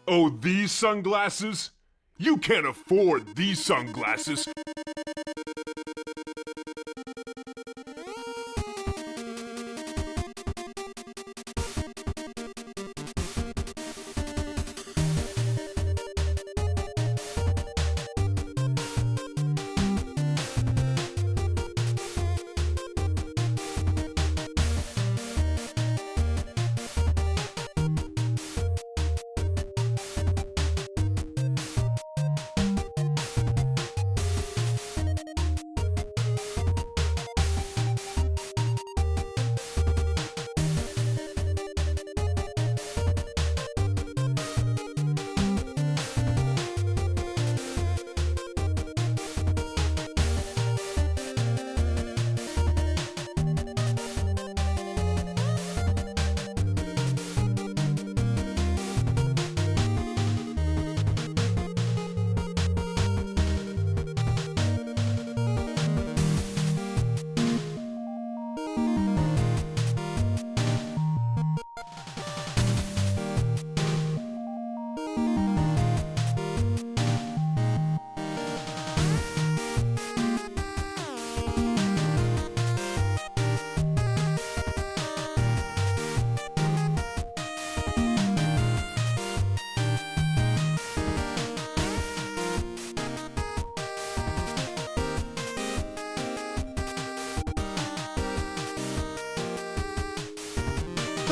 Oh, these sunglasses? You can't afford these sunglasses.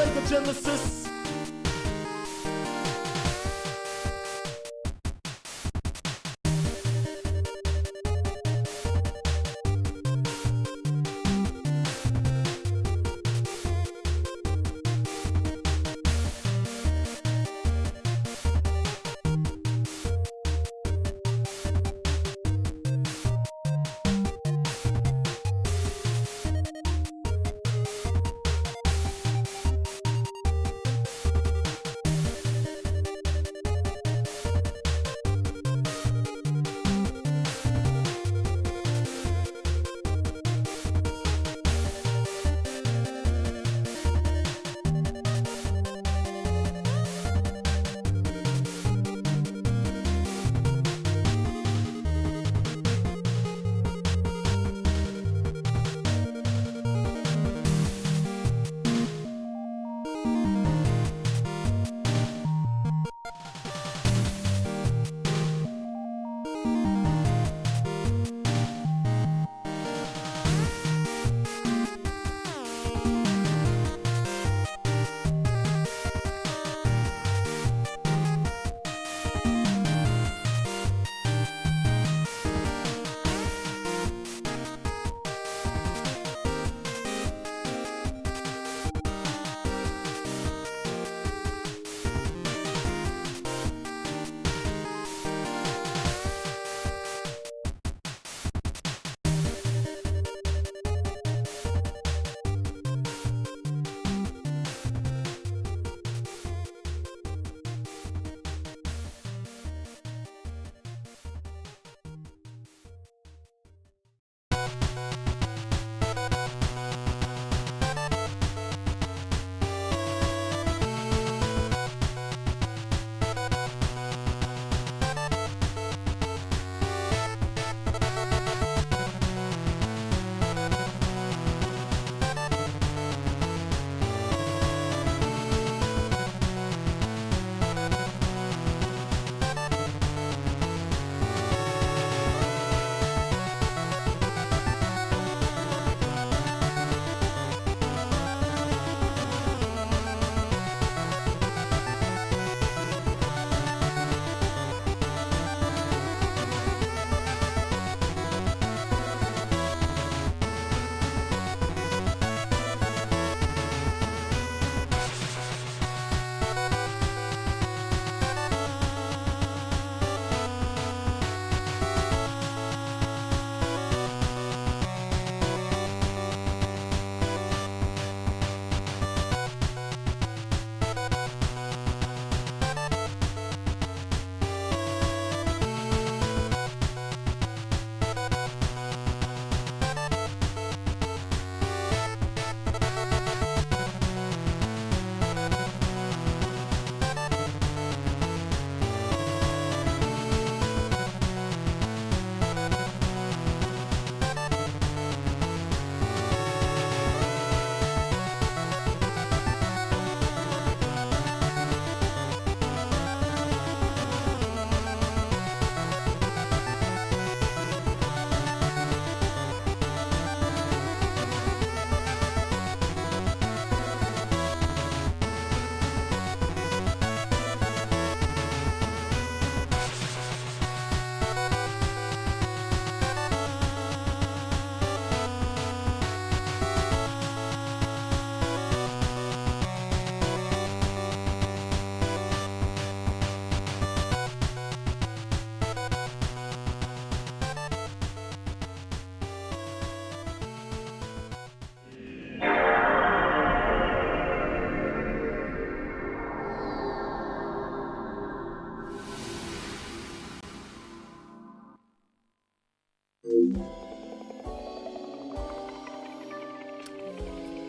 Sega Genesis.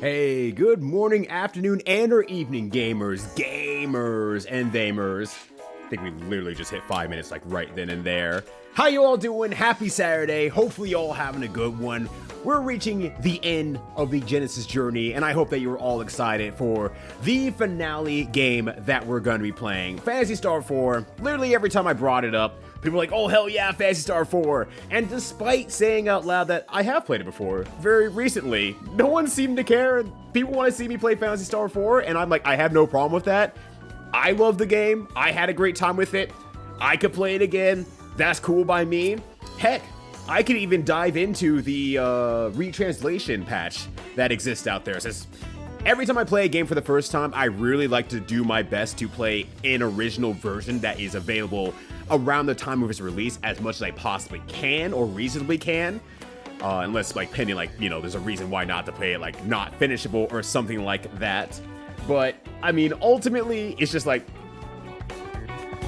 Hey, good morning, afternoon, and or evening, gamers, and thamers. I think we literally just hit 5 minutes like right then and there. How you all doing? Happy Saturday. Hopefully you all having a good one. We're reaching the end of the Genesis journey, and I hope that you're all excited for the finale game that we're going to be playing. Phantasy Star IV. Literally every time I brought it up, People are like, oh hell yeah, Phantasy Star 4. And despite saying out loud that I have played it before, very recently, no one seemed to care. People want to see me play Phantasy Star 4, and I'm like, I have no problem with that. I love the game. I had a great time with it. I could play it again. That's cool by me. Heck, I could even dive into the retranslation patch that exists out there. It says, every time I play a game for the first time, I really like to do my best to play an original version that is available around the time of its release as much as I possibly can or reasonably can. Unless, like, pending, like, you know, there's a reason why not to play it, like, not finishable or something like that. But, I mean, ultimately, it's just like,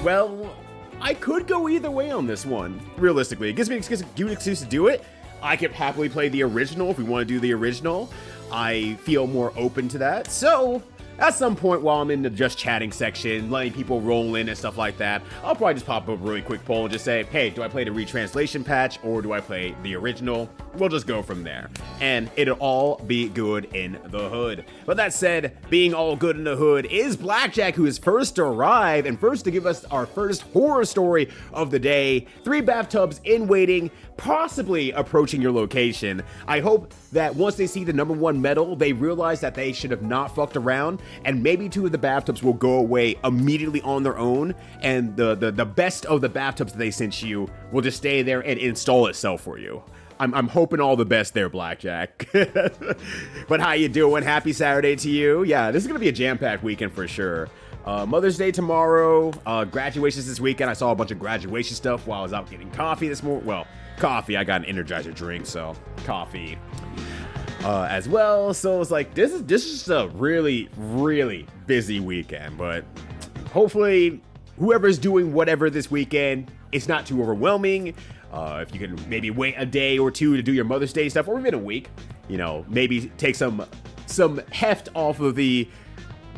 well, I could go either way on this one, realistically. It gives me an excuse to do it. I could happily play the original if we want to do the original. I feel more open to that. So, at some point while I'm in the just chatting section, letting people roll in and stuff like that, I'll probably just pop up a really quick poll and just say, hey, do I play the retranslation patch or do I play the original? We'll just go from there. And it'll all be good in the hood. But that said, being all good in the hood is Blackjack, who is first to arrive and first to give us our first horror story of the day. 3 bathtubs in waiting, possibly approaching your location. I hope that once they see the #1 medal, they realize that they should have not fucked around, and maybe 2 of the bathtubs will go away immediately on their own, and the best of the bathtubs that they sent you will just stay there and install itself for you. I'm hoping all the best there, Blackjack. But how you doing? Happy Saturday to you. Yeah, this is gonna be a jam-packed weekend for sure. Mother's Day tomorrow, graduations this weekend. I saw a bunch of graduation stuff while I was out getting coffee this morning. Well, coffee, I got an Energizer drink, so coffee as well. So it's like, this is just a really, really busy weekend, but hopefully whoever's doing whatever this weekend, it's not too overwhelming. If you can maybe wait a day or 2 to do your Mother's Day stuff, or even a week, you know, maybe take some heft off of the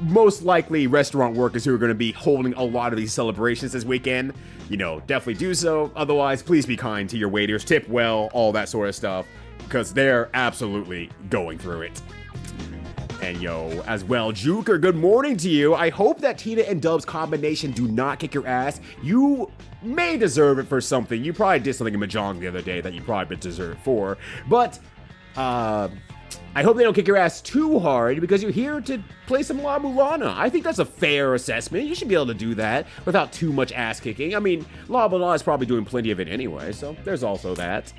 most likely restaurant workers who are going to be holding a lot of these celebrations this weekend. You know, definitely do so. Otherwise, please be kind to your waiters, tip well, all that sort of stuff, because they're absolutely going through it. And yo, as well, Juker, good morning to you. I hope that Tina and Dub's combination do not kick your ass. You may deserve it for something. You probably did something in Mahjong the other day that you probably deserve it for. But, I hope they don't kick your ass too hard because you're here to play some La Mulana. I think that's a fair assessment. You should be able to do that without too much ass kicking. I mean, La Mulana is probably doing plenty of it anyway, so there's also that.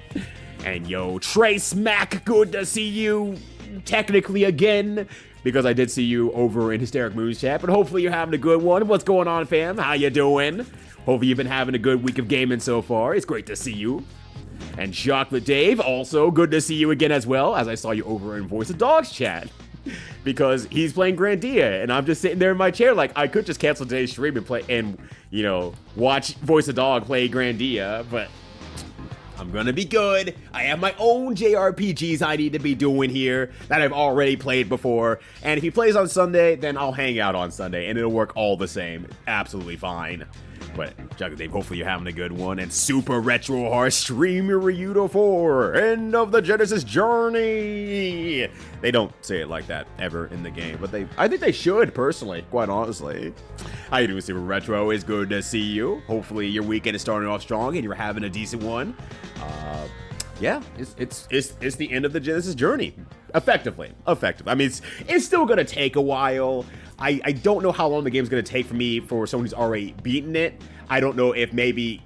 And yo, Trey Smack, good to see you technically again, because I did see you over in Hysteric Moon's chat, but hopefully you're having a good one. What's going on, fam? How you doing? Hopefully you've been having a good week of gaming so far. It's great to see you. And Chocolate Dave, also good to see you again as well, as I saw you over in Voice of Dogs chat. Because he's playing Grandia, and I'm just sitting there in my chair like, I could just cancel today's stream and play, and, you know, watch Voice of Dog play Grandia, but I'm gonna be good. I have my own JRPGs I need to be doing here that I've already played before, and if he plays on Sunday, then I'll hang out on Sunday, and it'll work all the same. Absolutely fine. But, Chocolate Dave, hopefully you're having a good one. And Super Retro Hard Streamer Ryudo 4, end of the Genesis journey. They don't say it like that ever in the game, but I think they should, personally, quite honestly. How you doing, Super Retro? It's good to see you. Hopefully your weekend is starting off strong and you're having a decent one. Yeah, it's the end of the Genesis journey. Effectively. I mean, it's still gonna take a while. I don't know how long the game's gonna take for me, for someone who's already beaten it. I don't know if maybe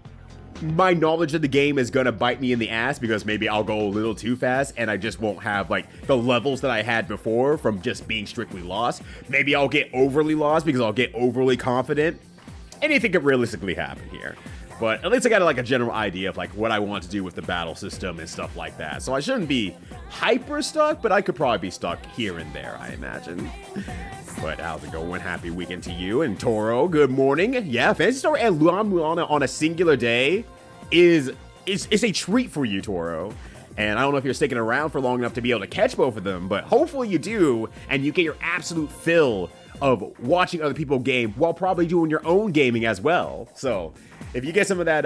my knowledge of the game is gonna bite me in the ass, because maybe I'll go a little too fast and I just won't have like the levels that I had before from just being strictly lost. Maybe I'll get overly lost because I'll get overly confident. Anything could realistically happen here. But at least I got like a general idea of like what I want to do with the battle system and stuff like that. So I shouldn't be hyper stuck, but I could probably be stuck here and there, I imagine. But how's it going? Happy weekend to you. And Toro, good morning. Yeah, Phantasy Star and La Mulana on a singular day is a treat for you, Toro. And I don't know if you're sticking around for long enough to be able to catch both of them, but hopefully you do, and you get your absolute fill of watching other people game while probably doing your own gaming as well. So if you get some of that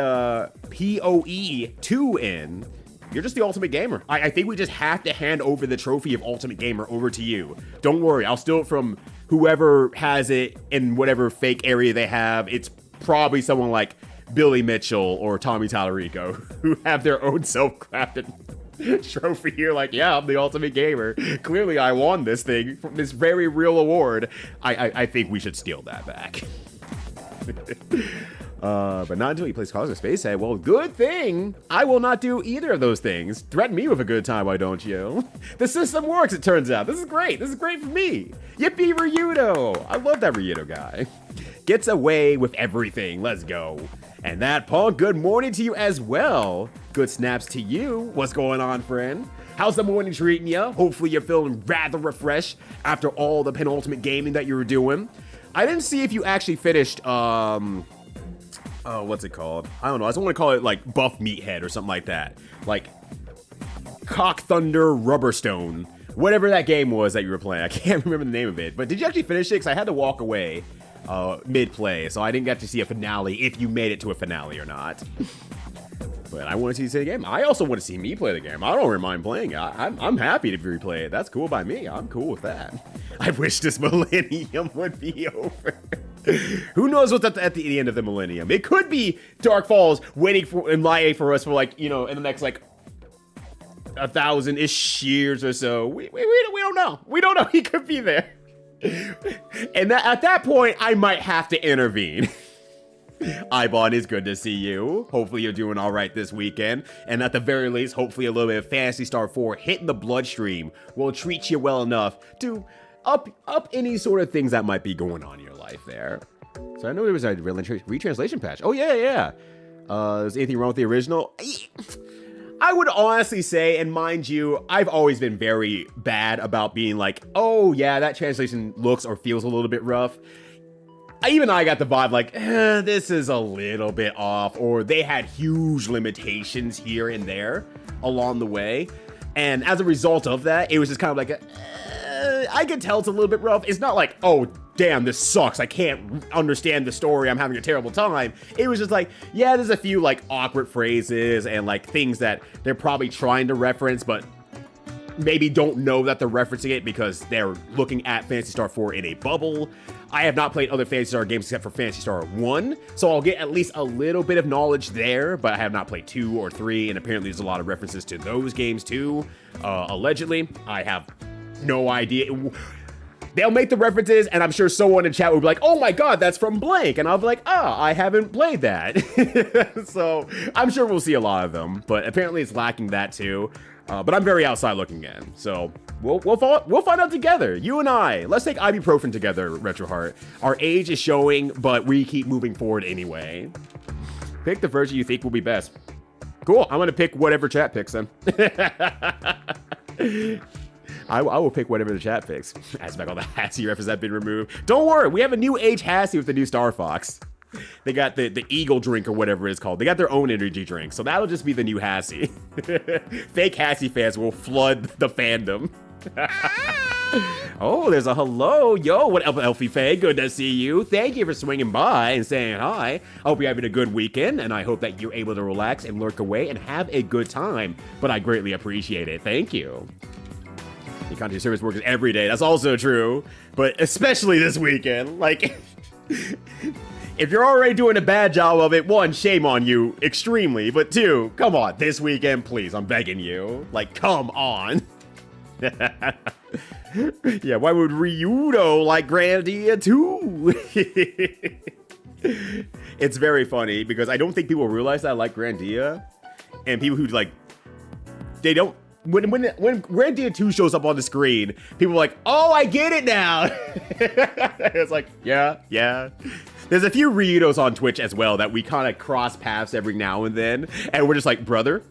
PoE 2 in, you're just the ultimate gamer. I think we just have to hand over the trophy of ultimate gamer over to you. Don't worry, I'll steal it from whoever has it in whatever fake area they have. It's probably someone like Billy Mitchell or Tommy Tallarico, who have their own self-crafted trophy. You're like, yeah, I'm the ultimate gamer. Clearly, I won this thing from this very real award. I think we should steal that back. But not until he plays Cosmic Space Head. Well, good thing I will not do either of those things. Threaten me with a good time, why don't you? The system works, it turns out. This is great. This is great for me. Yippee, Ryudo. I love that Ryudo guy. Gets away with everything. Let's go. And that, Punk, good morning to you as well. Good snaps to you. What's going on, friend? How's the morning treating you? Hopefully you're feeling rather refreshed after all the penultimate gaming that you were doing. I didn't see if you actually finished, what's it called? I don't know. I just want to call it like Buff Meathead or something like that. Like Cock Thunder Rubberstone. Whatever that game was that you were playing. I can't remember the name of it. But did you actually finish it? Because I had to walk away mid-play. So I didn't get to see a finale if you made it to a finale or not. But I want to see you play the game. I also want to see me play the game. I don't mind playing it. I'm happy to replay it. That's cool by me. I'm cool with that. I wish this millennium would be over. Who knows what's at the end of the millennium? It could be Dark Falls waiting for and lying for us for like, you know, in the next like 1,000-ish years or so. We don't know. We don't know. He could be there. And at that point, I might have to intervene. Ibon, it's good to see you. Hopefully you're doing all right this weekend. And at the very least, hopefully a little bit of Phantasy Star IV hitting the bloodstream will treat you well enough to up any sort of things that might be going on in your life there. So I know there was a retranslation patch. Oh, yeah. Is anything wrong with the original? I would honestly say, and mind you, I've always been very bad about being like, oh, yeah, that translation looks or feels a little bit rough. Even I got the vibe like, this is a little bit off, or they had huge limitations here and there along the way. And as a result of that, it was just kind of like, I can tell it's a little bit rough. It's not like, oh, damn, this sucks. I can't understand the story. I'm having a terrible time. It was just like, yeah, there's a few like awkward phrases and like things that they're probably trying to reference, but maybe don't know that they're referencing it because they're looking at Phantasy Star 4 in a bubble. I have not played other Phantasy Star games except for Phantasy Star 1, so I'll get at least a little bit of knowledge there, but I have not played 2 or 3, and apparently there's a lot of references to those games too. Allegedly, I have no idea. They'll make the references, and I'm sure someone in chat will be like, oh my god, that's from blank, and I'll be like, I haven't played that. So I'm sure we'll see a lot of them, but apparently it's lacking that too. But I'm very outside looking in, so we'll find out together. You and I. Let's take ibuprofen together, Retroheart. Our age is showing, but we keep moving forward anyway. Pick the version you think will be best. Cool. I'm gonna pick whatever chat picks then. I will pick whatever the chat picks. As back all the Hassie references have been removed. Don't worry, we have a new age Hassie with the new Star Fox. They got the Eagle drink or whatever it's called. They got their own energy drink, so that'll just be the new Hassie. Fake Hassie fans will flood the fandom. Oh, there's a hello. Yo, what up, Elfie Faye? Good to see you. Thank you for swinging by and saying hi. I hope you're having a good weekend, and I hope that you're able to relax and lurk away and have a good time. But I greatly appreciate it. Thank you. The content service works every day. That's also true, but especially this weekend. Like, if you're already doing a bad job of it, one, shame on you, extremely. But two, come on, this weekend, please, I'm begging you. Like, come on. Yeah, why would Ryudo like Grandia too? It's very funny because I don't think people realize that I like Grandia, and people who like, they don't. When Grandia 2 shows up on the screen, people are like, oh, I get it now. It's like, yeah. There's a few Ryudos on Twitch as well that we kind of cross paths every now and then, and we're just like, brother,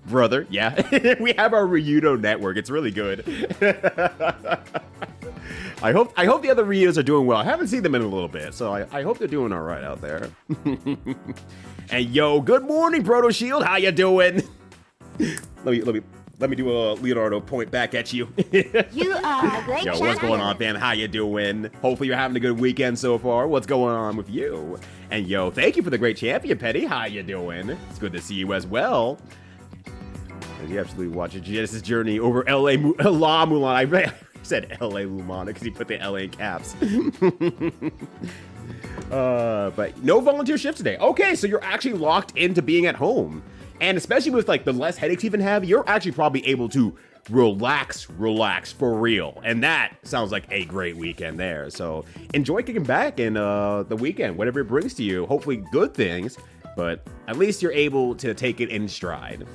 yeah. We have our Ryudo network. It's really good. I hope the other Ryudos are doing well. I haven't seen them in a little bit, so I hope they're doing all right out there. And yo, good morning, Proto Shield. How you doing? Let me do a Leonardo point back at you. You are a great Yo, what's going on, fam? How you doing? Hopefully you're having a good weekend so far. What's going on with you? And yo, thank you for the great champion, Petty. How you doing? It's good to see you as well. And you absolutely watch a Genesis journey over La Mulan. I said L.A. Lumana because he put the L.A. in caps. But no volunteer shift today. Okay, so you're actually locked into being at home. And especially with like the less headaches you even have, you're actually probably able to relax for real. And that sounds like a great weekend there. So enjoy kicking back in the weekend, whatever it brings to you. Hopefully good things, but at least you're able to take it in stride.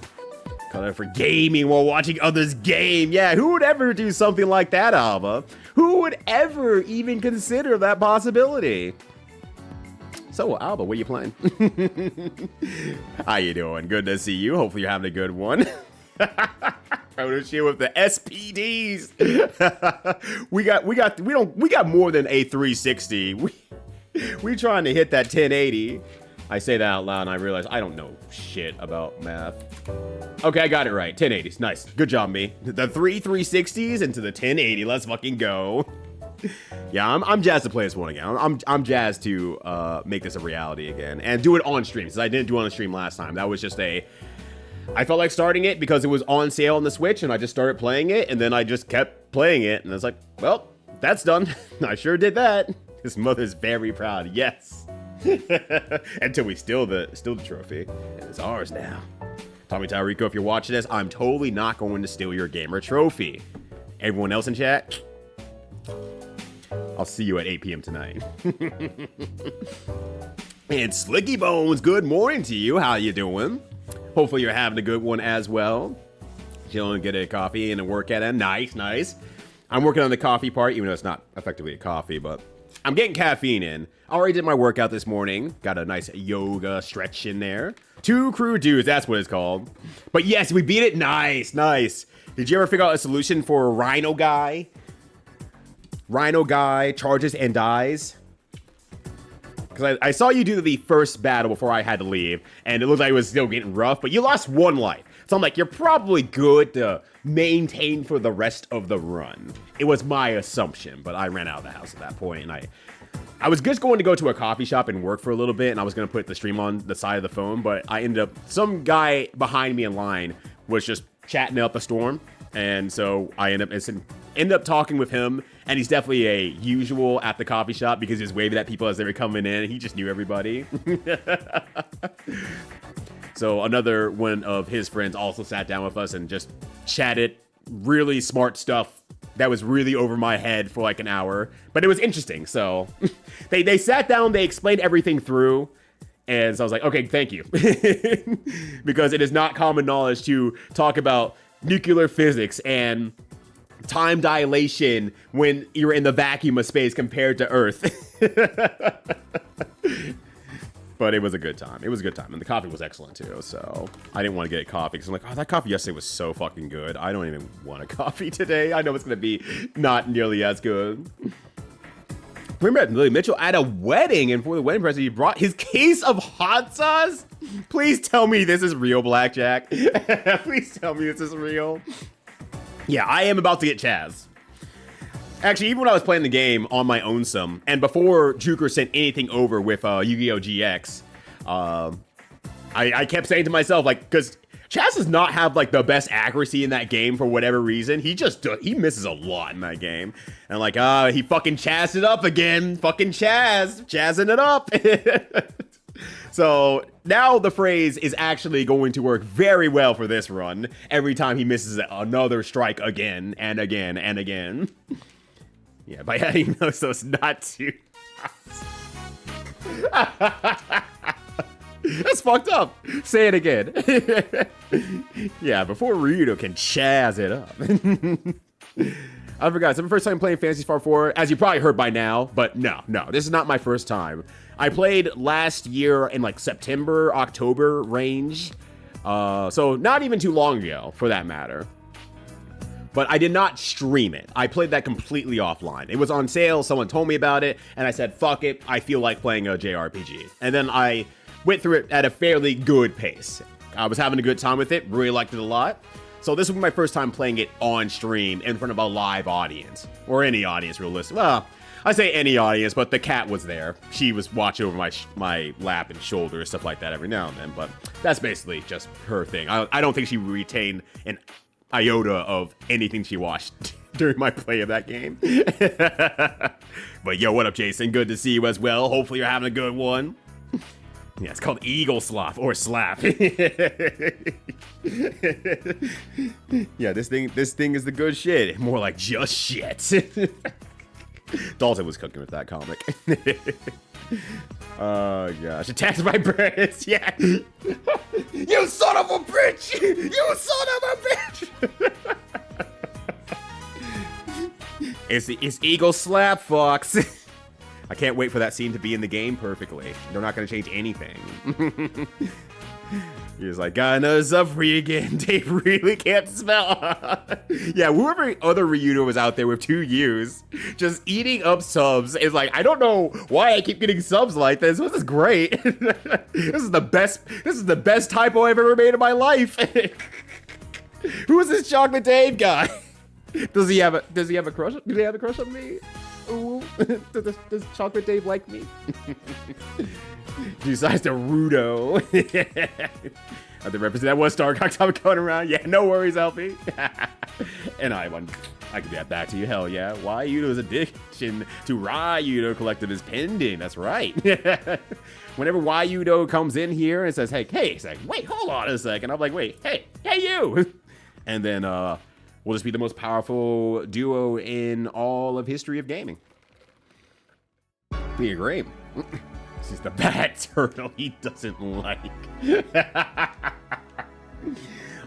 Color for gaming while watching others game. Yeah, who would ever do something like that, Alba? Who would ever even consider that possibility? So, Alba, what are you playing? How you doing? Good to see you. Hopefully you're having a good one. Photo shoot with the SPDs. we got more than a 360. We trying to hit that 1080. I say that out loud and I realize I don't know shit about math. Okay, I got it right. 1080s. Nice. Good job, me. The 360s into the 1080. Let's fucking go. Yeah, I'm jazzed to play this one again. I'm jazzed to make this a reality again and do it on stream, since I didn't do it on stream last time. That was just I felt like starting it because it was on sale on the Switch, and I just started playing it, and then I just kept playing it, and I was like, well, that's done. I sure did that. His mother's very proud. Yes. Until we steal the trophy, and it's ours now. Tommy Tyrico, if you're watching this, I'm totally not going to steal your gamer trophy. Everyone else in chat, I'll see you at 8 p.m. tonight. And Slicky Bones, good morning to you. How you doing? Hopefully you're having a good one as well. Chilling, get a coffee and a workout in. Nice, nice. I'm working on the coffee part, even though it's not effectively a coffee, but I'm getting caffeine in. Already did my workout this morning. Got a nice yoga stretch in there. 2 crew dudes, that's what it's called. But yes, we beat it. Nice, nice. Did you ever figure out a solution for Rhino Guy? Rhino Guy charges and dies. Because I saw you do the first battle before I had to leave, and it looked like it was still getting rough, but you lost 1 life. So I'm like, you're probably good to maintain for the rest of the run. It was my assumption, but I ran out of the house at that point, and I was just going to go to a coffee shop and work for a little bit, and I was going to put the stream on the side of the phone, but I ended up, some guy behind me in line was just chatting up a storm, and so I ended up talking with him, and he's definitely a usual at the coffee shop because he was waving at people as they were coming in. He just knew everybody. So another one of his friends also sat down with us and just chatted really smart stuff that was really over my head for like an hour, but it was interesting. So they sat down, they explained everything through, and so I was like, okay, thank you. Because it is not common knowledge to talk about nuclear physics and time dilation when you're in the vacuum of space compared to Earth. But it was a good time. It was a good time. And the coffee was excellent too. So I didn't want to get a coffee because I'm like, oh, that coffee yesterday was so fucking good. I don't even want a coffee today. I know it's going to be not nearly as good. Remember Lily Mitchell at a wedding, and for the wedding present, he brought his case of hot sauce. Please tell me this is real, Blackjack. Please tell me this is real. Yeah, I am about to get Chaz. Actually, even when I was playing the game on my own some, and before Juker sent anything over with Yu-Gi-Oh! GX, I kept saying to myself, like, because Chaz does not have, like, the best accuracy in that game for whatever reason. He misses a lot in that game. And like, he fucking Chazzed it up again. Fucking Chazzing it up. So now the phrase is actually going to work very well for this run. Every time he misses another strike again and again and again. Yeah, by adding those so it's not too. That's fucked up. Say it again. Yeah, before Ryudo can Chaz it up. I forgot. It's my first time playing Phantasy Star IV, as you probably heard by now, but no, this is not my first time. I played last year in like September, October range. So not even too long ago, for that matter. But I did not stream it. I played that completely offline. It was on sale, someone told me about it, and I said, fuck it, I feel like playing a JRPG. And then I went through it at a fairly good pace. I was having a good time with it, really liked it a lot. So this will be my first time playing it on stream in front of a live audience. Or any audience, realistic. Well, I say any audience, but the cat was there. She was watching over my lap and shoulder, stuff like that every now and then. But that's basically just her thing. I don't think she retained an iota of anything she watched during my play of that game. But yo, what up, Jason? Good to see you as well. Hopefully you're having a good one. Yeah, it's called Eagle Slop or Slap. Yeah, this thing is the good shit. More like just shit. Dalton was cooking with that comic. Oh gosh, attacked by birds. Yeah. You son of a bitch! You son of a bitch! It's Eagle Slap, Fox. I can't wait for that scene to be in the game perfectly. They're not gonna change anything. He's like, got another sub for you again. Dave really can't spell. Yeah, whoever other Ryudo was out there with 2 U's, just eating up subs is like, I don't know why I keep getting subs like this. This is great. This is the best typo I've ever made in my life. Who is this Chocolate Dave guy? Does he have a crush? Do they have a crush on me? Ooh. Does Chocolate Dave like me? Decides to Rudo. I have to represent that one Starcock time going around. Yeah, no worries, Alfie. And I can get back to you. Hell yeah. Why Yudo's addiction to Ryudo collected his pendant. That's right. Whenever Yudo comes in here and says, hey, it's like, wait, hold on a second. I'm like, wait, hey, you. And then we'll just be the most powerful duo in all of history of gaming. Be great. This is the bad turtle he doesn't like.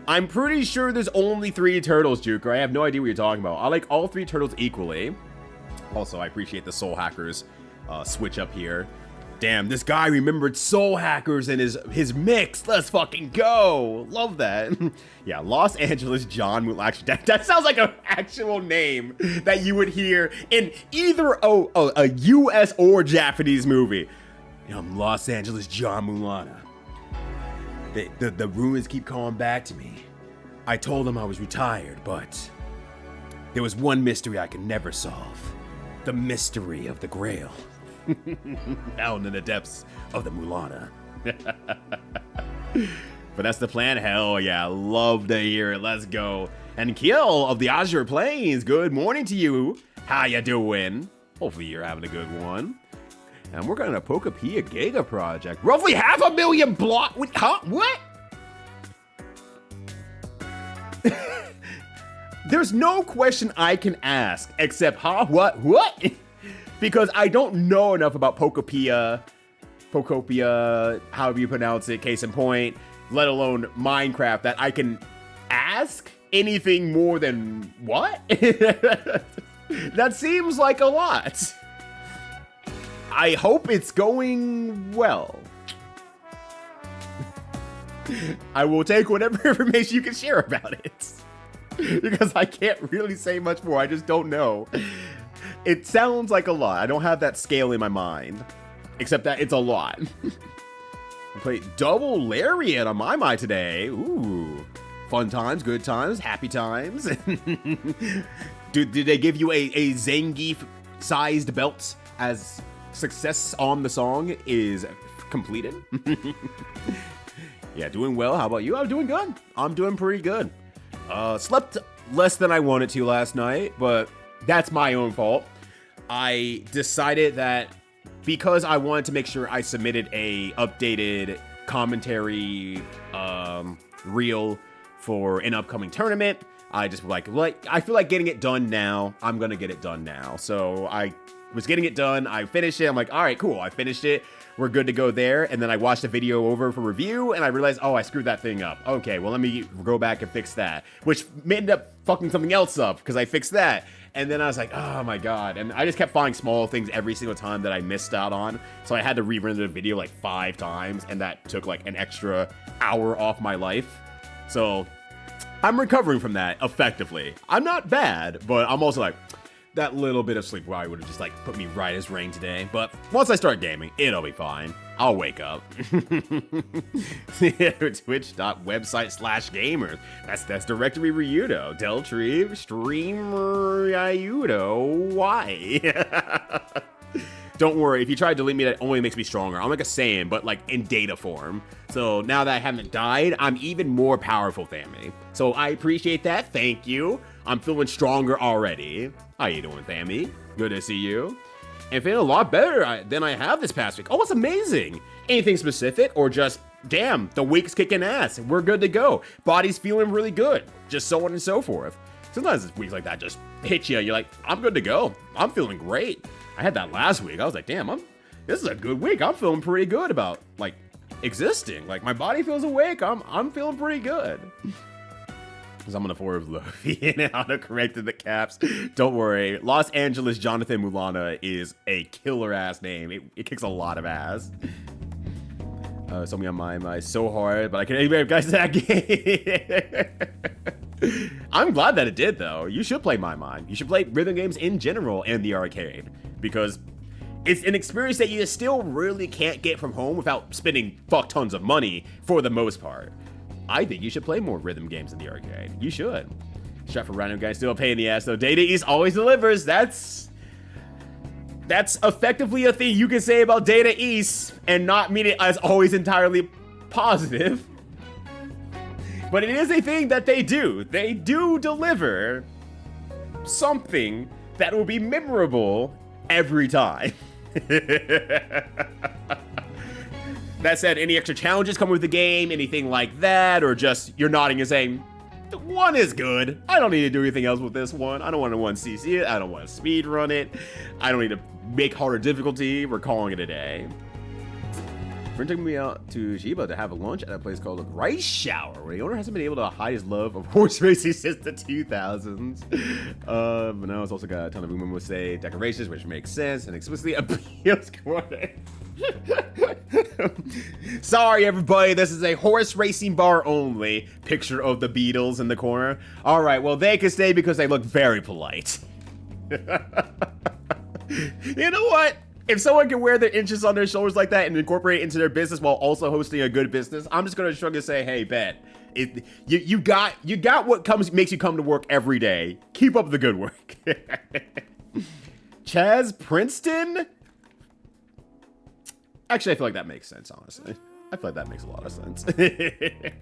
I'm pretty sure there's only 3 turtles, Juker. I have no idea what you're talking about. I like all 3 turtles equally. Also, I appreciate the Soul Hackers switch up here. Damn, this guy remembered Soul Hackers in his mix. Let's fucking go. Love that. Yeah, Los Angeles John Moon. Actually, that sounds like an actual name that you would hear in either a US or Japanese movie. You know, I'm Los Angeles John Mulana. The rumors keep calling back to me. I told them I was retired, but there was one mystery I could never solve. The mystery of the Grail. Down in the depths of the Mulana. But that's the plan. Hell yeah, love to hear it. Let's go. And Kill of the Azure Plains, good morning to you. How ya doing? Hopefully you're having a good one. And we're gonna Pokepia Giga Project. Roughly 500,000 block. Huh? What? There's no question I can ask except, huh? What? Because I don't know enough about Pokepia, however you pronounce it, case in point, let alone Minecraft, that I can ask anything more than what? That seems like a lot. I hope it's going well. I will take whatever information you can share about it. Because I can't really say much more. I just don't know. It sounds like a lot. I don't have that scale in my mind. Except that it's a lot. I played double Lariat on my today. Ooh. Fun times, good times, happy times. Did they give you a Zangief-sized belt as success on the song is completed? Yeah, doing well. How about you? I'm doing good. I'm doing pretty good. Slept less than I wanted to last night, but that's my own fault. I decided that because I wanted to make sure I submitted a updated commentary reel for an upcoming tournament, I just like I feel like getting it done now. I'm gonna get it done now. So I was getting it done. I finished it. I'm like, all right, cool. I finished it. We're good to go there. And then I watched the video over for review and I realized, oh, I screwed that thing up. Okay, well, let me go back and fix that, which ended up fucking something else up because I fixed that. And then I was like, oh my God. And I just kept finding small things every single time that I missed out on. So I had to re-render the video like 5 times and that took like an extra hour off my life. So I'm recovering from that effectively. I'm not bad, but I'm also like, that little bit of sleep probably would have just like put me right as rain today. But once I start gaming, it'll be fine. I'll wake up. Twitch.website/gamers. That's directory Ryudo. Deltree, streamer Ryudo. Why? Don't worry, if you try to delete me, that only makes me stronger. I'm like a Saiyan, but like in data form. So now that I haven't died, I'm even more powerful than me. So I appreciate that, thank you. I'm feeling stronger already. How you doing, Thammy? Good to see you. And feeling a lot better than I have this past week. Oh, it's amazing. Anything specific or just, damn, the week's kicking ass. We're good to go. Body's feeling really good. Just so on and so forth. Sometimes weeks like that just hit you. You're like, I'm good to go. I'm feeling great. I had that last week. I was like, damn, this is a good week. I'm feeling pretty good about, like, existing. Like, my body feels awake. I'm feeling pretty good. Because I'm on the floor of Luffy and auto-corrected the caps. Don't worry. Los Angeles Jonathan Mulana is a killer-ass name. It kicks a lot of ass. Something on my so hard, but I can anyway, guys, that game. I'm glad that it did, though. You should play My Mind. You should play rhythm games in general and the arcade. Because it's an experience that you still really can't get from home without spending fuck tons of money for the most part. I think you should play more rhythm games in the arcade. You should. Shot for random guys, still a pain in the ass though. Data East always delivers. That's effectively a thing you can say about Data East and not mean it as always entirely positive. But it is a thing that they do. They do deliver something that will be memorable every time. That said, any extra challenges come with the game, anything like that, or just you're nodding and saying, one is good. I don't need to do anything else with this one. I don't want to 1cc it. I don't want to speed run it. I don't need to make harder difficulty. We're calling it a day. Friend took me out to Shiba to have a lunch at a place called Rice Shower, where the owner hasn't been able to hide his love of horse racing since the 2000s. But now it's also got a ton of Umumose decorations, which makes sense and explicitly appeals. Sorry, everybody, this is a horse racing bar only. Picture of the Beatles in the corner. All right, well, they can stay because they look very polite. You know what? If someone can wear their inches on their shoulders like that and incorporate it into their business while also hosting a good business, I'm just gonna shrug and say, hey, bet. You got what makes you come to work every day. Keep up the good work. Chaz Princeton? Actually, I feel like that makes sense, honestly. I feel like that makes a lot of sense. There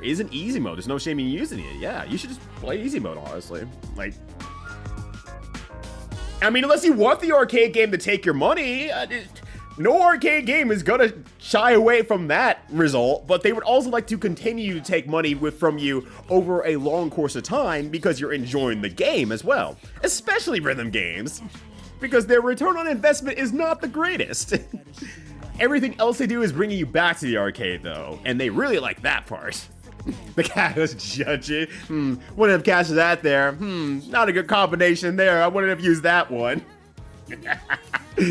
is an easy mode. There's no shame in using it. Yeah, you should just play easy mode, honestly. Like, I mean, unless you want the arcade game to take your money, no arcade game is gonna shy away from that result, but they would also like to continue to take money from you over a long course of time because you're enjoying the game as well, especially rhythm games, because their return on investment is not the greatest. Everything else they do is bringing you back to the arcade, though, and they really like that part. The cat was judging. Wouldn't have cashed that there. Not a good combination there. I wouldn't have used that one.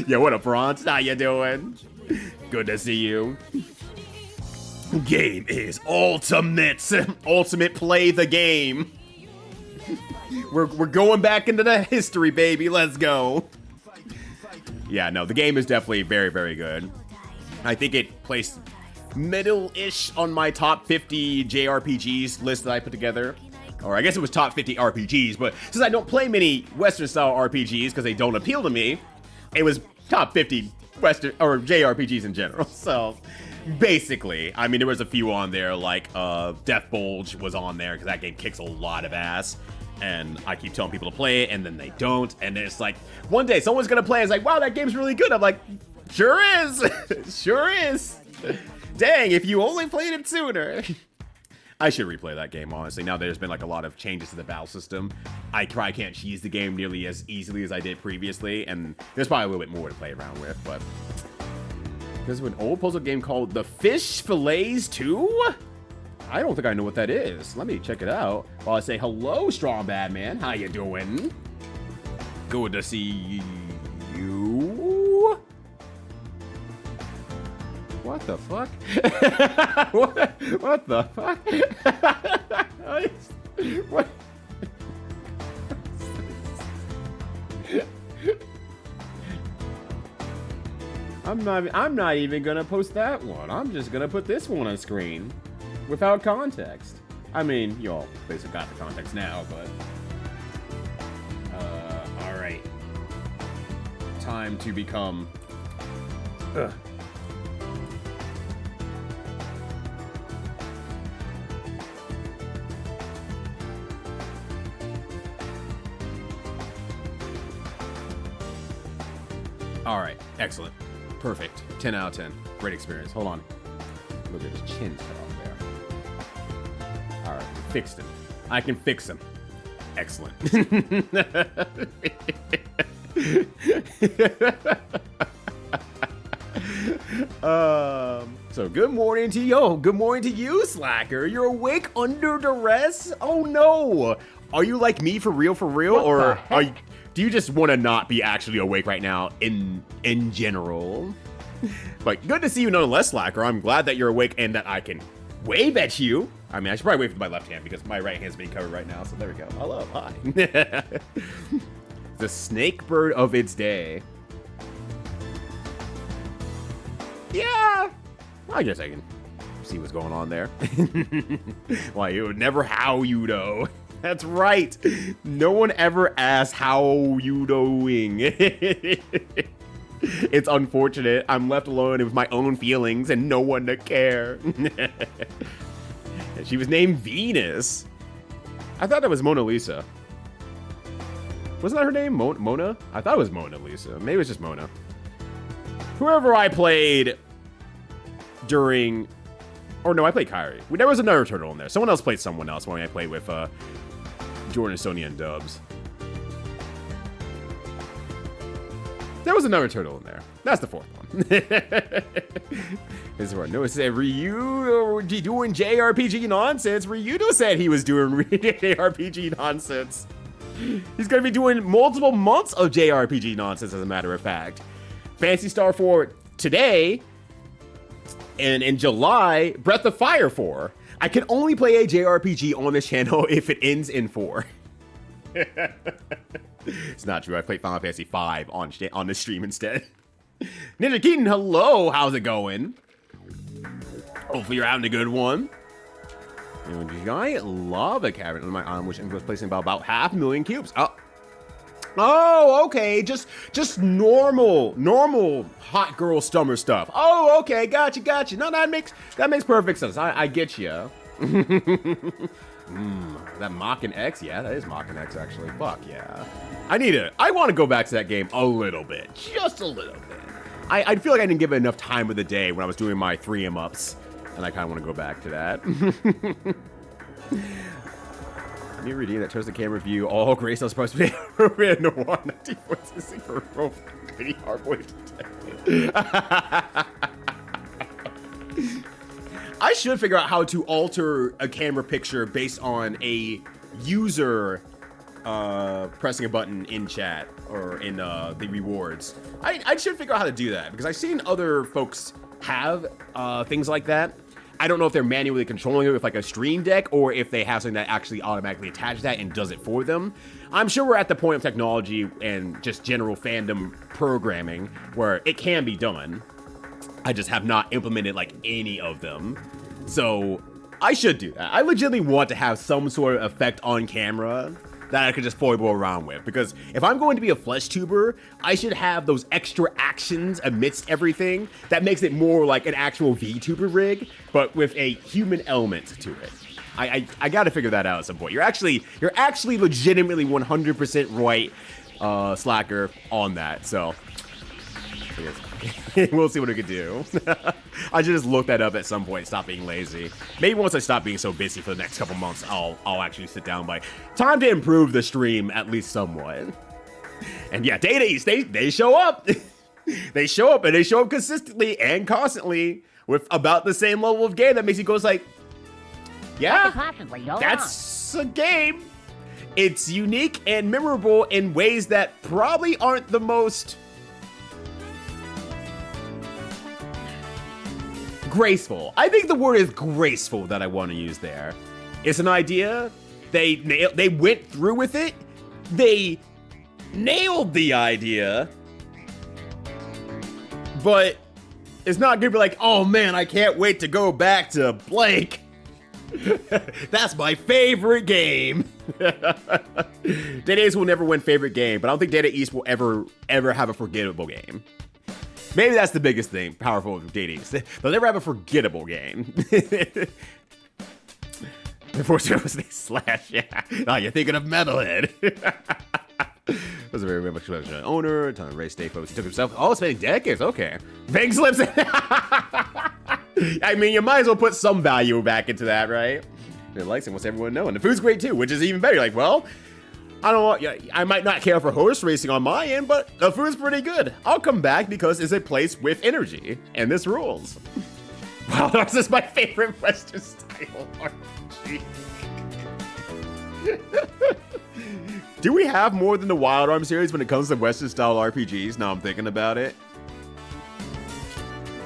Yo, what up, Bronze? How you doing? Good to see you. Game is ultimate. Ultimate play the game. We're going back into the history, baby. Let's go. Yeah, no, the game is definitely very, very good. I think it placed middle-ish on my top 50 JRPGs list that I put together. Or I guess it was top 50 RPGs, but since I don't play many Western-style RPGs because they don't appeal to me, it was top 50 Western or JRPGs in general. So basically, I mean, there was a few on there, like Death Bulge was on there because that game kicks a lot of ass. And I keep telling people to play it, and then they don't. And it's like, one day someone's gonna play, and it's like, wow, that game's really good. I'm like, sure is. Sure is. Dang, if you only played it sooner. I should replay that game, honestly. Now that there's been like a lot of changes to the battle system, I probably can't cheese the game nearly as easily as I did previously, and there's probably a little bit more to play around with, but there's an old puzzle game called The Fish Fillets 2? I don't think I know what that is. Let me check it out while I say hello, Strong Bad Man. How you doing? Good to see you. What the fuck? what the fuck? What? I'm not even gonna post that one. I'm just gonna put this one on screen without context. I mean, you all basically got the context now, but all right. Time to become. All right, excellent. Perfect. 10 out of 10. Great experience. Hold on. Look at his chin cut off there. All right, fixed him. I can fix him. Excellent. So good morning to you. Good morning to you, Slacker. You're awake under duress? Oh no. Are you like me for real, or do you just want to not be actually awake right now in general? But good to see you nonetheless, Slacker. I'm glad that you're awake and that I can wave at you. I mean, I should probably wave with my left hand because my right hand's being covered right now. So there we go. Hello, hi. The snake bird of its day. Yeah, I guess I can see what's going on there. Why, you would never how you know. That's right. No one ever asks how you doing. It's unfortunate. I'm left alone with my own feelings and no one to care. She was named Venus. I thought that was Mona Lisa. Wasn't that her name? Mona? I thought it was Mona Lisa. Maybe it was just Mona. Whoever I played during... Or no, I played Kyrie. There was another turtle in there. Someone else played someone else when I played with Jordan, Sonia, and Dubs. There was another turtle in there. That's the fourth one. This is where Noah said, Ryu doing JRPG nonsense. Ryudo said he was doing JRPG nonsense. He's going to be doing multiple months of JRPG nonsense, as a matter of fact. Phantasy Star IV today, and in July, Breath of Fire 4. I can only play a JRPG on this channel if it ends in 4. It's not true. I played Final Fantasy V on this stream instead. Ninja Keaton, hello. How's it going? Hopefully you're having a good one. Giant lava cavern on my arm, which was placing about 500,000 cubes. Oh, okay. Just normal hot girl stomach stuff. Oh, okay. Gotcha. No, that makes perfect sense. I get you. That Mach-and X? Yeah, that is Mach-and X, actually. Fuck yeah. I want to go back to that game a little bit. Just a little bit. I feel like I didn't give it enough time of the day when I was doing my 3M ups. And I kind of want to go back to that. New redeem that chose the camera view. All Grace is supposed to be in the 194 for rope. Pretty hard way to I should figure out how to alter a camera picture based on a user pressing a button in chat or in the rewards. I should figure out how to do that because I've seen other folks have things like that. I don't know if they're manually controlling it with like a stream deck or if they have something that actually automatically attaches that and does it for them. I'm sure we're at the point of technology and just general fandom programming where it can be done. I just have not implemented like any of them. So I should do that. I legitimately want to have some sort of effect on camera that I could just foible around with. Because if I'm going to be a flesh tuber, I should have those extra actions amidst everything that makes it more like an actual VTuber rig, but with a human element to it. I gotta figure that out at some point. You're actually legitimately 100% right, Slacker, on that. So we'll see what we can do. I should just look that up at some point and stop being lazy. Maybe once I stop being so busy for the next couple months, I'll actually sit down by time to improve the stream at least somewhat. And yeah, Data East, they show up. They show up and they show up consistently and constantly with about the same level of game that makes you go like, yeah, that's a game. It's unique and memorable in ways that probably aren't the most graceful. I think the word is graceful that I want to use there. It's an idea. They went through with it. They nailed the idea. But it's not gonna be like, oh man, I can't wait to go back to blank. That's my favorite game. Data East will never win favorite game, but I don't think Data East will ever have a forgettable game. Maybe that's the biggest thing, powerful of Data East. They'll never have a forgettable game. Before service they slash, yeah. Oh, you're thinking of Metalhead. Was a very much owner, a ton of race day folks. He took himself, spending decades, okay. Bank slips. I mean, you might as well put some value back into that, right? It likes it, wants everyone to know. And the food's great too, which is even better. You're like, well, I don't know, I might not care for horse racing on my end, but the food's pretty good. I'll come back because it's a place with energy, and this rules. Wow, this is my favorite Western style RPG. Do we have more than the Wild Arms series when it comes to Western style RPGs? Now I'm thinking about it.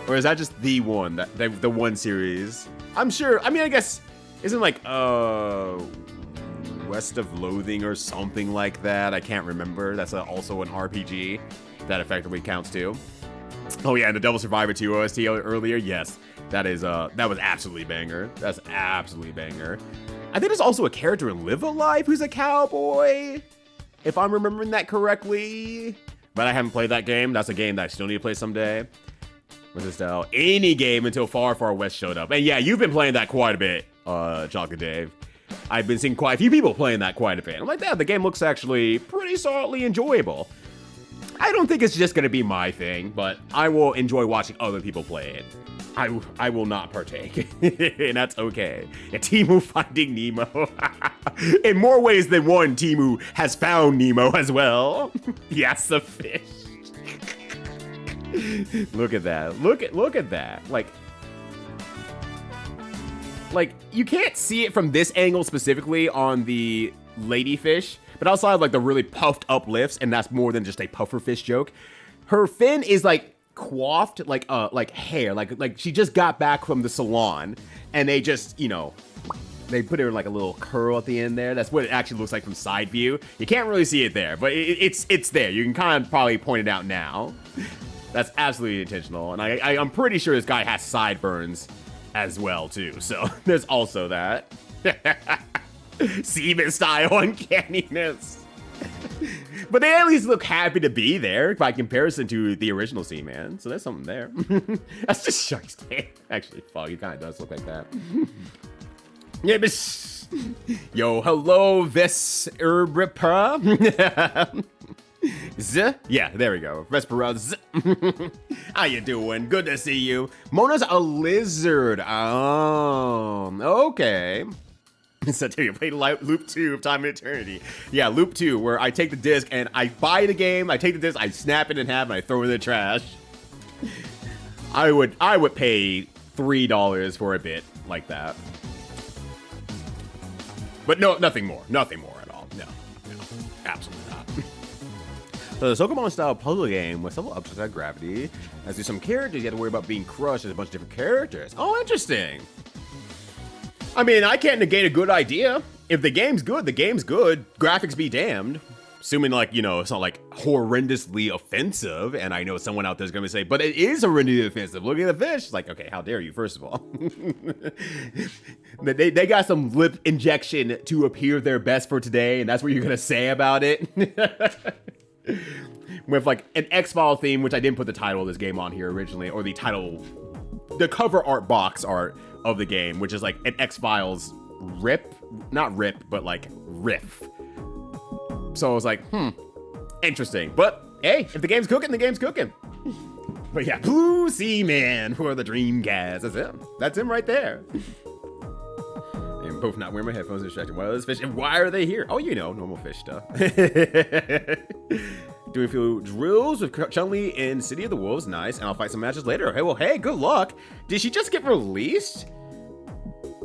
Or is that just the one, the one series? I'm sure, I mean, I guess, isn't like, West of Loathing or something like that? I can't remember. That's also an RPG that effectively counts too. Oh yeah, and the Devil Survivor 2 OST earlier, yes. That was absolutely banger. That's absolutely banger. I think there's also a character in Live Alive who's a cowboy, if I'm remembering that correctly. But I haven't played that game. That's a game that I still need to play someday. What's this style? Any game until Far Far West showed up. And yeah, you've been playing that quite a bit, Chocolate Dave. I've been seeing quite a few people playing that quite a bit. I'm like, yeah, the game looks actually pretty solidly enjoyable. I don't think it's just gonna be my thing, but I will enjoy watching other people play it. I will not partake, and that's okay. And Timu finding Nemo. In more ways than one, Timu has found Nemo as well. Yes, the fish. Look at that. Look at that. Like, you can't see it from this angle specifically on the ladyfish, but outside of like the really puffed up lifts, and that's more than just a pufferfish joke. Her fin is like coiffed like hair, like she just got back from the salon, and they just, you know, they put her in like a little curl at the end there. That's what it actually looks like from side view. You can't really see it there, but it's there. You can kind of probably point it out now. That's absolutely intentional, and I'm pretty sure this guy has sideburns as well too. So there's also that. Seaman style uncanniness. But they at least look happy to be there by comparison to the original Seaman. So there's something there. That's just shark's tail. Actually, fuck, it kind of does look like that. Yeah, but yo, hello, Vesperpa. Z? Yeah, there we go. Vesperpa. Z. How you doing? Good to see you. Mona's a lizard. Oh, okay. So you played Loop 2 of Time and Eternity. Yeah, Loop 2, where I take the disc and I buy the game, I take the disc, I snap it in half, and I throw it in the trash. I would pay $3 for a bit like that. But no, nothing more at all. No, absolutely not. So the Pokemon style puzzle game with several upside of gravity. As there's some characters, you have to worry about being crushed. There's a bunch of different characters. Oh, interesting. I mean, I can't negate a good idea. If the game's good, the game's good. Graphics be damned. Assuming, like, you know, it's not like horrendously offensive. And I know someone out there's gonna say, but it is horrendously offensive. Look at the fish. It's like, okay, how dare you, first of all. They got some lip injection to appear their best for today, and that's what you're gonna say about it. With like an X-File theme, which I didn't put the title of this game on here originally, or the cover art box art of the game, which is like an X-Files not rip, but like riff. So I was like, interesting. But hey, if the game's cooking, the game's cooking. But yeah, Blue Sea Man for the Dreamcast. That's him. That's him right there. I'm both not wearing my headphones, distracted. Why are those fish? And why are they here? Oh, you know, normal fish stuff. Doing a few drills with Chun-Li in City of the Wolves. Nice. And I'll fight some matches later. Hey, well, hey, good luck. Did she just get released?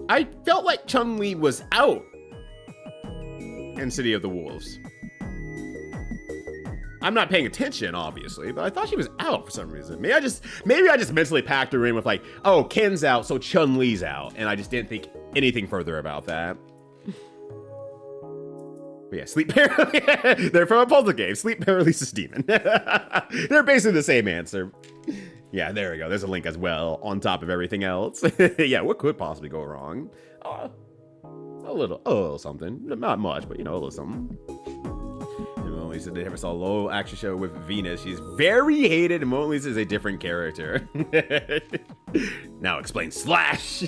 I felt like Chun-Li was out in City of the Wolves. I'm not paying attention, obviously, but I thought she was out for some reason. Maybe I just mentally packed her in with like, oh, Ken's out, so Chun-Li's out. And I just didn't think anything further about that. But yeah, Sleep Paralysis. They're from a puzzle game. Sleep Paralysis Demon. They're basically the same answer. Yeah, there we go. There's a link as well on top of everything else. Yeah, what could possibly go wrong? A little something. Not much, but you know, a little something. Mona Lisa they never saw a low action show with Venus. She's very hated, and Mona Lisa is a different character. Now explain Slash.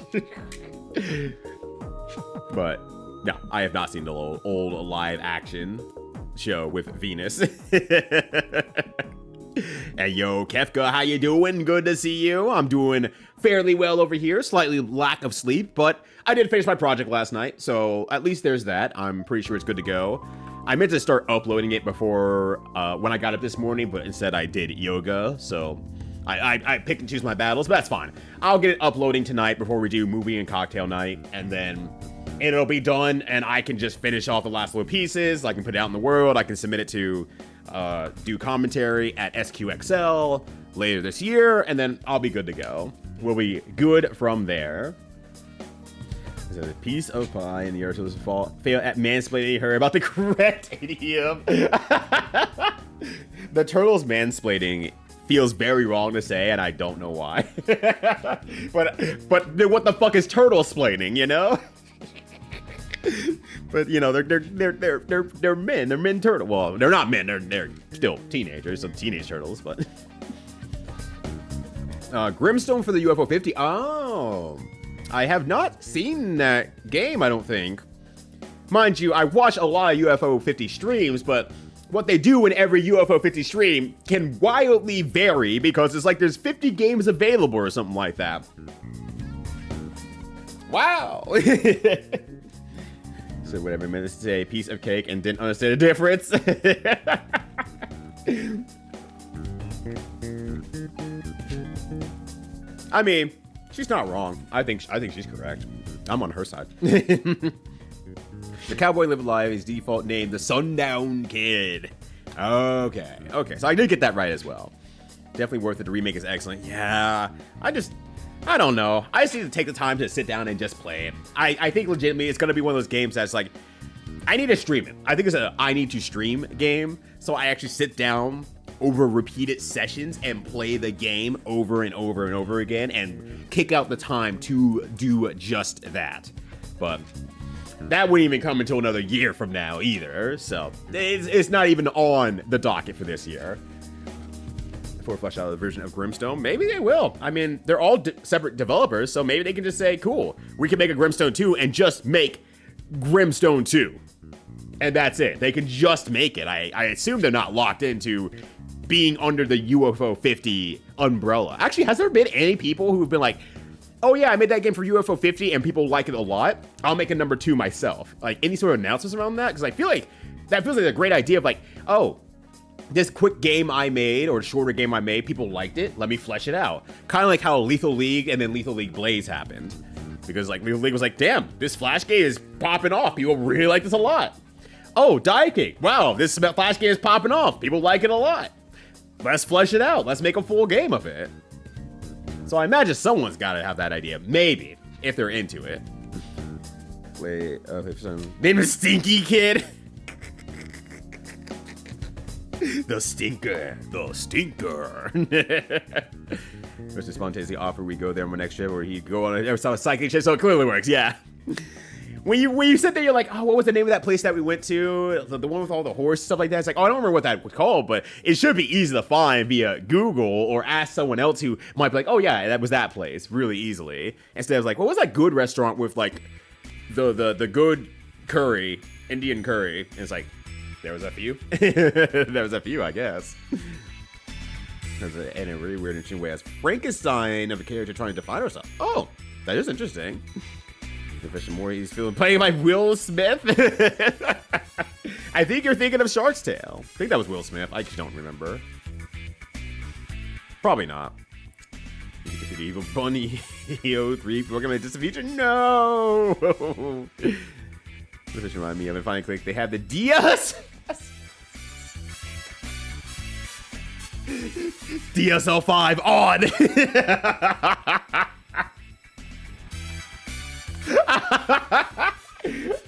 But no, I have not seen the old live action show with Venus. Hey, yo, Kefka, how you doing? Good to see you. I'm doing fairly well over here. Slightly lack of sleep, but I did finish my project last night, so at least there's that. I'm pretty sure it's good to go. I meant to start uploading it before when I got up this morning, but instead I did yoga, so I pick and choose my battles, but that's fine. I'll get it uploading tonight before we do movie and cocktail night, and then it'll be done, and I can just finish off the last little pieces. I can put it out in the world. I can submit it to do commentary at SQXL later this year, and then I'll be good to go. We'll be good from there. There's a piece of pie in the Turtles fail at mansplaining her about the correct idiom. The Turtles mansplaining feels very wrong to say, and I don't know why. but what the fuck is turtle splaining, you know? But you know, they're men. They're men turtle. Well, they're not men. They're still teenagers, so teenage turtles. But Grimstone for the UFO 50. Oh, I have not seen that game. I don't think. Mind you, I watch a lot of UFO 50 streams, but what they do in every UFO 50 stream can wildly vary because it's like there's 50 games available or something like that. Wow. So whatever, meant to say a piece of cake and didn't understand the difference. I mean, she's not wrong. I think she's correct. I'm on her side. The cowboy lived life, his default name, the Sundown Kid. Okay, so I did get that right as well. Definitely worth it. The remake is excellent. Yeah, I don't know. I just need to take the time to sit down and just play it. I think legitimately it's going to be one of those games that's like, I need to stream it. I think it's a I need to stream game. So I actually sit down over repeated sessions and play the game over and over and over again and kick out the time to do just that. But that wouldn't even come until another year from now either. So it's not even on the docket for this year. Before flesh out the version of Grimstone, maybe they will. I mean, they're all separate developers, so maybe they can just say, cool, we can make a Grimstone 2 and just make Grimstone 2. And that's it. They can just make it. I assume they're not locked into being under the UFO 50 umbrella. Actually, has there been any people who've been like, oh yeah, I made that game for UFO 50 and people like it a lot, I'll make a number 2 myself? Like, any sort of announcements around that? Because I feel like that feels like a great idea of like, oh, this quick game I made, or shorter game I made, people liked it, let me flesh it out. Kind of like how Lethal League and then Lethal League Blaze happened. Because like Lethal League was like, damn, this Flash game is popping off. People really like this a lot. Oh, Die Cake. Wow, this Flash game is popping off. People like it a lot. Let's flesh it out. Let's make a full game of it. So I imagine someone's got to have that idea. Maybe, if they're into it. Wait, name is Stinky Kid. The stinker. There's a Phantasy offer. We go there on my next trip, or he go on a cycling trip, so it clearly works. Yeah. When you sit there, you're like, oh, what was the name of that place that we went to? The one with all the horse stuff like that. It's like, oh, I don't remember what that was called, but it should be easy to find via Google or ask someone else who might be like, oh yeah, that was that place, really easily. Instead of like, what was that good restaurant with like the good curry, Indian curry? And it's like, there was a few. There was a few, I guess. In a really weird, interesting way, as Frankenstein of a character trying to define herself. Oh, that is interesting. Profession more he's feeling playing by Will Smith. I think you're thinking of Shark's Tale. I think that was Will Smith. I just don't remember. Probably not. The evil bunny. 3 program in the future. No. This remind me of it. Finally click. They have the Diaz. DSL5 on.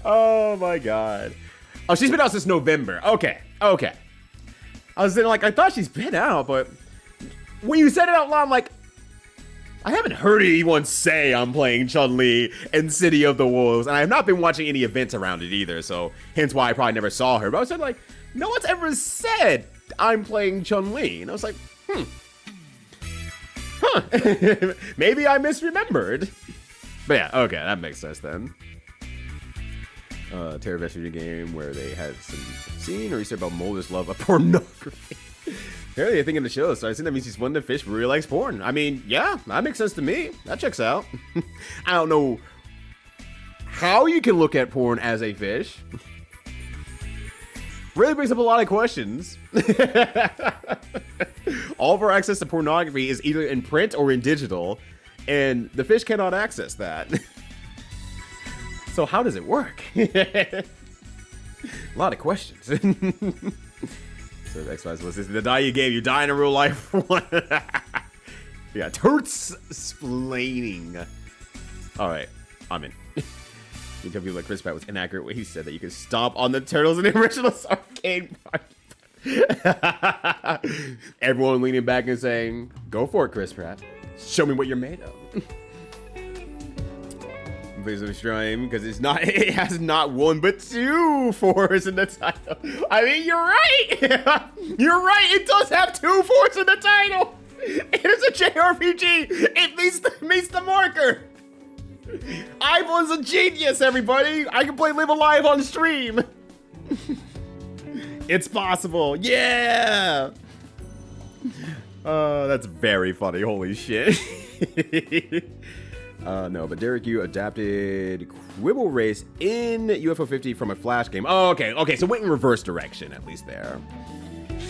Oh my god. Oh, she's been out since November. Okay. I was thinking, like, I thought she's been out, but when you said it out loud, I'm like, I haven't heard anyone say I'm playing Chun-Li in City of the Wolves, and I have not been watching any events around it either, so hence why I probably never saw her. But I was like, no one's ever said I'm playing Chun-Li, and I was like, maybe I misremembered. But yeah, okay, that makes sense then. Terror Vestige game where they had some scene or you said about Mulder's love of pornography. Apparently, I think in the show, so I think that means he's one of the fish who really likes porn. I mean, yeah, that makes sense to me. That checks out. I don't know how you can look at porn as a fish. Really brings up a lot of questions. All of our access to pornography is either in print or in digital, and the fish cannot access that. So how does it work? A lot of questions. So X-Files was this the die you gave, you die in a real life one. Yeah, Turt's splaining. Alright, I'm in. You tell people like Chris Pratt was inaccurate when he said that you could stomp on the turtles in the original arcade. Everyone leaning back and saying, go for it, Chris Pratt. Show me what you're made of. Please don't stream because it has not one but 2 4s in the title. I mean, you're right. You're right. It does have 2 4s in the title. It is a JRPG. It meets the marker. Ivan's a genius, everybody. I can play Live Alive on stream. It's possible. Yeah. That's very funny. Holy shit. No, but Derek, you adapted Quibble Race in UFO 50 from a Flash game. Oh, okay, so went in reverse direction, at least there.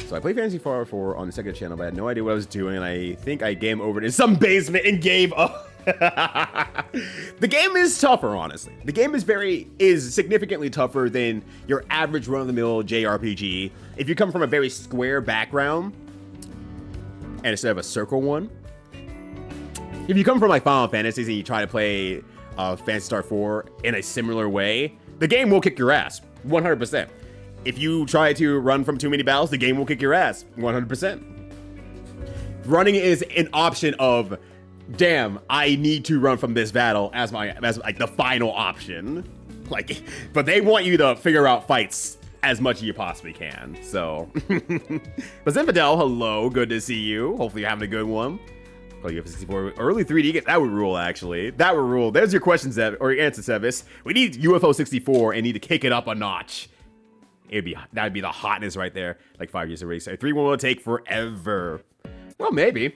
So I played Phantasy Star IV on the second channel, but I had no idea what I was doing, and I think I game overed in some basement and gave up. The game is tougher, honestly. The game is significantly tougher than your average run-of-the-mill JRPG. If you come from a very square background, and instead of a circle one, if you come from like Final Fantasies and you try to play Phantasy Star IV in a similar way, the game will kick your ass, 100%. If you try to run from too many battles, the game will kick your ass, 100%. Running is an option of, damn, I need to run from this battle as like the final option. Like, but they want you to figure out fights as much as you possibly can. So, but Zinfidel, hello, good to see you. Hopefully you're having a good one. Oh, UFO 64 early 3D. That would rule, actually. That would rule. There's your question, Zev, or your answer, Sevis. We need UFO 64 and need to kick it up a notch. That'd be the hotness right there. Like 5 years of race. 3-1 will take forever. Well, maybe.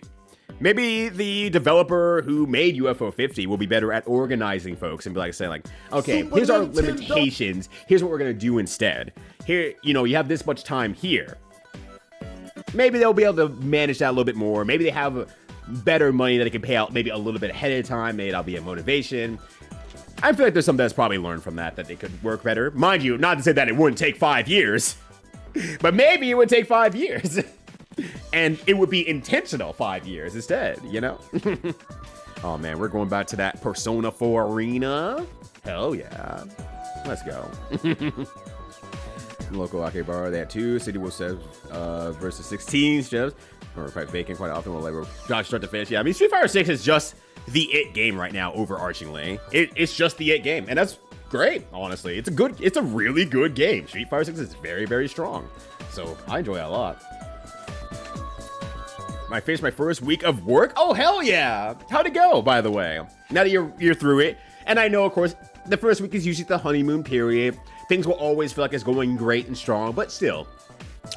Maybe the developer who made UFO 50 will be better at organizing folks and be like saying like, okay, here's our limitations. Here's what we're gonna do instead. Here, you have this much time here. Maybe they'll be able to manage that a little bit more. Maybe they have better money that they can pay out maybe a little bit ahead of time. Maybe that'll be a motivation. I feel like there's something that's probably learned from that they could work better. Mind you, not to say that it wouldn't take 5 years, but maybe it would take 5 years. And it would be intentional 5 years instead, Oh man, we're going back to that Persona 4 arena. Hell yeah. Let's go. Local arcade bar, they had 2 City Wolf versus 16 chefs. Or quite vacant quite often. We'll let Josh start to finish. Yeah, I mean, Street Fighter 6 is just the it game right now, overarchingly. It's just the it game, and that's great, honestly. It's a really good game. Street Fighter 6 is very, very strong. So I enjoy it a lot. I finished my first week of work. Oh, hell yeah. How'd it go, by the way? Now that you're through it. And I know, of course, the first week is usually the honeymoon period. Things will always feel like it's going great and strong, but still.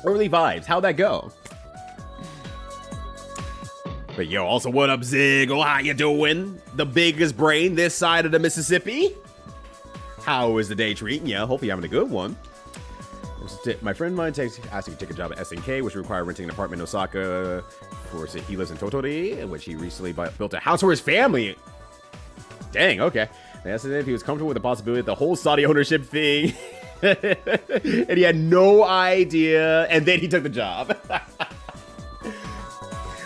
Early vibes. How'd that go? But yo, also, what up, Zig? Oh, how you doing? The biggest brain this side of the Mississippi. How is the day treating you? Hopefully you're having a good one. My friend of mine asked me to take a job at SNK, which required renting an apartment in Osaka. He lives in Tottori, in which he recently built a house for his family. Dang, okay. They asked him if he was comfortable with the possibility of the whole Saudi ownership thing. And he had no idea, and then he took the job.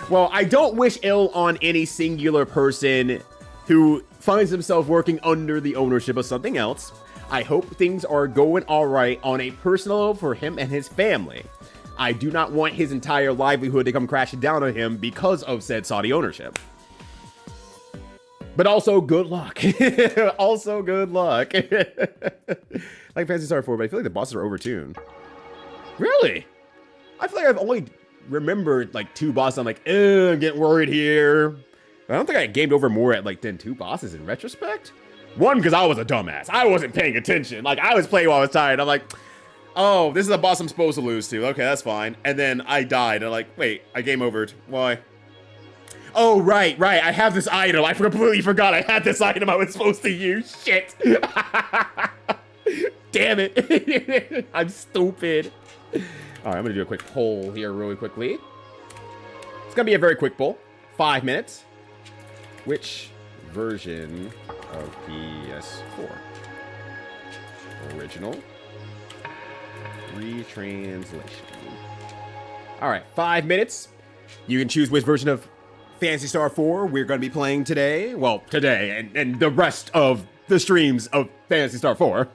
Well, I don't wish ill on any singular person who finds himself working under the ownership of something else. I hope things are going all right on a personal level for him and his family. I do not want his entire livelihood to come crashing down on him because of said Saudi ownership. But also, good luck. Also, good luck. Like Phantasy Star IV, but I feel like the bosses are overtuned. Really? I feel like I've only remembered like 2 bosses. I'm like, I'm getting worried here. I don't think I gamed over more at like than 2 bosses in retrospect. One, because I was a dumbass. I wasn't paying attention. Like, I was playing while I was tired. I'm like, oh, this is a boss I'm supposed to lose to. Okay, that's fine. And then I died. I'm like, wait, I game overed. Why? Oh, right. I have this item. I completely forgot I had this item I was supposed to use. Shit. Damn it. I'm stupid. All right, I'm going to do a quick poll here really quickly. It's going to be a very quick poll. 5 minutes. Which version of PS4? Original. Retranslation. All right, 5 minutes. You can choose which version of Phantasy Star IV we're going to be playing today. Well, today and the rest of the streams of Phantasy Star IV.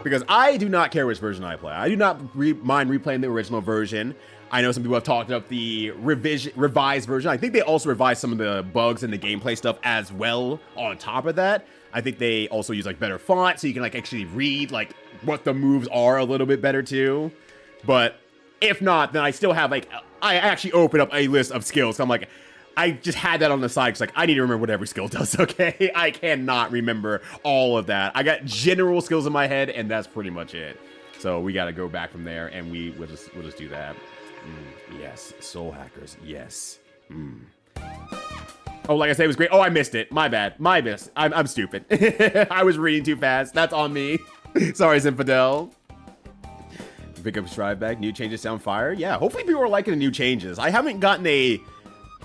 Because I do not care which version I play. I do not mind replaying the original version. I know some people have talked about the revised version. I think they also revised some of the bugs and the gameplay stuff as well on top of that. I think they also use like better font so you can like actually read like what the moves are a little bit better too. But if not, then I still have like, I actually open up a list of skills. So I'm like, I just had that on the side because like I need to remember what every skill does, okay? I cannot remember all of that. I got general skills in my head and that's pretty much it. So we got to go back from there and we'll just do that. Yes, soul hackers, yes. Oh, like I said, it was great. Oh, I missed it. My bad. My miss. I'm stupid. I was reading too fast. That's on me. Sorry, Zinfidel. Pick up Strive back. New changes sound fire. Yeah, hopefully people are liking the new changes. I haven't gotten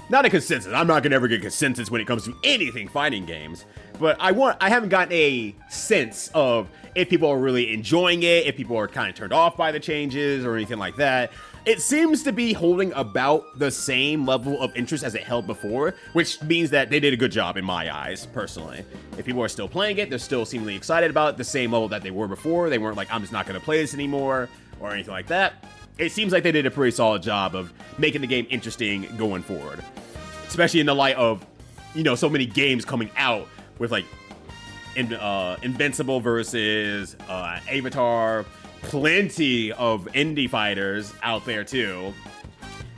not a consensus. I'm not gonna ever get consensus when it comes to anything fighting games. But I haven't gotten a sense of if people are really enjoying it, if people are kind of turned off by the changes or anything like that. It seems to be holding about the same level of interest as it held before, which means that they did a good job in my eyes, personally. If people are still playing it, they're still seemingly excited about it, the same level that they were before. They weren't like, I'm just not going to play this anymore, or anything like that. It seems like they did a pretty solid job of making the game interesting going forward. Especially in the light of, you know, so many games coming out with like Invincible versus Avatar, plenty of indie fighters out there too.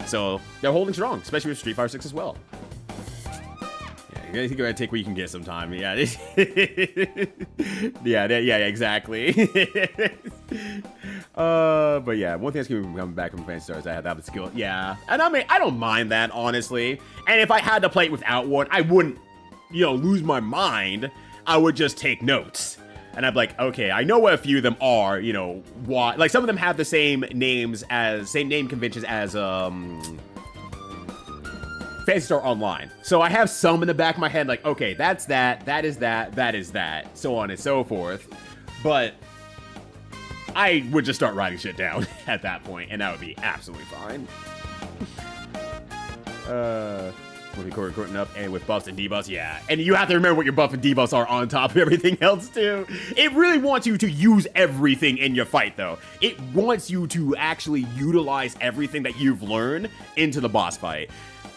So they're holding strong, especially with Street Fighter 6 as well. Yeah, you gotta take what you can get sometime. Yeah. yeah, exactly. But yeah, one thing that's gonna be coming back from Phantasy Star is I have that skill. Yeah, and I mean, I don't mind that, honestly. And if I had to play it without one, I wouldn't, you know, lose my mind. I would just take notes. And I'm like, okay, I know what a few of them are, you know, why, like some of them have the same name conventions as, Phantasy Star Online. So I have some in the back of my head, like, okay, that's that is that, so on and so forth. But I would just start writing shit down at that point, and that would be absolutely fine. We'll be recording up, and with buffs and debuffs, yeah. And you have to remember what your buff and debuffs are on top of everything else, too. It really wants you to use everything in your fight, though. It wants you to actually utilize everything that you've learned into the boss fight.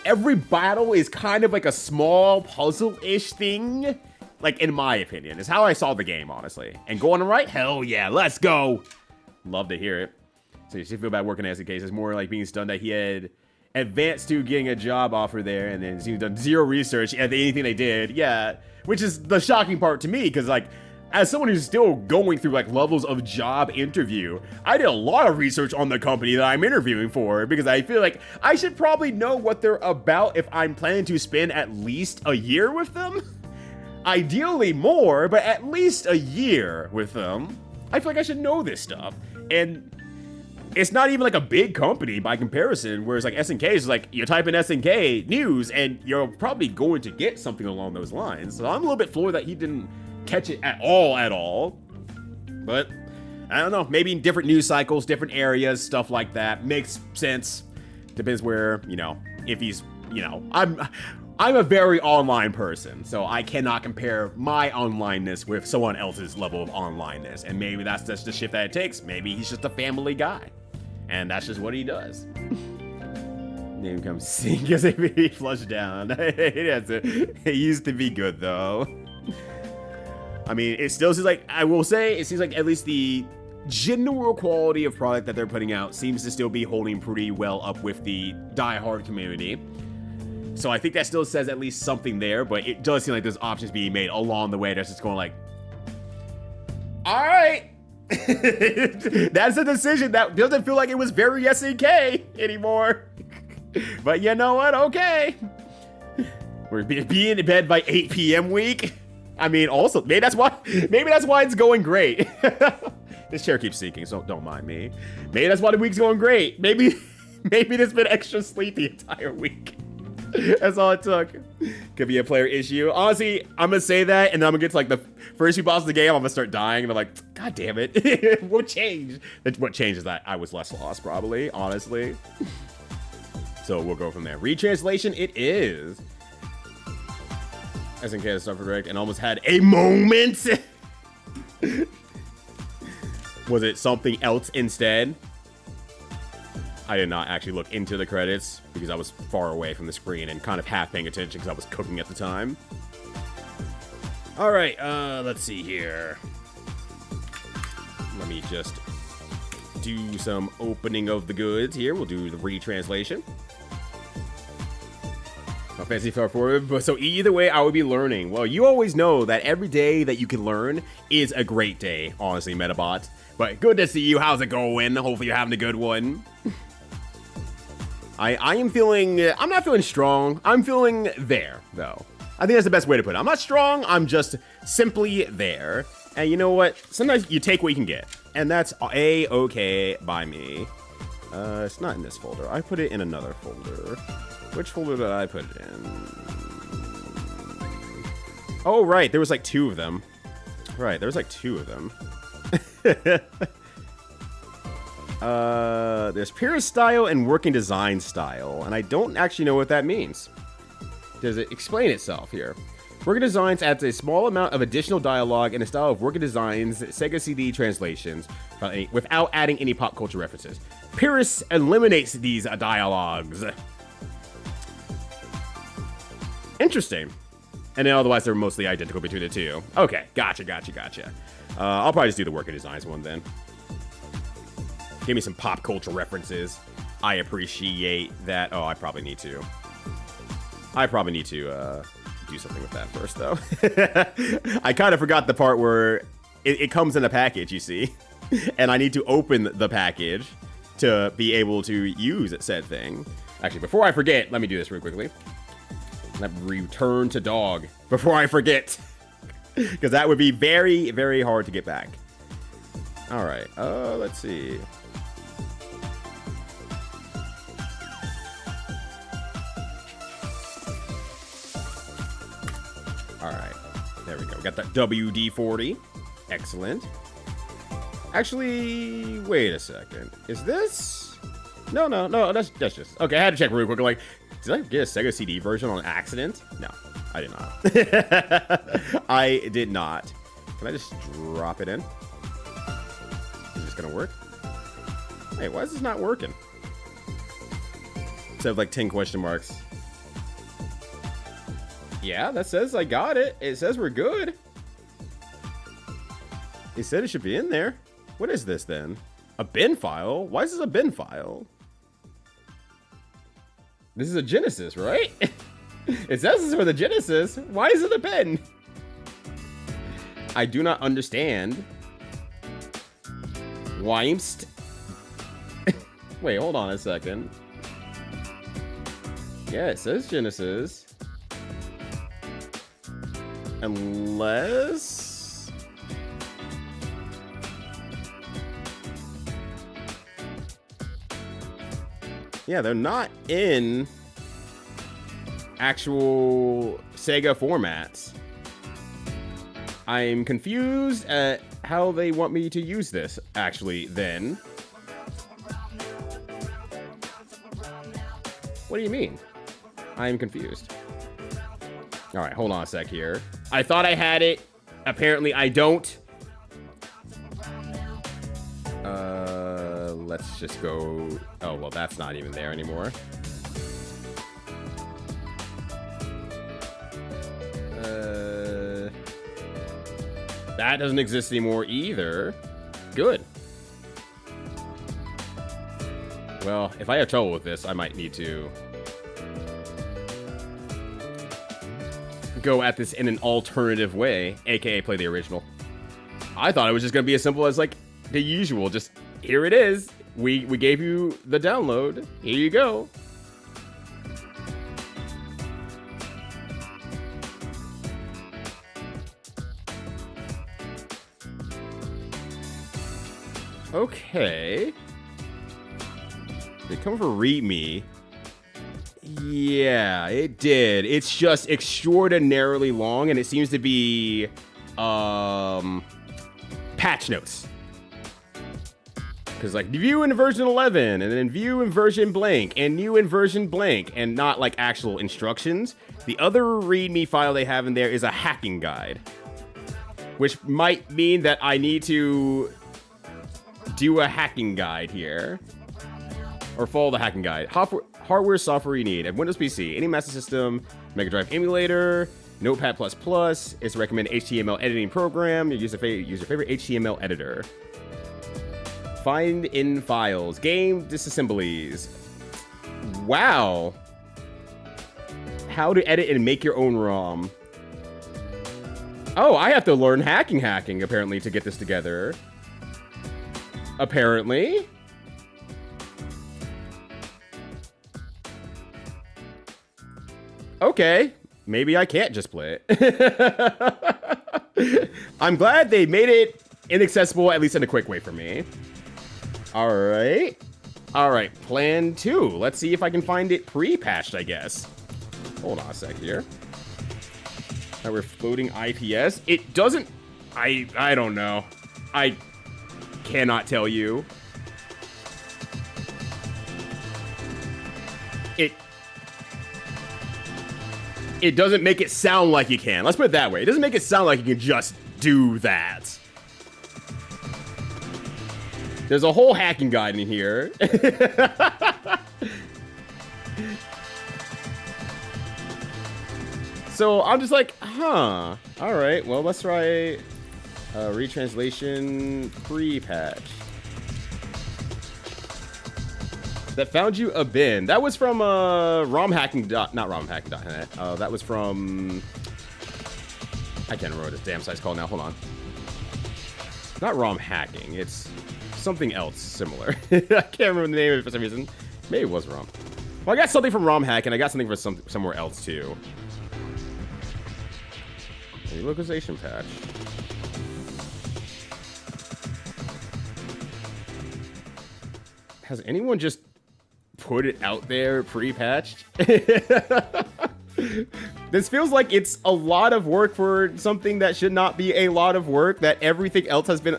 Every battle is kind of like a small puzzle-ish thing, like, in my opinion. Is how I saw the game, honestly. And going right? Hell yeah, let's go! Love to hear it. So you should feel bad working as a case. It's more like being stunned that he had advanced to getting a job offer there, and then he's done zero research at anything they did. Yeah, which is the shocking part to me, because like, as someone who's still going through like levels of job interview, I did a lot of research on the company that I'm interviewing for, because I feel like I should probably know what they're about if I'm planning to spend at least a year with them. Ideally more, but at least a year with them. I feel like I should know this stuff. And it's not even like a big company by comparison, whereas like SNK is like, you type in SNK news and you're probably going to get something along those lines. So I'm a little bit floored that he didn't catch it at all. But I don't know, maybe different news cycles, different areas, stuff like that. Makes sense. Depends where, you know, if he's, you know, I'm a very online person, so I cannot compare my onlineness with someone else's level of onlineness. And maybe that's just the shift that it takes. Maybe he's just a family guy. And that's just what he does. Name comes sing because he flushed down. It used to be good though. I mean, it still seems like, I will say, it seems like at least the general quality of product that they're putting out seems to still be holding pretty well up with the die-hard community. So I think that still says at least something there, but it does seem like there's options being made along the way that's just going like, all right. That's a decision that doesn't feel like it was very SNK anymore. But you know what? Okay. We're being in bed by 8 p.m. week. I mean, also, maybe that's why it's going great. This chair keeps sinking, so don't mind me. Maybe that's why the week's going great. Maybe there's been extra sleep the entire week. That's all it took. Could be a player issue. Honestly, I'm gonna say that, and then I'm gonna get to like the first few bosses of the game. I'm gonna start dying, and I'm like, God damn it! What changed? What changed is that I was less lost, probably. Honestly. So we'll go from there. Retranslation, it is. SNK has stuff correct, and almost had a moment. Was it something else instead? I did not actually look into the credits because I was far away from the screen and kind of half paying attention because I was cooking at the time. All right, let's see here. Let me just do some opening of the goods here. We'll do the retranslation. Phantasy Star IV, but so either way, I would be learning. Well, you always know that every day that you can learn is a great day, honestly, Metabot. But good to see you. How's it going? Hopefully you're having a good one. I am feeling, I'm not feeling strong. I'm feeling there, though. I think that's the best way to put it. I'm not strong. I'm just simply there. And you know what? Sometimes you take what you can get. And that's A-okay by me. It's not in this folder. I put it in another folder. Which folder did I put it in? Oh, right. There was like 2 of them. Right. There was like 2 of them. There's purist style and working design style, and I don't actually know what that means. Does it explain itself here? Working designs adds a small amount of additional dialogue in the style of working designs, Sega CD translations, without adding any pop culture references. Purist eliminates these dialogues. Interesting. And then otherwise they're mostly identical between the two. Okay, gotcha. I'll probably just do the working designs one then. Give me some pop culture references. I appreciate that. Oh, I probably need to do something with that first, though. I kind of forgot the part where it comes in a package, you see. And I need to open the package to be able to use said thing. Actually, before I forget, let me do this real quickly. Let me return to dog before I forget. Because that would be very, very hard to get back. All right, let's see. All right, there we go. We got that WD-40. Excellent. Actually, wait a second. Is this? No, that's just... Okay, I had to check real quick. Like, did I get a Sega CD version on accident? No, I did not. I did not. Can I just drop it in? Is this gonna work? Hey, why is this not working? Instead of like 10 question marks. Yeah, that says I got it. It says we're good. It said it should be in there. What is this then? A bin file? Why is this a bin file? This is a Genesis, right? It says this is for the Genesis. Why is it a bin? I do not understand. Wimst. Wait, hold on a second. Yeah, it says Genesis. Unless... Yeah, they're not in actual Sega formats. I'm confused at how they want me to use this, actually, then. What do you mean? I'm confused. All right, hold on a sec here. I thought I had it. Apparently, I don't. Let's just go... Oh, well, that's not even there anymore. That doesn't exist anymore either. Good. Well, if I have trouble with this, I might need to... go at this in an alternative way, aka play the original. I thought it was just gonna be as simple as like the usual, just here it is. We gave you the download. Here you go. Okay. Did it come for README? Yeah, it did. It's just extraordinarily long, and it seems to be patch notes. Because like view in version 11, and then view in version blank, and new in version blank, and not like actual instructions. The other README file they have in there is a hacking guide, which might mean that I need to do a hacking guide here, or follow the hacking guide. Hardware, software you need: a Windows PC, any Master System, Mega Drive emulator, Notepad++. It's a recommended HTML editing program. Use your favorite HTML editor. Find in files, game disassemblies. Wow. How to edit and make your own ROM. Oh, I have to learn hacking apparently to get this together. Apparently. Okay, maybe I can't just play it. I'm glad they made it inaccessible, at least in a quick way for me. All right, plan 2. Let's see if I can find it pre-patched, I guess. Hold on a sec here. Now we're floating IPS. It doesn't, I don't know. I cannot tell you. It doesn't make it sound like you can. Let's put it that way. It doesn't make it sound like you can just do that. There's a whole hacking guide in here. So I'm just like, huh. All right, well, let's try retranslation pre-patch. That found you a bin. That was from romhacking. Not romhacking.net. That was from, I can't remember what this damn site's called now. Hold on. Not ROM hacking. It's something else similar. I can't remember the name of it for some reason. Maybe it was ROM. Well, I got something from ROM hack, and I got something from somewhere else too. A localization patch. Has anyone just put it out there pre-patched? This feels like it's a lot of work for something that should not be a lot of work, that everything else has been...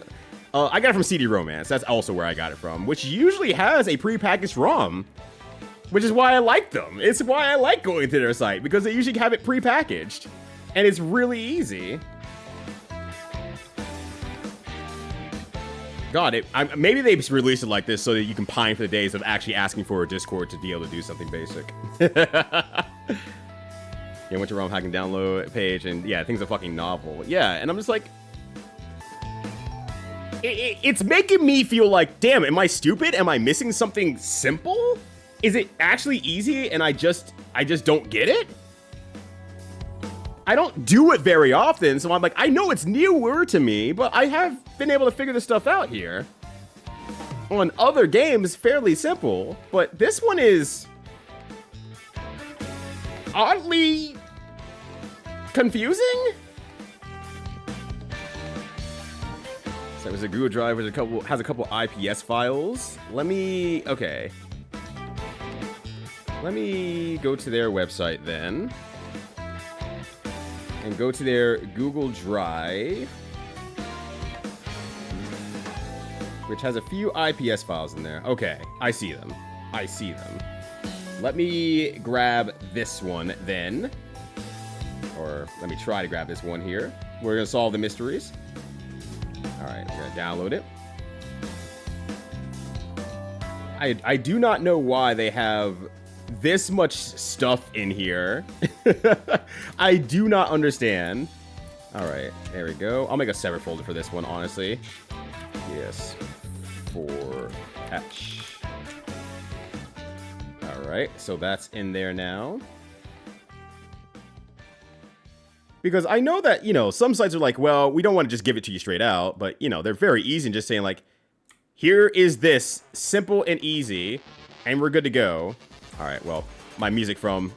I got it from CD Romance. That's also where I got it from, which usually has a pre-packaged ROM, which is why I like them. It's why I like going to their site, because they usually have it pre-packaged, and it's really easy. God, maybe they released it like this so that you can pine for the days of actually asking for a Discord to be able to do something basic. Yeah, went to ROM hacking download page, and yeah, things are fucking novel. Yeah, and I'm just like, it's making me feel like, damn, am I stupid? Am I missing something simple? Is it actually easy and I just don't get it? I don't do it very often, so I'm like, I know it's newer to me, but I have been able to figure this stuff out here. On other games, fairly simple, but this one is oddly confusing. So there's a Google Drive with has a couple IPS files. Let me go to their website then. And go to their Google Drive, which has a few IPS files in there. Okay, I see them. Let me grab this one then. Or let me try to grab this one here. We're gonna solve the mysteries. All right, we're gonna download it. I do not know why they have this much stuff in here. I do not understand. All right, there we go. I'll make a separate folder for this one, honestly. Yes, for patch. All right, so that's in there now. Because I know that, some sites are like, well, we don't want to just give it to you straight out, but, they're very easy in just saying, like, here is this, simple and easy, and we're good to go. All right, well, my music from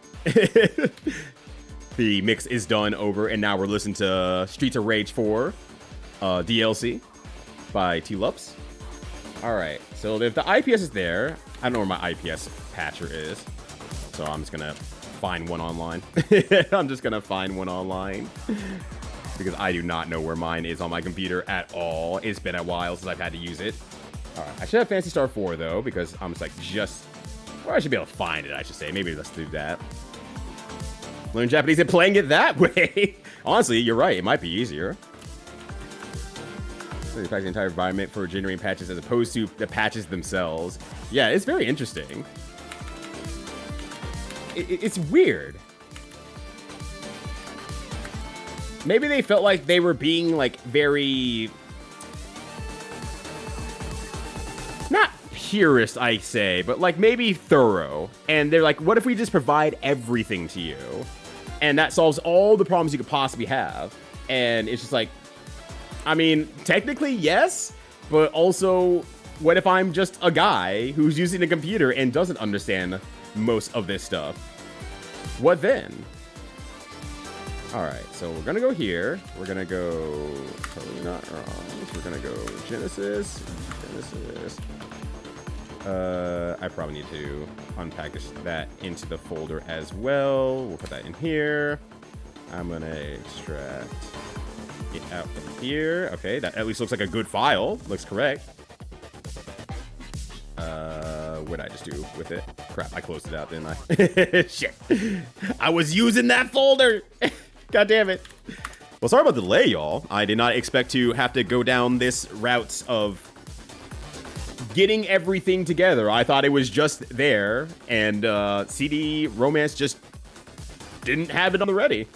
the mix is done over, and now we're listening to Streets of Rage 4 DLC by T-Lups. All right, so if the IPS is there, I don't know where my IPS patcher is, so I'm just going to find one online. I'm just gonna find one online because I do not know where mine is on my computer at all. It's been a while since I've had to use it. All right, I should have Phantasy Star IV though, because I'm just or I should be able to find it, I should say. Maybe let's do that. Learn Japanese and playing it that way. Honestly, you're right. It might be easier. In fact, the entire environment for generating patches as opposed to the patches themselves. Yeah, it's very interesting. It's weird. Maybe they felt like they were being, like, very... not purist, I say, but, like, maybe thorough. And they're like, what if we just provide everything to you? And that solves all the problems you could possibly have. And it's just like... I mean, technically, yes, but also, what if I'm just a guy who's using a computer and doesn't understand most of this stuff? What then? Alright, so we're gonna go here. We're gonna go... totally not wrong. So we're gonna go Genesis. I probably need to unpackage that into the folder as well. We'll put that in here. I'm gonna extract it out from here. Okay, that at least looks like a good file. Looks correct. What did I just do with it? Crap, I closed it out, didn't I? Shit. I was using that folder. God damn it. Well, sorry about the delay, y'all. I did not expect to have to go down this route of getting everything together. I thought it was just there, and CD Romance just didn't have it on the ready.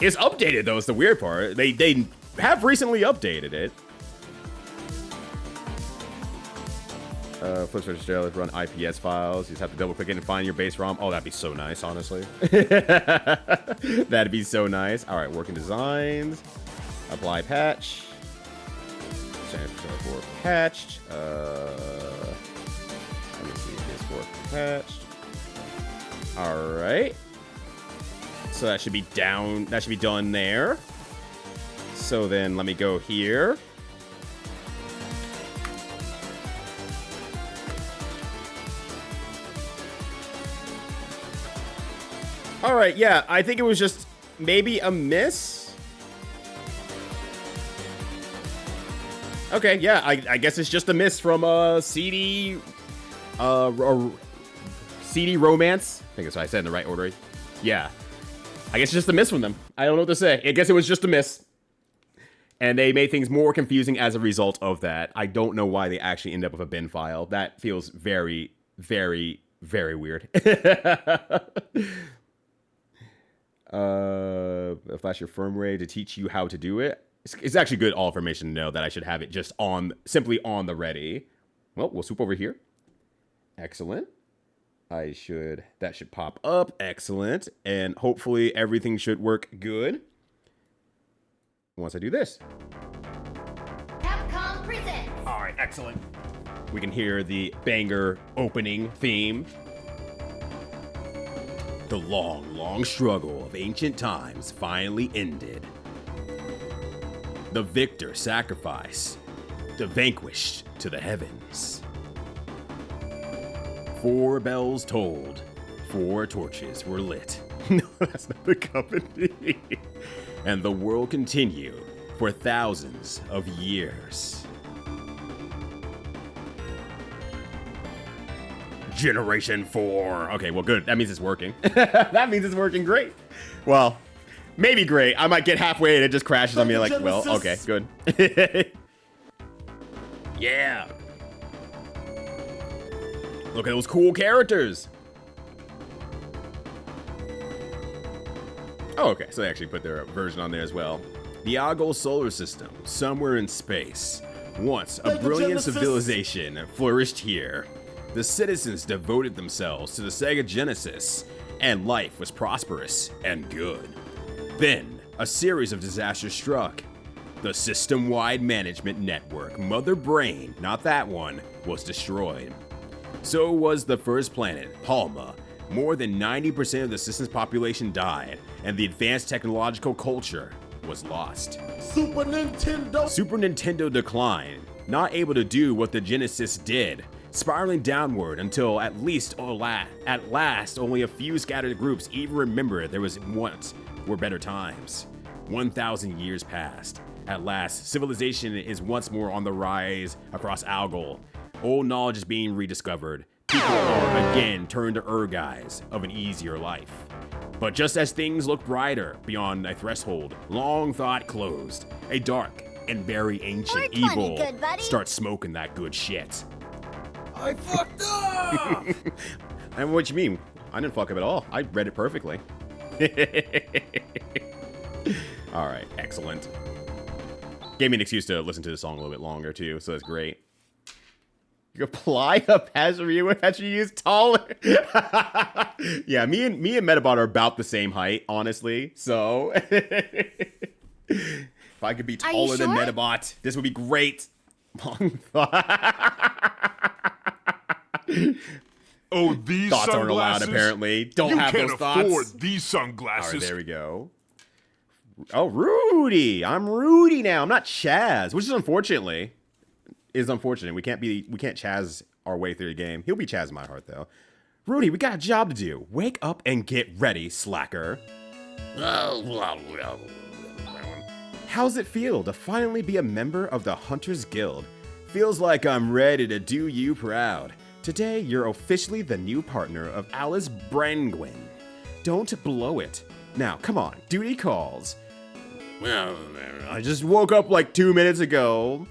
It's updated, though, is the weird part. They have recently updated it. Flip switch Australia, run IPS files. You just have to double click it and find your base ROM. Oh, that'd be so nice, honestly. That'd be so nice. All right, working designs. Apply patch. Standard for patched. Let me see if this works. Patched. All right. So that should be down. That should be done there. So then let me go here. All right, yeah, I think it was just maybe a miss. Okay, yeah, I guess it's just a miss from CD Romance. I think that's what I said in the right order. Yeah, I guess it's just a miss from them. I don't know what to say. I guess it was just a miss. And they made things more confusing as a result of that. I don't know why they actually end up with a bin file. That feels very, very, very weird. Flash your firmware to teach you how to do it. It's actually good all information to know that I should have it just simply on the ready. Well, we'll swoop over here. Excellent. That should pop up. Excellent. And hopefully everything should work good once I do this. Capcom presents. All right, excellent. We can hear the banger opening theme. The long, long struggle of ancient times finally ended. The victor sacrificed the vanquished to the heavens. 4 bells tolled, 4 torches were lit. No, that's not the company. And the world continued for thousands of years. Generation 4. Okay, well, good. That means it's working. That means it's working great. Well, maybe great. I might get halfway and it just crashes on me like, well, okay, good. Yeah. Look at those cool characters. Oh, okay. So they actually put their version on there as well. The Argol solar system, somewhere in space. Once a brilliant civilization flourished here. The citizens devoted themselves to the Sega Genesis, and life was prosperous and good. Then, a series of disasters struck. The system-wide management network, Mother Brain, not that one, was destroyed. So was the first planet, Palma. More than 90% of the system's population died, and the advanced technological culture was lost. Super Nintendo declined, not able to do what the Genesis did, spiraling downward until at last only a few scattered groups even remember there was once were better times. 1,000 years passed. At last, civilization is once more on the rise across Algol. Old knowledge is being rediscovered. People are again turned to Urguys of an easier life. But just as things look brighter beyond a threshold, long thought closed. A dark and very ancient evil starts smoking that good shit. I fucked up! And what you mean? I didn't fuck up at all. I read it perfectly. All right, excellent. Gave me an excuse to listen to the song a little bit longer too, so that's great. You apply a Pazariu as you use taller. Yeah, me and Metabot are about the same height, honestly. So if I could be taller than Metabot, this would be great. Long Oh, these thoughts sunglasses? aren't allowed, apparently. Don't you have can't those thoughts. afford these sunglasses. All right, there we go. Oh, Rudy. I'm Rudy now. I'm not Chaz, which is unfortunate. We can't Chaz our way through the game. He'll be Chaz in my heart, though. Rudy, we got a job to do. Wake up and get ready, slacker. How's it feel to finally be a member of the Hunters Guild? Feels like I'm ready to do you proud. Today, you're officially the new partner of Alice Brangwyn. Don't blow it. Now, come on, duty calls. I just woke up like 2 minutes ago.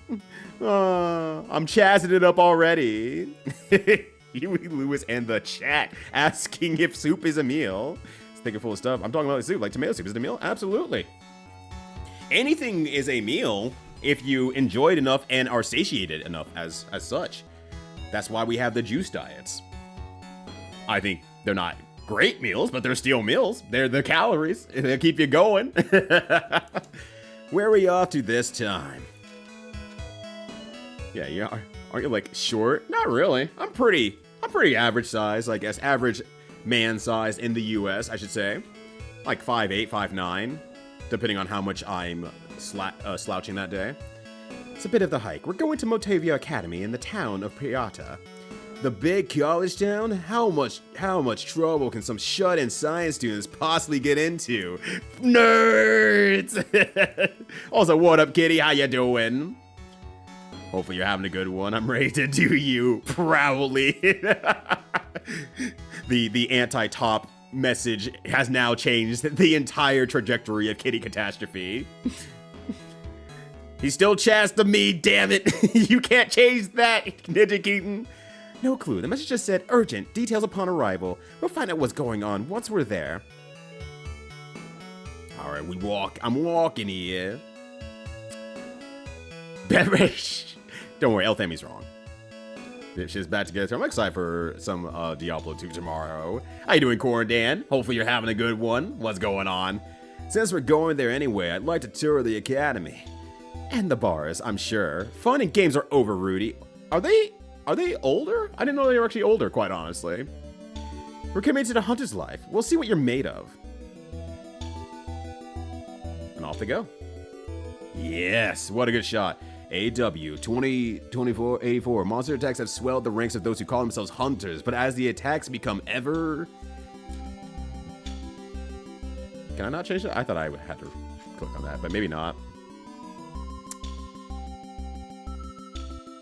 I'm chazzing it up already. Huey Lewis and the chat asking if soup is a meal. It's thinking full of stuff. I'm talking about soup, like tomato soup. Is it a meal? Absolutely. Anything is a meal if you enjoy it enough and are satiated enough as such. That's why we have the juice diets. I think they're not great meals, but they're still meals. They're the calories. They'll keep you going. Where are we off to this time? Yeah, aren't you like short? Not really. I'm pretty average size, I guess. Average man size in the US, I should say. Like 5'8", 5'9", depending on how much I'm slouching that day. It's a bit of the hike. We're going to Motavia Academy in the town of Piata. The big college town? How much trouble can some shut-in science students possibly get into? Nerds! Also, what up, kitty? How you doing? Hopefully you're having a good one. I'm ready to do you proudly. The anti-top message has now changed the entire trajectory of Kitty Catastrophe. He's still Chaz to me, damn it. You can't change that, Ninja Keaton. No clue. The message just said, urgent, details upon arrival. We'll find out what's going on once we're there. All right, I'm walking here. Beverage. Don't worry, El Fami's wrong. This shit's back together. I'm excited for some Diablo 2 tomorrow. How you doing, Corandan? Hopefully you're having a good one. What's going on? Since we're going there anyway, I'd like to tour the academy. And the bars, I'm sure. Fun and games are over, Rudy. Are they older? I didn't know they were actually older, quite honestly. We're committed to the hunter's life. We'll see what you're made of. And off they go. Yes, what a good shot. AW 2084. Monster attacks have swelled the ranks of those who call themselves hunters, but as the attacks become ever... Can I not change that? I thought I had to click on that, but maybe not.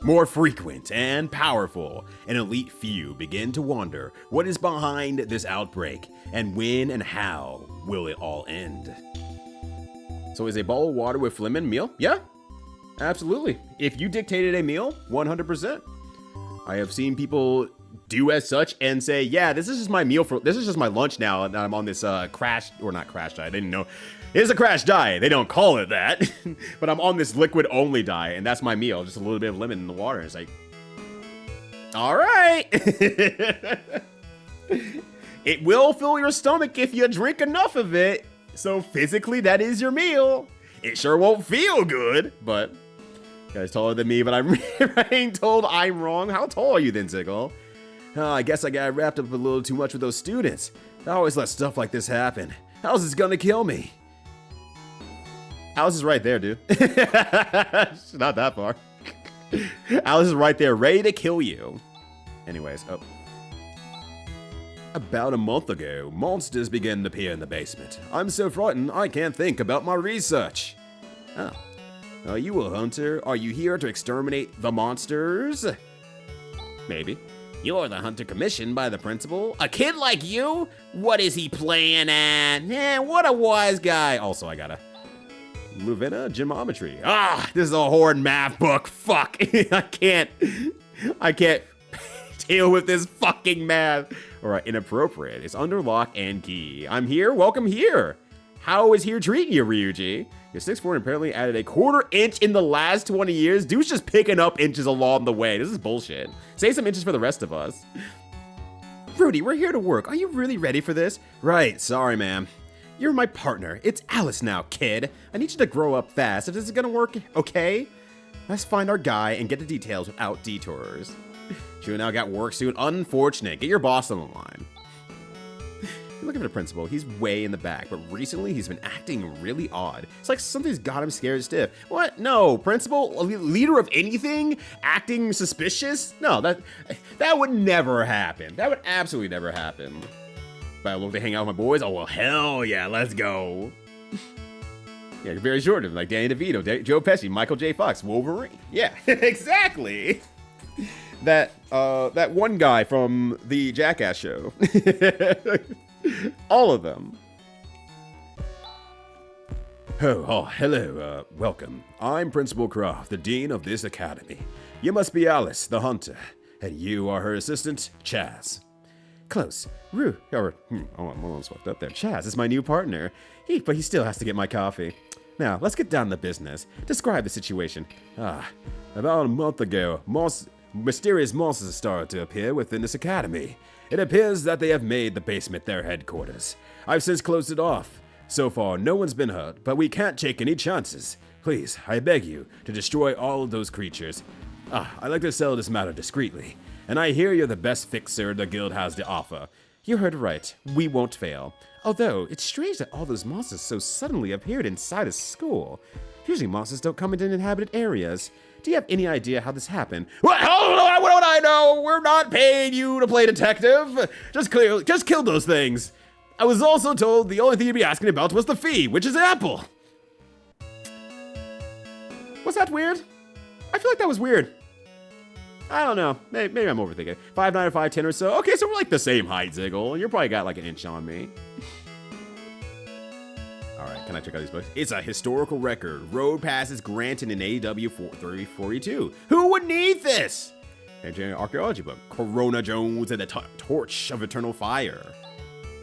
More frequent and powerful, an elite few begin to wonder what is behind this outbreak, and when and how will it all end. So is a bowl of water with lemon meal? Yeah, absolutely. If you dictated a meal, 100%. I have seen people do as such and say, yeah, this is just my meal this is just my lunch now, and I'm on this crash diet. I didn't know. It is a crash diet. They don't call it that. But I'm on this liquid only diet, and that's my meal. Just a little bit of lemon in the water. It's like, all right. It will fill your stomach if you drink enough of it. So physically, that is your meal. It sure won't feel good, but you guys taller than me, but I'm being told I'm wrong. How tall are you then, Ziggle? Oh, I guess I got wrapped up a little too much with those students. I always let stuff like this happen. How's this gonna kill me? Alice is right there, dude. Not that far. Alice is right there, ready to kill you. Anyways, oh. About a month ago, monsters began to appear in the basement. I'm so frightened, I can't think about my research. Oh. Are you a hunter? Are you here to exterminate the monsters? Maybe. You're the hunter commissioned by the principal? A kid like you? What is he playing at? What a wise guy. Also, I gotta... Luvena Geometry. Ah, this is a horde math book. Fuck. I can't deal with this fucking math. Alright, inappropriate. It's under lock and key. I'm here. Welcome here. How is here treating you, Ryuji? You're 6'4" and apparently added a 1/4 inch in the last 20 years. Dude's just picking up inches along the way. This is bullshit. Save some inches for the rest of us. Rudy, we're here to work. Are you really ready for this? Right. Sorry, ma'am. You're my partner. It's Alice now, kid. I need you to grow up fast if this is gonna work, okay? Let's find our guy and get the details without detours. You now got work soon. Unfortunate. Get your boss on the line. You're looking for the principal. He's way in the back, but recently he's been acting really odd. It's like something's got him scared stiff. What? No, principal? A leader of anything? Acting suspicious? No, that would never happen. That would absolutely never happen. But I love to hang out with my boys. Oh, well, hell yeah, let's go. Yeah, you're very short of them, like Danny DeVito, Joe Pesci, Michael J. Fox, Wolverine. Yeah, exactly. That one guy from the Jackass show. All of them. Hello, welcome. I'm Principal Croft, the dean of this academy. You must be Alice, the hunter, and you are her assistant, Chaz. Close. I'm almost fucked up there. Chaz is my new partner, but he still has to get my coffee. Now, let's get down to business. Describe the situation. About a month ago, mysterious monsters started to appear within this academy. It appears that they have made the basement their headquarters. I've since closed it off. So far, no one's been hurt, but we can't take any chances. Please, I beg you, to destroy all of those creatures. I'd like to settle this matter discreetly, and I hear you're the best fixer the guild has to offer. You heard right, we won't fail. Although, it's strange that all those monsters so suddenly appeared inside a school. Usually monsters don't come into inhabited areas. Do you have any idea how this happened? What don't I know? We're not paying you to play detective. Just kill those things. I was also told the only thing you'd be asking about was the fee, which is an apple. Was that weird? I feel like that was weird. I don't know. Maybe I'm overthinking. 5'9" or 5'10" or so. Okay, so we're like the same height, Ziggle. You probably got like an inch on me. Alright, can I check out these books? It's a historical record. Road passes granted in AW 3042. Who would need this? Engineering archaeology book. Corona Jones and the Torch of Eternal Fire.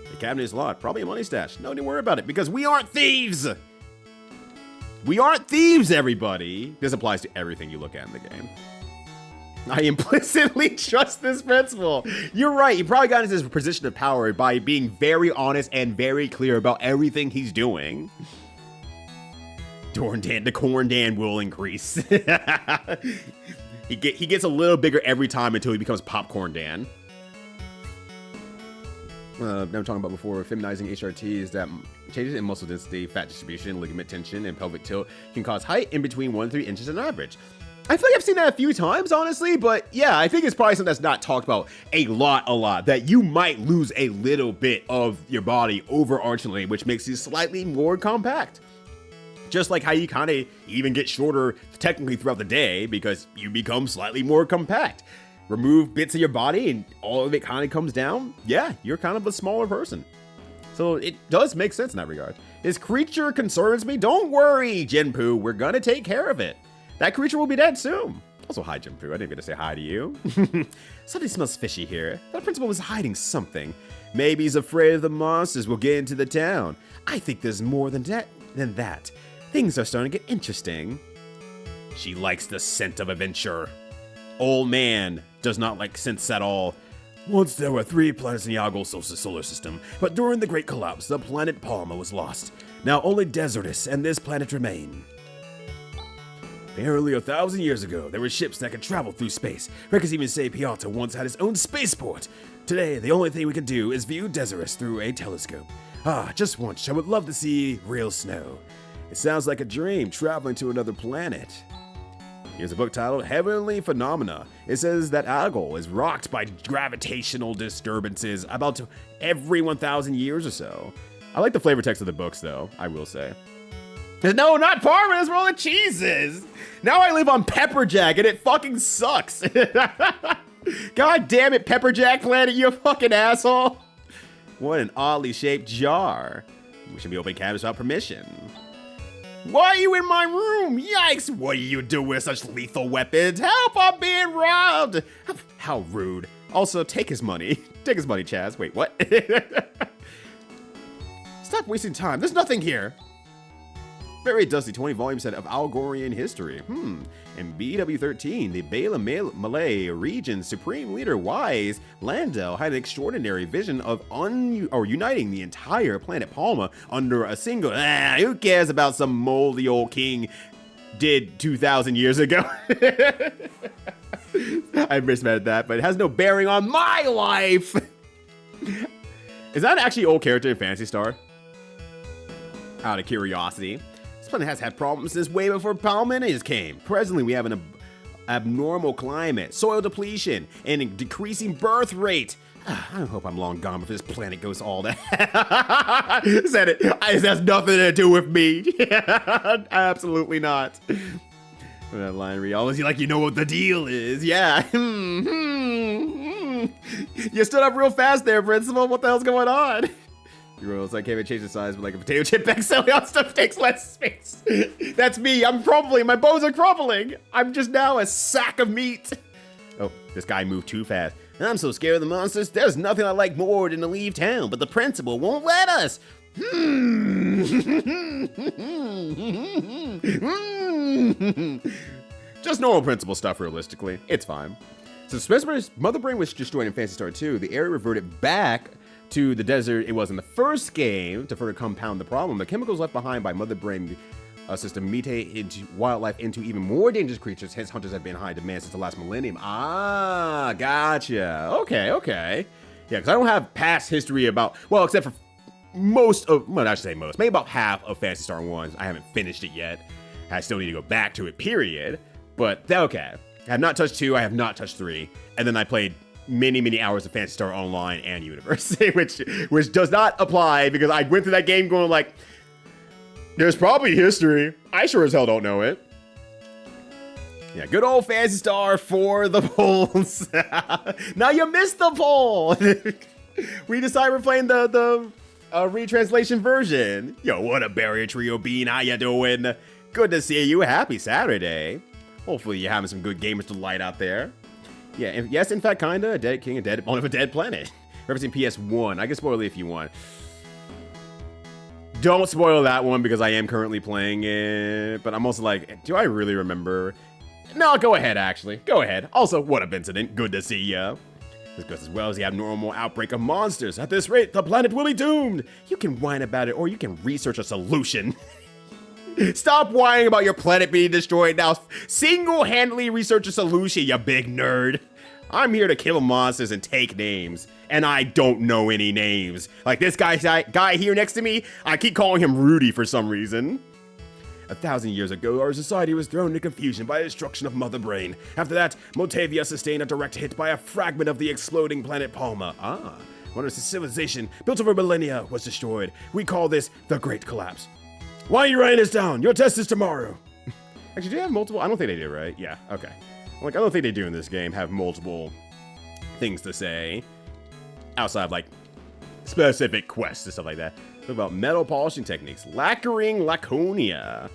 The cabinet is locked. Probably a money stash. No need to worry about it because we aren't thieves! We aren't thieves, everybody! This applies to everything you look at in the game. I implicitly trust this principal. You're right. He probably got into this position of power by being very honest and very clear about everything he's doing. The corn Dan will increase. He gets a little bigger every time until he becomes Popcorn Dan. I'm talking about before, feminizing HRTs that changes in muscle density, fat distribution, ligament tension, and pelvic tilt can cause height in between 1 to 3 inches on average. I feel like I've seen that a few times, honestly, but yeah, I think it's probably something that's not talked about a lot, that you might lose a little bit of your body overarchingly, which makes you slightly more compact. Just like how you kind of even get shorter technically throughout the day because you become slightly more compact. Remove bits of your body and all of it kind of comes down. Yeah, you're kind of a smaller person. So it does make sense in that regard. This creature concerns me. Don't worry, Jinpoo, we're gonna take care of it. That creature will be dead soon. Also, hi, Jinpoo. I didn't get to say hi to you. Something smells fishy here. That principal was hiding something. Maybe he's afraid of the monsters will get into the town. I think there's more than that. Things are starting to get interesting. She likes the scent of adventure. Old man does not like scents at all. Once there were 3 planets in the Algol solar system, but during the Great Collapse, the planet Palma was lost. Now only Desertus and this planet remain. Barely 1,000 years ago, there were ships that could travel through space. Records even say Piata once had his own spaceport. Today, the only thing we can do is view Desertus through a telescope. Just once, I would love to see real snow. It sounds like a dream, traveling to another planet. Here's a book titled Heavenly Phenomena. It says that Algol is rocked by gravitational disturbances about every 1,000 years or so. I like the flavor text of the books, though, I will say. No, not Parma, that's where all the cheese is. Now I live on Pepperjack, and it fucking sucks. God damn it, Pepperjack Planet, you fucking asshole. What an oddly shaped jar. We should be opening cabinets without permission. Why are you in my room? Yikes! What are you doing with such lethal weapons? Help! I'm being robbed! How rude. Also, take his money. Take his money, Chaz. Wait, what? Stop wasting time. There's nothing here. Very dusty 20-volume set of Algorian history. And BW13, the Bela Malay region's supreme leader, Wise Landau, had an extraordinary vision of uniting the entire planet Palma under a single. Who cares about some moldy old king did 2,000 years ago? I misread that, but it has no bearing on my life. Is that an actually old character in Phantasy Star? Out of curiosity. Planet has had problems since way before Palmenians came. Presently, we have an abnormal climate, soil depletion, and a decreasing birth rate. I hope I'm long gone before this planet goes all that. Said it. This has nothing to do with me. Absolutely not. That line read, honestly, like you know what the deal is. Yeah. You stood up real fast there, Principal. What the hell's going on? Rules. I can't even change the size, but like a potato chip bag selling on stuff takes less space. That's me. I'm crumbling. My bones are crumbling. I'm just now a sack of meat. Oh, this guy moved too fast. I'm so scared of the monsters. There's nothing I like more than to leave town, but the principal won't let us. Just normal principal stuff, realistically. It's fine. So Spencer's Mother Brain was destroyed in Phantasy Star 2. The area reverted back to the desert it was in the first game to further compound the problem. The chemicals left behind by Mother Brain system mutate into wildlife into even more dangerous creatures, hence hunters have been in high demand since the last millennium. Gotcha. Okay. Yeah, because I don't have past history about, well, except for most of, well, I should say most, maybe about half of Phantasy Star 1. I haven't finished it yet. I still need to go back to it, period. But, okay. I have not touched 2, I have not touched 3, and then I played many hours of Phantasy Star Online and Universe, which does not apply because I went through that game going like, there's probably history. I sure as hell don't know it. Yeah, good old Phantasy Star for the polls. Now you missed the poll. We decided we're playing the retranslation version. Yo, what a barrier trio bean. How you doing? Good to see you. Happy Saturday. Hopefully you're having some good gamers delight out there. Yeah, yes, in fact, kinda. A dead king, on a dead planet. Referencing PS1. I can spoil it if you want. Don't spoil that one because I am currently playing it. But I'm also like, do I really remember? No, go ahead, actually. Go ahead. Also, what a incident. Good to see ya. This goes as well as the abnormal outbreak of monsters. At this rate, the planet will be doomed. You can whine about it or you can research a solution. Stop whining about your planet being destroyed now. Single-handedly research a solution, you big nerd. I'm here to kill monsters and take names. And I don't know any names. Like this guy here next to me, I keep calling him Rudy for some reason. 1,000 years ago, our society was thrown into confusion by the destruction of Mother Brain. After that, Motavia sustained a direct hit by a fragment of the exploding planet Palma. When a civilization built over millennia was destroyed. We call this the Great Collapse. Why are you writing this down? Your test is tomorrow. Actually, do you have multiple? I don't think they do, right? Yeah, okay. Like, I don't think they do in this game have multiple things to say outside of, like, specific quests and stuff like that. What about metal polishing techniques? Lacquering Laconia.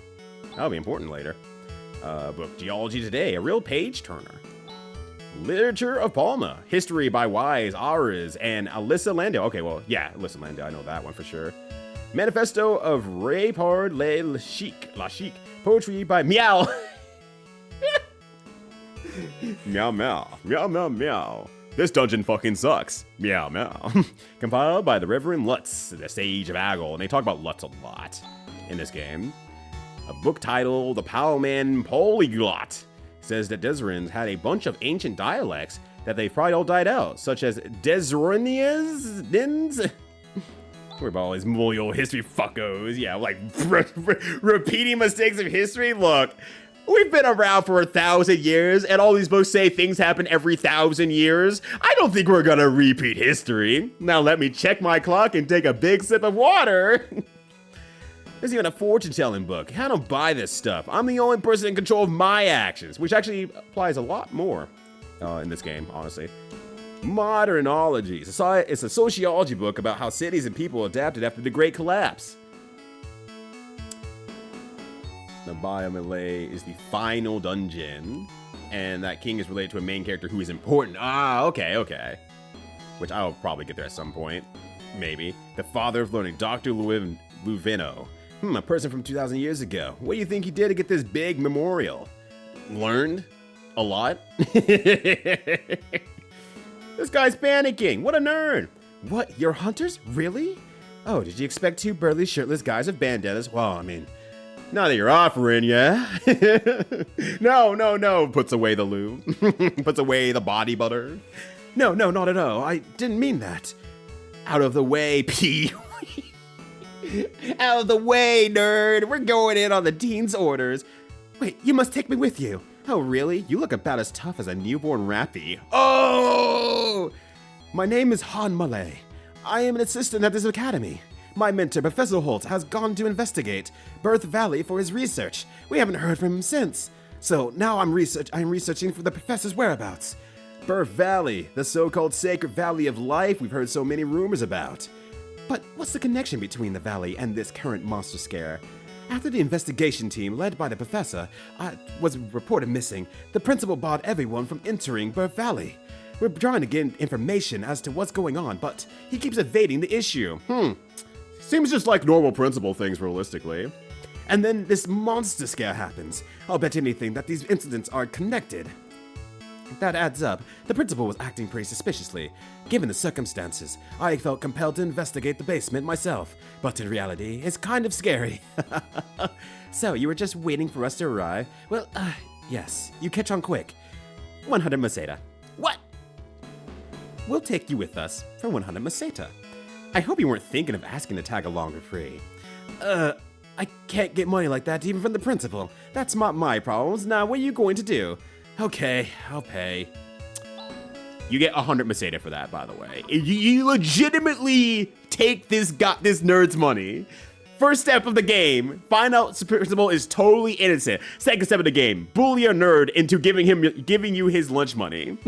That'll be important later. Book Geology Today, a real page turner. Literature of Palma. History by Wise, Aras, and Alyssa Landau. Okay, well, yeah, Alyssa Landau. I know that one for sure. Manifesto of Raypard La Chic. Poetry by Meow. Meow. This dungeon fucking sucks. Meow meow. Compiled by the Reverend Lutz, the Sage of Aggle, and they talk about Lutz a lot in this game. A book titled The Powman Polyglot says that Desrins had a bunch of ancient dialects that they've probably all died out, such as Desronias, Dins. We're about all these old history fuckos. Yeah, like repeating mistakes of history. Look, we've been around for 1,000 years, and all these books say things happen every 1,000 years. I don't think we're gonna repeat history. Now let me check my clock and take a big sip of water. There's even a fortune-telling book. I don't buy this stuff. I'm the only person in control of my actions, which actually applies a lot more in this game, honestly. Modernology. It's a sociology book about how cities and people adapted after the Great Collapse. The Biomelee is the final dungeon, and that king is related to a main character who is important. Ah, okay. Which I'll probably get there at some point. Maybe. The father of learning, Dr. Luvino. A person from 2,000 years ago. What do you think he did to get this big memorial? Learned? A lot? This guy's panicking. What a nerd. What, you're hunters? Really? Oh, did you expect two burly shirtless guys with bandanas? Well, I mean, now that you're offering, yeah? No. Puts away the lube. Puts away the body butter. No, not at all. I didn't mean that. Out of the way, P. Out of the way, nerd. We're going in on the dean's orders. Wait, you must take me with you. Oh, really? You look about as tough as a newborn rappy. Oh! My name is Han Malay. I am an assistant at this academy. My mentor, Professor Holt, has gone to investigate Birth Valley for his research. We haven't heard from him since. So now I'm researching for the professor's whereabouts. Birth Valley, the so-called sacred valley of life we've heard so many rumors about. But what's the connection between the valley and this current monster scare? After the investigation team, led by the professor, was reported missing, the principal barred everyone from entering Birth Valley. We're trying to get information as to what's going on, but he keeps evading the issue. Seems just like normal principal things, realistically. And then this monster scare happens. I'll bet anything that these incidents are connected. That adds up. The principal was acting pretty suspiciously. Given the circumstances, I felt compelled to investigate the basement myself. But in reality, it's kind of scary. So, you were just waiting for us to arrive? Well, yes. You catch on quick. 100 Meseta. What? We'll take you with us for 100 Meseta. I hope you weren't thinking of asking to tag along for free. I can't get money like that even from the principal. That's not my problems. Now, what are you going to do? Okay, I'll pay. You get 100 Meseta for that, by the way. You legitimately take this nerd's money. First step of the game, find out the principal is totally innocent. Second step of the game, bully a nerd into giving you his lunch money.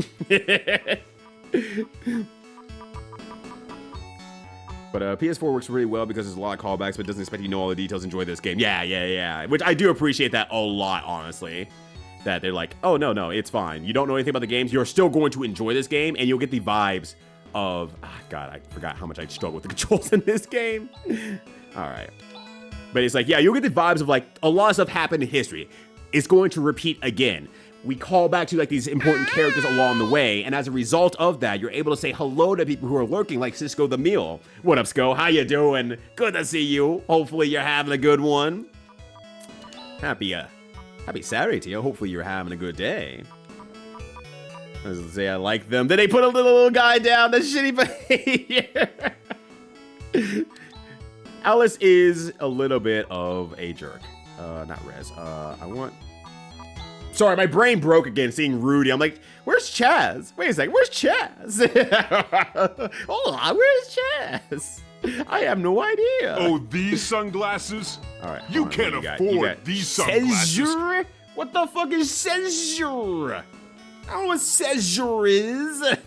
But PS4 works really well because there's a lot of callbacks, but doesn't expect you to know all the details. Enjoy this game. Yeah. Which I do appreciate that a lot, honestly. That they're like, oh, no, it's fine. You don't know anything about the games. You're still going to enjoy this game, and you'll get the vibes of... God, I forgot how much I struggle with the controls in this game. All right. But it's like, yeah, you'll get the vibes of, like, a lot of stuff happened in history. It's going to repeat again. We call back to, like, these important characters along the way, and as a result of that, you're able to say hello to people who are lurking, like Cisco the Meal. What up, Sco? How you doing? Good to see you. Hopefully you're having a good one. Happy Saturday to you. Hopefully you're having a good day. I was gonna say I like them. Then they put a little guy down. That's shitty behavior. Alice is a little bit of a jerk. Not Rez. Sorry, my brain broke again seeing Rudy. I'm like, where's Chaz? Wait a second, where's Chaz? Hold on, where's Chaz? I have no idea. Oh, these sunglasses? All right, you can't afford these sunglasses. Censure? What the fuck is censure? I don't know what censure is.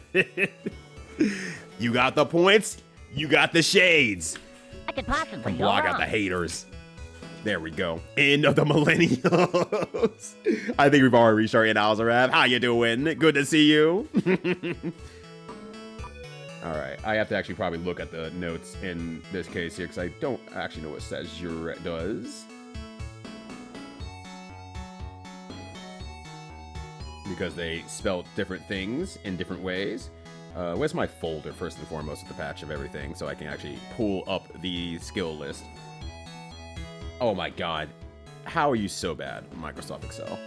You got the points. You got the shades. I could possibly go Block out wrong. the haters. There we go. End of the millennials. I think we've already restarted Alzarab. How you doing? Good to see you. All right, I have to actually probably look at the notes in this case here because I don't actually know what censure does. Because they spelled different things in different ways. Where's my folder, first and foremost, at the patch of everything, so I can actually pull up the skill list. Oh my god. How are you so bad, Microsoft Excel?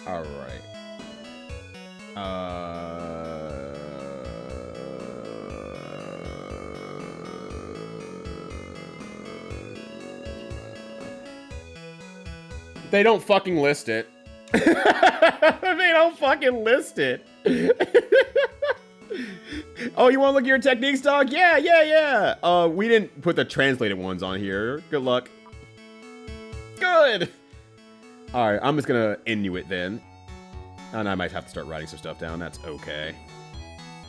Alright. They don't fucking list it. They don't fucking list it. Oh, you want to look at your techniques, dog? Yeah. We didn't put the translated ones on here. Good luck. Good. All right, I'm just gonna Inuit then, and I might have to start writing some stuff down. That's okay.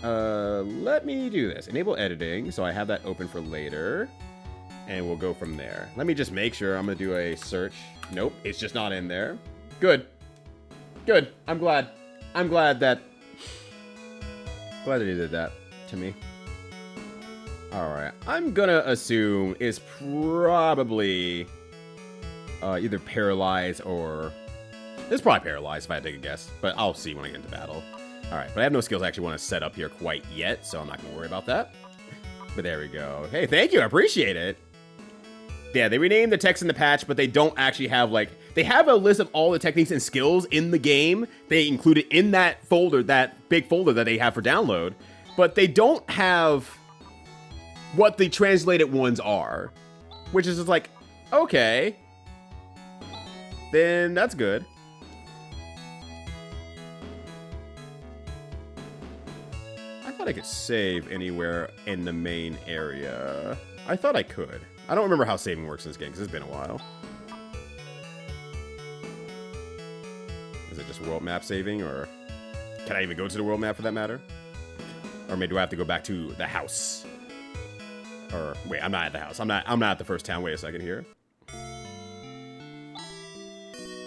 Let me do this. Enable editing, so I have that open for later, and we'll go from there. Let me just make sure. I'm gonna do a search. Nope, it's just not in there. Good. Good. I'm glad. I'm glad that he did that to me. Alright. I'm gonna assume it's probably either paralyzed or... It's probably paralyzed if I had to take a guess. But I'll see when I get into battle. Alright, but I have no skills I actually want to set up here quite yet, so I'm not gonna worry about that. But there we go. Hey, thank you. I appreciate it. Yeah, they renamed the text in the patch, but they don't actually have, like... They have a list of all the techniques and skills in the game. They include it in that folder, that big folder that they have for download. But they don't have what the translated ones are. Which is just like, okay. Then that's good. I thought I could save anywhere in the main area. I thought I could. I don't remember how saving works in this game, because it's been a while. Is it just world map saving, or can I even go to the world map for that matter? Or maybe do I have to go back to the house? Or wait, I'm not at the house. I'm not at the first town. Wait a second here.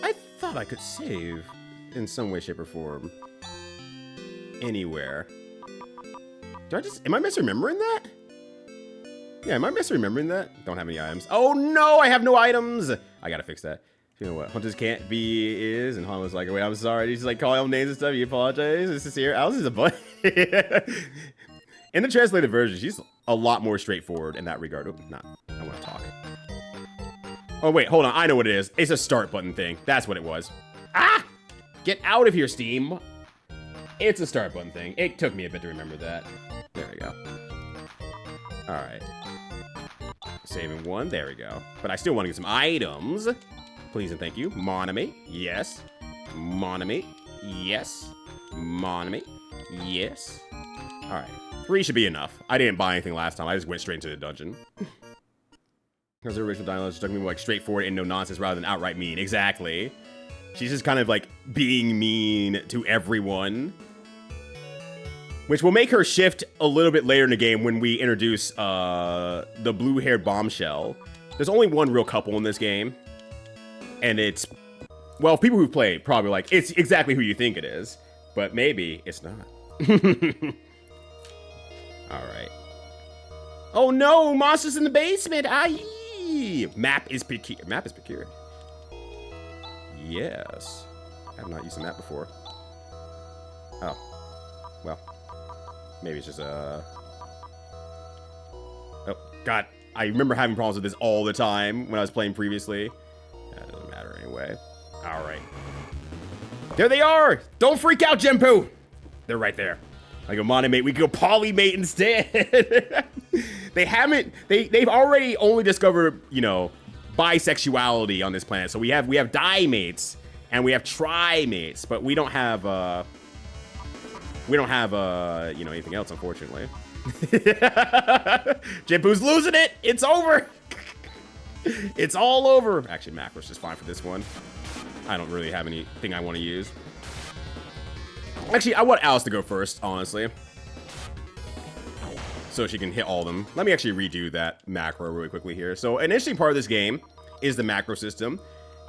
I thought I could save in some way, shape, or form. Anywhere. Am I misremembering that? Yeah, am I misremembering that? Don't have any items. Oh no, I have no items! I gotta fix that. You know what? Hunters can't be is, and Han was like, wait, I'm sorry. He's like calling them names and stuff. You apologize. This is here. Alice is a butt. In the translated version, she's a lot more straightforward in that regard. Oh, nah, I want to talk. Oh, wait, hold on. I know what it is. It's a start button thing. That's what it was. Ah! Get out of here, Steam. It's a start button thing. It took me a bit to remember that. There we go. All right. Saving one. There we go. But I still want to get some items. Please and thank you. Monami. Yes. Monami. Yes. Monami. Yes. All right. 3 should be enough. I didn't buy anything last time. I just went straight into the dungeon. Because the original dialogue took me like straightforward and no nonsense rather than outright mean. Exactly. She's just kind of like being mean to everyone. Which will make her shift a little bit later in the game when we introduce the blue-haired bombshell. There's only one real couple in this game. And it's... Well, people who've played probably like, it's exactly who you think it is. But maybe it's not. Alright. Oh no! Monsters in the basement! Aye! Map is procured. Map is procured. Yes. I have not used the map before. Oh. Well. Maybe it's just a... Oh, God. I remember having problems with this all the time when I was playing previously. That doesn't matter anyway. Alright. There they are! Don't freak out, Jenpu! They're right there. I go monomate. We can go polymate instead. They've already only discovered, you know, bisexuality on this planet. So we have dimates and we have trimates, but we don't have you know, anything else, unfortunately. Jenpu's losing it. It's over. It's all over. Actually, Macro's just fine for this one. I don't really have anything I want to use. Actually, I want Alice to go first, honestly. So she can hit all of them. Let me actually redo that macro really quickly here. So an interesting part of this game is the macro system.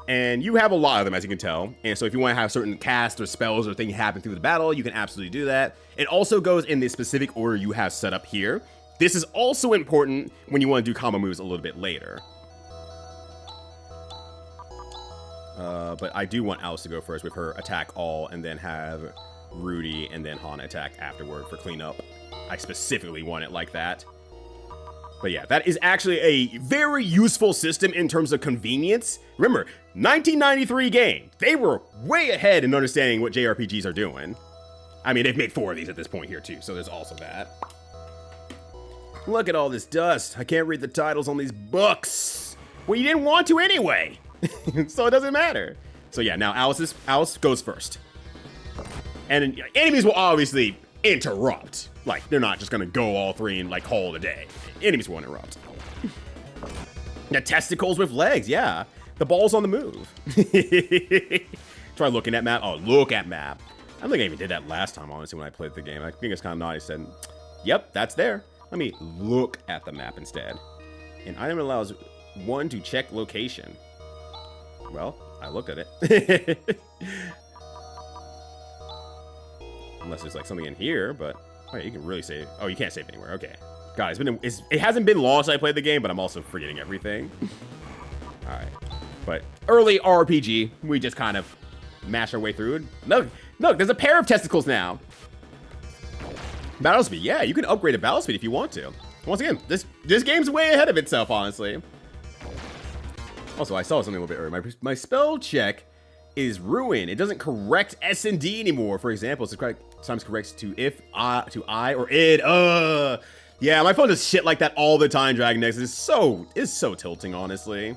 And you have a lot of them, as you can tell. And so if you want to have certain casts or spells or things happen through the battle, you can absolutely do that. It also goes in the specific order you have set up here. This is also important when you want to do combo moves a little bit later. But I do want Alice to go first with her attack all and then have Rudy and then Han attack afterward for cleanup. I specifically want it like that. But yeah, that is actually a very useful system in terms of convenience. Remember, 1993 game. They were way ahead in understanding what JRPGs are doing. I mean, they've made 4 of these at this point here too, so there's also that. Look at all this dust. I can't read the titles on these books. Well, you didn't want to anyway, so it doesn't matter. So yeah, now Alice goes first. And enemies will obviously interrupt. Like, they're not just gonna go all 3 and like call it a day. Enemies will interrupt. The testicles with legs, yeah. The ball's on the move. Try looking at map. Oh, look at map. I don't think I even did that last time, honestly, when I played the game. I think it's kind of naughty. I said, yep, that's there. Let me look at the map instead. An item allows one to check location. Well, I looked at it. Unless there's like something in here, but oh, you can really save. Oh, you can't save anywhere. Okay. God, it hasn't been long since I played the game, but I'm also forgetting everything. All right. But early RPG, we just kind of mash our way through it. Look, there's a pair of testicles now. Battle speed, yeah, you can upgrade a battle speed if you want to. Once again, this game's way ahead of itself, honestly. Also, I saw something a little bit earlier. My spell check is ruined. It doesn't correct S and D anymore. For example, sometimes corrects to I or id. Yeah, my phone does shit like that all the time. Dragon X is so tilting. Honestly,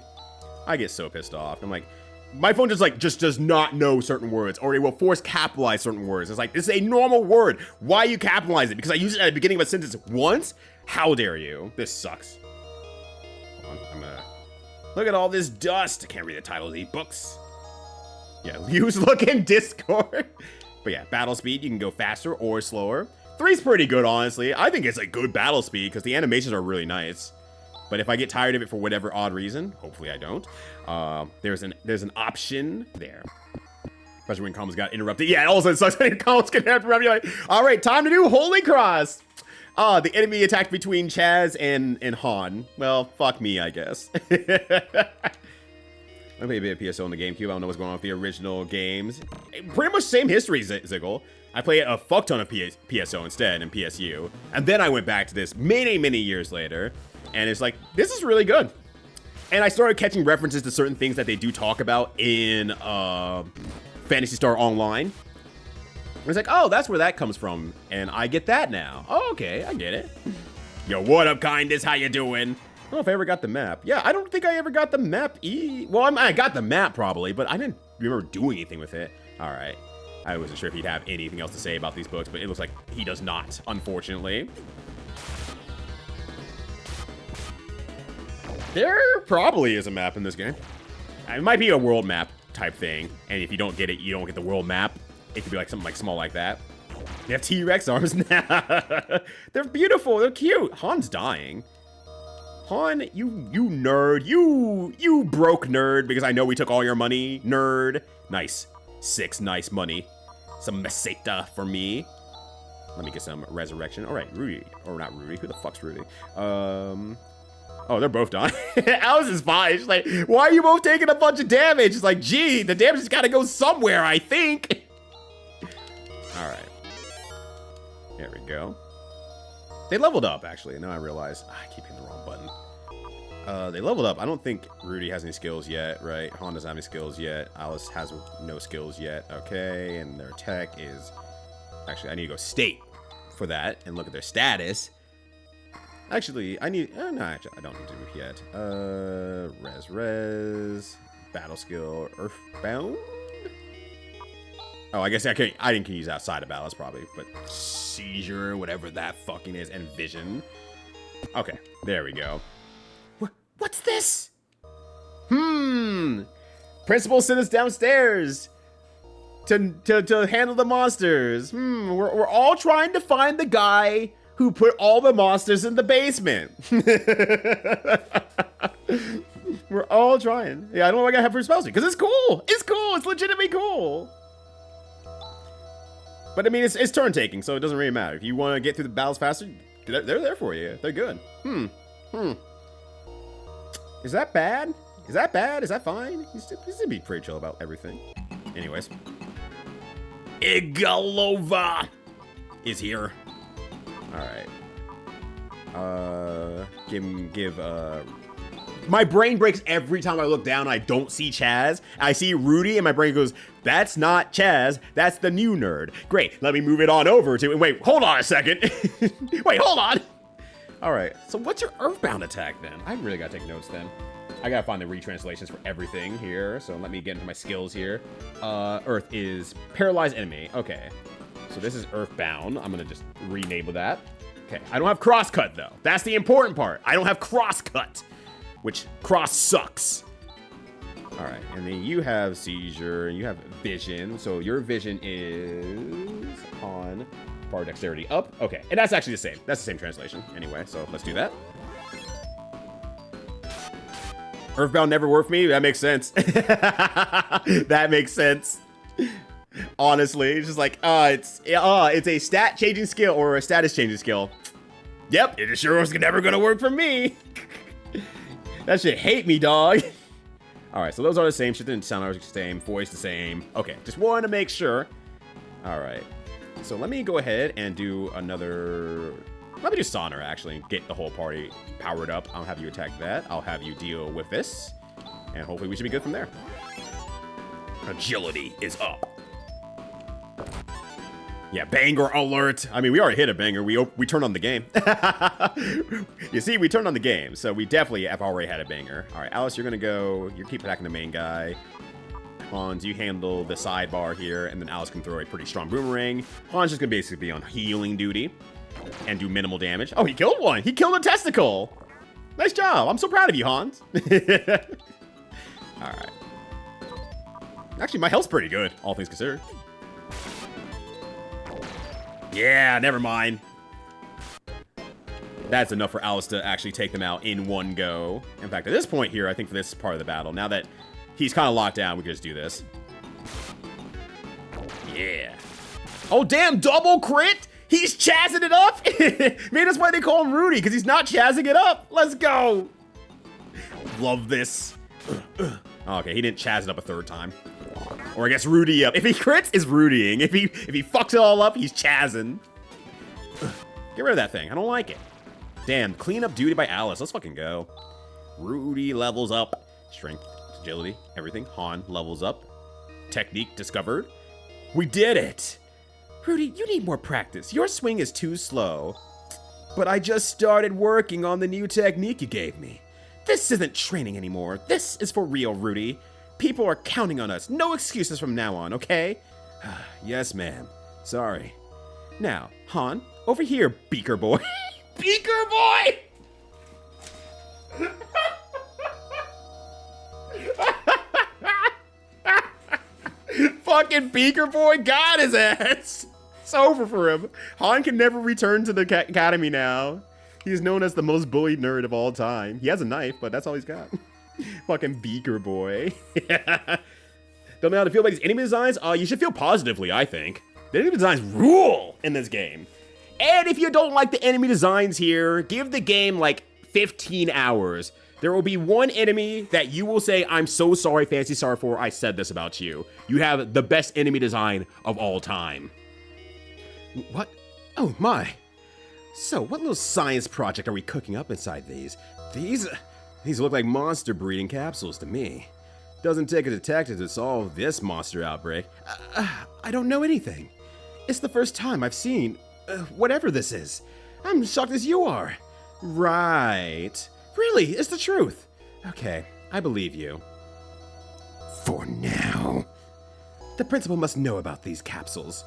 I get so pissed off. I'm like, my phone just does not know certain words, or it will force capitalize certain words. It's like, this is a normal word. Why you capitalize it? Because I use it at the beginning of a sentence once? How dare you? This sucks. Hold on, I'm gonna look at all this dust. I can't read the title of these books. Yeah, use look in Discord. But yeah, battle speed, you can go faster or slower. 3's pretty good, honestly. I think it's a good battle speed because the animations are really nice. But if I get tired of it for whatever odd reason, hopefully I don't, there's an option there. Especially when combos got interrupted. Yeah, it also sucks when combos get interrupted. You're like, all right, time to do Holy Cross. The enemy attacked between Chaz and Han. Well, fuck me, I guess. I played a bit of PSO on the GameCube. I don't know what's going on with the original games. Pretty much same history, Ziggle. I played a fuck ton of PSO instead and PSU. And then I went back to this many, many years later. And it's like, this is really good. And I started catching references to certain things that they do talk about in Phantasy Star Online. And it's like, oh, that's where that comes from. And I get that now. Oh, okay, I get it. Yo, what up, Kindness? How you doing? I don't know if I ever got the map. Yeah, I don't think I ever got the map. Well, I got the map probably, but I didn't remember doing anything with it. All right. I wasn't sure if he'd have anything else to say about these books, but it looks like he does not, unfortunately. There probably is a map in this game. It might be a world map type thing, and if you don't get it, you don't get the world map. It could be like something like small like that. They have T-Rex arms now. They're beautiful. They're cute. Han's dying. Han, you nerd. You broke nerd because I know we took all your money, nerd. Nice. 6 nice money. Some meseta for me. Let me get some resurrection. All right, Rudy. Or not Rudy. Who the fuck's Rudy? Oh, they're both dying. Alice is fine. She's like, why are you both taking a bunch of damage? It's like, gee, the damage has got to go somewhere, I think. All right. There we go. They leveled up, actually. Now I realize. I keep hitting the wrong button. They leveled up. I don't think Rudy has any skills yet, right? Han doesn't have any skills yet. Alice has no skills yet. Okay, and their tech is... Actually, I need to go state for that and look at their status. Actually, I need... no, actually, I don't need to do it yet. Res. Battle skill. Earthbound? Oh, I guess I didn't use outside of balance probably, but seizure, whatever that fucking is, and vision. Okay, there we go. What's this? Principal sent us downstairs to handle the monsters. We're all trying to find the guy who put all the monsters in the basement. We're all trying. Yeah, I don't know what I have for spells because it's cool. It's cool. It's legitimately cool. But I mean, it's turn taking, so it doesn't really matter. If you want to get through the battles faster, they're there for you. They're good. Is that bad? Is that bad? Is that fine? He's be pretty chill about everything. Anyways. Igalova is here. Alright. My brain breaks every time I look down and I don't see Chaz. I see Rudy and my brain goes, that's not Chaz, that's the new nerd. Great, let me move it on over to, wait, hold on a second. Wait, hold on. All right, so what's your Earthbound attack then? I really gotta take notes then. I gotta find the retranslations for everything here, so let me get into my skills here. Earth is paralyzed enemy, okay. So this is Earthbound, I'm gonna just renable that. Okay, I don't have crosscut though. That's the important part. I don't have crosscut, which cross sucks. All right, and then you have seizure, and you have vision. So your vision is on bar dexterity up. Okay, and that's actually the same. That's the same translation anyway, so let's do that. Earthbound never worked for me. That makes sense. That makes sense. Honestly, it's just like, it's a stat changing skill or a status changing skill. Yep, it sure was never gonna work for me. That shit hate me, dog. All right, so those are the same. Shit didn't sound the same. Voice the same. Okay, just wanted to make sure. All right, so let me go ahead and do another. Let me do Sonner actually and get the whole party powered up. I'll have you attack that. I'll have you deal with this, and hopefully we should be good from there. Agility is up. Yeah, banger alert. I mean, we already hit a banger. We turned on the game. You see, we turned on the game, so we definitely have already had a banger. All right, Alice, you're gonna go. You keep attacking the main guy. Hans, you handle the sidebar here, and then Alice can throw a pretty strong boomerang. Hans is gonna basically be on healing duty and do minimal damage. Oh, he killed one. He killed a testicle. Nice job. I'm so proud of you, Hans. All right. Actually, my health's pretty good, all things considered. Yeah, never mind. That's enough for Alice to actually take them out in one go. In fact, at this point here, I think for this part of the battle, now that he's kind of locked down, we can just do this. Yeah. Oh, damn, double crit? He's chazzing it up? Maybe that's why they call him Rudy, because he's not chazzing it up. Let's go. Love this. Okay, he didn't chazz it up a third time. Or I guess Rudy up. If he crits, it's Rudying. If he fucks it all up, he's chazzing. Get rid of that thing. I don't like it. Damn, clean up duty by Alice. Let's fucking go. Rudy levels up. Strength, agility, everything. Han levels up. Technique discovered. We did it. Rudy, you need more practice. Your swing is too slow. But I just started working on the new technique you gave me. This isn't training anymore. This is for real, Rudy. People are counting on us. No excuses from now on, okay? Yes, ma'am. Sorry. Now, Han, over here, Beaker Boy. Beaker Boy! Fucking Beaker Boy got his ass. It's over for him. Han can never return to the academy now. He's known as the most bullied nerd of all time. He has a knife, but that's all he's got. Fucking Beaker Boy. Don't know how to feel about these enemy designs? You should feel positively, I think. The enemy designs rule in this game. And if you don't like the enemy designs here, give the game like 15 hours. There will be one enemy that you will say, I'm so sorry, Phantasy Star IV, I said this about you. You have the best enemy design of all time. What? Oh my. So, what little science project are we cooking up inside these? These look like monster breeding capsules to me. Doesn't take a detective to solve this monster outbreak. I don't know anything. It's the first time I've seen whatever this is. I'm shocked as you are. Right. Really, it's the truth. Okay, I believe you. For now. The principal must know about these capsules.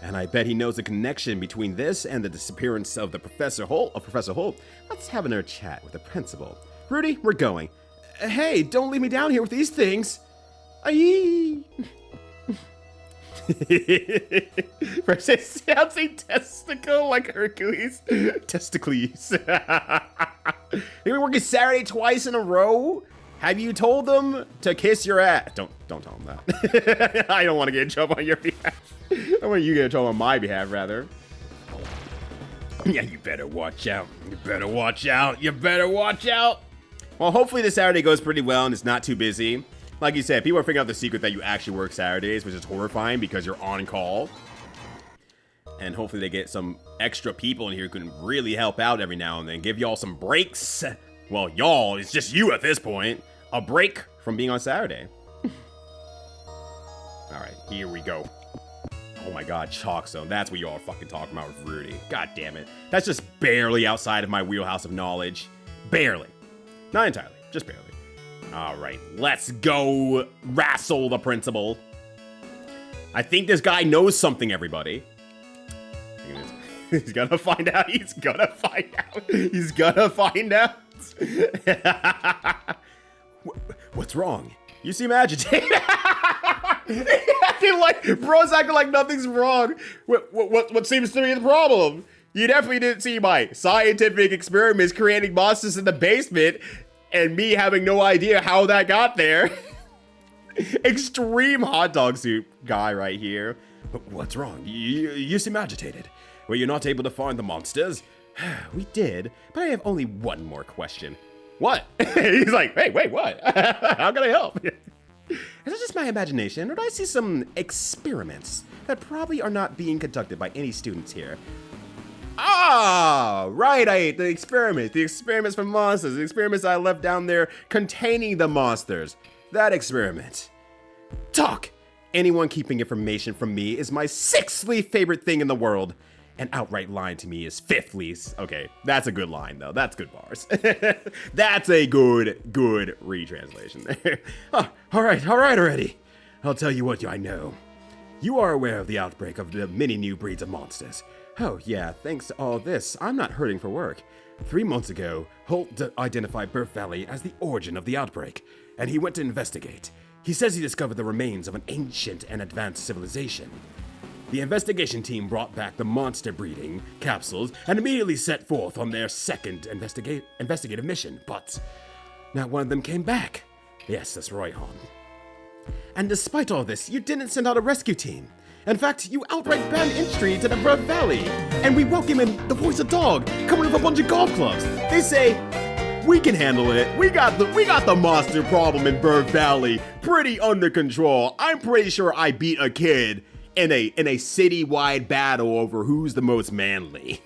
And I bet he knows the connection between this and the disappearance of Professor Holt. Let's have another chat with the principal. Rudy, we're going. Hey, don't leave me down here with these things. Aye. It sounds a testicle like Hercules. Testicles. They've been working Saturday twice in a row. Have you told them to kiss your ass? Don't tell them that. I don't want to get in trouble on your behalf. I want you to get in trouble on my behalf, rather. Yeah, you better watch out. You better watch out. You better watch out. Well, hopefully this Saturday goes pretty well and it's not too busy. Like you said, people are figuring out the secret that you actually work Saturdays, which is horrifying because you're on call. And hopefully they get some extra people in here who can really help out every now and then. Give y'all some breaks. Well, y'all, it's just you at this point. A break from being on Saturday. Alright, here we go. Oh my god, Chalk Zone. That's what y'all are fucking talking about with Rudy. God damn it. That's just barely outside of my wheelhouse of knowledge. Barely. Not entirely, just barely. Alright, let's go wrestle the principal. I think this guy knows something, everybody. He's gonna find out. He's gonna find out. He's gonna find out. What's wrong? You seem agitated. Bro's acting like nothing's wrong. What seems to be the problem? You definitely didn't see my scientific experiments creating monsters in the basement and me having no idea how that got there. Extreme hot dog soup guy right here. What's wrong? You seem agitated. Were you not able to find the monsters? We did, but I have only one more question. What? He's like, hey, wait, what? How can I help? Is it just my imagination, or do I see some experiments that probably are not being conducted by any students here? Ah, right, the experiments for monsters, the experiments I left down there containing the monsters. That experiment. Talk! Anyone keeping information from me is my sixthly favorite thing in the world. An outright lying to me is fifthly. Okay, that's a good line, though. That's good bars. That's a good retranslation there. Oh, all right already. I'll tell you what I know. You are aware of the outbreak of the many new breeds of monsters. Oh, yeah, thanks to all this, I'm not hurting for work. 3 months ago, Holt identified Burf Valley as the origin of the outbreak, and he went to investigate. He says he discovered the remains of an ancient and advanced civilization. The investigation team brought back the monster breeding capsules and immediately set forth on their second investigative mission, but not one of them came back. Yes, that's right, hon. And despite all this, you didn't send out a rescue team. In fact, you outright banned entry to the Burf Valley, and we welcome in the voice of dog coming with a bunch of golf clubs. They say, we can handle it. We got the monster problem in Burf Valley pretty under control. I'm pretty sure I beat a kid in a citywide battle over who's the most manly.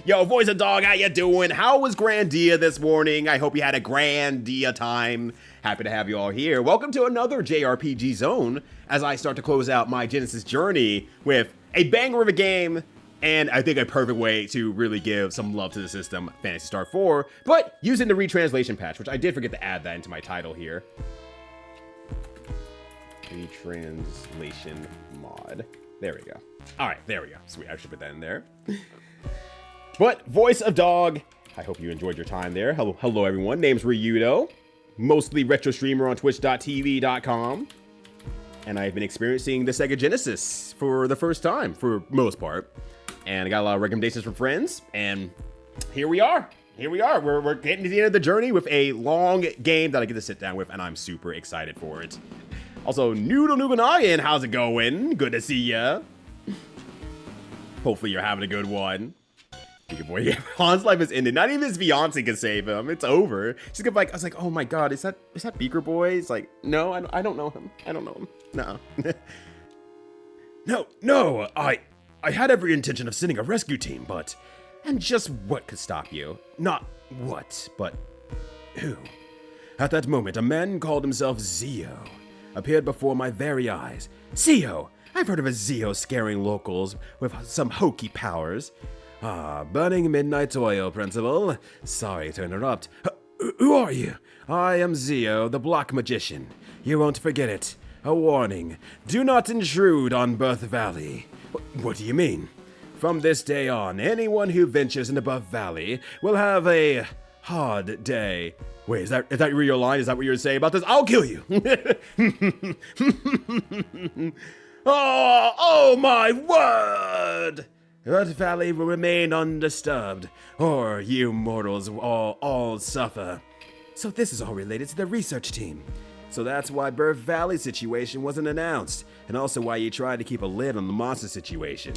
Yo, voice of dog, how you doing? How was Grandia this morning? I hope you had a Grandia time. Happy to have you all here. Welcome to another JRPG zone as I start to close out my Genesis journey with a banger of a game and I think a perfect way to really give some love to the system, Phantasy Star IV, but using the retranslation patch, which I did forget to add that into my title here. Retranslation mod. There we go. All right, there we go. Sweet, I should put that in there. But voice of dog, I hope you enjoyed your time there. Hello everyone. Name's Ryudo, mostly retro streamer on twitch.tv.com, and I've been experiencing the Sega Genesis for the first time, for most part, and I got a lot of recommendations from friends, and here we are. We're getting to the end of the journey with a long game that I get to sit down with, and I'm super excited for it. Also, Noodle Nuganayan, how's it going? Good to see ya. Hopefully you're having a good one. Good boy. Yeah, Han's life is ended. Not even his fiance can save him. It's over. She's gonna be like, I was like, oh my god, is that Beaker Boy? It's like, no, I don't know him. I don't know him. No. No, I had every intention of sending a rescue team, but... And just what could stop you? Not what, but who? At that moment, a man called himself Zio appeared before my very eyes. Zio! I've heard of a Zio scaring locals with some hokey powers. Ah, burning midnight oil, Principal. Sorry to interrupt. Who are you? I am Zio, the Black Magician. You won't forget it. A warning. Do not intrude on Burf Valley. What do you mean? From this day on, anyone who ventures into Burf Valley will have a hard day. Wait, is that your line? Is that what you were saying about this? I'll kill you! Oh my word! Burf Valley will remain undisturbed, or you mortals will all suffer. So this is all related to the research team. So that's why Burf Valley's situation wasn't announced, and also why you tried to keep a lid on the monster situation.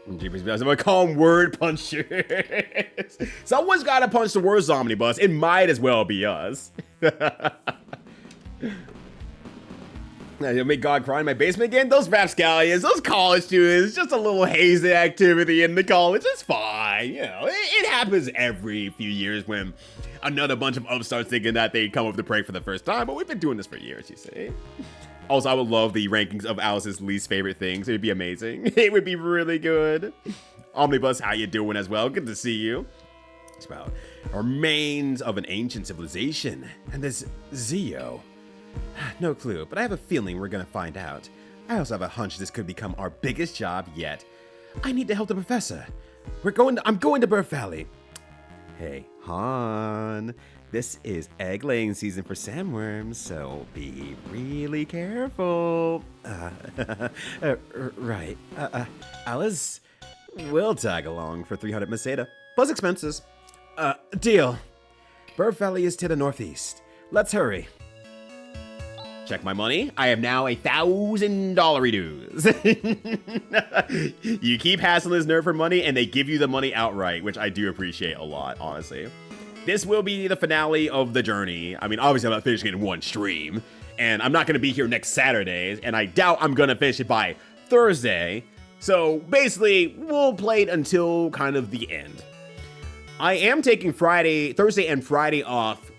I'm gonna call them word punchers. Someone's gotta punch the worst omnibus. It might as well be us. You'll make God cry in my basement again? Those rapscallions, those college students, just a little hazing activity in the college. It's fine. You know, it happens every few years when another bunch of upstarts thinking that they come up to prank for the first time, but we've been doing this for years, you see. Also, I would love the rankings of Alice's least favorite things. It'd be amazing. It would be really good. Omnibus, how you doing as well? Good to see you. It's about remains of an ancient civilization. And this Zio. No clue, but I have a feeling we're gonna find out. I also have a hunch this could become our biggest job yet. I need to help the professor. I'm going to Burf Valley. Hey, Han. This is egg laying season for sandworms, so be really careful. Right. Alice, we'll tag along for 300 Meseta, plus expenses. Deal. Burf Valley is to the northeast. Let's hurry. Check my money. I have now $1,000 dues. You keep hassling this nerd for money, and they give you the money outright, which I do appreciate a lot, honestly. This will be the finale of the journey. I mean, obviously, I'm not finishing it in one stream, and I'm not going to be here next Saturday, and I doubt I'm going to finish it by Thursday. So basically, we'll play it until kind of the end. I am taking Thursday and Friday off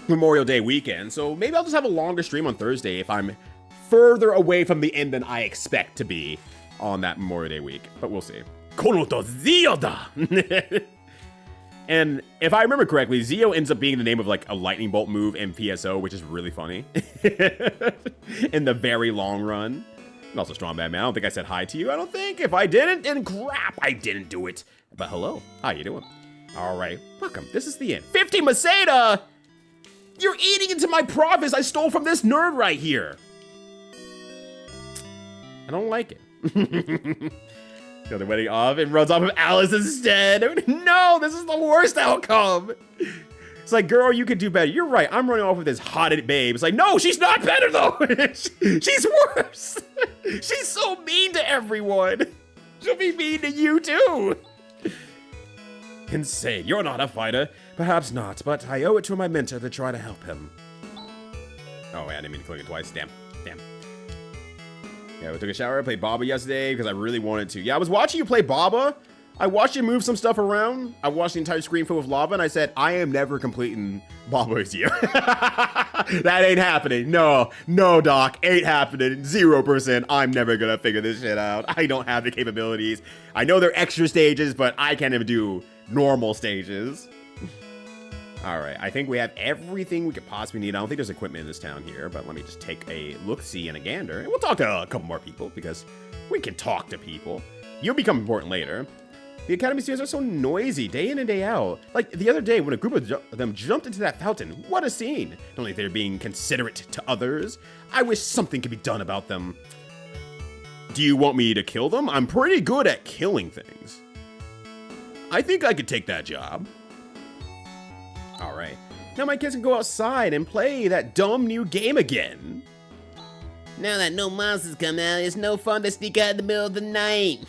Memorial Day weekend, so maybe I'll just have a longer stream on Thursday if I'm further away from the end than I expect to be on that Memorial Day week, but we'll see. Konoto Zio-da! And if I remember correctly, Zio ends up being the name of like a lightning bolt move in PSO, which is really funny in the very long run. And also Strong Bad Man, I don't think I said hi to you. I don't think. If I didn't, then crap, I didn't do it. But hello, how you doing? All right, welcome. This is the end. 50 Meseta! You're eating into my profits I stole from this nerd right here. I don't like it. They're wedding off and runs off with Alice instead. No, this is the worst outcome. It's like, girl, you could do better. You're right. I'm running off with this hotted babe. It's like, no, she's not better though. She's worse. She's so mean to everyone. She'll be mean to you too. Insane. You're not a fighter. Perhaps not, but I owe it to my mentor to try to help him. Oh, wait, I didn't mean to click it twice. Damn. Yeah, we took a shower. I played Baba yesterday because I really wanted to. Yeah, I was watching you play Baba. I watched you move some stuff around. I watched the entire screen full of lava, and I said, I am never completing Baba's year. That ain't happening. No, Doc. Ain't happening. 0%. I'm never going to figure this shit out. I don't have the capabilities. I know they're extra stages, but I can't even do normal stages. All right, I think we have everything we could possibly need. I don't think there's equipment in this town here, but let me just take a look-see and a gander. And we'll talk to a couple more people, because we can talk to people. You'll become important later. The Academy students are so noisy, day in and day out. Like, the other day, when a group of them jumped into that fountain, what a scene. Not only they're being considerate to others, I wish something could be done about them. Do you want me to kill them? I'm pretty good at killing things. I think I could take that job. All right. Now my kids can go outside and play that dumb new game again. Now that no monsters come out, it's no fun to sneak out in the middle of the night.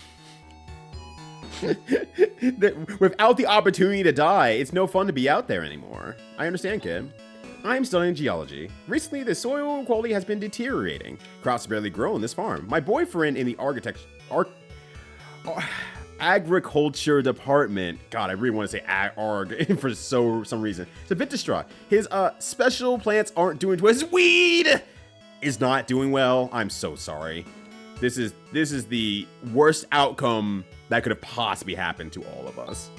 Without the opportunity to die, it's no fun to be out there anymore. I understand, kid. I'm studying geology. Recently, the soil quality has been deteriorating. Crops barely grow on this farm. My boyfriend in the agriculture department. God, I really want to say arg for some reason. It's a bit distraught. His special plants aren't doing well. His weed is not doing well. I'm so sorry. This is the worst outcome that could have possibly happened to all of us.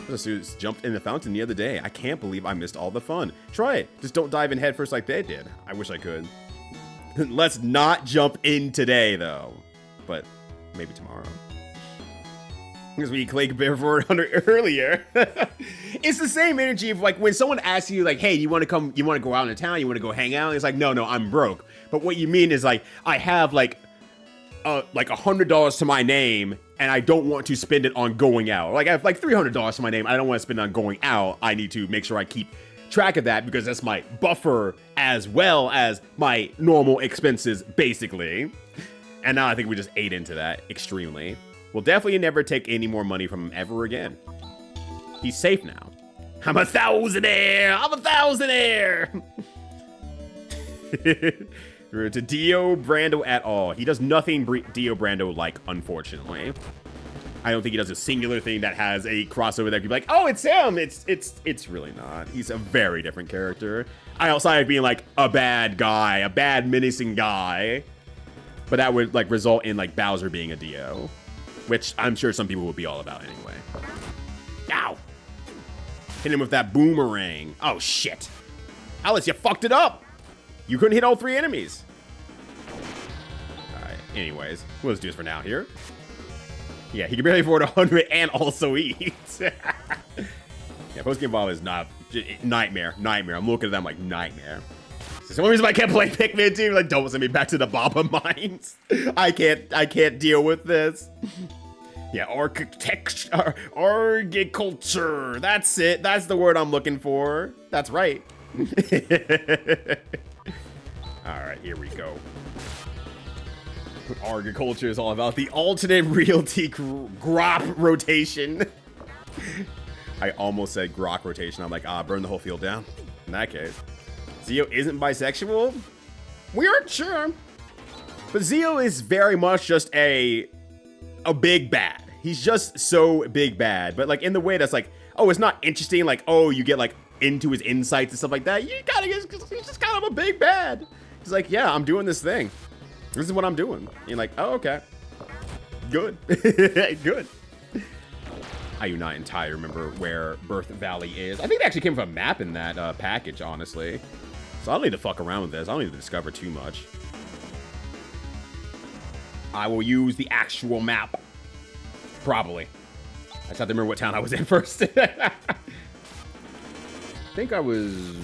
The students jumped in the fountain the other day. I can't believe I missed all the fun. Try it. Just don't dive in head first like they did. I wish I could. Let's not jump in today, though. But maybe tomorrow. Because we Clay compared 400 earlier. It's the same energy of like when someone asks you like, hey, you want to go out in town, you want to go hang out? It's like, no, I'm broke. But what you mean is like, I have like $100 to my name and I don't want to spend it on going out. Like I have like $300 to my name. I don't want to spend it on going out. I need to make sure I keep track of that because that's my buffer as well as my normal expenses, basically. And now I think we just ate into that extremely. We'll definitely never take any more money from him ever again. He's safe now. I'm a thousandaire! To Dio Brando at all. He does nothing Dio Brando like, unfortunately. I don't think he does a singular thing that has a crossover that could be like, oh, it's him. It's really not. He's a very different character. Outside of being like a bad guy, a bad menacing guy. But that would like result in like Bowser being a Dio, which I'm sure some people would be all about anyway. Ow! Hit him with that boomerang. Oh shit! Alice, you fucked it up. You couldn't hit all 3 enemies. All right. Anyways, we'll just do this for now here. Yeah, he can barely afford 100 and also eat. Yeah, post-game vol is not nightmare. I'm looking at them like nightmare. It's the only reason I can't play Pikmin 2. Like, don't send me back to the Baba mines. I can't deal with this. Yeah, agriculture. That's it. That's the word I'm looking for. That's right. All right, here we go. Agriculture is all about the alternate realty grop rotation. I almost said grok rotation. I'm like, burn the whole field down. In that case, Zio isn't bisexual. We aren't sure, but Zio is very much just a big bad. He's just so big bad, but like in the way that's like, oh, it's not interesting. Like, oh, you get like into his insights and stuff like that. He's just kind of a big bad. He's like, yeah, I'm doing this thing. This is what I'm doing. And you're like, oh, okay. Good. Good. I do not entirely remember where Birth Valley is. I think they actually came from a map in that package, honestly. So I don't need to fuck around with this. I don't need to discover too much. I will use the actual map. Probably. I just have to remember what town I was in first. I think I was...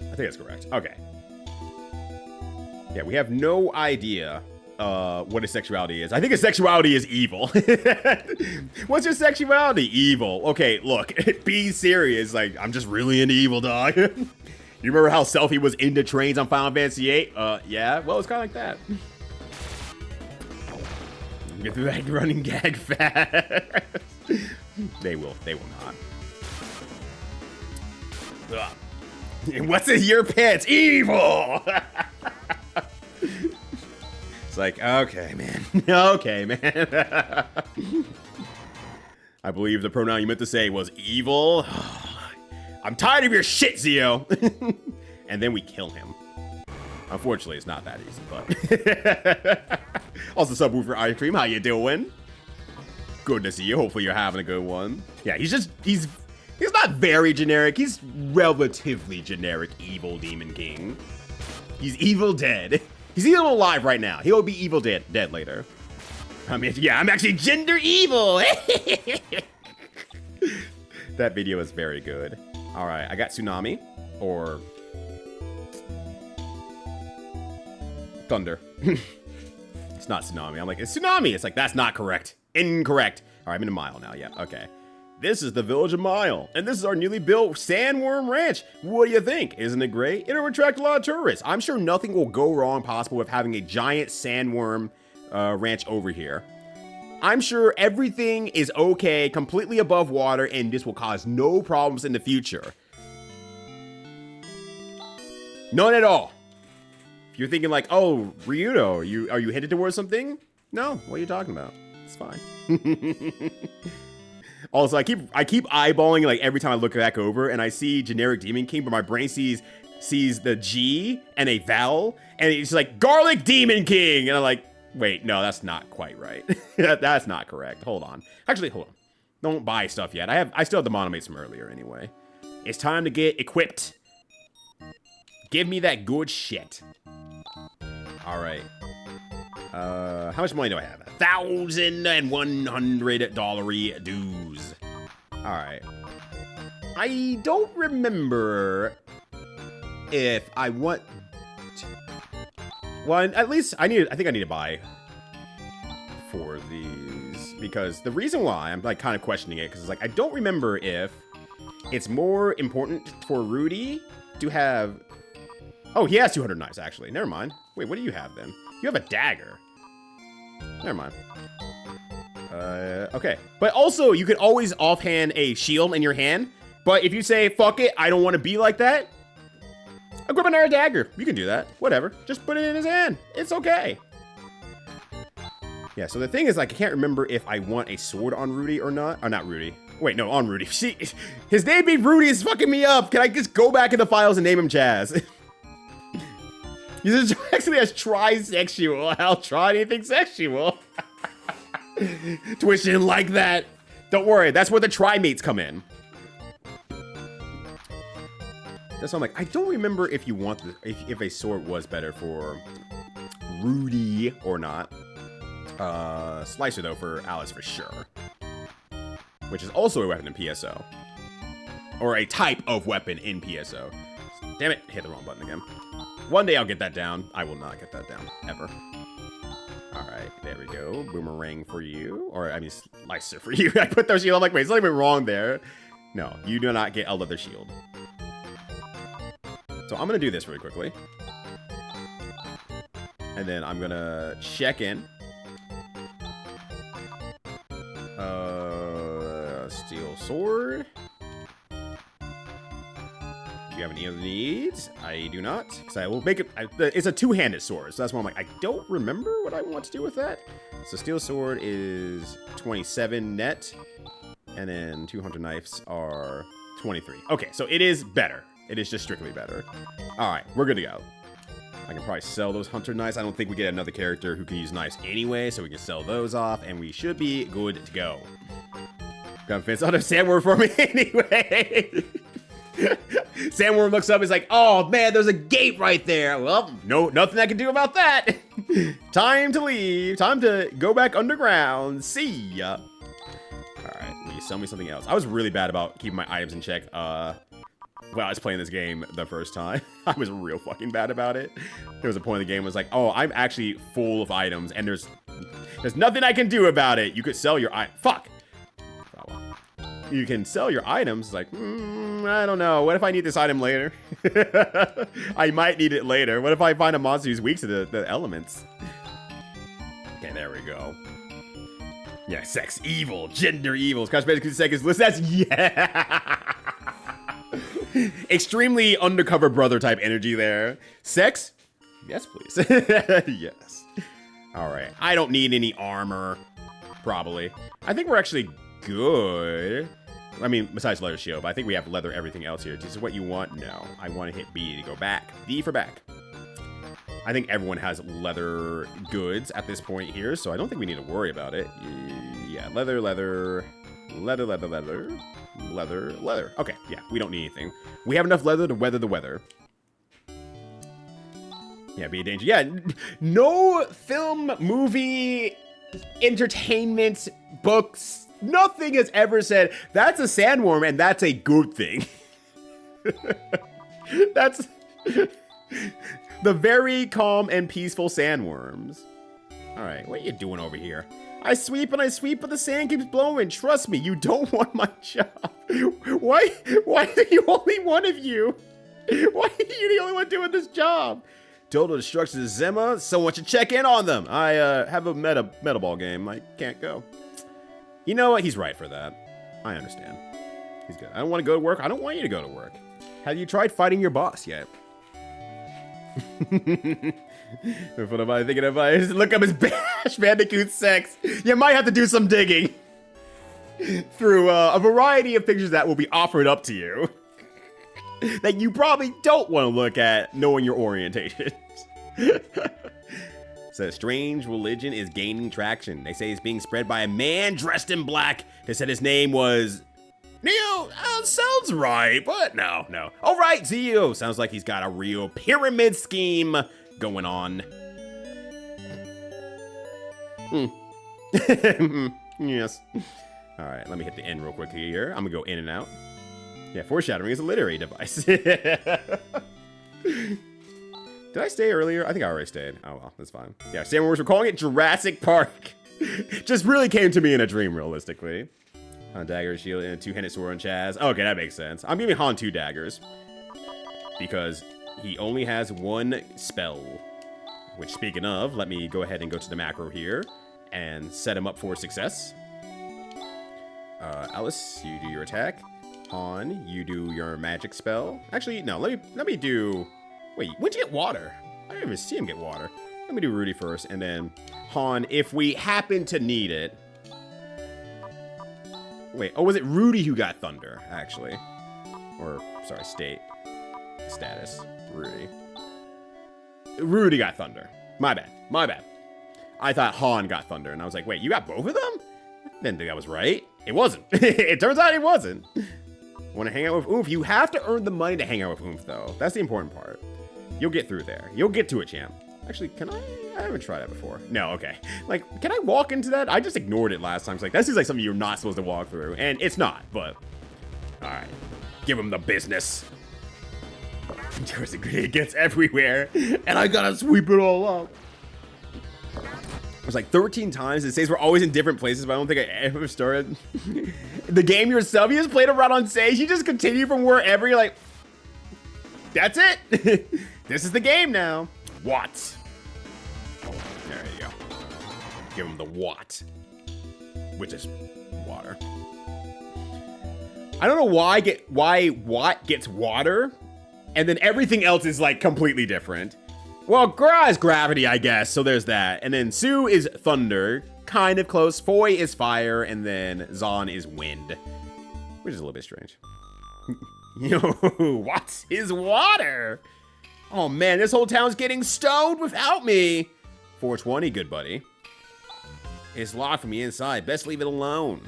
I think that's correct. Okay. Yeah, we have no idea what his sexuality is. I think his sexuality is evil. What's your sexuality? Evil. Okay, look, be serious. Like, I'm just really into evil, dog. You remember how Selfie was into trains on Final Fantasy VIII? Yeah, well, it's kind of like that. Get through that running gag fast. They will not. Ugh. What's in your pants? Evil! It's like, okay, man. Okay, man. I believe the pronoun you meant to say was evil. I'm tired of your shit, Zio. And then we kill him. Unfortunately, it's not that easy, but... Also, subwoofer ice cream, how you doing? Good to see you. Hopefully you're having a good one. Yeah, he's not very generic. He's relatively generic evil demon king. He's evil dead. He's evil alive right now. He'll be evil dead later. I mean, yeah, I'm actually gender evil. That video is very good. All right, I got Tsunami or Thunder. It's not Tsunami. I'm like, it's Tsunami. It's like, that's not correct. Incorrect. All right, I'm in a mile now. Yeah, okay. This is the village of Mile, and this is our newly built Sandworm Ranch. What do you think? Isn't it great? It'll attract a lot of tourists. I'm sure nothing will go wrong possible with having a giant sandworm ranch over here. I'm sure everything is okay, completely above water, and this will cause no problems in the future. None at all. If you're thinking like, oh, Ryudo, are you headed towards something? No, what are you talking about? It's fine. Also, I keep eyeballing like every time I look back over and I see generic Demon King, but my brain sees the G and a vowel, and it's like Garlic Demon King, and I'm like, wait, no, that's not quite right. That's not correct. Hold on. Actually, hold on. Don't buy stuff yet. I still have the Monomates from earlier anyway. It's time to get equipped. Give me that good shit. All right. How much money do I have? $1,100 dues. All right. I don't remember if I want. Well, at least I think I need to buy 4 of these, because the reason why I'm like kind of questioning it, because it's like I don't remember if it's more important for Rudy to have. Oh, he has 200 knives actually. Never mind. Wait, what do you have then? You have a dagger. Never mind. Okay. But also, you could always offhand a shield in your hand, But if you say, fuck it, I don't want to be like that, equip another dagger. You can do that. Whatever. Just put it in his hand. It's okay. Yeah, so the thing is, like, I can't remember if I want a sword on Rudy or not. Or not Rudy. Wait, no, on Rudy. See, his name being Rudy is fucking me up. Can I just go back in the files and name him Chaz? He's actually as trisexual. I'll try anything sexual. Twitching like that. Don't worry, that's where the tri-mates come in. That's why I'm like, I don't remember if you want the, if a sword was better for Rudy or not. Slicer though for Alice for sure. Which is also a weapon in PSO. Or a type of weapon in PSO. Damn it, hit the wrong button again. One day I'll get that down. I will not get that down, ever. Alright, there we go. Boomerang for you. Or, I mean, Slicer for you. I put their shield. I'm like, wait, something went wrong there. No, you do not get a leather shield. So I'm going to do this really quickly. And then I'm going to check in. Steel sword. Do you have any other needs? I do not, because I will make it. It's a two-handed sword, so that's why I'm like, I don't remember what I want to do with that. So steel sword is 27 net, and then 200 knives are 23. Okay, so it is better. It is just strictly better. All right, we're good to go. I can probably sell those hunter knives. I don't think we get another character who can use knives anyway, so we can sell those off, and we should be good to go. Got fence on a sandworm for me anyway. Sandworm looks up, he's like, oh man, there's a gate right there. Well, no, nothing I can do about that. Time to leave. Time to go back underground. See ya. All right, will you sell me something else? I was really bad about keeping my items in check. When I was playing this game the first time, I was real fucking bad about it. There was a point in the game where it was like, oh, I'm actually full of items, and there's nothing I can do about it. You could sell your fuck. You can sell your items. It's like, I don't know. What if I need this item later? I might need it later. What if I find a monster who's weak to the elements? Okay, there we go. Yeah, sex evil, gender evil. Scotch basically seconds list. That's yeah. Extremely undercover brother type energy there. Sex? Yes, please. Yes. All right. I don't need any armor. Probably. I think we're actually good. I mean, besides leather shield, but I think we have leather everything else here. This is what you want? No. I want to hit B to go back. B for back. I think everyone has leather goods at this point here, so I don't think we need to worry about it. Yeah, leather, leather, leather, leather, leather, leather, leather. Okay, yeah, we don't need anything. We have enough leather to weather the weather. Yeah, be a danger. Yeah, no film, movie, entertainment, books, nothing has ever said, that's a sandworm and that's a good thing. That's the very calm and peaceful sandworms. All right, what are you doing over here? I sweep and I sweep, but the sand keeps blowing. Trust me, you don't want my job. Why are you only one of you? Why are you the only one doing this job? Total destruction of Zema. Someone should check in on them. I have a meta ball game. I can't go. You know what? He's right for that. I understand. He's good. I don't want to go to work. I don't want you to go to work. Have you tried fighting your boss yet? What am I thinking of? I just look up his Bash Bandicoot sex. You might have to do some digging through a variety of pictures that will be offered up to you that you probably don't want to look at knowing your orientation. So strange religion is gaining traction. They say it's being spread by a man dressed in black. They said his name was Neo. Sounds right, but no. All right, Zio. Sounds like he's got a real pyramid scheme going on. Yes. All right, let me hit the N real quick here. I'm gonna go in and out. Yeah, foreshadowing is a literary device. Did I stay earlier? I think I already stayed. Oh, well, that's fine. Yeah, Sandworms, we're calling it Jurassic Park. Just really came to me in a dream, realistically. Dagger, shield, and a two-handed sword on Chaz. Okay, that makes sense. I'm giving Han 2 daggers. Because he only has one spell. Which, speaking of, let me go ahead and go to the macro here. And set him up for success. Alice, you do your attack. Han, you do your magic spell. Actually, no, let me do... Wait, when'd you get water? I didn't even see him get water. Let me do Rudy first, and then Han, if we happen to need it... Wait, oh, was it Rudy who got Thunder, actually? Or, sorry, status. Rudy. Rudy got Thunder. My bad. I thought Han got Thunder, and I was like, wait, you got both of them? Didn't think that was right. It wasn't. It turns out it wasn't. Want to hang out with Oomph? You have to earn the money to hang out with Oomph, though. That's the important part. You'll get through there. You'll get to it, champ. Actually, can I? I haven't tried that before. No, okay. Like, can I walk into that? I just ignored it last time. It's like, this is like something you're not supposed to walk through. And it's not, but... Alright. Give him the business. It gets everywhere. And I gotta sweep it all up. It was like 13 times. It says we're always in different places, but I don't think I ever started. The game yourself, you just played around on stage. You just continue from wherever. You're like, that's it. This is the game now. What? There you go. Give him the what, which is water. I don't know why what gets water, and then everything else is like completely different. Well, Gra is gravity, I guess, so there's that. And then Su is thunder, kind of close. Foy is fire, and then Zahn is wind, which is a little bit strange. Yo, what is water? Oh man, this whole town's getting stoned without me. 420, good buddy. It's locked from the inside. Best leave it alone.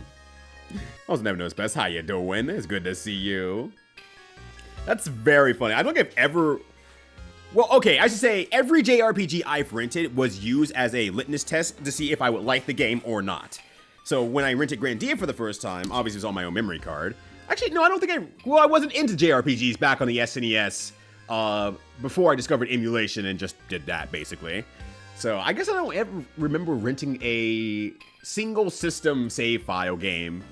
I was never knows best. How you doing? It's good to see you. That's very funny. I don't think I've ever... Well, okay, I should say every JRPG I've rented was used as a litmus test to see if I would like the game or not. So when I rented Grandia for the first time, obviously it was on my own memory card. Actually, no, I don't think I wasn't into JRPGs back on the SNES before I discovered emulation and just did that, basically. So I guess I don't ever remember renting a single system save file game.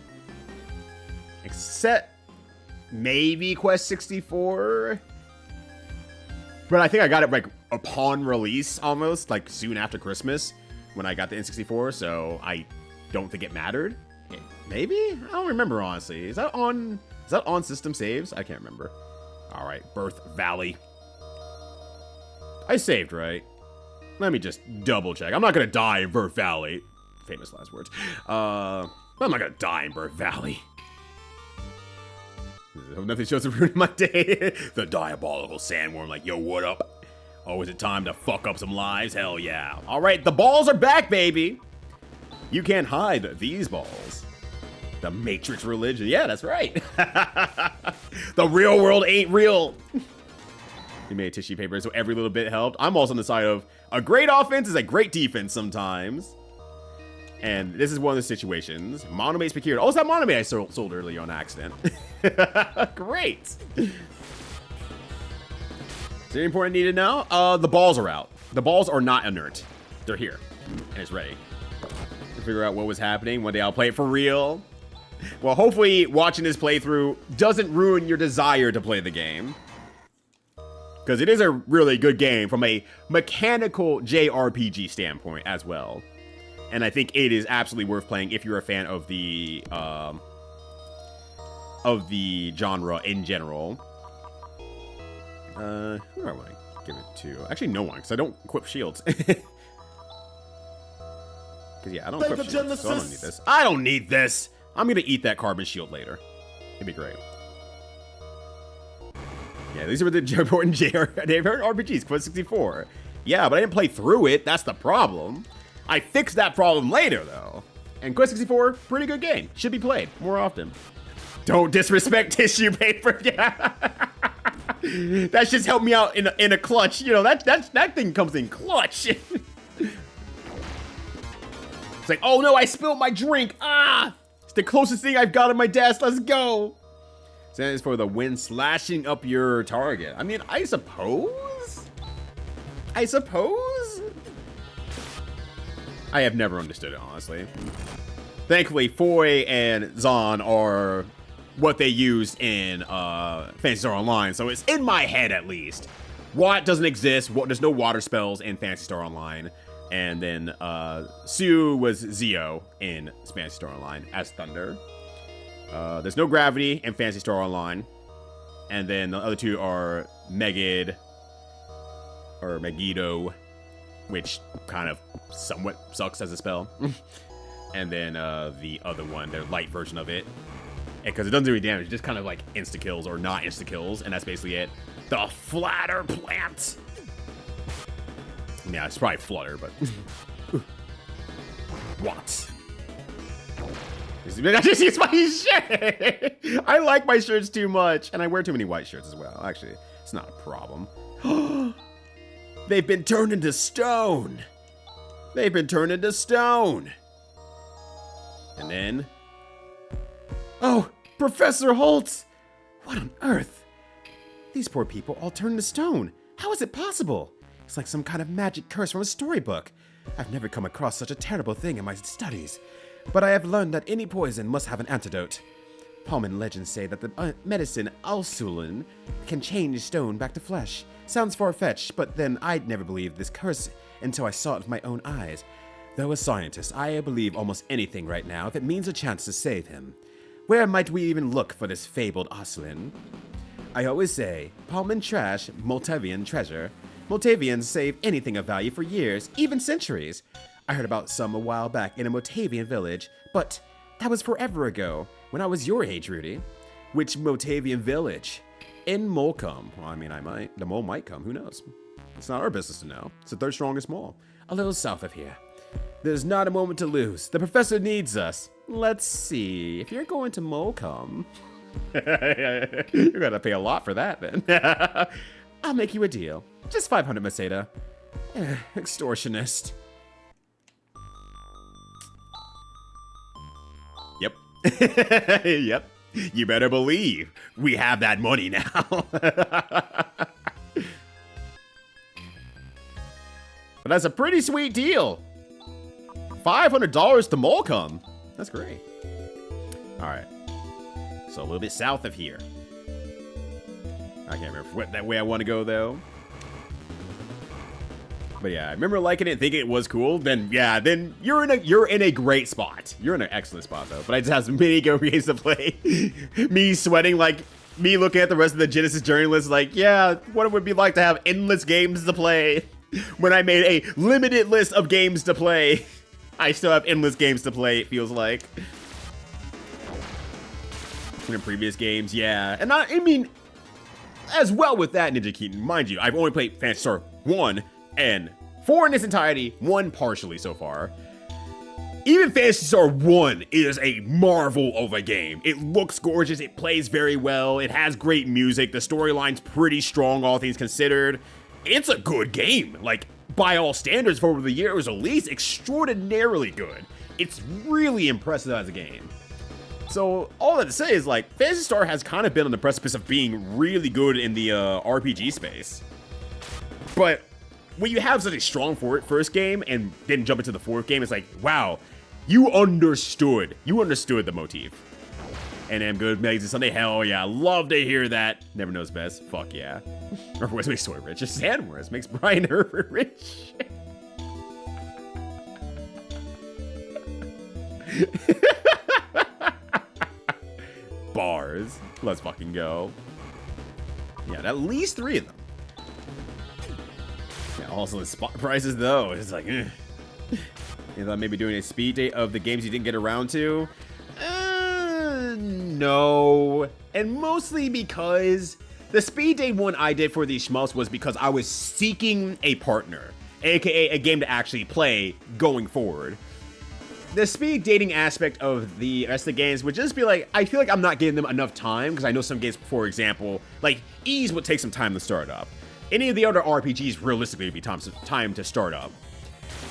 Except maybe Quest 64. But I think I got it like upon release almost, like soon after Christmas when I got the N64, so I don't think it mattered. Maybe? I don't remember, honestly. Is that on system saves? I can't remember. All right, Birth Valley. I saved, right? Let me just double check. I'm not gonna die in Birth Valley. Famous last words. I'm not gonna die in Birth Valley. Nothing shows to ruin my day. The diabolical sandworm like, yo, what up? Oh, is it time to fuck up some lives? Hell yeah. All right, the balls are back, baby. You can't hide these balls. The Matrix religion. Yeah, that's right. The real world ain't real. You made tissue paper, so every little bit helped. I'm also on the side of a great offense is a great defense sometimes. And this is one of the situations. Monomate's procured. Oh, it's that Monomate I sold earlier on accident. Great. Is there anything important I need to know? The balls are out. The balls are not inert. They're here. And it's ready. To figure out what was happening. One day I'll play it for real. Well, hopefully watching this playthrough doesn't ruin your desire to play the game. Because it is a really good game from a mechanical JRPG standpoint as well. And I think it is absolutely worth playing if you're a fan of the genre in general. Who do I want to give it to? Actually, no one, because I don't equip shields. Because, yeah, I don't equip shields, so I don't need this. I don't need this! I'm going to eat that carbon shield later. It'd be great. Yeah, these are the important RPGs, Quest 64. Yeah, but I didn't play through it. That's the problem. I fixed that problem later, though. And Quest 64, pretty good game. Should be played more often. Don't disrespect tissue paper. Yeah. That's just helped me out in a clutch. You know, that thing comes in clutch. It's like, oh no, I spilled my drink. Ah! It's the closest thing I've got on my desk. Let's go. So that is for the wind slashing up your target. I mean, I suppose? I have never understood it, honestly. Thankfully, Foy and Zahn are what they used in Phantasy Star Online, so it's in my head at least. Watt doesn't exist. There's no water spells in Phantasy Star Online. And then Su was Zio in Phantasy Star Online as Thunder. There's no Gravity and Phantasy Star Online. And then the other two are Megid, or Megiddo, which kind of somewhat sucks as a spell. And then the other one, the light version of it. Because it doesn't do any damage, it just kind of like insta-kills or not insta-kills, and that's basically it. The Flatter Plant! Yeah, it's probably Flutter, but... What? I just use my shirt! I like my shirts too much, and I wear too many white shirts as well. Actually, it's not a problem. They've been turned into stone! They've been turned into stone! And then... Oh, Professor Holtz! What on earth? These poor people all turned to stone. How is it possible? It's like some kind of magic curse from a storybook. I've never come across such a terrible thing in my studies. But I have learned that any poison must have an antidote. Palman legends say that the medicine Alsulin can change stone back to flesh. Sounds far-fetched, but then I'd never believed this curse until I saw it with my own eyes. Though a scientist, I believe almost anything right now if it means a chance to save him. Where might we even look for this fabled Alsulin? I always say, Palman trash, Moltavian treasure. Moltavians save anything of value for years, even centuries. I heard about some a while back in a Moltavian village, but that was forever ago, when I was your age, Rudy. Which Moltavian village? In Molcom. Well, I mean, the mole might come, who knows? It's not our business to know. It's the third strongest mole. A little south of here. There's not a moment to lose. The professor needs us. Let's see. If you're going to Molcom, you're gonna pay a lot for that, then. I'll make you a deal. Just 500 Maseda. Extortionist. Yep. Yep. You better believe we have that money now. But that's a pretty sweet deal. $500 to Molcom. That's great. All right. So a little bit south of here. I can't remember what that way I want to go though. But yeah, I remember liking it, thinking it was cool. Then yeah, then you're in a great spot. You're in an excellent spot though. But I just have some mini games to play. Me sweating, like me looking at the rest of the Genesis journey list, like yeah, what it would be like to have endless games to play. When I made a limited list of games to play, I still have endless games to play. It feels like in previous games, yeah. And I mean, as well with that, Ninja Keaton, mind you, I've only played Phantasy Star 1 and 4 in its entirety, 1 partially so far. Even Phantasy Star 1 is a marvel of a game. It looks gorgeous, it plays very well, it has great music, the storyline's pretty strong, all things considered. It's a good game, like, by all standards for the year it was released, extraordinarily good. It's really impressive as a game. So, all that to say is, like, Phantasy Star has kind of been on the precipice of being really good in the RPG space. But when you have such a strong first game and then jump into the fourth game, it's like, wow, you understood the motif. And then good Megs Sunday, hell yeah, love to hear that. Never knows best, fuck yeah. Or West makes Soy rich, just Sandworth makes Brian Herbert rich. Bars, let's fucking go. Yeah, at least 3 of them. Yeah, also the spot prices though, it's like, eh. You thought maybe doing a speed date of the games you didn't get around to? No. And mostly because the speed date one I did for these schmucks was because I was seeking a partner, aka a game to actually play going forward. The speed dating aspect of the rest of the games would just be like, I feel like I'm not giving them enough time, because I know some games, for example, like Ease would take some time to start up. Any of the other RPGs realistically would be time to start up.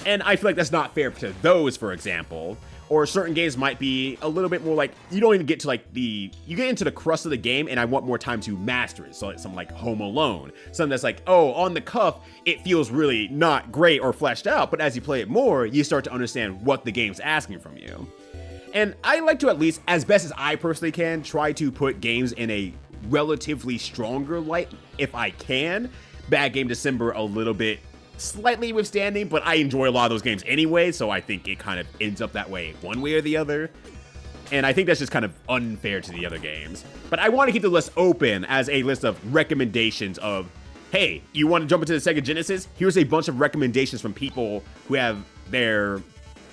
And I feel like that's not fair to those, for example. Or certain games might be a little bit more like, you don't even get to like you get into the crust of the game and I want more time to master it. So like something like Home Alone. Something that's like, oh, on the cuff, it feels really not great or fleshed out, but as you play it more, you start to understand what the game's asking from you. And I like to at least, as best as I personally can, try to put games in a relatively stronger light if I can. Bad Game December a little bit slightly withstanding, but I enjoy a lot of those games anyway, so I think it kind of ends up that way one way or the other. And I think that's just kind of unfair to the other games. But I want to keep the list open as a list of recommendations of, hey, you want to jump into the Sega Genesis? Here's a bunch of recommendations from people who have their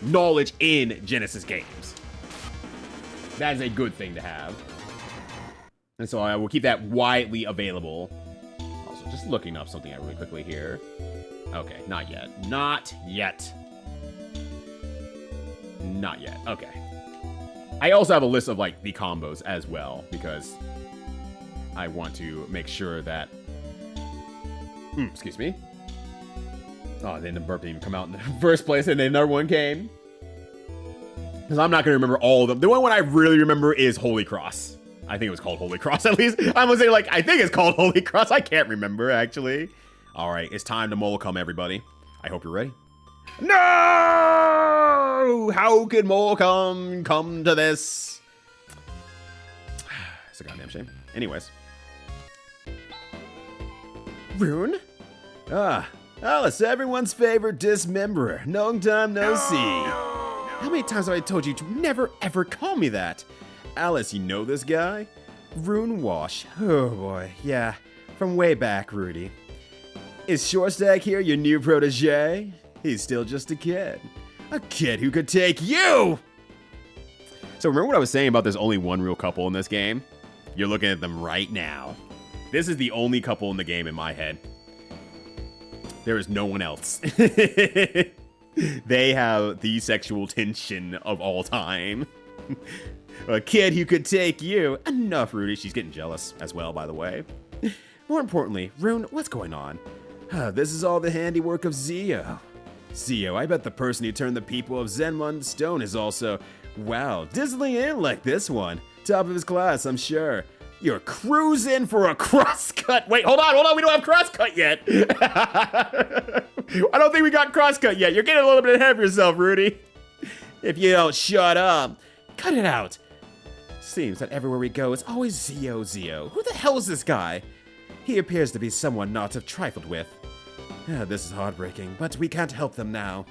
knowledge in Genesis games. That is a good thing to have. And so I will keep that widely available. Also, just looking up something really quickly here. Okay, not yet. Not yet. Not yet. Okay. I also have a list of, like, the combos as well, because I want to make sure that... excuse me. Oh, then the burp didn't even come out in the first place, and then another one came. Because I'm not going to remember all of them. The one I really remember is Holy Cross. I think it was called Holy Cross, at least. I'm going to say, like, I think it's called Holy Cross. I can't remember, actually. All right, it's time to Molcom, everybody. I hope you're ready. No! How could Molcom come to this? It's a goddamn shame. Anyways. Rune? Alice, everyone's favorite dismemberer. Long time no see. How many times have I told you to never ever call me that? Alice, you know this guy? Rune Wash. Oh boy, yeah. From way back, Rudy. Is Shortstack here your new protege? He's still just a kid. A kid who could take you! So remember what I was saying about there's only one real couple in this game? You're looking at them right now. This is the only couple in the game in my head. There is no one else. They have the sexual tension of all time. A kid who could take you. Enough, Rudy. She's getting jealous as well, by the way. More importantly, Rune, what's going on? This is all the handiwork of Zio. Zio, I bet the person who turned the people of Zenlund to stone is also, wow, dizzling in like this one. Top of his class, I'm sure. You're cruising for a crosscut. Wait, hold on, we don't have crosscut yet. I don't think we got crosscut yet. You're getting a little bit ahead of yourself, Rudy. If you don't shut up, cut it out. Seems that everywhere we go, it's always Zio. Who the hell is this guy? He appears to be someone not to have trifled with. This is heartbreaking, but we can't help them now.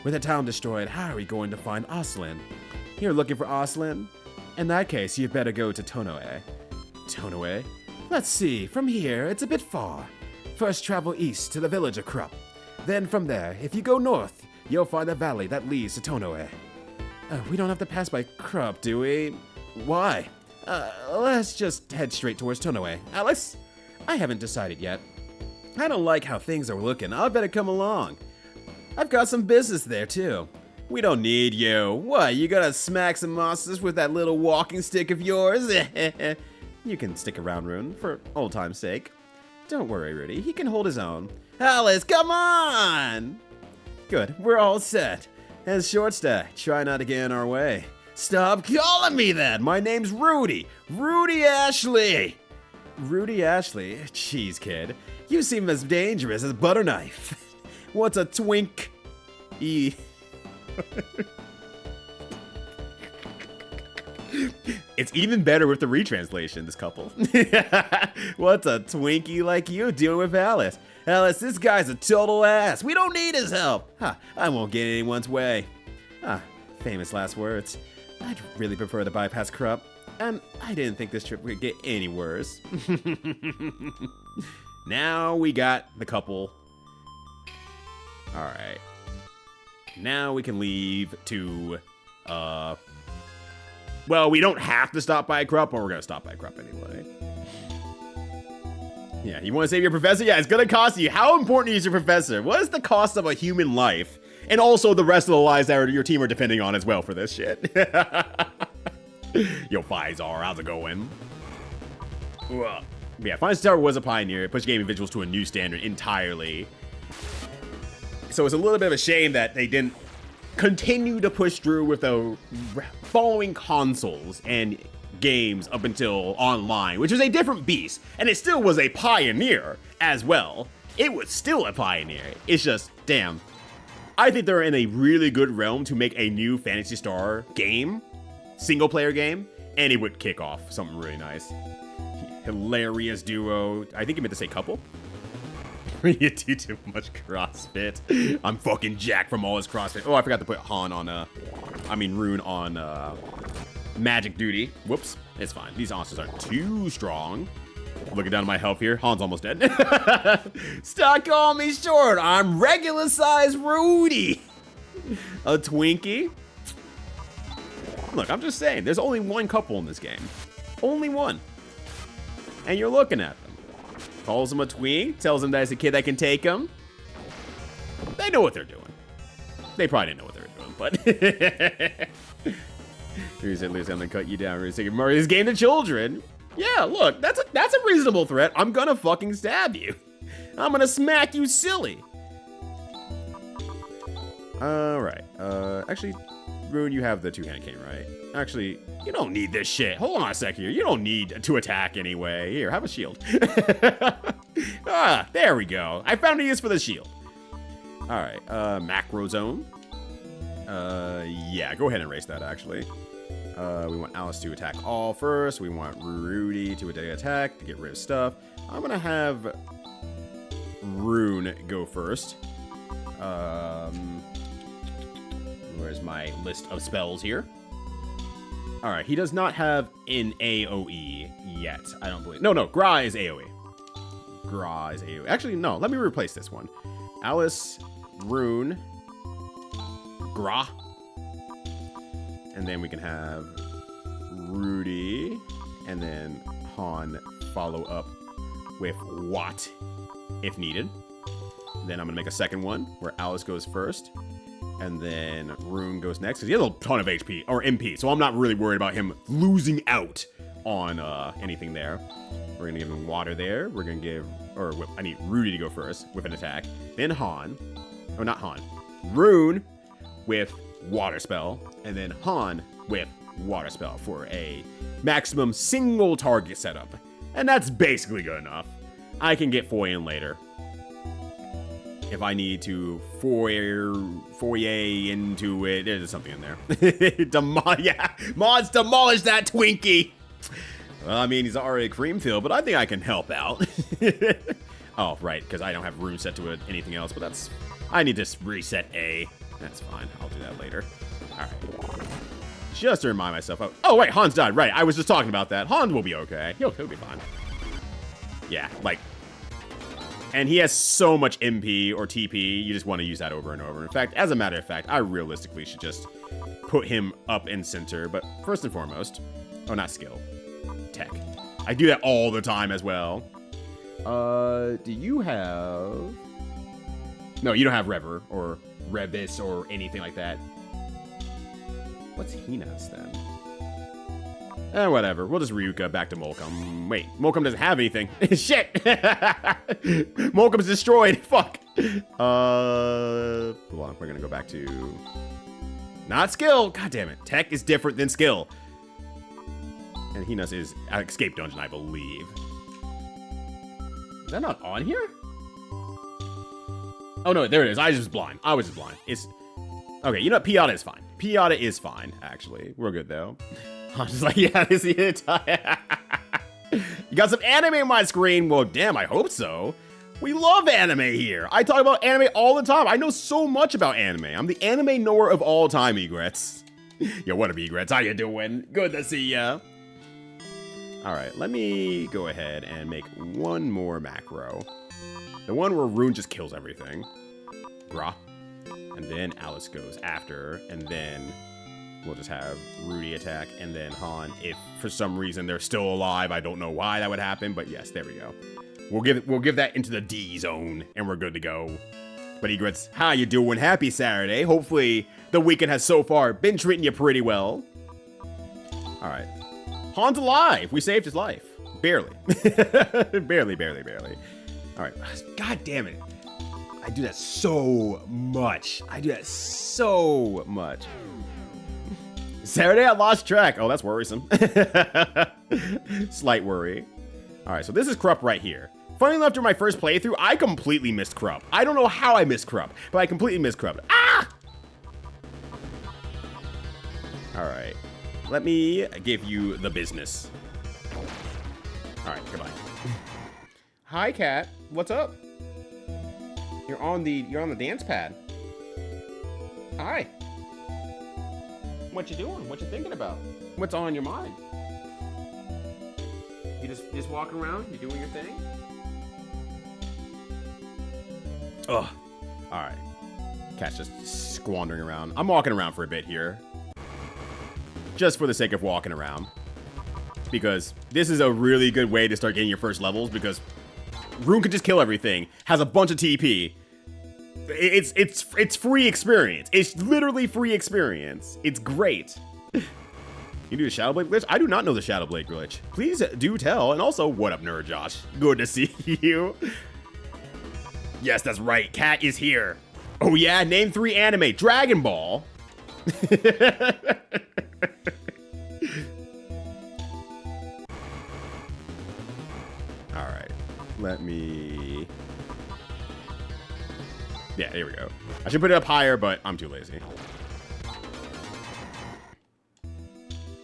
With the town destroyed, how are we going to find Oslin? You're looking for Oslin? In that case, you'd better go to Tonoe. Tonoe? Let's see, from here, it's a bit far. First travel east to the village of Krupp. Then from there, if you go north, you'll find a valley that leads to Tonoe. We don't have to pass by Krupp, do we? Why? Let's just head straight towards Tonoe. Alex? I haven't decided yet. I don't like how things are looking. I'll better come along. I've got some business there, too. We don't need you. What, you gonna smack some monsters with that little walking stick of yours? You can stick around, Rune, for old time's sake. Don't worry, Rudy. He can hold his own. Alice, come on! Good, we're all set. And Shortstack, try not to get in our way. Stop calling me that! My name's Rudy! Rudy Ashley! Rudy Ashley? Jeez, kid. You seem as dangerous as butter knife. What's a twink? It's even better with the retranslation, this couple. What's a Twinkie like you doing with Alice? Alice, this guy's a total ass. We don't need his help. I won't get in anyone's way. Famous last words. I'd really prefer to bypass Krupp. And I didn't think this trip would get any worse. Now we got the couple. Alright. Now we can leave to, well, we don't have to stop by Krupp, but we're gonna stop by Krupp anyway. Yeah, you want to save your professor? Yeah, it's gonna cost you. How important is your professor? What is the cost of a human life? And also the rest of the lives that your team are depending on as well for this shit. Yo, Phizar, how's it going? Yeah, Phantasy Star was a pioneer. It pushed gaming visuals to a new standard entirely. So it's a little bit of a shame that they didn't continue to push through with the following consoles and games up until online, which was a different beast. And it still was a pioneer as well. It was still a pioneer. It's just, damn. I think they're in a really good realm to make a new Phantasy Star game, single player game, and it would kick off something really nice. Hilarious duo. I think you meant to say couple. You do too much CrossFit. I'm fucking jacked from all his CrossFit. Oh, I forgot to put Rune on magic duty. Whoops. It's fine. These monsters aren't too strong. Looking down at my health here. Han's almost dead. Stop calling me short. I'm regular size Rudy. A Twinkie. Look, I'm just saying. There's only one couple in this game. Only one. And you're looking at them. Calls him a twink. Tells him that he's a kid that can take him. They know what they're doing. They probably didn't know what they were doing, but... Here's at least I'm gonna cut you down. We're taking Mario's game to children. Yeah, look, that's a reasonable threat. I'm gonna fucking stab you. I'm gonna smack you silly. Alright. Actually, Rune, you have the two-hand cane, right? Actually, you don't need this shit. Hold on a sec here. You don't need to attack anyway. Here, have a shield. Ah, there we go. I found a use for the shield. Alright, macro zone. Yeah, go ahead and erase that, actually. We want Alice to attack all first. We want Rudy to attack to get rid of stuff. I'm gonna have Rune go first. Where's my list of spells here? Alright, he does not have an AoE yet, I don't believe. No, Gra is AoE. Gra is AoE. Actually, no, let me replace this one. Alice, Rune, Gra. And then we can have Rudy, and then Han follow up with Watt, if needed. Then I'm gonna make a second one, where Alice goes first, and then Rune goes next, because he has a ton of HP, or MP, so I'm not really worried about him losing out on anything there. We're gonna give him water there, we're gonna give, I need Rudy to go first with an attack, then Han, or not Han, Rune with water spell, and then Han with water spell for a maximum single target setup. And that's basically good enough. I can get Foy in later. If I need to foyer into it, there's something in there. Yeah, mods demolish that Twinkie. Well, I mean, he's already Creamfield, but I think I can help out. Oh, right, because I don't have room set to anything else, but that's... I need to reset A. That's fine. I'll do that later. All right. Just to remind myself of... Oh, wait, Hans died. Right, I was just talking about that. Hans will be okay. He'll be fine. Yeah, like... And he has so much MP or TP, you just want to use that over and over. In fact, as a matter of fact, I realistically should just put him up in center. But first and foremost... Oh, not skill. Tech. I do that all the time as well. Do you have... No, you don't have Rever or Revis or anything like that. What's Hina's then? Whatever. We'll just Ryuka back to Molcom. Wait, Molcom doesn't have anything. Shit! Molcom's destroyed. Fuck. Hold on. We're gonna go back to... Not skill. God damn it. Tech is different than skill. And Hina's is Escape Dungeon, I believe. Is that not on here? Oh, no, there it is. I was just blind. It's... Okay, you know what? Piata is fine. Piata is fine, actually. We're good, though. I'm just like, yeah, this is it. You got some anime on my screen? Well, damn, I hope so. We love anime here. I talk about anime all the time. I know so much about anime. I'm the anime knower of all time, Egrets. Yo, what up, Egrets? How you doing? Good to see ya. All right, let me go ahead and make one more macro. The one where Rune just kills everything. Gra. And then Alice goes after, and then we'll just have Rudy attack, and then Han, if for some reason they're still alive. I don't know why that would happen, but yes, there we go. We'll give that into the D zone, and we're good to go. But Egrets, how you doing? Happy Saturday. Hopefully the weekend has so far been treating you pretty well. All right. Han's alive. We saved his life. Barely. barely. All right. God damn it. I do that so much. Saturday, I lost track. Oh, that's worrisome. Slight worry. All right, so this is Krupp right here. Funny enough, during my first playthrough, I completely missed Krupp. I don't know how I missed Krupp, but I completely missed Krupp. Ah! All right. Let me give you the business. All right, goodbye. Hi, Cat. What's up? You're on the dance pad. Hi. What you doing? What you thinking about? What's on your mind? You just walking around? You doing your thing? Ugh. Alright. Cat's just squandering around. I'm walking around for a bit here. Just for the sake of walking around. Because this is a really good way to start getting your first levels, because Rune can just kill everything. Has a bunch of TP. It's free experience. It's literally free experience. It's great. You do the Shadow Blade glitch? I do not know the Shadow Blade glitch. Please do tell. And also, what up, Nerd Josh? Good to see you. Yes, that's right. Cat is here. Oh yeah, name 3 anime. Dragon Ball. Alright. Let me... Yeah, here we go. I should put it up higher, but I'm too lazy.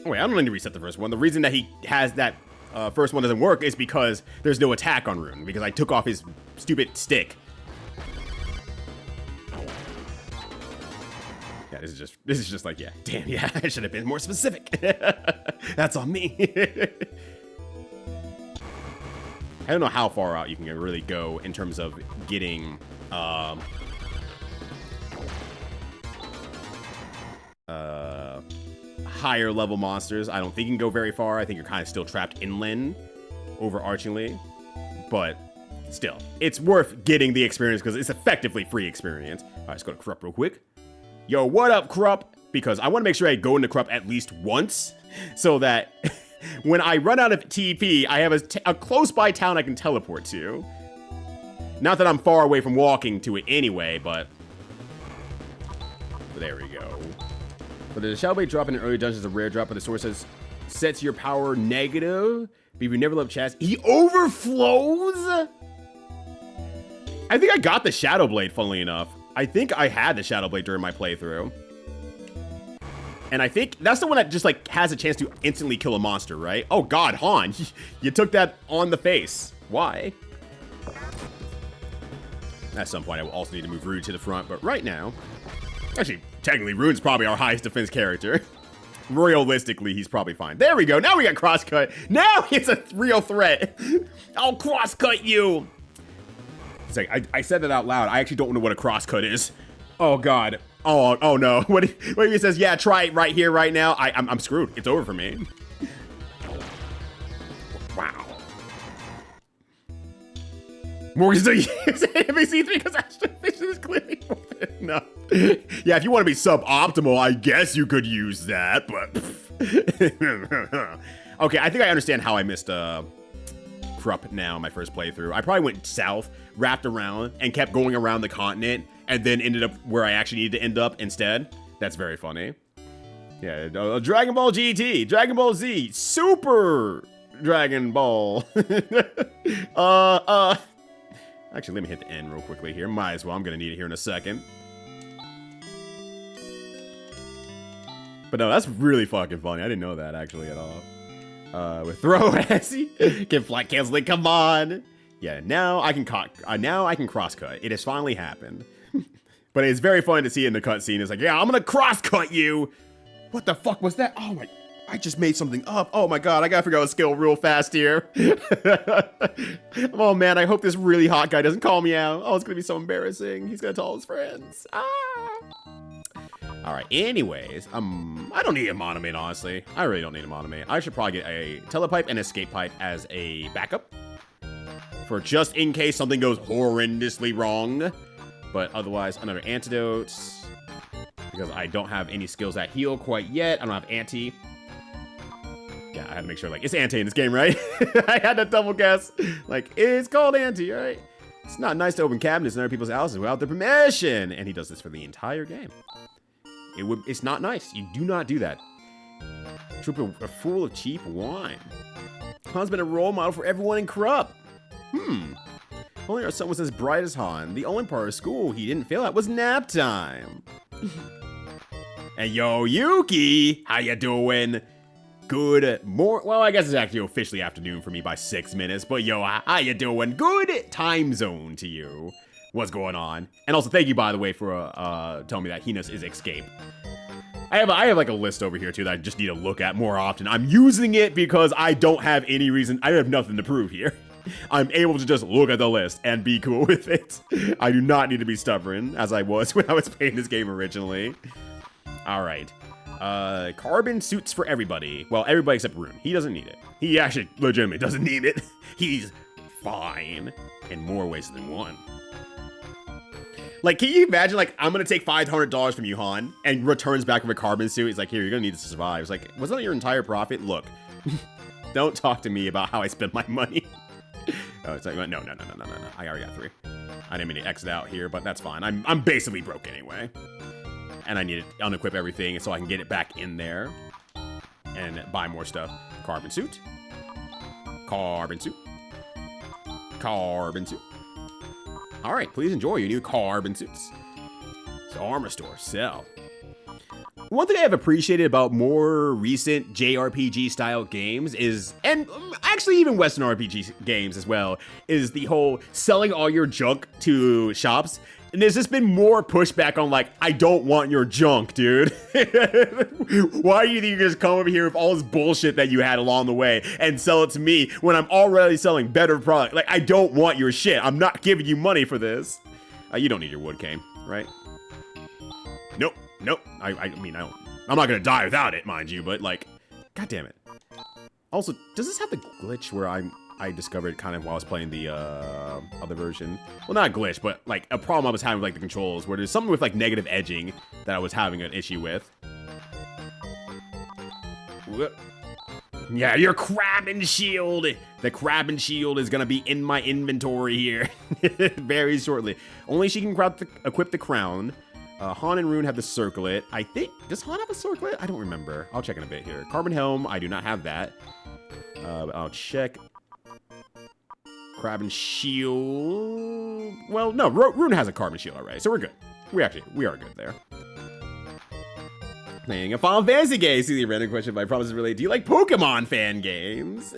Oh, wait, I don't need to reset the first one. The reason that he has that first one doesn't work is because there's no attack on Rune, because I took off his stupid stick. Yeah, this is just like, yeah, damn, yeah, I should have been more specific. That's on me. I don't know how far out you can really go in terms of getting higher level monsters. I don't think you can go very far. I think you're kind of still trapped inland, overarchingly. But still, it's worth getting the experience because it's effectively free experience. All right, let's go to Krupp real quick. Yo, what up, Krupp? Because I want to make sure I go into Krupp at least once so that when I run out of TP, I have a close-by town I can teleport to. Not that I'm far away from walking to it anyway, but there we go. But the Shadow Blade drop in an early dungeon is a rare drop, but the source says sets your power negative. But if you never love Chaz, he overflows? I think I got the Shadow Blade, funnily enough. I think I had the Shadow Blade during my playthrough. And I think that's the one that just, like, has a chance to instantly kill a monster, right? Oh, God, Han, you took that on the face. Why? At some point, I will also need to move Rune to the front, but right now... Actually, technically, Rune's probably our highest defense character. Realistically, he's probably fine. There we go. Now we got crosscut. Now it's a real threat. I'll crosscut you. It's like, I said that out loud. I actually don't know what a crosscut is. Oh, God. Oh no. What if he says, yeah, try it right here, right now. I'm screwed. It's over for me. Wow. Morgan's still using NPC3 because Astrovision is clearly no. Yeah, if you want to be suboptimal, I guess you could use that, but... Okay, I think I understand how I missed Krupp now in my first playthrough. I probably went south, wrapped around, and kept going around the continent, and then ended up where I actually needed to end up instead. That's very funny. Yeah, Dragon Ball GT, Dragon Ball Z, Super Dragon Ball. Actually, let me hit the N real quickly here. Might as well. I'm going to need it here in a second. But no, that's really fucking funny. I didn't know that, actually, at all. With throw can flat cancel it. Come on. Yeah, now I can cross-cut. It has finally happened. But it's very funny to see in the cutscene. It's like, yeah, I'm going to cross-cut you. What the fuck was that? Oh, my... I just made something up. Oh my god, I gotta figure out a skill real fast here. Oh man, I hope this really hot guy doesn't call me out. Oh, it's gonna be so embarrassing. He's gonna tell all his friends. Alright, anyways, I don't need a monomate, honestly. I really don't need a monomate. I should probably get a telepipe and escape pipe as a backup. For just in case something goes horrendously wrong. But otherwise, another antidote. Because I don't have any skills that heal quite yet. I don't have anti. Yeah, I had to make sure, like, it's anti in this game, right? I had to double guess. Like, it's called anti, right? It's not nice to open cabinets in other people's houses without their permission. And he does this for the entire game. It's not nice. You do not do that. Troop a full of cheap wine. Han's been a role model for everyone in Krupp. Only our son was as bright as Han. The only part of school he didn't fail at was nap time. And yo, Yuki, how you doing? Good well, I guess it's actually officially afternoon for me by 6 minutes, but yo, how you doing? Good time zone to you. What's going on? And also, thank you, by the way, for telling me that Hina's is escape. I have like a list over here too that I just need to look at more often. I'm using it because I don't have any reason. I have nothing to prove here. I'm able to just look at the list and be cool with it. I do not need to be stubborn as I was when I was playing this game originally. All right. Carbon suits for everybody. Well, everybody except Rune. He doesn't need it. He actually legitimately doesn't need it. He's fine in more ways than one. Like, can you imagine, like, I'm gonna take $500 from you, Han, and returns back with a carbon suit. He's like, here, you're gonna need this to survive. It's like, wasn't that your entire profit? Look, don't talk to me about how I spend my money. Oh, it's like, no. I already got 3. I didn't mean to exit out here, but that's fine. I'm basically broke anyway. And I need to unequip everything so I can get it back in there and buy more stuff. Carbon suit. Carbon suit. Carbon suit. All right, please enjoy your new carbon suits. So armor store, sell. One thing I have appreciated about more recent JRPG style games is, and actually even Western RPG games as well, is the whole selling all your junk to shops. And there's just been more pushback on like, I don't want your junk, dude. Why do you think you just come over here with all this bullshit that you had along the way and sell it to me when I'm already selling better product? Like, I don't want your shit. I'm not giving you money for this. You don't need your wood cane, right? Nope. I mean, I'm not gonna die without it, mind you, but like, god damn it. Also, does this have the glitch where I discovered kind of while I was playing the other version? Well, not a glitch, but like a problem I was having with like the controls, where there's something with like negative edging that I was having an issue with. Yeah, your Kraben shield. The Kraben shield is gonna be in my inventory here very shortly. Only she can equip the crown. Han and Rune have the circlet. I think, does Han have a circlet? I don't remember. I'll check in a bit here. Carbon helm, I do not have that. But I'll check. Kraben shield. Well, no, Rune has a carbon shield already, so we're good. We are good there. Playing a Final Fantasy game. See the random question, but I promise it's related. Do you like Pokemon fan games?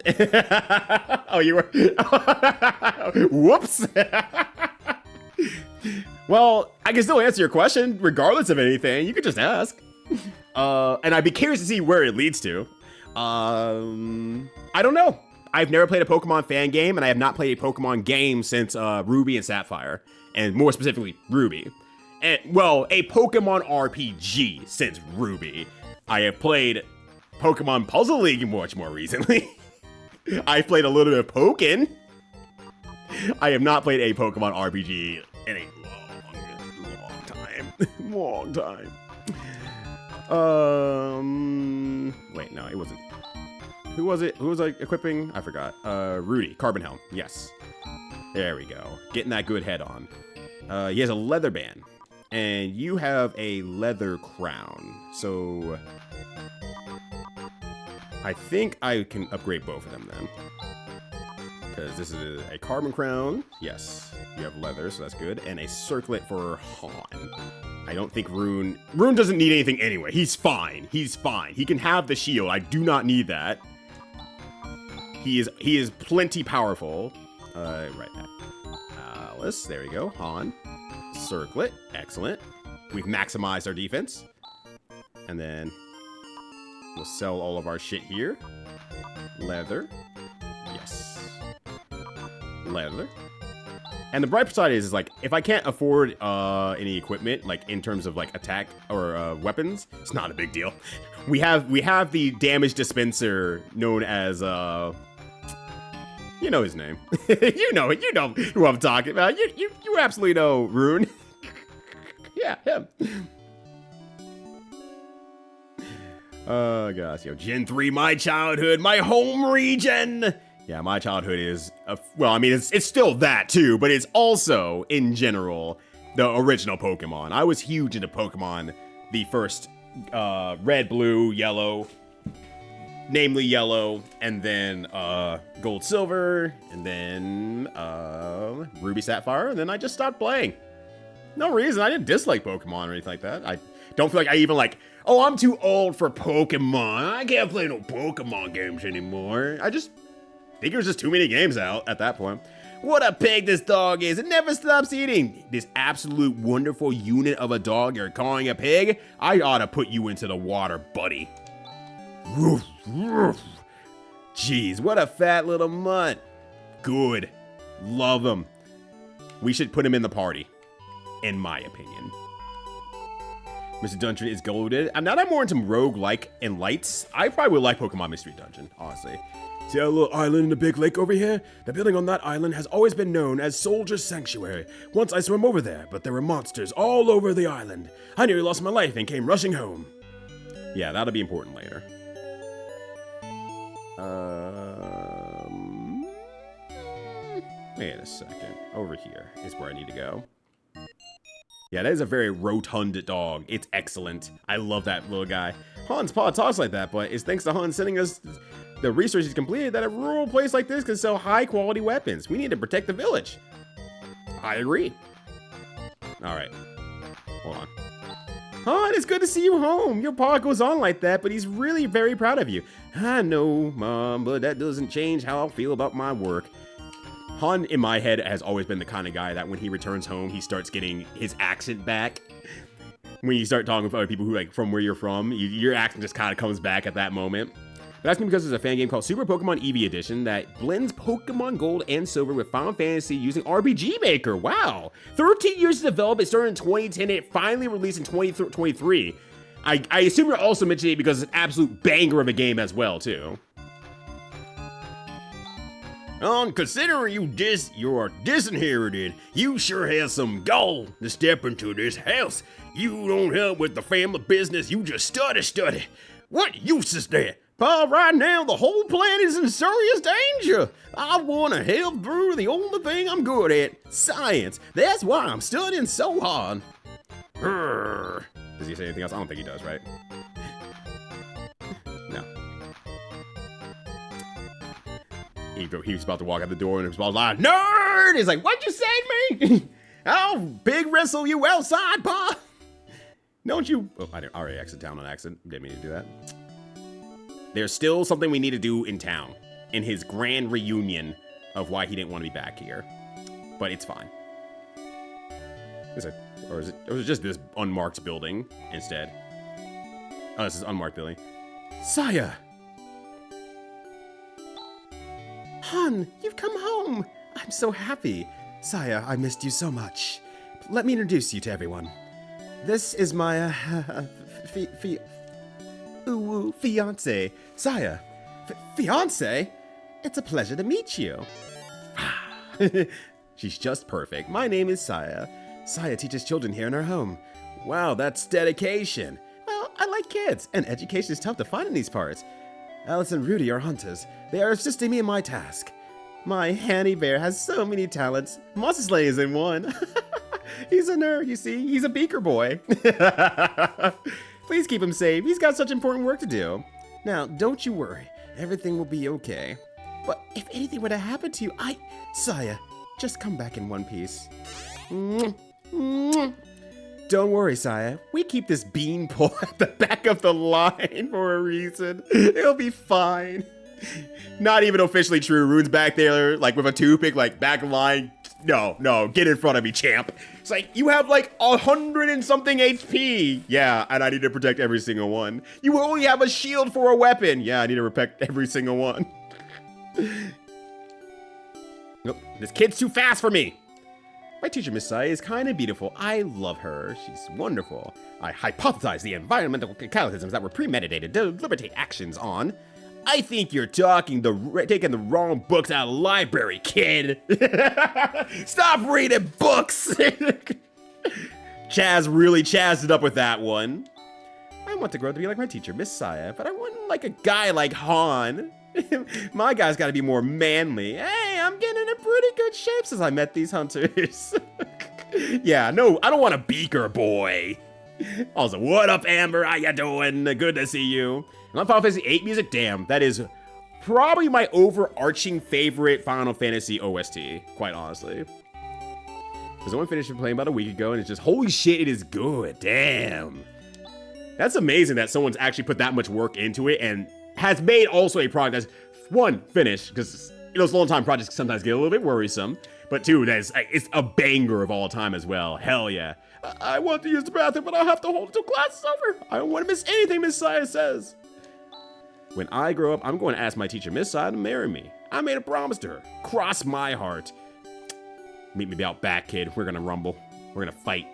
Oh, you were. Whoops. Well, I can still answer your question regardless of anything. You could just ask. And I'd be curious to see where it leads to. I don't know. I've never played a Pokemon fan game, and I have not played a Pokemon game since Ruby and Sapphire, and more specifically, Ruby. And, well, a Pokemon RPG since Ruby. I have played Pokemon Puzzle League much more recently. I've played a little bit of Pokken. I have not played a Pokemon RPG in a long time. Long time. Wait, no, it wasn't. Who was it? Who was I equipping? I forgot. Rudy, Carbon Helm. Yes. There we go. Getting that good head on. He has a leather band. And you have a leather crown. So I think I can upgrade both of them then. Because this is a carbon crown. Yes. You have leather, so that's good. And a circlet for Han. I don't think Rune doesn't need anything anyway. He's fine. He's fine. He can have the shield. I do not need that. He is plenty powerful. Right now. Alice, there we go. Han. Circlet. Excellent. We've maximized our defense. And then we'll sell all of our shit here. Leather. Yes. Leather. And the bright side is like, if I can't afford any equipment, like in terms of like attack or weapons, it's not a big deal. We have the damage dispenser known as you know his name. you know who I'm talking about. You absolutely know Rune. Yeah, him. Oh gosh, Gen 3, my childhood, my home region. Yeah, my childhood is, well, I mean, it's still that too, but it's also, in general, the original Pokemon. I was huge into Pokemon, the first red, blue, yellow, namely yellow, and then gold, silver, and then ruby, sapphire, and then I just stopped playing. No reason. I didn't dislike Pokemon or anything like that. I don't feel like I even like, oh, I'm too old for Pokemon. I can't play no Pokemon games anymore. I just think there was just too many games out at that point. What a pig this dog is. It never stops eating. This absolute wonderful unit of a dog you're calling a pig? I ought to put you into the water, buddy. Woof, woof. Jeez, what a fat little mutt. Good. Love him. We should put him in the party, in my opinion. Mr. Dungeon is golded. Now that I'm more into roguelike and lights, I probably would like Pokemon Mystery Dungeon, honestly. See that little island in the big lake over here? The building on that island has always been known as Soldier's Sanctuary. Once I swam over there, but there were monsters all over the island. I nearly lost my life and came rushing home. Yeah, that'll be important later. Wait a second. Over here is where I need to go. Yeah, that is a very rotund dog. It's excellent. I love that little guy. Han's paw talks like that, but it's thanks to Han sending us the research he's completed that a rural place like this can sell high-quality weapons. We need to protect the village. I agree. All right. Hold on. Han, it's good to see you home. Your paw goes on like that, but he's really very proud of you. I know, Mom, but that doesn't change how I feel about my work. Han, in my head, has always been the kind of guy that when he returns home, he starts getting his accent back. When you start talking with other people who, like, from where you're from, your accent just kind of comes back at that moment. But that's because there's a fan game called Super Pokemon Eevee Edition that blends Pokemon Gold and Silver with Final Fantasy using RPG Maker. Wow. 13 years to develop. It started in 2010. It finally released in 2023. I assume you're also mentioning it because it's an absolute banger of a game as well, too. Considering you're disinherited, you sure have some gall to step into this house. You don't help with the family business, you just study. What use is that? Pa, right now the whole planet is in serious danger. I want to help through the only thing I'm good at, science. That's why I'm studying so hard. Does he say anything else? I don't think he does, right? No. He was about to walk out the door and he was like, nerd! He's like, what'd you say to me? I'll big wrestle you outside, pa! Don't you? Oh, I already exited town on accident. Didn't mean to do that. There's still something we need to do in town. In his grand reunion of why he didn't want to be back here. But it's fine. Or is it just this unmarked building instead? Oh, this is unmarked building. Saya! Han, you've come home! I'm so happy. Saya, I missed you so much. Let me introduce you to everyone. This is my, fiance, Saya. Fiance? It's a pleasure to meet you. She's just perfect. My name is Saya. Saya teaches children here in her home. Wow, that's dedication. Well, I like kids, and education is tough to find in these parts. Alice and Rudy are hunters. They are assisting me in my task. My Hanny Bear has so many talents. Monster Slay is in one. He's a nerd, you see. He's a beaker boy. Please keep him safe. He's got such important work to do. Now, don't you worry. Everything will be okay. But if anything were to happen to you, Saya, just come back in one piece. Don't worry, Saya. We keep this beanpole at the back of the line for a reason. It'll be fine. Not even officially true. Rune's back there, like with a toothpick, like back line. No, get in front of me, champ. It's like, you have like 100 and something HP. Yeah, and I need to protect every single one. You only have a shield for a weapon. Yeah, I need to protect every single one. Nope, this kid's too fast for me. My teacher, Miss Sai, is kind and beautiful. I love her. She's wonderful. I hypothesize the environmental cataclysms that were premeditated, deliberate actions on. I think you're taking the wrong books out of the library, kid. Stop reading books. Chaz really chazzed it up with that one. I want to grow up to be like my teacher, Miss Saya, but I wouldn't like a guy like Han. My guy's got to be more manly. Hey, I'm getting in pretty good shape since I met these hunters. Yeah, no, I don't want a beaker boy. Also, what up, Amber? How ya doing? Good to see you. And on Final Fantasy VIII music, damn, that is probably my overarching favorite Final Fantasy OST, quite honestly. Because I only finished playing about a week ago, and it's just, holy shit, it is good. Damn. That's amazing that someone's actually put that much work into it and has made also a product that's, one, finished, because those long-time projects sometimes get a little bit worrisome. But two, it's a banger of all time as well. Hell yeah. I want to use the bathroom, but I'll have to hold it till class is over. I don't want to miss anything Miss Saya says. When I grow up, I'm going to ask my teacher, Miss Saya, to marry me. I made a promise to her. Cross my heart. Meet me out back, kid. We're gonna rumble. We're gonna fight.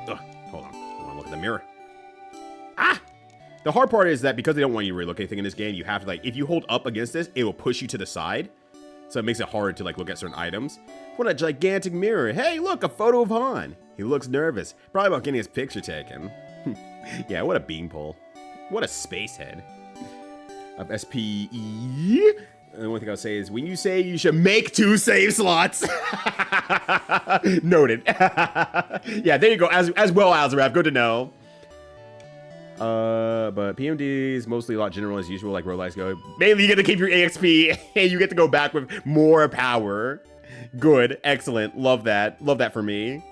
Ugh, hold on. I wanna look at the mirror. Ah! The hard part is that because they don't want you to really look at anything in this game, you have to, like, if you hold up against this, it will push you to the side. So it makes it hard to, like, look at certain items. What a gigantic mirror. Hey, look, a photo of Han. He looks nervous. Probably about getting his picture taken. Yeah, what a beanpole. What a space head. Of SPE. And the one thing I'll say is, when you say you should make 2 save slots. Noted. Yeah, there you go. As well, Azarath. Good to know. But PMD is mostly a lot general as usual, like roguelikes go. Mainly you get to keep your EXP and you get to go back with more power. Good, excellent, love that. Love that for me.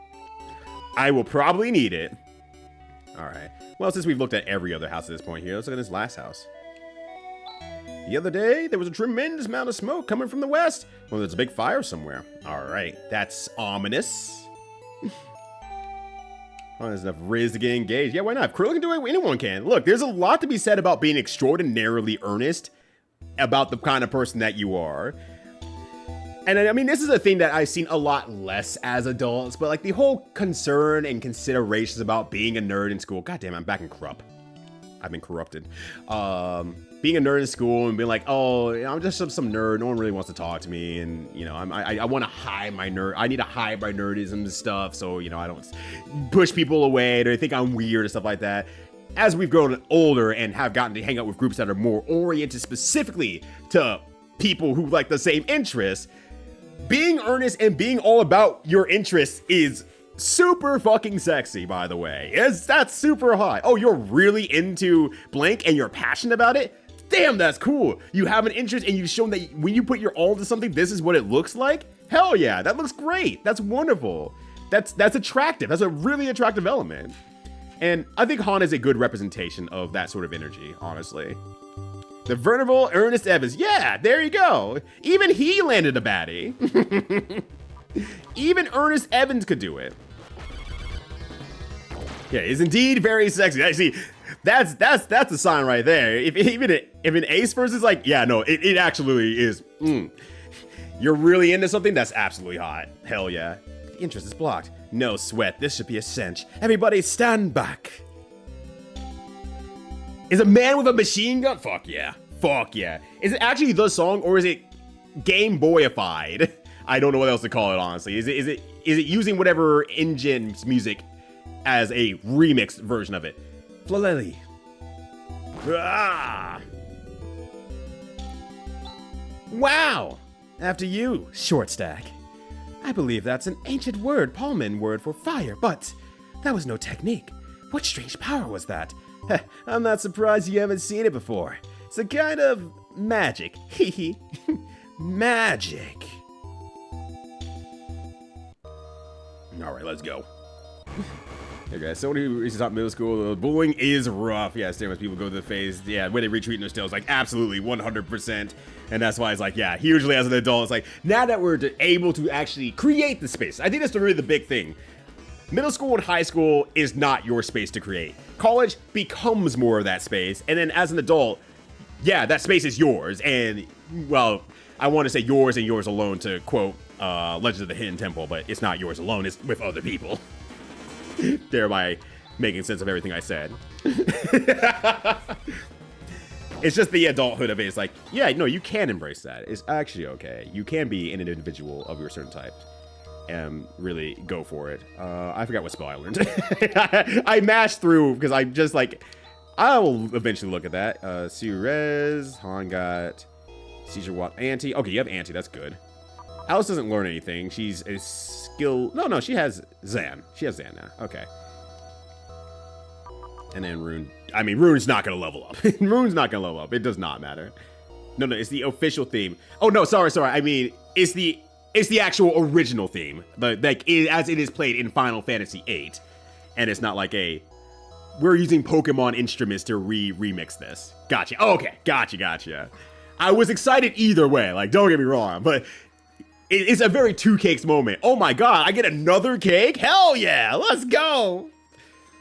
I will probably need it. Alright. Well, since we've looked at every other house at this point here, let's look at this last house. The other day, there was a tremendous amount of smoke coming from the west. Well, there's a big fire somewhere. Alright, that's ominous. Oh, there's enough Riz to get engaged. Yeah, why not? If Krill can do it, anyone can. Look, there's a lot to be said about being extraordinarily earnest about the kind of person that you are. And I mean, this is a thing that I've seen a lot less as adults, but like the whole concern and considerations about being a nerd in school. God damn, I'm back in Krupp. I've been corrupted. Being a nerd in school and being like, oh, I'm just some nerd. No one really wants to talk to me. And, you know, I want to hide my nerd. I need to hide my nerdism and stuff. So, you know, I don't push people away or they think I'm weird and stuff like that. As we've grown older and have gotten to hang out with groups that are more oriented specifically to people who like the same interests, being earnest and being all about your interests is super fucking sexy, by the way. That's super hot. Oh, you're really into blank and you're passionate about it? Damn, that's cool. You have an interest and you've shown that when you put your all into something, this is what it looks like? Hell yeah, that looks great. That's wonderful. That's attractive. That's a really attractive element. And I think Han is a good representation of that sort of energy, honestly. The venerable Ernest Evans. Yeah, there you go. Even he landed a baddie. Even Ernest Evans could do it. Yeah, is indeed very sexy. I see. That's a sign right there. If an ace versus like, yeah, no, it actually is. You're really into something that's absolutely hot. Hell yeah. The interest is blocked. No sweat. This should be a cinch. Everybody stand back. Is a man with a machine gun? Fuck yeah. Fuck yeah. Is it actually the song or is it Game Boyified? I don't know what else to call it, honestly. Is it using whatever engine's music as a remix version of it? Flalelli. Ah. Wow. After you, Short Stack. I believe that's an ancient word, Paulman word for fire, but that was no technique. What strange power was that? I'm not surprised you haven't seen it before. It's a kind of magic. Hehe. Magic. Alright, let's go. Hey guys, somebody who reaches top middle school, bullying is rough. Yeah, same as people go to the phase. Yeah, when they retreat in their stills, like absolutely 100%. And that's why it's like, yeah, hugely as an adult, it's like, now that we're able to actually create the space. I think that's really the big thing. Middle school and high school is not your space to create. College becomes more of that space. And then as an adult, yeah, that space is yours. And, well, I want to say yours and yours alone to quote Legend of the Hidden Temple, but it's not yours alone, it's with other people. Thereby making sense of everything I said. It's just the adulthood of it. It's like, yeah, no, you can embrace that. It's actually okay. You can be an individual of your certain type and really go for it. I forgot what spell I learned. I mashed through because I'm just like, I will eventually look at that. Surez, Han got Seizure Watt, Anti. Okay, you have Anti. That's good. Alice doesn't learn anything. She's a skill. No, she has Zan. She has Zan now. Okay. And then Rune. I mean, Rune's not going to level up. Rune's not going to level up. It does not matter. No, it's the official theme. Oh, no, sorry. I mean, it's the actual original theme. As it is played in Final Fantasy VIII. And it's not like we're using Pokemon instruments to remix this. Gotcha. Oh, okay. Gotcha. I was excited either way, like, don't get me wrong, but it's a very two cakes moment. Oh my god, I get another cake? Hell yeah, let's go!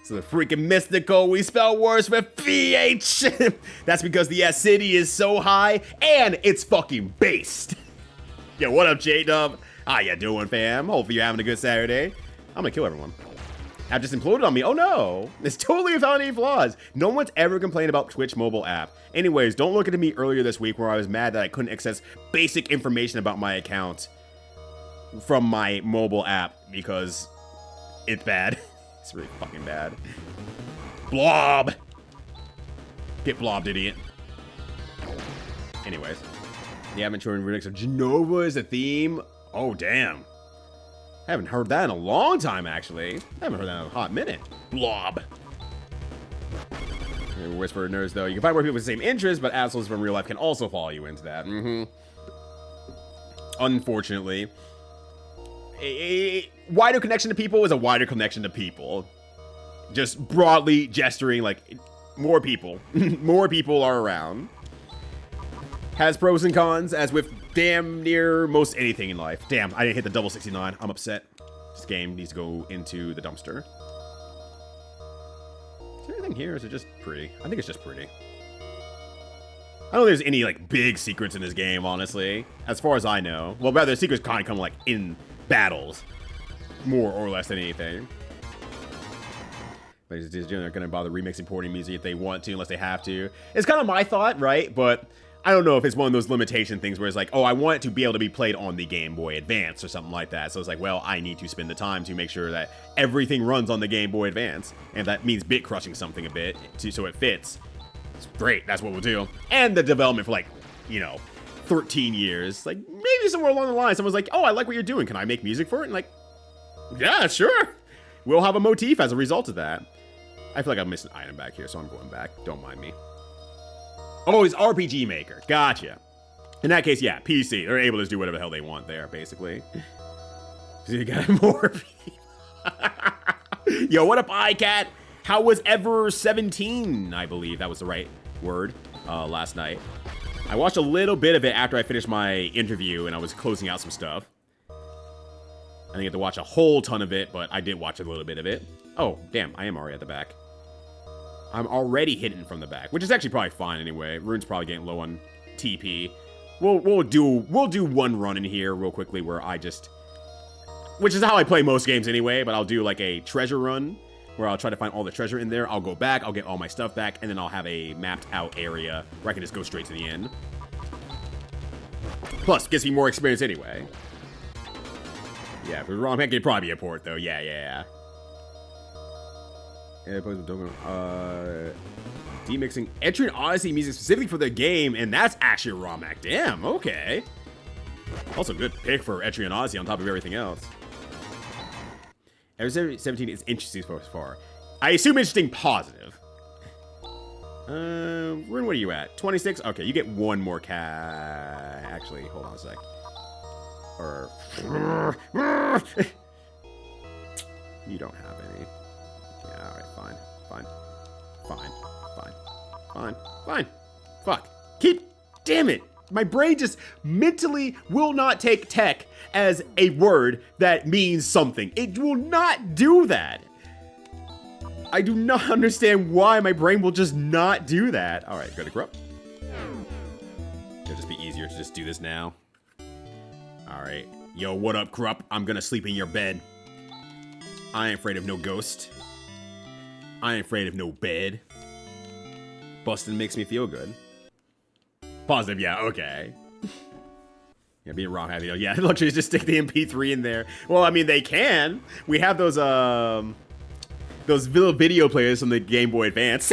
So the freaking mystical, we spell words with PH. That's because the acidity is so high, and it's fucking based. Yo, what up, J-Dub? How ya doing, fam? Hopefully you're having a good Saturday. I'm gonna kill everyone. App just imploded on me. Oh no! It's totally without any flaws. No one's ever complained about Twitch mobile app. Anyways, don't look at me earlier this week where I was mad that I couldn't access basic information about my account from my mobile app because it's bad. It's really fucking bad. Blob! Get blobbed, idiot. Anyways. The Aventure and Remix of Genova is a theme. Oh, damn. I haven't heard that in a long time, actually. I haven't heard that in a hot minute. Blob. Whisper nerds, though. You can find more people with the same interests, but assholes from real life can also follow you into that. Unfortunately. A wider connection to people is a wider connection to people. Just broadly gesturing, like, more people. More people are around. Has pros and cons, as with damn near most anything in life. Damn, I didn't hit the double 69. I'm upset. This game needs to go into the dumpster. Is there anything here, or is it just pretty? I think it's just pretty. I don't think there's any, like, big secrets in this game, honestly. As far as I know. Well, rather, the secrets kind of come, like, in battles. More or less than anything. But they're going to bother remixing, porting music if they want to, unless they have to. It's kind of my thought, right? But I don't know if it's one of those limitation things where it's like, oh, I want it to be able to be played on the Game Boy Advance or something like that. So it's like, well, I need to spend the time to make sure that everything runs on the Game Boy Advance. And that means bit crushing something a bit so it fits. It's great. That's what we'll do. And the development for, like, you know, 13 years. Like, maybe somewhere along the line, someone's like, oh, I like what you're doing. Can I make music for it? And like, yeah, sure. We'll have a motif as a result of that. I feel like I missed an item back here, so I'm going back. Don't mind me. Oh, he's RPG Maker. Gotcha. In that case, yeah, PC. They're able to do whatever the hell they want there, basically. So you got more people. Yo, what up, iCat? How was Ever 17? I believe that was the right word last night. I watched a little bit of it after I finished my interview, and I was closing out some stuff. I didn't get to watch a whole ton of it, but I did watch a little bit of it. Oh, damn, I am already at the back. I'm already hidden from the back, which is actually probably fine anyway. Rune's probably getting low on TP. We'll do one run in here real quickly where I just, which is how I play most games anyway, but I'll do like a treasure run where I'll try to find all the treasure in there. I'll go back, I'll get all my stuff back, and then I'll have a mapped out area where I can just go straight to the end. Plus, gives me more experience anyway. Yeah, for ROM hack, it'd probably be a port though. Yeah. Demixing Etrian Odyssey music specifically for the game, and that's actually a ROM hack. Damn, okay. Also good pick for Etrian Odyssey on top of everything else. Ever 17 is interesting so far. I assume interesting positive. Rune, what are you at? 26? Okay, you get one more actually, hold on a sec. Or you don't have any. Yeah, alright, fine. Fuck. Damn it. My brain just mentally will not take tech as a word that means something. It will not do that. I do not understand why my brain will just not do that. Alright, go to Corrupt. It'll just be easier to just do this now. Alright. Yo, what up, Corrupt? I'm gonna sleep in your bed. I ain't afraid of no ghost. I ain't afraid of no bed. Bustin' makes me feel good. Positive, yeah, okay. Yeah, being wrong, happy. Yeah, literally just stick the MP3 in there. Well, I mean, they can. We have those little video players from the Game Boy Advance.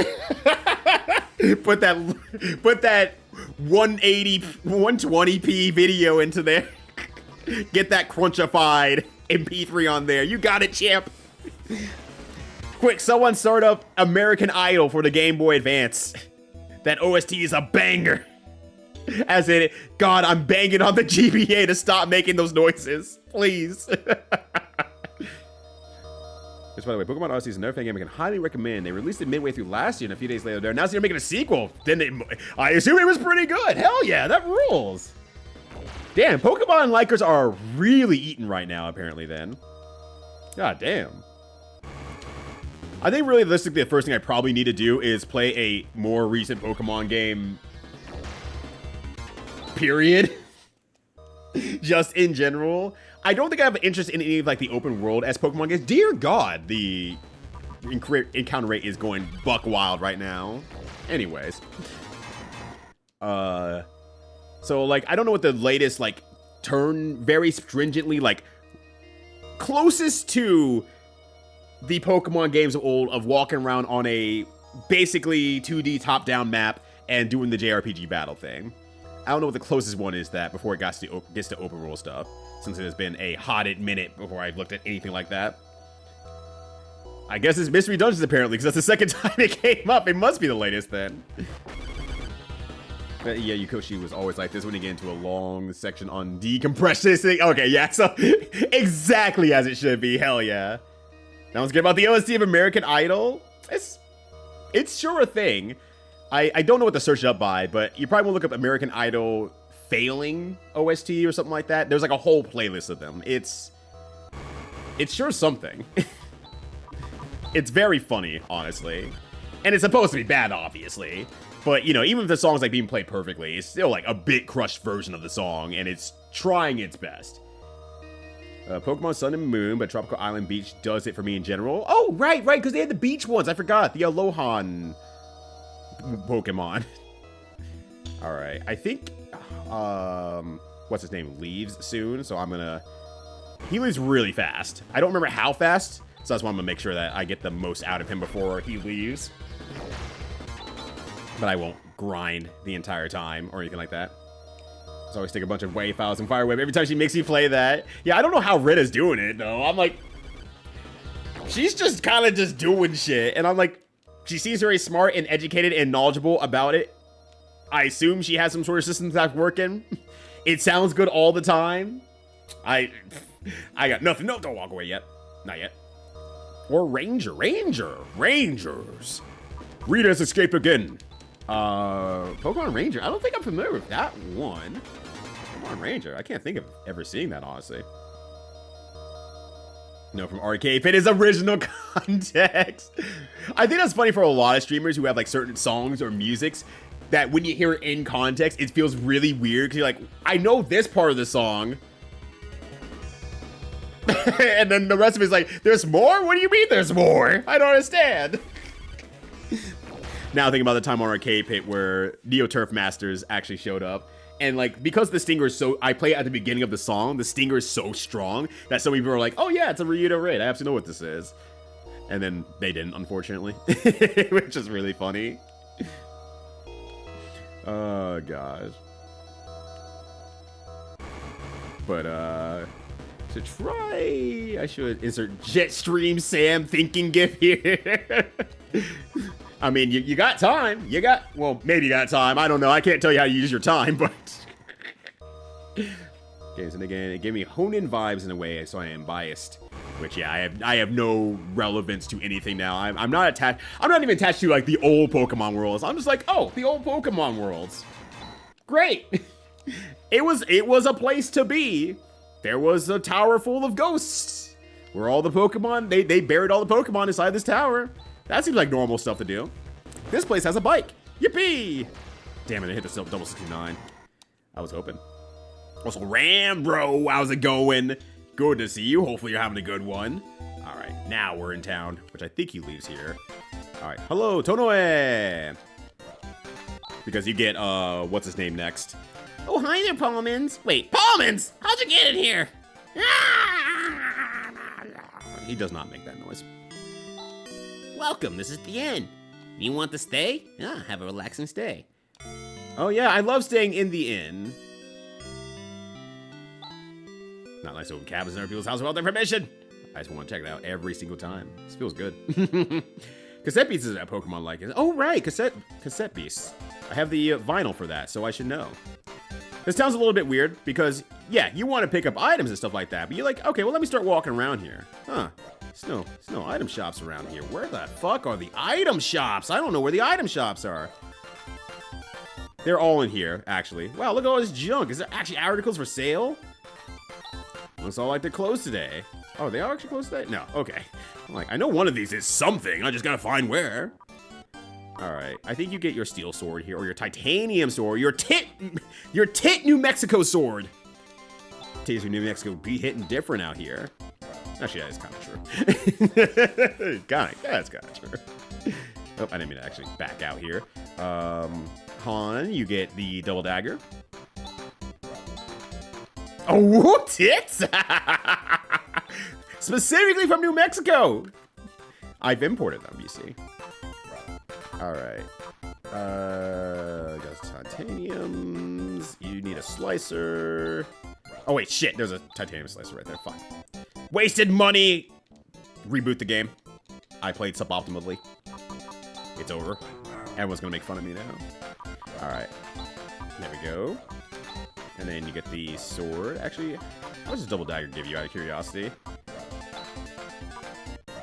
put that 180, 120p video into there. Get that crunchified MP3 on there. You got it, champ. Quick, someone start up American Idol for the Game Boy Advance. That OST is a banger. As in, God, I'm banging on the GBA to stop making those noises. Please. Which, by the way, Pokemon Odyssey is another fan game I can highly recommend. They released it midway through last year, and a few days later, they're announcing they're making a sequel. I assume it was pretty good. Hell yeah, that rules. Damn, Pokemon likers are really eating right now, apparently, then. God damn. I think realistically, the first thing I probably need to do is play a more recent Pokemon game. Period. Just in general. I don't think I have an interest in any of like the open world as Pokemon games. Dear God, the encounter rate is going buck wild right now. Anyways. So like, I don't know what the latest like turn very stringently like closest to the Pokemon games of old of walking around on a basically 2D top-down map and doing the JRPG battle thing. I don't know what the closest one is that before it gets to open world stuff, since it has been a hotted minute before I've looked at anything like that. I guess it's Mystery Dungeons apparently, because that's the second time it came up. It must be the latest then. But yeah, Yukoshi was always like this when you get into a long section on decompression. Okay, yeah, so exactly as it should be. Hell yeah. Now let's get about the OST of American Idol. It's sure a thing. I don't know what to search it up by, but you probably want to look up American Idol failing OST or something like that. There's like a whole playlist of them. It's sure something. It's very funny, honestly. And it's supposed to be bad, obviously. But, you know, even if the song's like being played perfectly, it's still like a bit crushed version of the song, and it's trying its best. Pokemon Sun and Moon, but Tropical Island Beach does it for me in general. Oh, right, because they had the beach ones. I forgot. The Alohan Pokemon. Alright, I think, what's his name, leaves soon, so I'm gonna... He leaves really fast. I don't remember how fast, so that's why I'm gonna make sure that I get the most out of him before he leaves. But I won't grind the entire time or anything like that. So I always take a bunch of wave files and Fire Web every time she makes me play that. Yeah, I don't know how Rita's doing it, though. I'm like... She's just kind of just doing shit, and I'm like... She seems very smart and educated and knowledgeable about it. I assume she has some sort of system that's working. It sounds good all the time. I got nothing. No, don't walk away yet. Not yet. Or Rangers. Rita's escaped again. Pokemon Ranger. I don't think I'm familiar with that one. Pokemon Ranger. I can't think of ever seeing that, honestly. No, from Arcade Pit is original context. I think that's funny for a lot of streamers who have like certain songs or musics that when you hear it in context, it feels really weird because you're like, I know this part of the song. And then the rest of it is like, there's more? What do you mean there's more? I don't understand. Now thinking about the time on Arcade Pit where Neo Turf Masters actually showed up. And like, because the stinger is so, I play it at the beginning of the song, the stinger is so strong that some people are like, oh yeah, it's a Ryudo raid. I have to know what this is. And then they didn't, unfortunately, which is really funny. Oh gosh. But to try, I should insert Jetstream Sam thinking gif here. I mean, you got time. Well, maybe you got time. I don't know. I can't tell you how to use your time, but... Okay, and again, it gave me Honen vibes in a way, so I am biased. Which, yeah, I have no relevance to anything now. I'm not attached... I'm not even attached to, like, the old Pokemon worlds. I'm just like, oh, the old Pokemon worlds. Great. It was a place to be. There was a tower full of ghosts. Where all the Pokemon... They buried all the Pokemon inside this tower. That seems like normal stuff to do. This place has a bike. Yippee! Damn it, I hit the double 69. I was hoping. Also, Ram, bro, how's it going? Good to see you. Hopefully you're having a good one. All right, now we're in town, which I think he leaves here. All right, hello, Tonoe! Because you get, what's his name next? Oh, hi there, Palmins. Wait, Palmins? How'd you get in here? He does not make that noise. Welcome, this is the inn. You want to stay? Ah, have a relaxing stay. Oh yeah, I love staying in the inn. Not nice to open cabins in other people's houses without their permission. I just want to check it out every single time. This feels good. Cassette Beasts is a Pokemon like it. Oh right, Cassette Beasts. I have the vinyl for that, so I should know. This sounds a little bit weird because, yeah, you want to pick up items and stuff like that, but you're like, okay, well let me start walking around here. Huh. There's no item shops around here. Where the fuck are the item shops? I don't know where the item shops are. They're all in here, actually. Wow, look at all this junk. Is there actually articles for sale? Looks all like they're closed today. Oh, they are actually closed today? No, okay. I'm like, I know one of these is something. I just gotta find where. All right, I think you get your steel sword here, or your titanium sword, your tit New Mexico sword. Titties from New Mexico be hitting different out here. Actually, that is kind of true. That's kind of true. Oh, I didn't mean to actually back out here. Han, you get the double dagger. Oh, tits! Specifically from New Mexico. I've imported them, you see. All right. Got titaniums. You need a slicer. Oh wait, shit. There's a titanium slicer right there. Fuck. Wasted money. Reboot the game. I played suboptimally. It's over. Everyone's gonna make fun of me now. All right. There we go. And then you get the sword. Actually, how much does double dagger give you out of curiosity?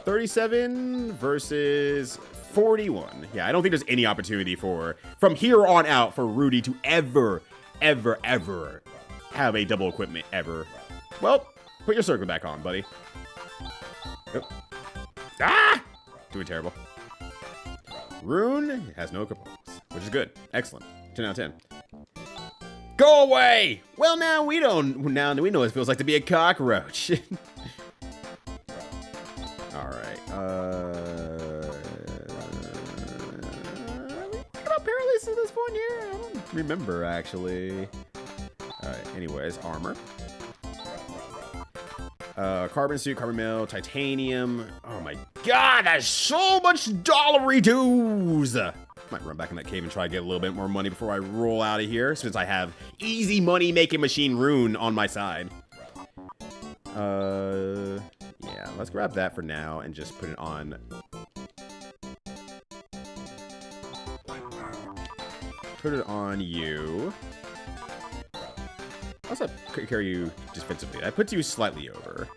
37 versus 41. Yeah, I don't think there's any opportunity for, from here on out, for Rudy to ever have a double equipment ever. Well, put your circle back on, buddy. Oh. Ah! Doing terrible. Rune has no components, which is good. Excellent. 10 out of 10. Go away! Well, now we know what it feels like to be a cockroach. Alright, what about Paralysis at this point here? I don't remember, actually. Alright, anyways, armor. Carbon suit, carbon mail, titanium. Oh my god, that's so much dollary dues! Might run back in that cave and try to get a little bit more money before I roll out of here, since I have easy money making machine Rune on my side. Yeah, let's grab that for now and just put it on. Put it on you. Also carry you defensively. That puts you slightly over.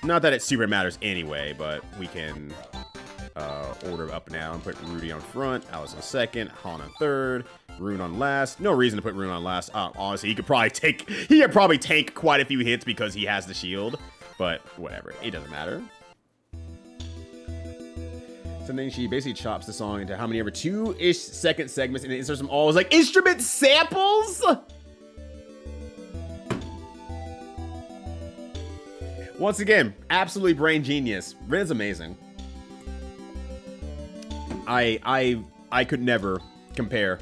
Not that it super matters anyway, but we can order up now and put Rudy on front, Alice on second, Han on third, Rune on last. No reason to put Rune on last. Honestly, he could probably take quite a few hits because he has the shield, but whatever, it doesn't matter. So then she basically chops the song into how many ever 2-ish second segments and inserts them all as like instrument samples. Once again, absolutely brain genius. Rin is amazing. I could never compare.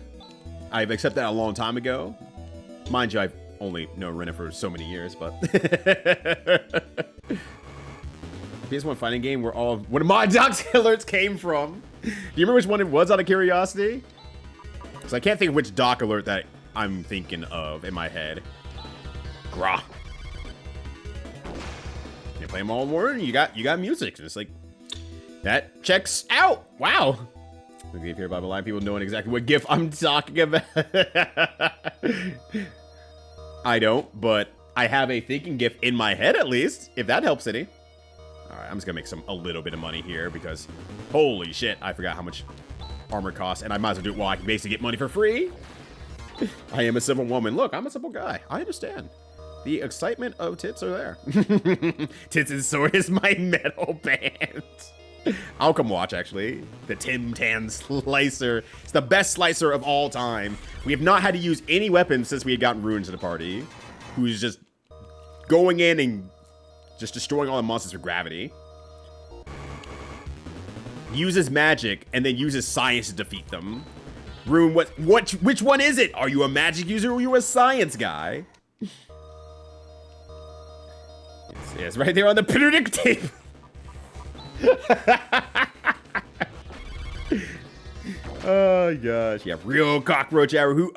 I've accepted that a long time ago. Mind you, I've only known Rin for so many years, but PS1 fighting game where all of one of my docs alerts came from. Do you remember which one it was out of curiosity? Because I can't think of which doc alert that I'm thinking of in my head. Grah. You play them all in one, you got music. And it's like, that checks out. Wow. The GIF here by the line, people knowing exactly what GIF I'm talking about. I don't, but I have a thinking GIF in my head at least, if that helps any. All right, I'm just gonna make a little bit of money here because holy shit, I forgot how much armor costs, and I might as well do it while I can basically get money for free. I am a simple woman. Look, I'm a simple guy. I understand. The excitement of tits are there. Tits and sword is my metal band. I'll come watch, actually. The Tim Tan Slicer. It's the best slicer of all time. We have not had to use any weapons since we had gotten Runes to the party. Who's just going in and just destroying all the monsters with gravity. Uses magic and then uses science to defeat them. Rune, which one is it? Are you a magic user or are you a science guy? Yes, right there on the periodic table. Oh gosh, yeah, real cockroach arrow. Who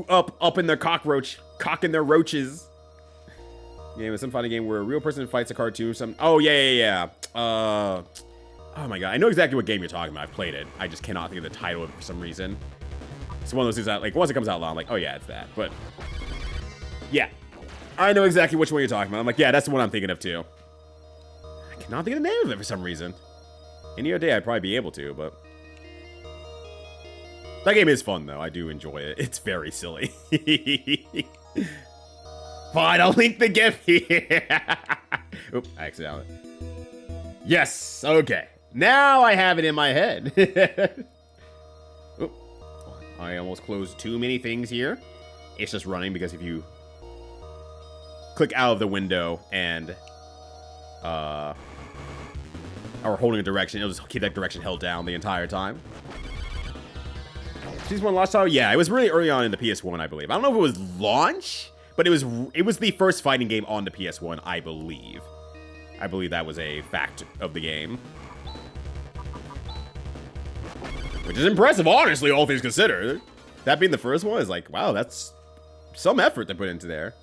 up in their cockroach, cocking their roaches. Yeah, it was some funny game where a real person fights a cartoon. Oh yeah. Oh my god, I know exactly what game you're talking about. I've played it. I just cannot think of the title of it for some reason. It's one of those things that, like, once it comes out loud, I'm like, oh yeah, it's that. But yeah, I know exactly which one you're talking about. I'm like, yeah, that's the one I'm thinking of too. cannot think of the name of it for some reason. Any other day I'd probably be able to, but... That game is fun, though. I do enjoy it. It's very silly. Fine, I'll link the GIF here. Oop, accidentally. Yes, okay. Now I have it in my head. Oop. I almost closed too many things here. It's just running because if you click out of the window and or holding a direction, it'll just keep that direction held down the entire time. Season 1 launch title? Yeah, it was really early on in the PS1, I believe. I don't know if it was launch, but it was the first fighting game on the PS1, I believe. I believe that was a fact of the game. Which is impressive, honestly, all things considered. That being the first one is like, wow, that's some effort to put into there.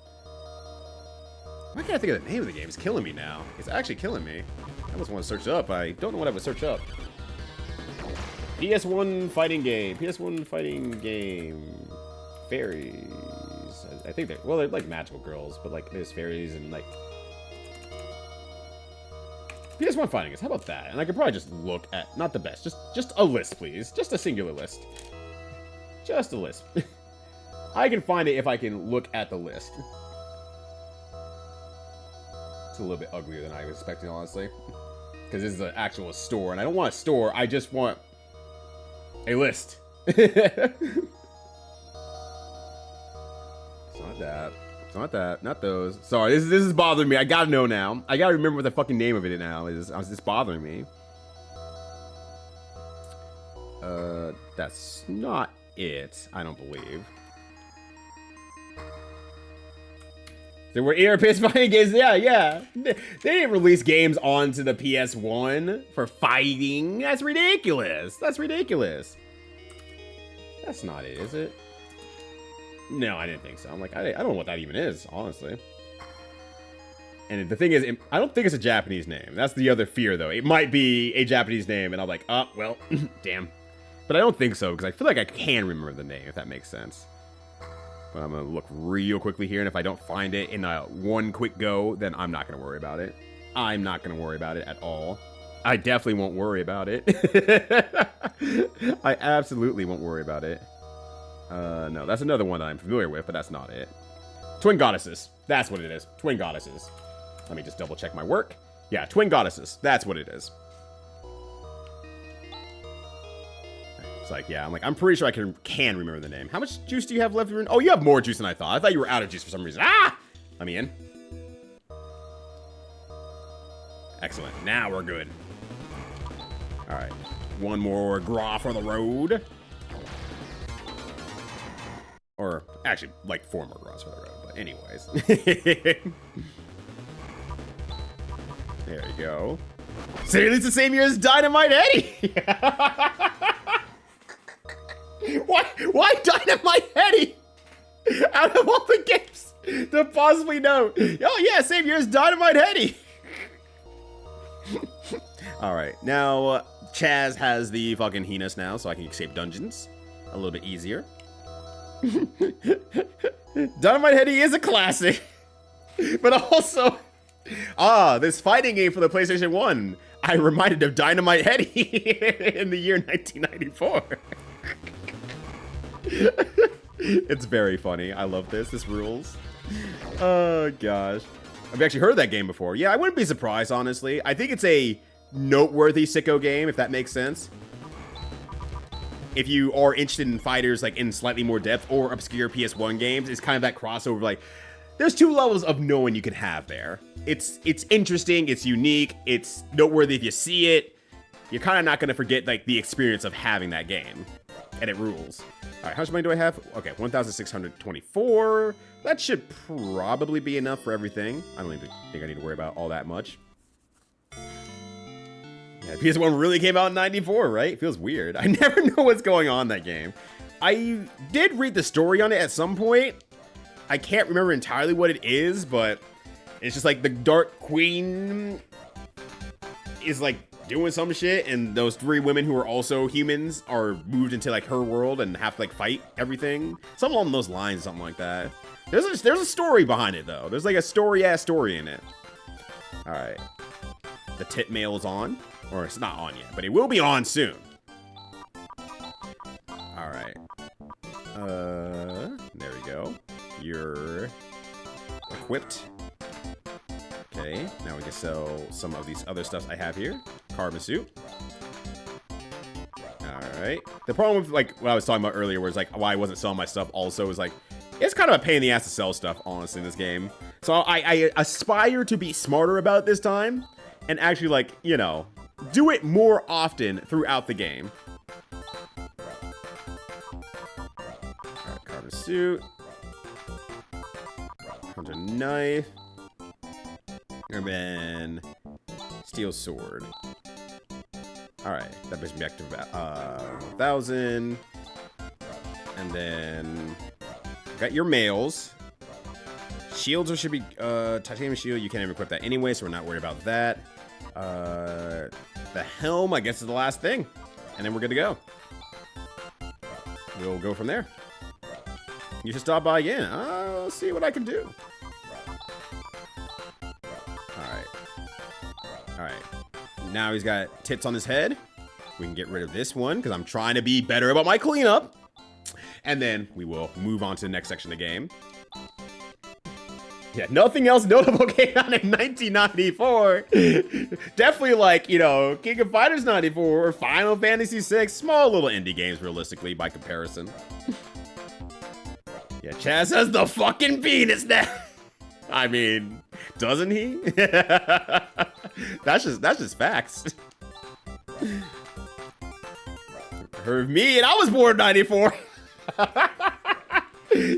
Why can't I think of the name of the game? It's killing me now. It's actually killing me. I almost want to search it up. I don't know what I would search up. PS1 fighting game. PS1 fighting game. Fairies. I think they're like magical girls, but like there's fairies and like... PS1 fighting games. How about that? And I could probably just look at, not the best, just a list, please. Just a singular list. Just a list. I can find it if I can look at the list. It's a little bit uglier than I was expecting, honestly. Because this is an actual store, and I don't want a store, I just want a list. It's not that. It's not that. Not those. Sorry, this is bothering me. I gotta know now. I gotta remember what the fucking name of it now is. It's bothering me. That's not it. I don't believe. There were ERPS fighting games. Yeah. They didn't release games onto the PS1 for fighting. That's ridiculous. That's ridiculous. That's not it, is it? No, I didn't think so. I'm like, I don't know what that even is, honestly. And the thing is, I don't think it's a Japanese name. That's the other fear, though. It might be a Japanese name, and I'm like, oh, well, damn. But I don't think so, because I feel like I can remember the name, if that makes sense. But I'm going to look real quickly here, and if I don't find it in one quick go, then I'm not going to worry about it. I'm not going to worry about it at all. I definitely won't worry about it. I absolutely won't worry about it. No, that's another one that I'm familiar with, but that's not it. Twin Goddesses. That's what it is. Twin Goddesses. Let me just double check my work. Yeah, Twin Goddesses. That's what it is. It's like, yeah, I'm pretty sure I can remember the name. How much juice do you have left? Oh, you have more juice than I thought. I thought you were out of juice for some reason. Ah! Let me in. Excellent. Now we're good. All right. One more gra for the road. Or, actually, like 4 more gras for the road. But anyways. There you go. Seriously, it's the same year as Dynamite Eddie! Why Dynamite Eddie? Out of all the games to possibly know. Oh yeah, same year as Dynamite Eddie. Alright, now Chaz has the fucking heinous now, so I can escape dungeons a little bit easier. Dynamite Eddie is a classic. But also, this fighting game for the PlayStation 1, I reminded of Dynamite Eddie in the year 1994. It's very funny. I love this. This rules. Oh, gosh. I've actually heard of that game before. Yeah, I wouldn't be surprised, honestly. I think it's a noteworthy sicko game, if that makes sense. If you are interested in fighters, like, in slightly more depth or obscure PS1 games, it's kind of that crossover, like, there's 2 levels of knowing you can have there. It's interesting, it's unique, it's noteworthy if you see it. You're kind of not going to forget, like, the experience of having that game. And it rules. All right, how much money do I have? Okay, 1,624. That should probably be enough for everything. I don't even think I need to worry about all that much. Yeah, PS1 really came out in 94, right? It feels weird. I never know what's going on in that game. I did read the story on it at some point. I can't remember entirely what it is, but it's just like the Dark Queen is like doing some shit, and those 3 women who are also humans are moved into like her world and have to like fight everything. Something along those lines, something like that. There's a story behind it though. There's like a story in it. All right. the tit mail is on. Or it's not on yet, but it will be on soon. Alright. There we go. You're equipped. Okay, now we can sell some of these other stuffs I have here. Carbon suit. Alright. The problem with, like, what I was talking about earlier was, like, why I wasn't selling my stuff also is, like, it's kind of a pain in the ass to sell stuff, honestly, in this game. So I aspire to be smarter about it this time and actually, like, you know, do it more often throughout the game. Alright, carbon suit. Hunter knife. And then steel sword. Alright, that brings me back to 1,000. And then got your mails. Shields should be titanium shield. You can't even equip that anyway, so we're not worried about that. The helm, I guess, is the last thing. And then we're good to go. We'll go from there. You should stop by again. I'll see what I can do. Alright. Alright. Now he's got tits on his head. We can get rid of this one, because I'm trying to be better about my cleanup. And then we will move on to the next section of the game. Yeah, nothing else notable came out in 1994. Definitely like, you know, King of Fighters 94 or Final Fantasy VI. Small little indie games, realistically, by comparison. Yeah, Chaz has the fucking penis now. I mean, doesn't he? That's just facts. Heard of me, and I was born in 94.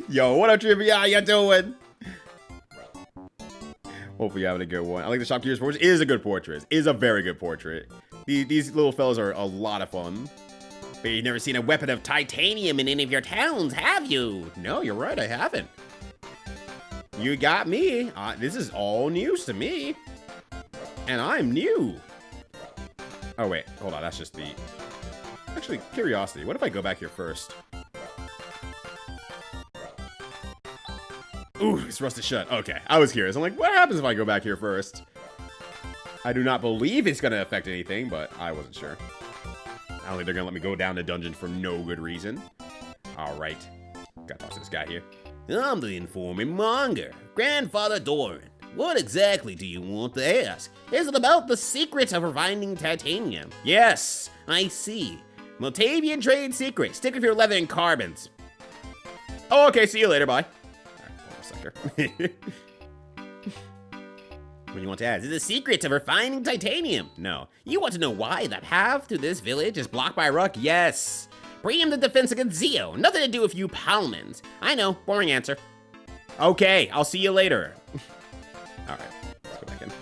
Yo, what up, Trivia? How you doing? Hopefully you're having a good one. I like the Shopkeeper's portrait. It is a good portrait. It is a very good portrait. These little fellas are a lot of fun. But you've never seen a weapon of titanium in any of your towns, have you? No, you're right, I haven't. You got me. This is all news to me. And I'm new. Oh, wait. Hold on. That's just the... Actually, curiosity. What if I go back here first? Ooh, it's rusted shut. Okay, I was curious. I'm like, what happens if I go back here first? I do not believe it's gonna affect anything, but I wasn't sure. I don't think they're gonna let me go down the dungeon for no good reason. All right, gotta talk to this guy here. I'm the informing monger, Grandfather Doran. What exactly do you want to ask? Is it about the secrets of refining titanium? Yes, I see. Motavian trade secret. Stick with your leather and carbons. Oh, okay, see you later, bye. What do you want to ask? Is the secret of refining titanium? No. You want to know why the path to this village is blocked by a rock? Yes. Preemptive defense against Zeo. Nothing to do with you Palmans. I know, boring answer. Okay, I'll see you later. All right, let's go back in.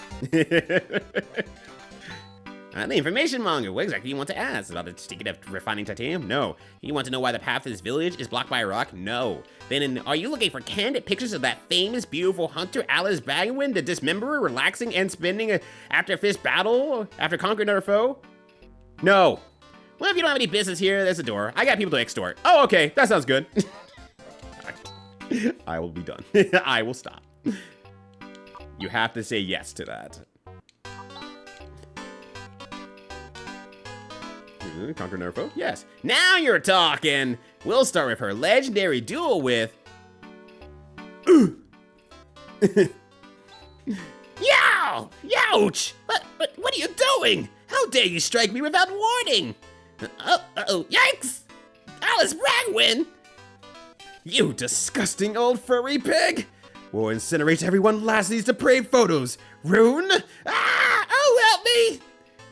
The information monger. What exactly do you want to ask? About the secret of refining titanium? No. You want to know why the path to this village is blocked by a rock? No. Then are you looking for candid pictures of that famous, beautiful hunter, Alice Bagwin, the dismemberer, relaxing and spending after a fist battle after conquering another foe? No. Well, if you don't have any business here, there's a door. I got people to extort. Oh, okay. That sounds good. Right. I will be done. I will stop. You have to say yes to that. Conquer another foe? Yes. Now you're talking. We'll start with her legendary duel with... Yow! Youch! What are you doing? How dare you strike me without warning? Uh-oh, yikes! Alice Ragwin! You disgusting old furry pig! We'll incinerate everyone last these depraved photos. Rune? Ah! Oh, help me!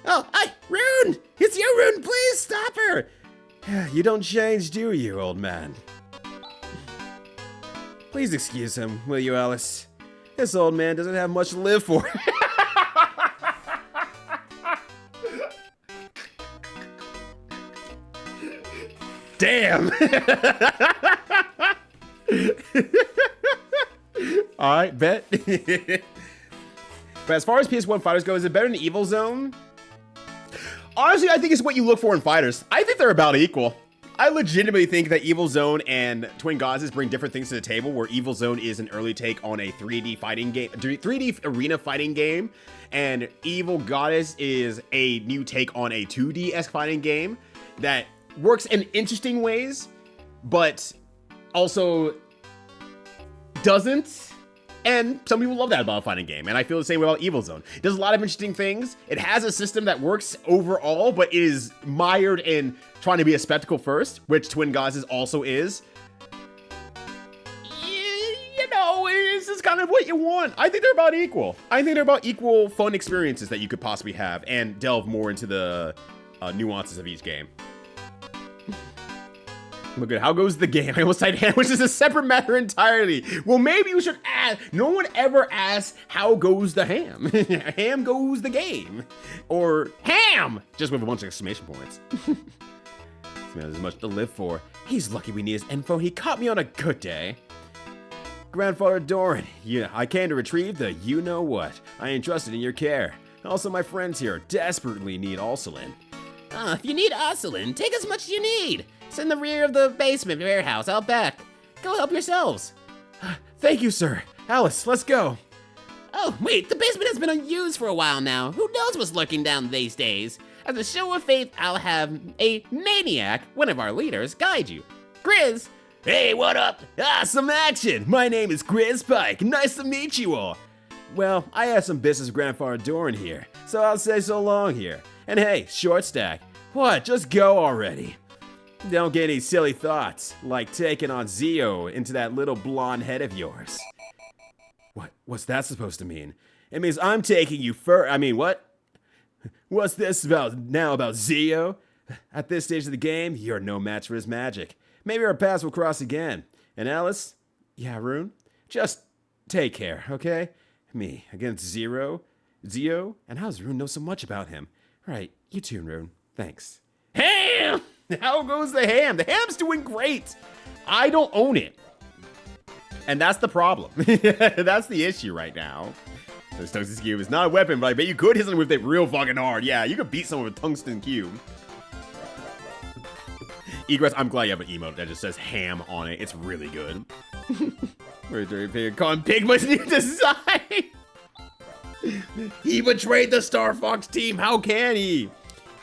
Oh, Rune! It's you, Rune! Please stop her! You don't change, do you, old man? Please excuse him, will you, Alice? This old man doesn't have much to live for. Damn! Alright, bet. But as far as PS1 fighters go, is it better than Evil Zone? Honestly, I think it's what you look for in fighters. I think they're about equal. I legitimately think that Evil Zone and Twin Goddesses bring different things to the table, where Evil Zone is an early take on a 3D fighting game, 3D arena fighting game, and Evil Goddess is a new take on a 2D-esque fighting game that works in interesting ways, but also doesn't. And some people love that about a fighting game, and I feel the same way about Evil Zone. It does a lot of interesting things. It has a system that works overall, but is mired in trying to be a spectacle first, which Twin Goddesses also is. You know, this is kind of what you want. I think they're about equal. I think they're about equal fun experiences that you could possibly have, and delve more into the nuances of each game. Look at how goes the game. I almost said ham, which is a separate matter entirely. Well, maybe you should ask. No one ever asks how goes the ham. Ham goes the game. Or ham! Just with a bunch of exclamation points. This man has much to live for. He's lucky we need his info. He caught me on a good day. Grandfather Doran, I came to retrieve the you-know-what. I entrusted in your care. Also, my friends here desperately need Ursulin. If you need Ursulin, take as much as you need. It's in the rear of the basement warehouse out back. Go help yourselves. Thank you, sir. Alice, let's go. Oh, wait, the basement has been unused for a while now. Who knows what's lurking down these days? As a show of faith, I'll have a maniac, one of our leaders, guide you. Grizz! Hey, what up? Some action. My name is Grizz Pike. Nice to meet you all. Well, I have some business with Grandfather Doran here, so I'll say so long here. And hey, Short Stack, what? Just go already. Don't get any silly thoughts, like taking on Zio into that little blonde head of yours. What's that supposed to mean? It means I'm taking you what? What's this about Zio? At this stage of the game, you're no match for his magic. Maybe our paths will cross again. And Alice? Yeah, Rune? Just take care, okay? Me against Zio? And how does Rune know so much about him? Right, you too, Rune. Thanks. Ham! How goes the ham? The ham's doing great. I don't own it. And that's the problem. That's the issue right now. This tungsten cube is not a weapon, but I bet you could hit someone with it real fucking hard. Yeah, you could beat someone with a tungsten cube. Egress, I'm glad you have an emote that just says ham on it. It's really good. Calling Pigma's new design. He betrayed the Star Fox team. How can he?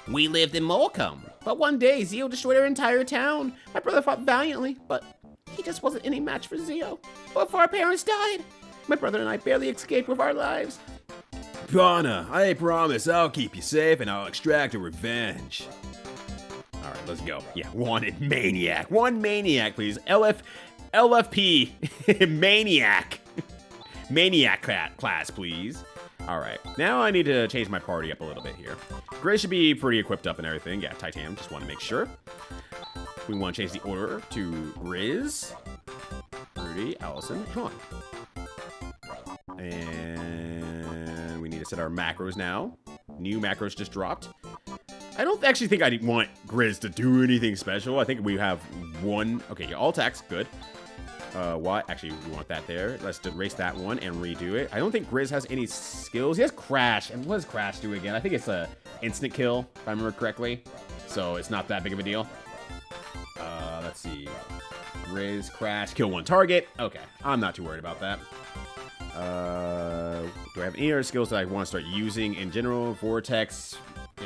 We lived in Morecambe, but one day Zio destroyed our entire town. My brother fought valiantly, but he just wasn't any match for Zio. Before our parents died, my brother and I barely escaped with our lives. Pana, I promise I'll keep you safe and I'll extract a revenge. All right, let's go. Yeah, wanted maniac. One maniac, please. LFP maniac. Maniac class, please. All right, now I need to change my party up a little bit here. Gray should be pretty equipped up and everything. Yeah, Titanium, just want to make sure. We want to change the order to Grizz, Rudy, Allison, Sean. And we need to set our macros now. New macros just dropped. I don't actually think I want Grizz to do anything special. I think we have one. Okay, all attacks, good. What? Actually, we want that there. Let's erase that one and redo it. I don't think Grizz has any skills. He has Crash. And what does Crash do again? I think it's a instant kill, if I remember correctly. So it's not that big of a deal. Let's see. Grizz, Crash, kill one target. Okay, I'm not too worried about that. Do I have any other skills that I want to start using in general? Vortex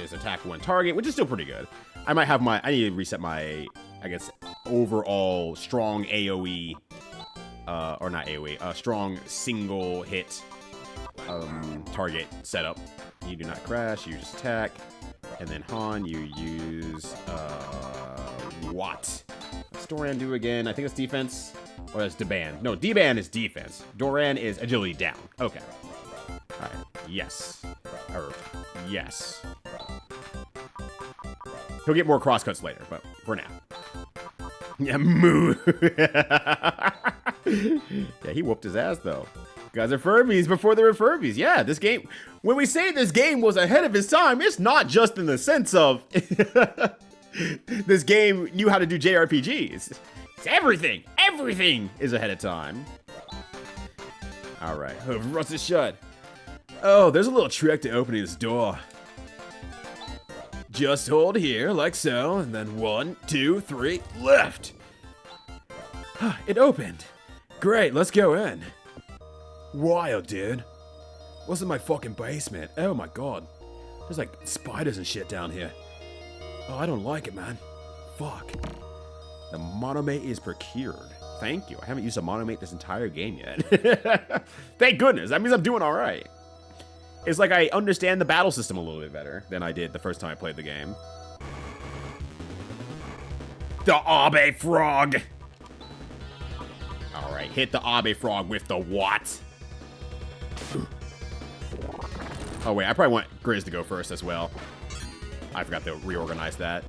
is attack one target, which is still pretty good. I might have I need to reset my, I guess, overall strong AoE, or not AoE, strong single hit target setup. You do not crash, you just attack. And then Han, you use, what? What's Doran do again? I think it's defense, or that's Deban. No, Deban is defense. Doran is agility down. Okay. All right, yes. Or, yes. He'll get more crosscuts later, but for now. Yeah, moo. Yeah, he whooped his ass, though. Guys are Furbies before they were Furbies. Yeah, this game, when we say this game was ahead of its time, it's not just in the sense of this game knew how to do JRPGs. It's everything. Everything is ahead of time. All right, Russ is shut. Oh, there's a little trick to opening this door. just hold here, like so, and then 1, 2, 3, left. It opened. Great, let's go in. Wild, dude. What's in my fucking basement? Oh my god. There's like spiders and shit down here. Oh, I don't like it, man. Fuck. The monomate is procured. Thank you. I haven't used a monomate this entire game yet. Thank goodness. That means I'm doing all right. It's like I understand the battle system a little bit better than I did the first time I played the game. The Abe Frog. All right, hit the Abe Frog with the what? Oh wait, I probably want Grizz to go first as well. I forgot to reorganize that.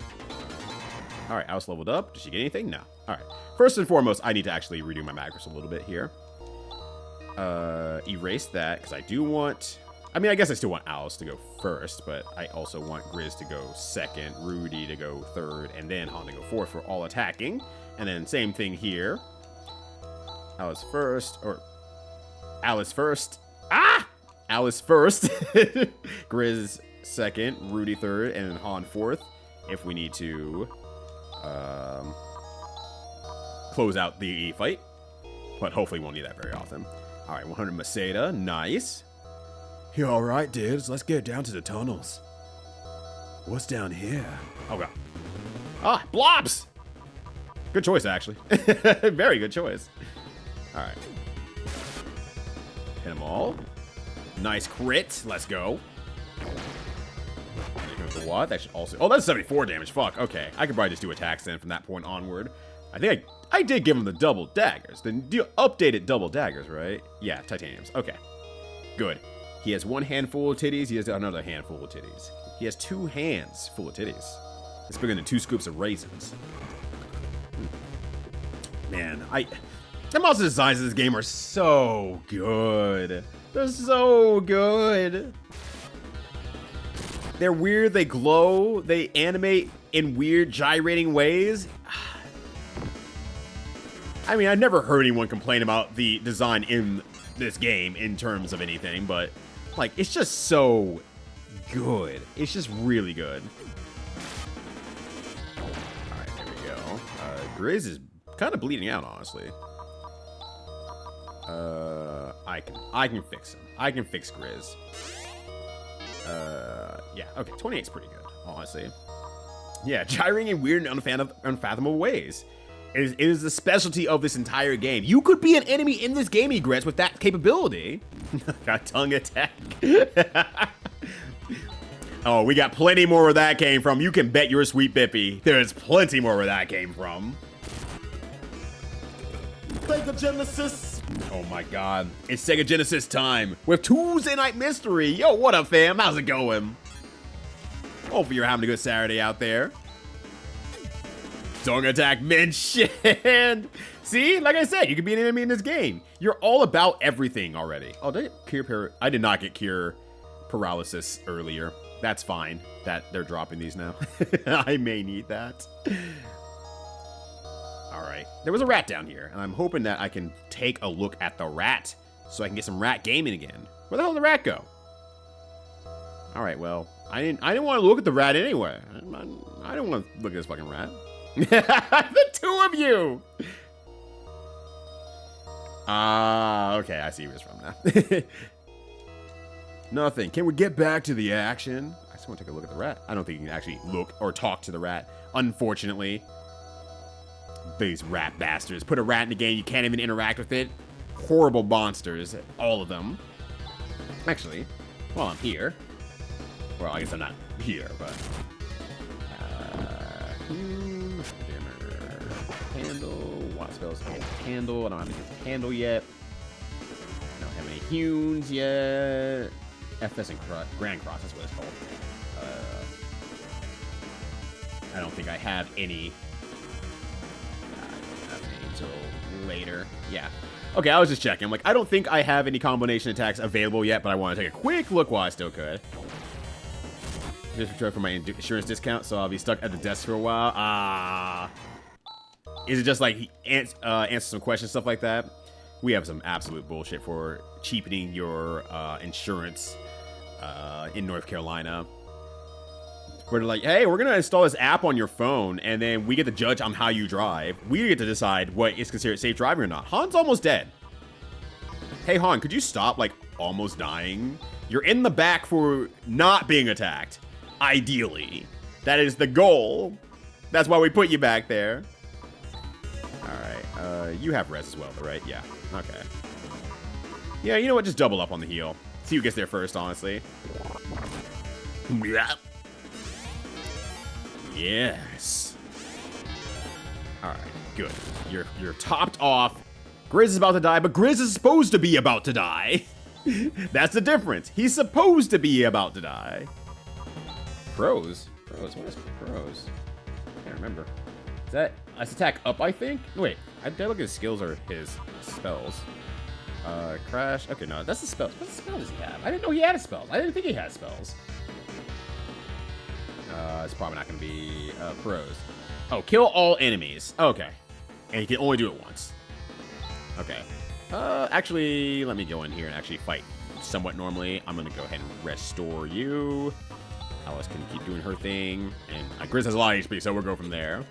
All right, Alice leveled up. Did she get anything? No. All right. First and foremost, I need to actually redo my macros a little bit here. Erase that, because I do want... I mean, I guess I still want Alice to go first, but I also want Grizz to go second, Rudy to go third, and then Han to go fourth for all attacking. And then same thing here. Alice first, or... Alice first. Ah! Alice first. Grizz second, Rudy third, and then Han fourth. If we need to... close out the fight, but hopefully won't need that very often. All right, 100 Maseda, nice. You all right, dudes? Let's get down to the tunnels. What's down here? Oh god. Ah, blobs. Good choice, actually. Very good choice. All right. Hit them all. Nice crit. Let's go. What? That should also... Oh, that's 74 damage. Fuck. Okay. I could probably just do attacks then from that point onward. I think I did give him the double daggers. The updated double daggers, right? Yeah, titaniums. Okay. Good. He has one handful of titties. He has another handful of titties. He has 2 hands full of titties. It's bigger than 2 scoops of raisins. Man, the monster designs of this game are so good. They're so good. They're weird, they glow, they animate in weird gyrating ways. I mean, I've never heard anyone complain about the design in this game in terms of anything, but like, it's just so good. It's just really good. Alright, there we go. Grizz is kind of bleeding out, honestly. I can fix him. I can fix Grizz. Yeah, okay, 28's pretty good, honestly. Yeah, gyrating in weird and unfathomable ways. It is the specialty of this entire game. You could be an enemy in this game, Egrets, with that capability. Got tongue attack. Oh, we got plenty more where that came from. You can bet your sweet Bippy. There's plenty more where that came from. Sega Genesis. Oh my god. It's Sega Genesis time with Tuesday Night Mystery. Yo, what up, fam? How's it going? Hopefully you're having a good Saturday out there. Tongue attack mentioned. See, like I said, you could be an enemy in this game. You're all about everything already. Oh, did I get cure I did not get cure paralysis earlier. That's fine that they're dropping these now. I may need that. All right, there was a rat down here, and I'm hoping that I can take a look at the rat so I can get some rat gaming again. Where the hell did the rat go? All right, well, I didn't want to look at the rat anyway. I didn't want to look at this fucking rat. The 2 of you! Okay, I see where it's from now. Nothing. Can we get back to the action? I just want to take a look at the rat. I don't think you can actually look or talk to the rat, unfortunately. These rat bastards. Put a rat in the game, you can't even interact with it. Horrible monsters, all of them. Actually, while I'm here, well, I guess I'm not here, but... Handle, what spells? Handle, I don't have any handle yet. I don't have any Hunes yet. FS and Grand Cross, that's what it's called. I don't think I have any. I don't have any until later. Yeah. Okay, I was just checking. I'm like, I don't think I have any combination attacks available yet, but I want to take a quick look while I still could. Just for my insurance discount, so I'll be stuck at the desk for a while. Is it just like answer some questions, stuff like that? We have some absolute bullshit for cheapening your insurance in North Carolina. Where they're like, hey, we're gonna install this app on your phone, and then we get to judge on how you drive. We get to decide what is considered safe driving or not. Han's almost dead. Hey, Han, could you stop, like, almost dying? You're in the back for not being attacked. Ideally. That is the goal. That's why we put you back there. Alright, you have res as well, right? Yeah, okay. Yeah, you know what? Just double up on the heal. See who gets there first, honestly. Yes. Alright, good. You're topped off. Grizz is about to die, but Grizz is supposed to be about to die. That's the difference. He's supposed to be about to die. Pros? Pros? What is pros? I can't remember. Is that that's attack up, I think? Wait, did I look at his skills or his spells? Crash. Okay, no, that's the spells. What spell does he have? I didn't know he had a spells. I didn't think he had spells. It's probably not going to be pros. Oh, kill all enemies. Okay. And you can only do it once. Okay. Actually, let me go in here and actually fight somewhat normally. I'm going to go ahead and restore you. Alice can keep doing her thing. And Grizz has a lot of HP, so we'll go from there.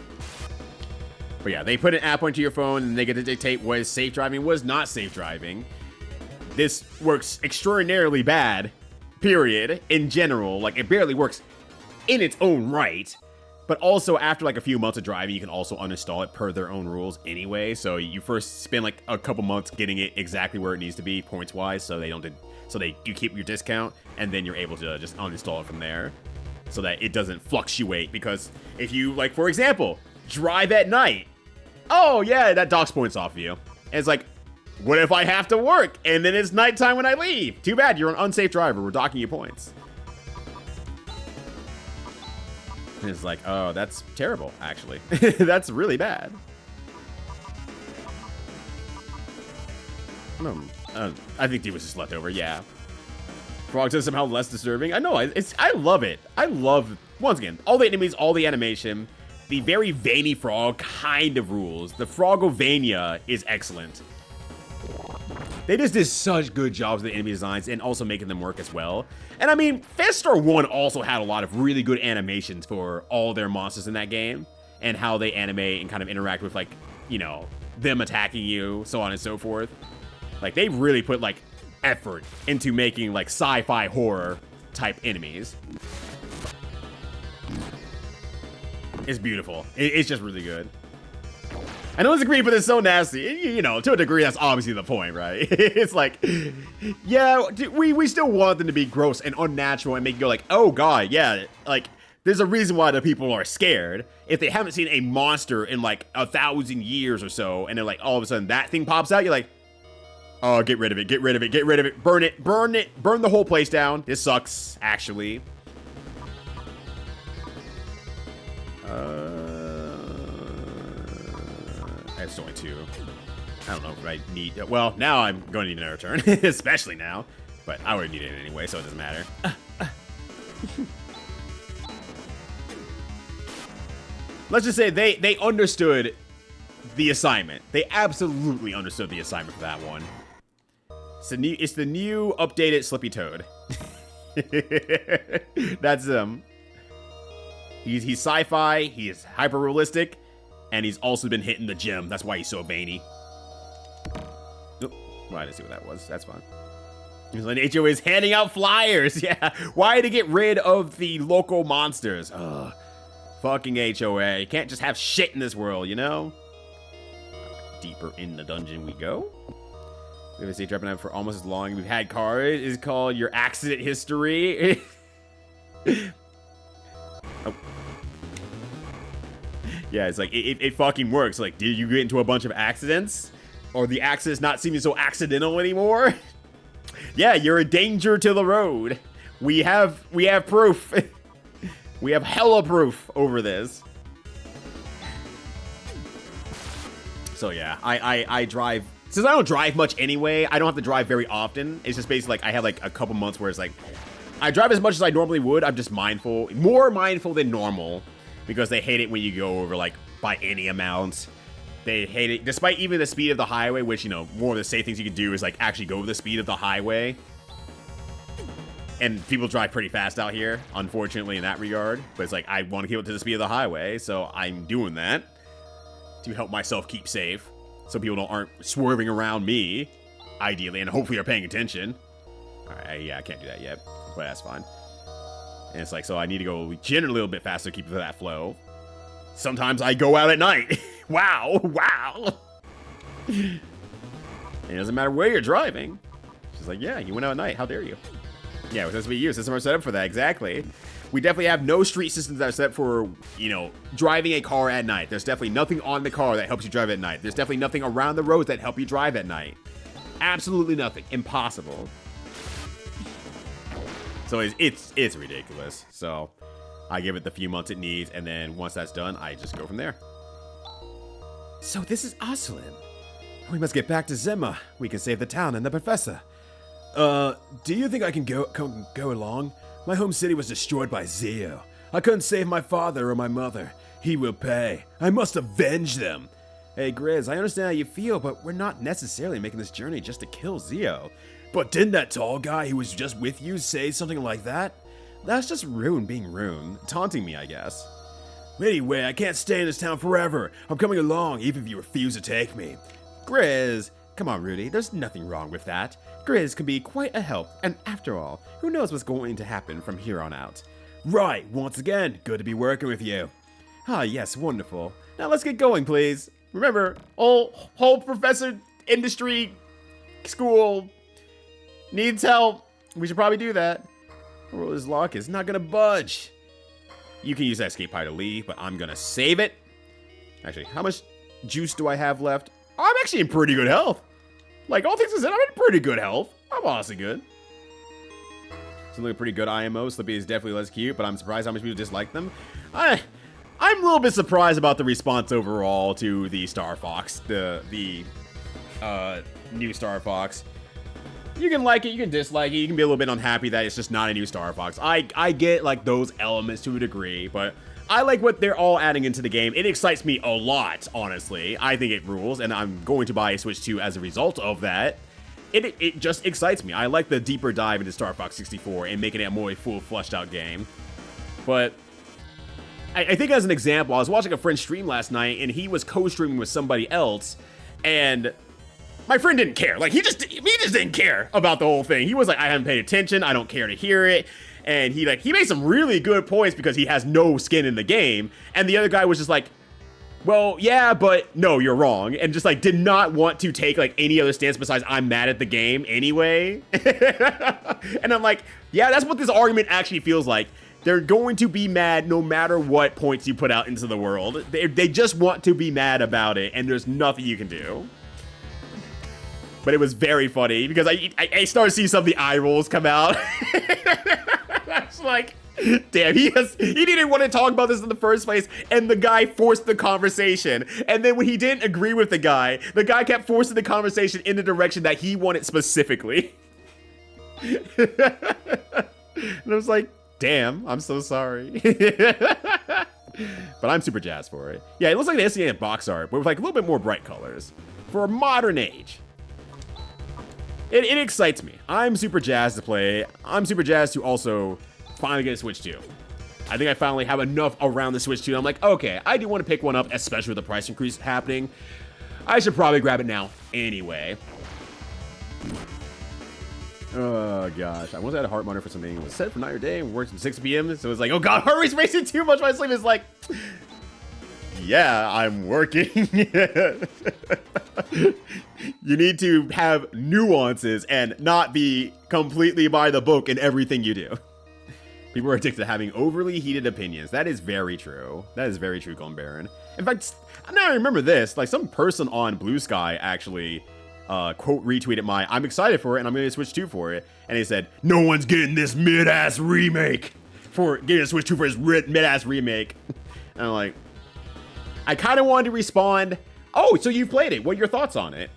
But yeah, they put an app onto your phone, and they get to dictate what is safe driving, what is not safe driving. This works extraordinarily bad, period, in general. Like, it barely works in its own right. But also, after like a few months of driving, you can also uninstall it per their own rules anyway. So you first spend like a couple months getting it exactly where it needs to be points-wise, so you keep your discount, and then you're able to just uninstall it from there, so that it doesn't fluctuate. Because if you, like, for example, drive at night, oh yeah, that docks points off of you. And it's like, what if I have to work and then it's nighttime when I leave? Too bad, you're an unsafe driver. We're docking you points. And it's like, oh, that's terrible, actually. That's really bad. I think D was just left over, yeah. Frogs is somehow less disturbing. I know, I love it. I love, once again, all the enemies, all the animation. The very veiny frog kind of rules. The Frogovania is excellent. They just did such good jobs with the enemy designs and also making them work as well. And I mean, Phantasy Star 1 also had a lot of really good animations for all their monsters in that game, and how they animate and kind of interact with, like, you know, them attacking you, so on and so forth. Like, they really put, like, effort into making, like, sci-fi horror type enemies. It's beautiful. It's just really good. I know it's a creep, but it's so nasty. You know, to a degree, that's obviously the point, right? It's like, yeah, we still want them to be gross and unnatural and make you go like, oh god, yeah, like, there's a reason why the people are scared. If they haven't seen a monster in like 1,000 years or so, and they're like, all of a sudden that thing pops out, you're like, oh, get rid of it, get rid of it, get rid of it, burn it, burn it, burn the whole place down. This sucks, actually. It's only 2. I don't know if I need... Well, now I'm going to need another turn, especially now. But I would need it anyway, so it doesn't matter. Let's just say they understood the assignment. They absolutely understood the assignment for that one. It's the new updated Slippy Toad. That's him. He's sci-fi, he's hyper-realistic, and he's also been hitting the gym. That's why he's so veiny. Nope. Well, I didn't see what that was. That's fine. He's like, HOA is handing out flyers. Yeah. Why to get rid of the local monsters? Ugh. Fucking HOA. You can't just have shit in this world, you know? Deeper in the dungeon we go. We have a state dropping out for almost as long. We've had cards. It's called Your Accident History. Oh. Yeah, it's like, it fucking works. Like, did you get into a bunch of accidents? Or the accidents not seeming so accidental anymore? Yeah, you're a danger to the road. We have proof. We have hella proof over this. So yeah, I drive, since I don't drive much anyway, I don't have to drive very often. It's just basically like, I have like a couple months where it's like, I drive as much as I normally would. I'm just mindful, more mindful than normal. Because they hate it when you go over, like, by any amount. They hate it, despite even the speed of the highway, which, you know, one of the safe things you can do is, like, actually go the speed of the highway. And people drive pretty fast out here, unfortunately, in that regard. But it's like, I want to keep it to the speed of the highway, so I'm doing that to help myself keep safe, so people aren't swerving around me, ideally, and hopefully are paying attention. All right, yeah, I can't do that yet, but that's fine. And it's like, so I need to go generally a little bit faster to keep that flow. Sometimes I go out at night. Wow, wow. It doesn't matter where you're driving. She's like, yeah, you went out at night. How dare you? Yeah, it was SVU. Systems are set up for that. Exactly. We definitely have no street systems that are set for, you know, driving a car at night. There's definitely nothing on the car that helps you drive at night. There's definitely nothing around the roads that help you drive at night. Absolutely nothing. Impossible. So it's ridiculous. So I give it the few months it needs, and then once that's done, I just go from there. So this is Aslan. We must get back to Zema. We can save the town and the professor. Do you think I can go along? My home city was destroyed by Zio. I couldn't save my father or my mother. He will pay. I must avenge them. Hey, Grizz, I understand how you feel, but we're not necessarily making this journey just to kill Zio. But didn't that tall guy who was just with you say something like that? That's just Rune being Rune. Taunting me, I guess. Anyway, I can't stay in this town forever. I'm coming along, even if you refuse to take me. Grizz, come on, Rudy. There's nothing wrong with that. Grizz can be quite a help, and after all, who knows what's going to happen from here on out. Right, once again, good to be working with you. Ah, yes, wonderful. Now let's get going, please. Remember, whole professor industry school needs help. We should probably do that. Or his lock is not gonna budge. You can use that escape pie to leave, but I'm gonna save it. Actually, how much juice do I have left? Oh, I'm actually in pretty good health. Like, all things considered, I'm in pretty good health. I'm honestly good. Some look pretty good IMO. Slippy is definitely less cute, but I'm surprised how much people dislike them. I'm a little bit surprised about the response overall to the Star Fox, the new Star Fox. You can like it, you can dislike it, you can be a little bit unhappy that it's just not a new Star Fox. I get, like, those elements to a degree, but I like what they're all adding into the game. It excites me a lot, honestly. I think it rules, and I'm going to buy a Switch 2 as a result of that. It just excites me. I like the deeper dive into Star Fox 64 and making it a more full, fleshed-out game. But I think as an example, I was watching a friend stream last night, and he was co-streaming with somebody else, and my friend didn't care. Like, he just didn't care about the whole thing. He was like, I haven't paid attention. I don't care to hear it. And he made some really good points because he has no skin in the game. And the other guy was just like, well, yeah, but no, you're wrong. And just, like, did not want to take, like, any other stance besides I'm mad at the game anyway. And I'm like, yeah, that's what this argument actually feels like. They're going to be mad no matter what points you put out into the world. They just want to be mad about it, and there's nothing you can do. But it was very funny because I started seeing some of the eye rolls come out. I was like, damn, he didn't want to talk about this in the first place, and the guy forced the conversation. And then when he didn't agree with the guy kept forcing the conversation in the direction that he wanted specifically. And I was like, damn, I'm so sorry. But I'm super jazzed for it. Yeah, it looks like the SCA box art, but with like a little bit more bright colors for a modern age. It excites me. I'm super jazzed to play. I'm super jazzed to also finally get a Switch 2. I think I finally have enough around the Switch 2. I'm like, okay, I do want to pick one up, especially with the price increase happening. I should probably grab it now anyway. Oh, gosh. I once had a heart monitor for something. It was set for night or day and works at 6 p.m. So it's like, oh, God, hurry's racing too much. My sleep is like, yeah, I'm working. You need to have nuances and not be completely by the book in everything you do. People are addicted to having overly heated opinions. That is very true. That is very true, Golden Baron. In fact, now I remember this. Like, some person on Blue Sky actually, quote, retweeted my, I'm excited for it and I'm going to Switch 2 for it. And he said, no one's getting this mid-ass remake. For getting a Switch 2 for his mid-ass remake. And I'm like, I kind of wanted to respond, oh, so you played it. What are your thoughts on it?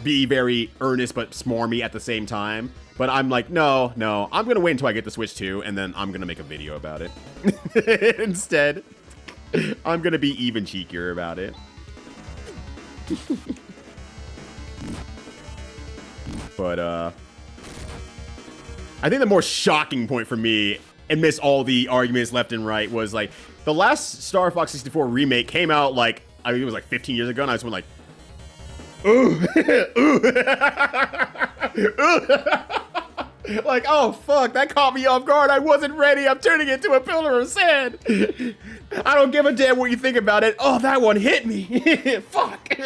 Be very earnest but smarmy at the same time. But I'm like, no, I'm going to wait until I get the Switch 2, and then I'm going to make a video about it. Instead, I'm going to be even cheekier about it. But, I think the more shocking point for me, amidst all the arguments left and right, was like the last Star Fox 64 remake came out like I think it was like 15 years ago, and I just went like, ooh, ooh. Like, oh fuck, that caught me off guard. I wasn't ready. I'm turning into a pillar of sand. I don't give a damn what you think about it. Oh, that one hit me. Fuck.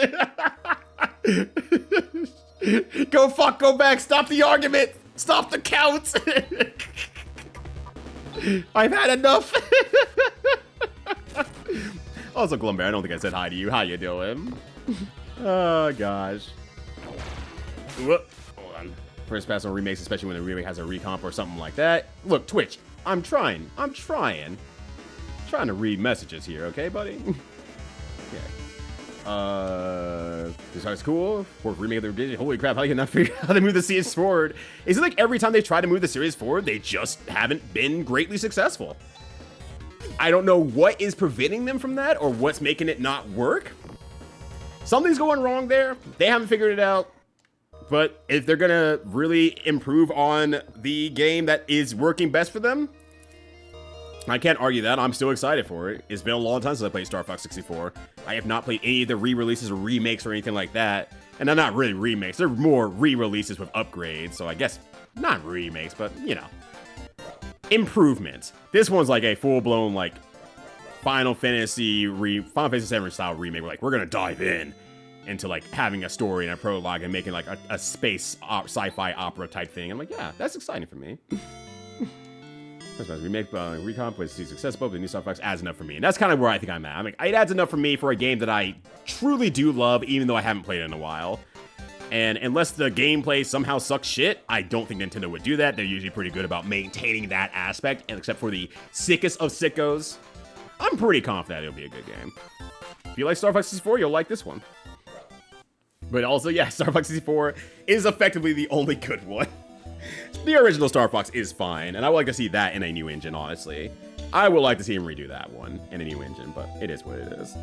Go back. Stop the argument. Stop the counts. I've had enough. Also, Glumbear, I don't think I said hi to you. How you doing? Oh, gosh. Whoop. Hold on. First pass on remakes, especially when the remake has a recomp or something like that. Look, Twitch, I'm trying to read messages here, okay, buddy? Okay. This sounds cool. Fourth remake of the original. Holy crap, how can you not figure out how to move the series forward? Is it like every time they try to move the series forward, they just haven't been greatly successful? I don't know what is preventing them from that or what's making it not work. Something's going wrong there. They haven't figured it out. But if they're gonna really improve on the game that is working best for them, I can't argue that. I'm still excited for it. It's been a long time since I played Star Fox 64. I have not played any of the re-releases or remakes or anything like that. And they're not really remakes. They're more re-releases with upgrades. So I guess not remakes, but you know, improvements. This one's like a full-blown like Final Fantasy VII style remake. We're like, we're gonna dive into like having a story and a prologue and making like a space sci-fi opera type thing. I'm like, yeah, that's exciting for me. Remake, recomp was successful, but the new Star Fox adds enough for me. And that's kind of where I think I'm at. I mean, it adds enough for me for a game that I truly do love, even though I haven't played it in a while. And unless the gameplay somehow sucks shit, I don't think Nintendo would do that. They're usually pretty good about maintaining that aspect, and except for the sickest of sickos, I'm pretty confident it'll be a good game. If you like Star Fox 64, you'll like this one. But also, yeah, Star Fox 64 is effectively the only good one. The original Star Fox is fine, and I would like to see that in a new engine, honestly. I would like to see him redo that one in a new engine, but it is what it is.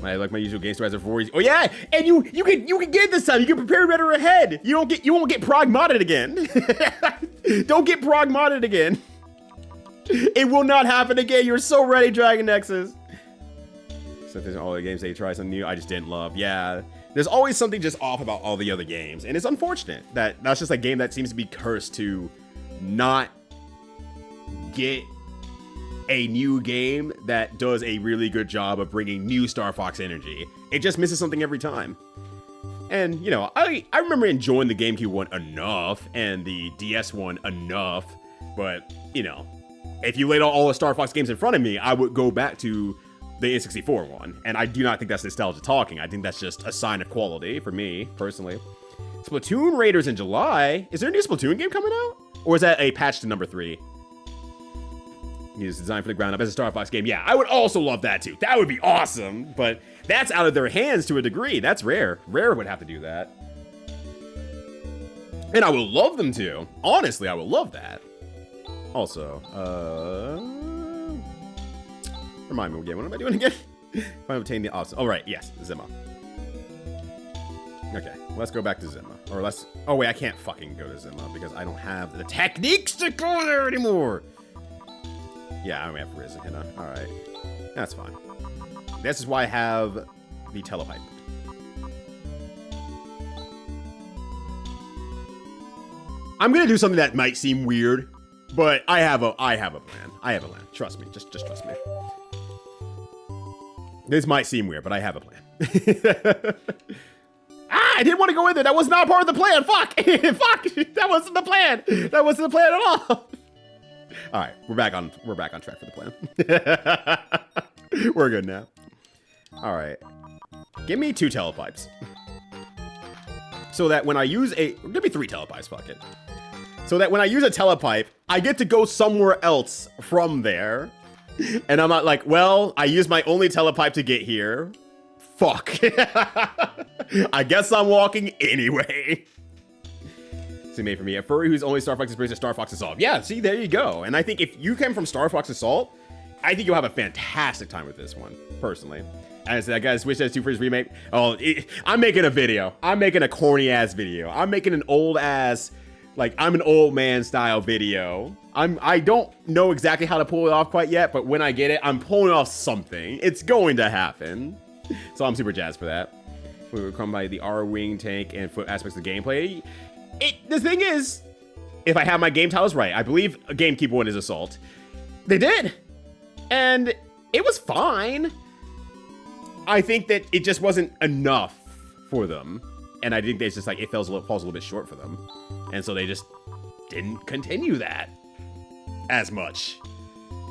I like my usual game stories for. Oh yeah, and you can get it this time. You can prepare better ahead. You won't get prog modded again. Don't get prog modded again. It will not happen again. You're so ready, Dragon Nexus. So if there's all the games they try something new, I just didn't love. Yeah, there's always something just off about all the other games, and it's unfortunate that that's just a game that seems to be cursed to not get a new game that does a really good job of bringing new Star Fox energy. It just misses something every time. And, you know, I remember enjoying the GameCube one enough and the DS one enough, but, you know, if you laid out all the Star Fox games in front of me, I would go back to the N64 one. And I do not think that's nostalgia talking. I think that's just a sign of quality for me, personally. Splatoon Raiders in July. Is there a new Splatoon game coming out? Or is that a patch to number 3? It's designed from the ground up as a Star Fox game. Yeah, I would also love that too. That would be awesome, but that's out of their hands to a degree. That's rare. Rare would have to do that. And I would love them to. Honestly, I would love that. Also, remind me again, what am I doing again? If I obtain the awesome. Oh, right, yes, Zimma. Okay, let's go back to Zimma. Or let's, oh wait, I can't fucking go to Zimma because I don't have the techniques to go there anymore. Yeah, I don't have Risen, you know? Alright. That's fine. This is why I have the telepipe. I'm gonna do something that might seem weird, but I have a plan. I have a plan. Trust me. Just trust me. This might seem weird, but I have a plan. I didn't want to go in there. That was not part of the plan. Fuck. Fuck. That wasn't the plan. That wasn't the plan at all. All right, we're back on track for the plan. We're good now. All right, give me 2 telepipes, so that when I use give me 3 telepipes. Fuck it. So that when I use a telepipe, I get to go somewhere else from there, and I'm not like, well, I used my only telepipe to get here. Fuck. I guess I'm walking anyway. Made for me, a furry who's only Star Fox experience is Star Fox Assault. Yeah, see, there you go. And I think if you came from Star Fox Assault, I think you'll have a fantastic time with this one, personally. And I said, I gotta switch that to for his remake. Oh, I'm making a video. I'm making a corny ass video. I'm making an old ass Like, I'm an old man style video. I don't know exactly how to pull it off quite yet, but when I get it, I'm pulling off something. It's going to happen. So I'm super jazzed for that. We were come by the R-Wing tank and foot aspects of the gameplay. The thing is, if I have my game titles right, I believe Gamekeeper 1 is Assault. They did. And it was fine. I think that it just wasn't enough for them. And I think it's just like, it falls a little bit short for them. And so they just didn't continue that as much.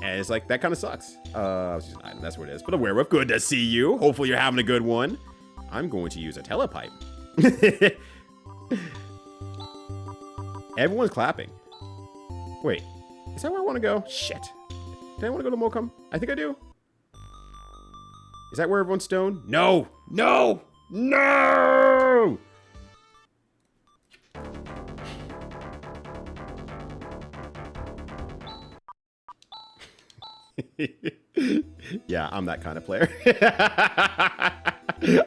And it's like, that kind of sucks. That's what it is. But a werewolf, good to see you. Hopefully you're having a good one. I'm going to use a telepipe. Everyone's clapping. Wait, is that where I want to go? Shit. Did I want to go to Mokum? I think I do. Is that where everyone's stoned? No! No! No! Yeah, I'm that kind of player.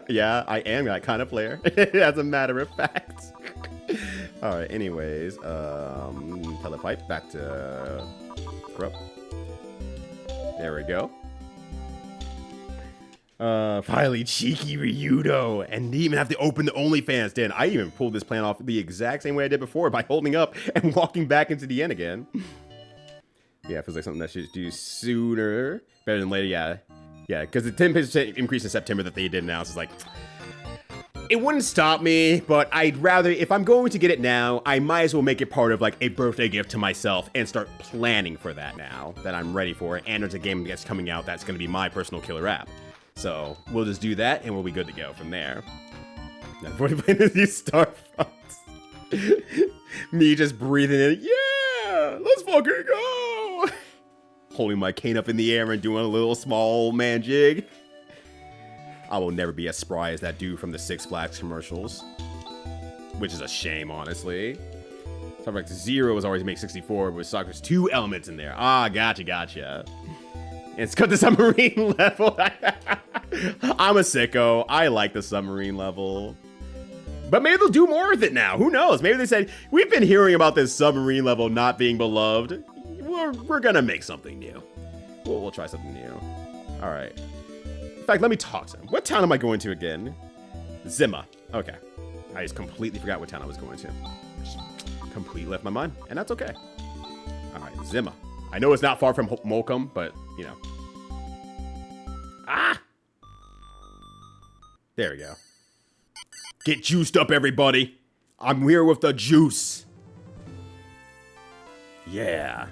Yeah, I am that kind of player. As a matter of fact. Alright, anyways, telepipe back to Grub. There we go. Finally, cheeky Ryudo, and didn't even have to open the OnlyFans den. I even pulled this plan off the exact same way I did before by holding up and walking back into the end again. Yeah, it feels like something that should do sooner, better than later. Yeah, yeah, because the 10% increase in September that they did announce is like, it wouldn't stop me, but I'd rather, if I'm going to get it now, I might as well make it part of like a birthday gift to myself and start planning for that now that I'm ready for it. And there's a game that's coming out that's going to be my personal killer app. So we'll just do that and we'll be good to go from there. Now, before we play these Star Fox, me just breathing in, yeah, let's fucking go. Holding my cane up in the air and doing a little small man jig. I will never be as spry as that dude from the Six Flags commercials. Which is a shame, honestly. Star Fox Zero was always make 64, but with Soccer's 2 elements in there. Ah, gotcha. And it's got the submarine level. I'm a sicko. I like the submarine level. But maybe they'll do more with it now. Who knows? Maybe they said, we've been hearing about this submarine level not being beloved. We're gonna make something new. We'll try something new. All right. In fact, let me talk to him. What town am I going to again? Zima. Okay. I just completely forgot what town I was going to. Just completely left my mind, and that's okay. All right, Zima. I know it's not far from Mokum, but, you know. Ah! There we go. Get juiced up, everybody. I'm here with the juice. Yeah.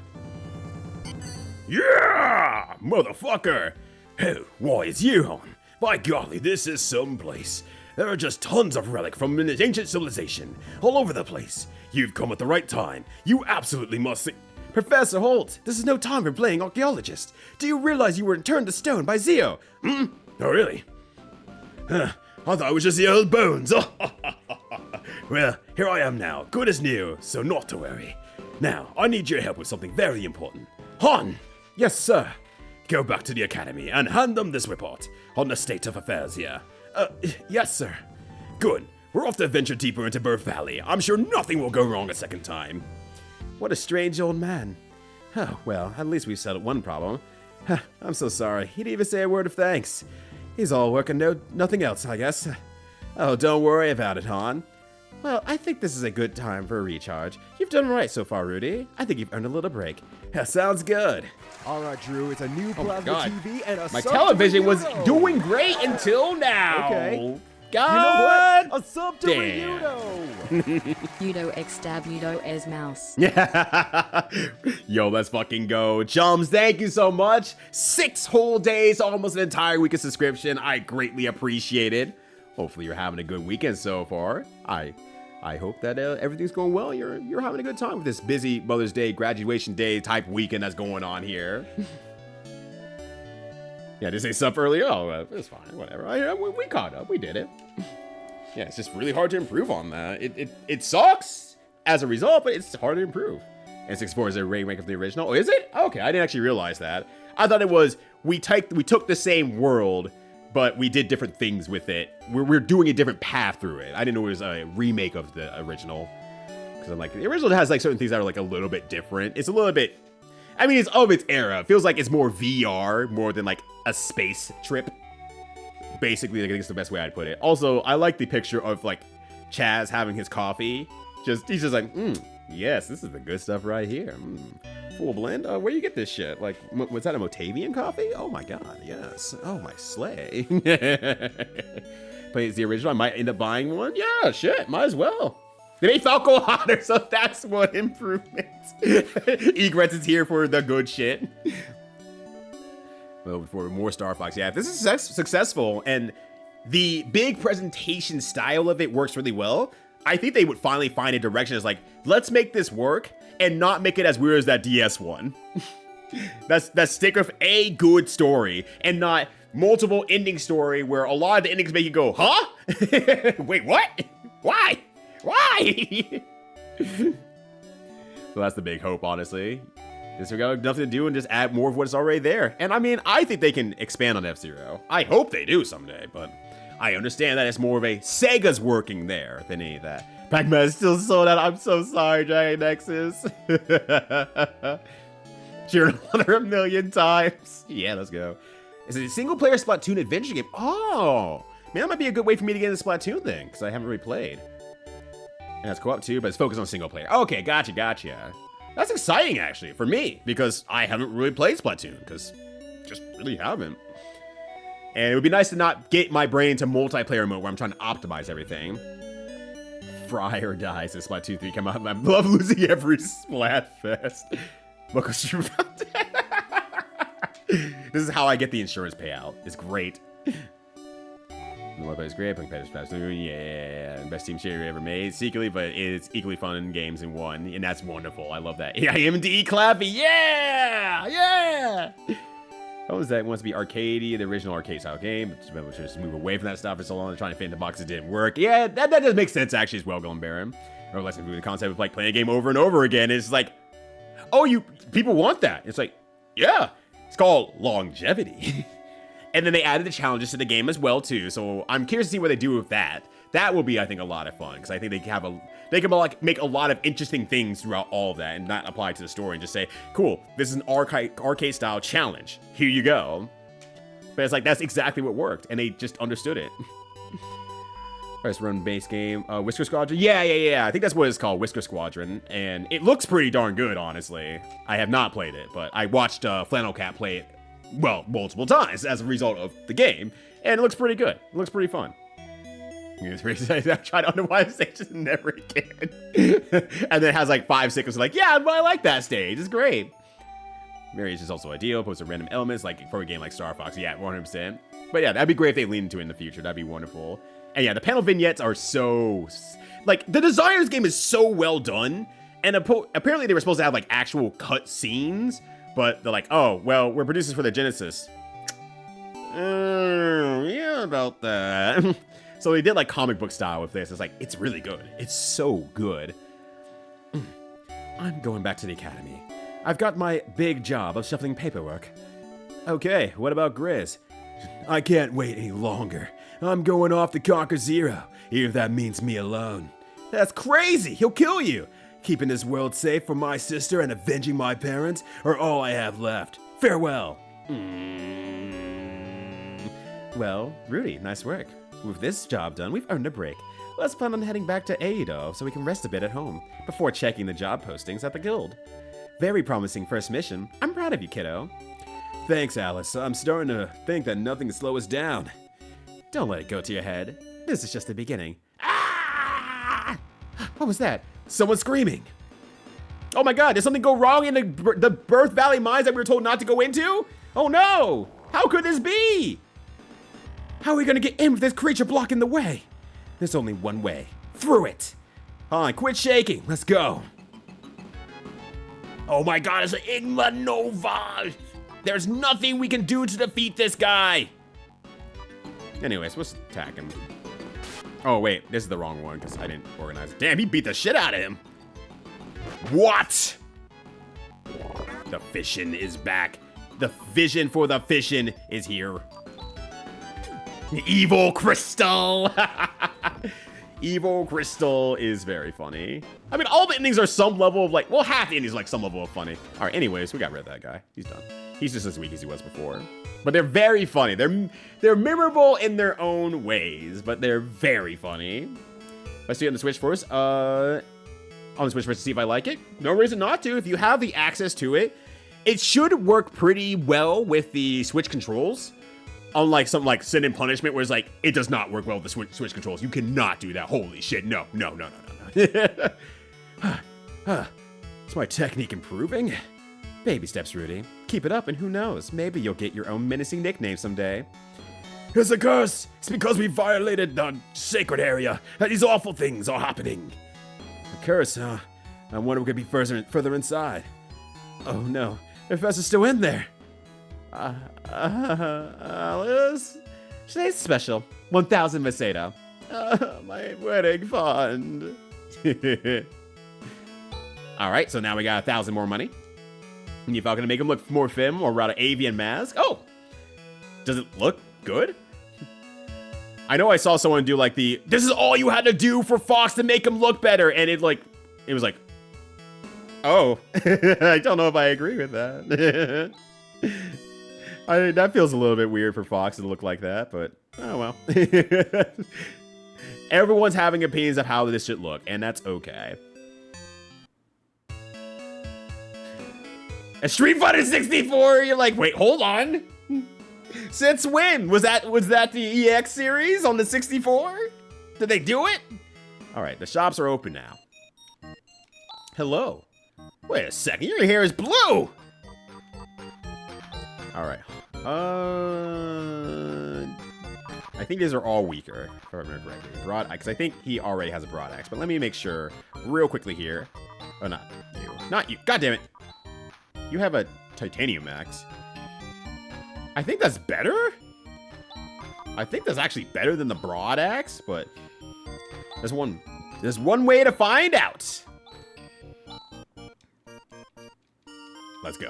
Yeah! Motherfucker! Oh, why, it's you, hon. By golly, this is some place. There are just tons of relic from an ancient civilization all over the place. You've come at the right time. You absolutely must see. Professor Holt, this is no time for playing archaeologist. Do you realize you were turned to stone by Zio? Oh, really? I thought it was just the old bones. Well, here I am now, good as new, so not to worry. Now, I need your help with something very important. Han! Yes, sir. Go back to the academy and hand them this report on the state of affairs here. Yes, sir. Good. We're off to venture deeper into Burr Valley. I'm sure nothing will go wrong a second time. What a strange old man. Oh, well, at least we've settled one problem. I'm so sorry. He didn't even say a word of thanks. He's all work and nothing else, I guess. Oh, don't worry about it, Han. Well, I think this is a good time for a recharge. You've done right so far, Rudy. I think you've earned a little break. Sounds good. All right, Drew, it's a new plasma TV and a My sub television to was Ryudo. doing great until now. Okay. God. You know what? A sub to damn. Ryudo. Yudo X stab Yudo as mouse. Yo, let's fucking go. Chums, thank you so much. 6 whole days, almost an entire week of subscription. I greatly appreciate it. Hopefully you're having a good weekend so far. I hope that everything's going well. You're having a good time with this busy Mother's Day, graduation day type weekend that's going on here. Yeah, did I say sup earlier? Oh, it's fine, whatever. We caught up, we did it. Yeah, it's just really hard to improve on that. It sucks as a result, but it's hard to improve. And 64 is a remake of the original. Oh, is it? Okay, I didn't actually realize that. I thought it was we took the same world, but we did different things with it. We're doing a different path through it. I didn't know it was a remake of the original. Because I'm like, the original has like certain things that are like a little bit different. It's a little bit, I mean, it's of its era. It feels like it's more VR more than like a space trip. Basically, like, I think it's the best way I'd put it. Also, I like the picture of like Chaz having his coffee. He's just like, yes, this is the good stuff right here. Full blend. Where do you get this shit? Like, was that a Motavian coffee? Oh my god, yes. Oh my slay. But it's the original. I might end up buying one. Yeah, shit, might as well. They made Falco hotter, so that's one improvement. Egrets is here for the good shit. Well, for more Star Fox, yeah, if this is successful and the big presentation style of it works really well, I think they would finally find a direction that's like, let's make this work and not make it as weird as that DS one. That's stick with a good story and not multiple ending story where a lot of the endings make you go, huh? Wait, what? Why? So that's the big hope, honestly. This we got nothing to do and just add more of what's already there. And I mean, I think they can expand on F-Zero. I hope they do someday, but I understand that it's more of a Sega's working there than any of that. Pac-Man is still sold out. I'm so sorry, Giant Nexus. Cheering on her a million times. Yeah, let's go. Is it a single-player Splatoon adventure game? Oh, man, that might be a good way for me to get into the Splatoon thing, because I haven't really played. And that's co-op too, but it's focused on single player. Okay, gotcha. That's exciting, actually, for me, because I haven't really played Splatoon, because just really haven't. And it would be nice to not get my brain into multiplayer mode where I'm trying to optimize everything. Fryer dies as Splatoon 3 come out. I love losing every Splatfest. This is how I get the insurance payout. It's great. The one is great. Yeah, best team share ever made. Secretly, but it's equally fun in games in one, and that's wonderful. I love that. Yeah, MDE Clappy. Yeah. How was that? It wants to be arcadey, the original arcade style game, but just move away from that stuff for so long. Trying to fit in the boxes didn't work. Yeah, that does make sense actually as well, Golden Baron. Or less than the concept of like playing a game over and over again. It's like, oh, people want that. It's like, yeah, it's called longevity. And then they added the challenges to the game as well too. So I'm curious to see what they do with that. That will be, I think, a lot of fun because I think they can like make a lot of interesting things throughout all of that and not apply to the story and just say, cool, this is an arcade style challenge. Here you go. But it's like that's exactly what worked, and they just understood it. First run base game, Whisker Squadron. Yeah. I think that's what it's called, Whisker Squadron, and it looks pretty darn good, honestly. I have not played it, but I watched Flannel Cat play it. Well, multiple times as a result of the game, and it looks pretty good. It looks pretty fun. I try to underwrite the stage never again. And then it has like 5 seconds like, yeah, but I like that stage. It's great. Marriage is also ideal. Post random elements like for a game like Star Fox. Yeah, 100%. But yeah, that'd be great if they lean into it in the future. That'd be wonderful. And yeah, the panel vignettes are so... Like, the design of this game is so well done. And apparently they were supposed to have like actual cut scenes. But they're like, oh, well, we're producers for the Genesis. Yeah, about that. So they did like comic book style with this. It's like, it's really good. It's so good. I'm going back to the academy. I've got my big job of shuffling paperwork. Okay, what about Grizz? I can't wait any longer. I'm going off to conquer Zero, even if that means me alone. That's crazy! He'll kill you! Keeping this world safe for my sister and avenging my parents are all I have left. Farewell. Well, Rudy, nice work. With this job done, we've earned a break. Let's plan on heading back to Eido so we can rest a bit at home before checking the job postings at the guild. Very promising first mission. I'm proud of you, kiddo. Thanks, Alice. I'm starting to think that nothing can slow us down. Don't let it go to your head. This is just the beginning. Ah! What was that? Someone screaming. Oh my god, did something go wrong in the Birth Valley mines that we were told not to go into? Oh no! How could this be? How are we gonna get in with this creature blocking the way? There's only one way. Through it. Hold on, quit shaking. Let's go. Oh my god, it's an Igma Nova! There's nothing we can do to defeat this guy! Anyways, let's attack him. Oh wait, this is the wrong one because I didn't organize it. Damn, he beat the shit out of him! What? The fission is back. The vision for the fission is here. Evil Crystal! Evil Crystal is very funny. I mean, all the endings are some level of like, well, half the endings are like some level of funny. All right, anyways, we got rid of that guy. He's done. He's just as weak as he was before. But they're very funny. They're memorable in their own ways, but they're very funny. Let's do it on the Switch first. On the Switch first to see if I like it. No reason not to. If you have the access to it, it should work pretty well with the Switch controls. Unlike something like Sin and Punishment, where it's like, it does not work well with the Switch controls. You cannot do that. Holy shit. No. Is my technique improving? Baby steps, Rudy. Keep it up, and who knows? Maybe you'll get your own menacing nickname someday. It's a curse. It's because we violated the sacred area, and these awful things are happening. A curse, huh? I wonder what could be further inside. Oh no, the professor's still in there. Alice? Today's special. 1,000 Macedo. My wedding fund. Alright, so now we got 1,000 more money. And you're gonna make him look more femme or rather avian mask. Oh! Does it look good? I know I saw someone do like this is all you had to do for Fox to make him look better, and it was like, oh. I don't know if I agree with that. That feels a little bit weird for Fox to look like that, but oh well. Everyone's having opinions of how this should look, and that's okay. A Street Fighter 64, you're like, wait, hold on. Since when? Was that the EX series on the 64? Did they do it? All right, the shops are open now. Hello. Wait a second, your hair is blue. All right. I think these are all weaker, if I remember correctly. Broad, because I think he already has a broad axe. But let me make sure real quickly here. Oh, not you. Not you. God damn it. You have a titanium axe. I think that's better. I think that's actually better than the broad axe, but there's one way to find out. Let's go.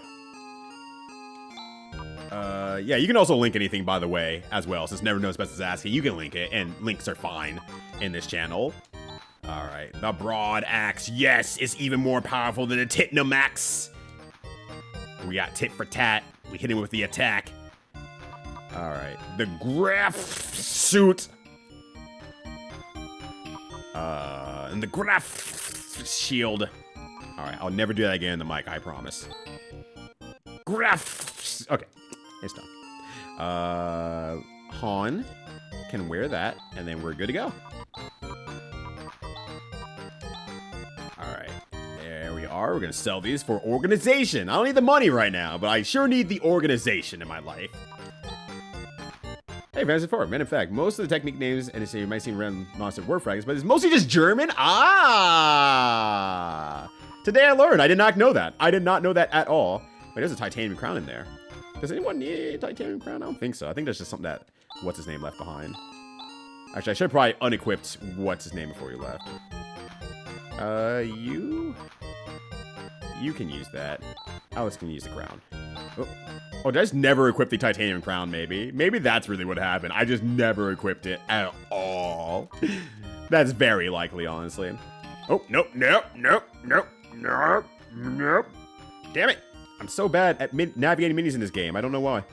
Yeah, you can also link anything, by the way, as well, since Never Knows Best is asking. You can link it, and links are fine in this channel. All right, the broad axe, yes, is even more powerful than the Titnum axe. We got tit for tat. We hit him with the attack. All right, the graph suit. And the graph shield. All right, I'll never do that again in the mic, I promise. Graph. Okay, it's done. Han can wear that, and then we're good to go. All right, there we are. We're gonna sell these for organization. I don't need the money right now, but I sure need the organization in my life. Hey, Phantasy 4. Man, in fact, most of the technique names and you might seem random monster word fragments, but it's mostly just German. Ah! Today I learned. I did not know that. I did not know that at all. Wait, there's a titanium crown in there. Does anyone need a titanium crown? I don't think so. I think that's just something that what's-his-name left behind. Actually, I should have probably unequipped what's-his-name before you left. You can use that. Alice can use the crown. Oh, did I just never equip the titanium crown, maybe? Maybe that's really what happened. I just never equipped it at all. That's very likely, honestly. Oh, nope. Damn it. I'm so bad at navigating minis in this game. I don't know why.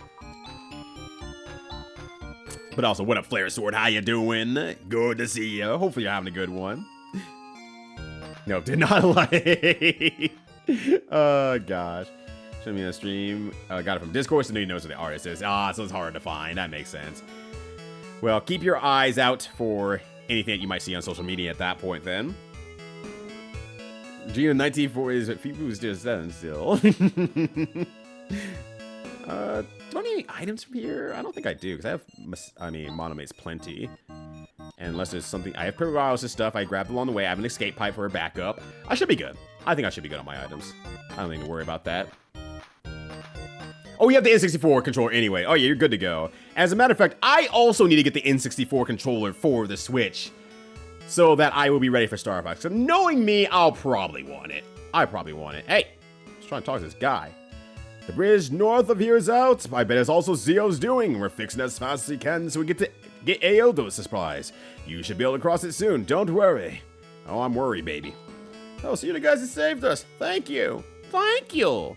But also, what up, Flare Sword? How you doing? Good to see you. Hopefully you're having a good one. Nope, did not like. Oh, gosh. Showed me on the stream. Got it from Discord, so nobody knows what the artist is. Ah, so it's hard to find. That makes sense. Well, keep your eyes out for anything that you might see on social media at that point, then. Gina 1940 is what people was just saying still. Do I need any items from here? I don't think I do, because I have, Monomate's plenty. And unless there's something, I have Pyrolysis stuff I grabbed along the way. I have an escape pipe for a backup. I should be good. I think I should be good on my items. I don't need to worry about that. Oh, you have the N64 controller anyway. Oh yeah, you're good to go. As a matter of fact, I also need to get the N64 controller for the Switch, so that I will be ready for Star Fox. So knowing me, I'll probably want it. I probably want it. Hey, I was trying to talk to this guy. The bridge north of here is out. I bet it's also Zio's doing. We're fixing it as fast as we can so we get to Get Aodo supplies. You should be able to cross it soon. Don't worry. Oh, I'm worried, baby. Oh, so you're the guys that saved us. Thank you. Thank you.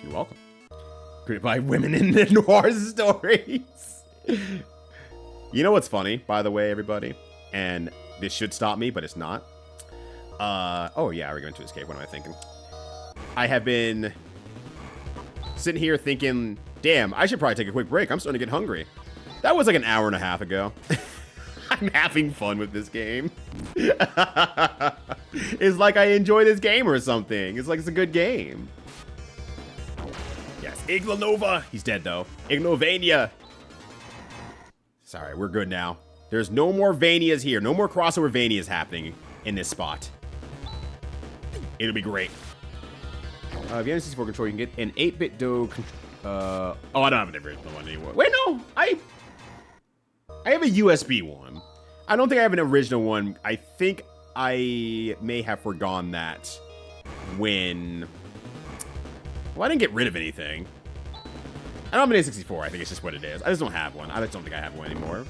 You're welcome. Created by women in the noir stories. You know what's funny, by the way, everybody? And this should stop me, but it's not. Oh yeah, we're going to escape. What am I thinking? I have been sitting here thinking, damn, I should probably take a quick break. I'm starting to get hungry. That was like an hour and a half ago. I'm having fun with this game. It's like I enjoy this game or something. It's like it's a good game. Yes, Iglanova. He's dead though. Ignovania. Sorry, we're good now. There's no more Vanias here. No more crossover Vanias happening in this spot. It'll be great. If you have a 64 control, you can get an 8-bit Do. Oh, I don't have an original one anymore. Wait, no. I have a USB one. I don't think I have an original one. I think I may have forgone that when... Well, I didn't get rid of anything. I don't have an A64. I think it's just what it is. I just don't have one. I just don't think I have one anymore.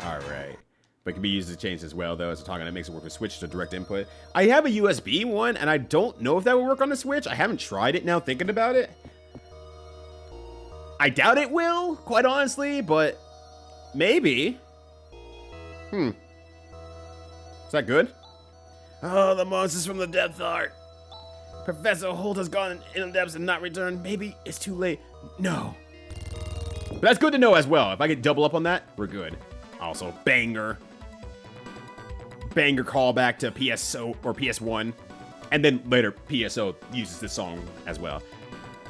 All right. But it can be used as change as well, though. As we're talking, it makes it work with Switch to direct input. I have a USB one, and I don't know if that will work on the Switch. I haven't tried it now thinking about it. I doubt it will, quite honestly, but maybe. Is that good? Oh, the monsters from the depth art. Professor Holt has gone in the depths and not returned. Maybe it's too late. No. But that's good to know as well. If I could double up on that, we're good. Also, banger callback to PSO or PS1. And then later, PSO uses this song as well.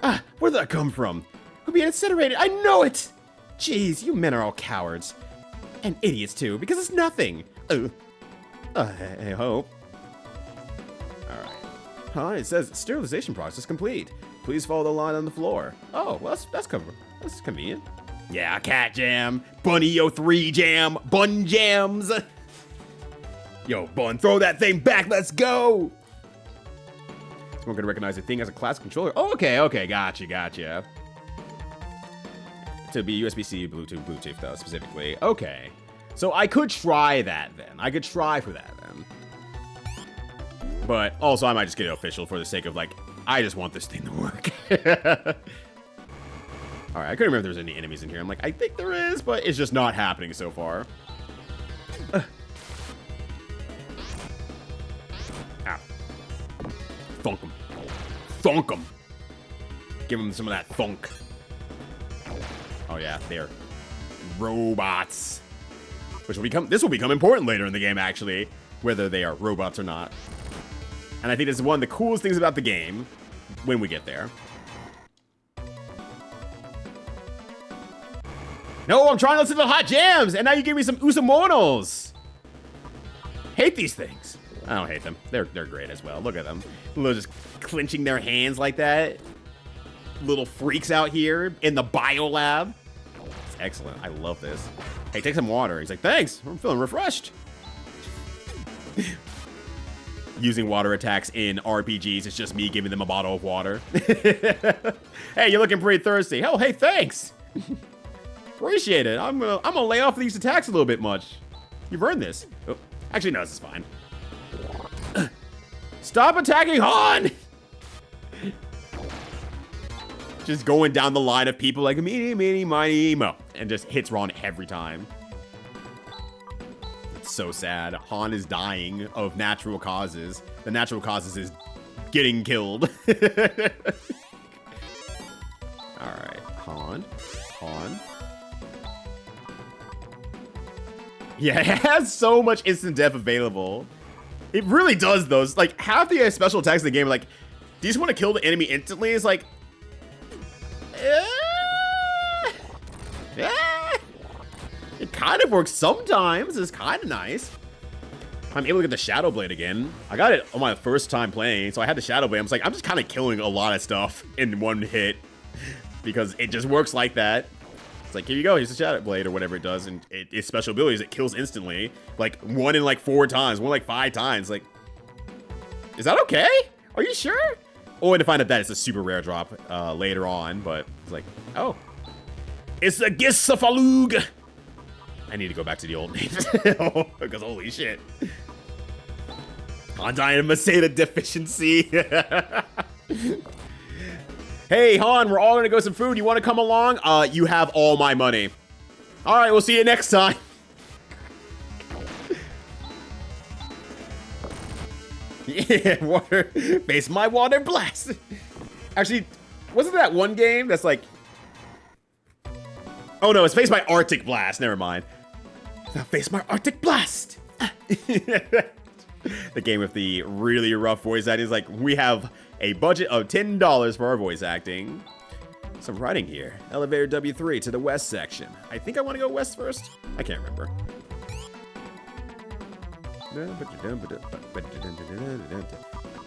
Ah, where did that come from? We're being incinerated. I know it! Jeez, you men are all cowards. And idiots, too, because it's nothing. I hope. Huh? It says sterilization process complete. Please follow the line on the floor. Oh, well, that's convenient. Yeah, cat jam, Bunny 03 jam, bun jams. Yo, Bun, throw that thing back. Let's go. Someone gonna recognize the thing as a classic controller. Oh, okay, gotcha. To be USB-C, Bluetooth though, specifically. Okay, so I could try that then. I could try for that then. But also, I might just get it official for the sake of, like, I just want this thing to work. Alright, I couldn't remember if there was any enemies in here. I'm like, I think there is, but it's just not happening so far. Ow. Thunk him. Thunk him. Give him some of that thunk. Oh, yeah, they're robots. Which will become, this will become important later in the game, actually, whether they are robots or not. And I think this is one of the coolest things about the game when we get there. No, I'm trying to listen to the hot jams, and now you give me some usamonos. Hate these things. I don't hate them. They're great as well. Look at them. Little just clenching their hands like that. Little freaks out here in the bio lab. It's excellent. I love this. Hey, take some water. He's like, thanks. I'm feeling refreshed. Using water attacks in RPGs, it's just me giving them a bottle of water. Hey, you're looking pretty thirsty. Oh, hey, thanks. Appreciate it. I'm gonna lay off these attacks a little bit much. You've earned this. Oh, actually, no, this is fine. Stop attacking Han! Just going down the line of people like meeny, meeny, miny, mo, and just hits Ron every time. It's so sad. Han is dying of natural causes. The natural causes is getting killed. Alright, Han. Yeah, it has so much instant death available. It really does, though. It's like, half the special attacks in the game are like, do you just want to kill the enemy instantly? It's like... It kind of works sometimes. It's kind of nice. I'm able to get the Shadow Blade again. I got it on my first time playing, so I had the Shadow Blade. I was like, I'm just kind of killing a lot of stuff in one hit because it just works like that. It's like, here you go, here's the Shadow Blade or whatever it does, and its special ability is it kills instantly. Like, 1 in like 4 times, 1 in like 5 times. Like, is that okay? Are you sure? Only to find out that it's a super rare drop later on, but it's like, oh. It's the Gisafalug. I need to go back to the old names because holy shit. Han Masada deficiency. Hey Han, we're all gonna go some food. You want to come along? You have all my money. All right, we'll see you next time. Yeah, water. Face my water blast. Actually, wasn't that one game that's like? Oh no, it's Face my Arctic Blast. Never mind. Now face my Arctic Blast. The game with the really rough voice acting is like, we have a budget of $10 for our voice acting. Some writing here. Elevator W3 to the west section. I think I want to go west first. I can't remember.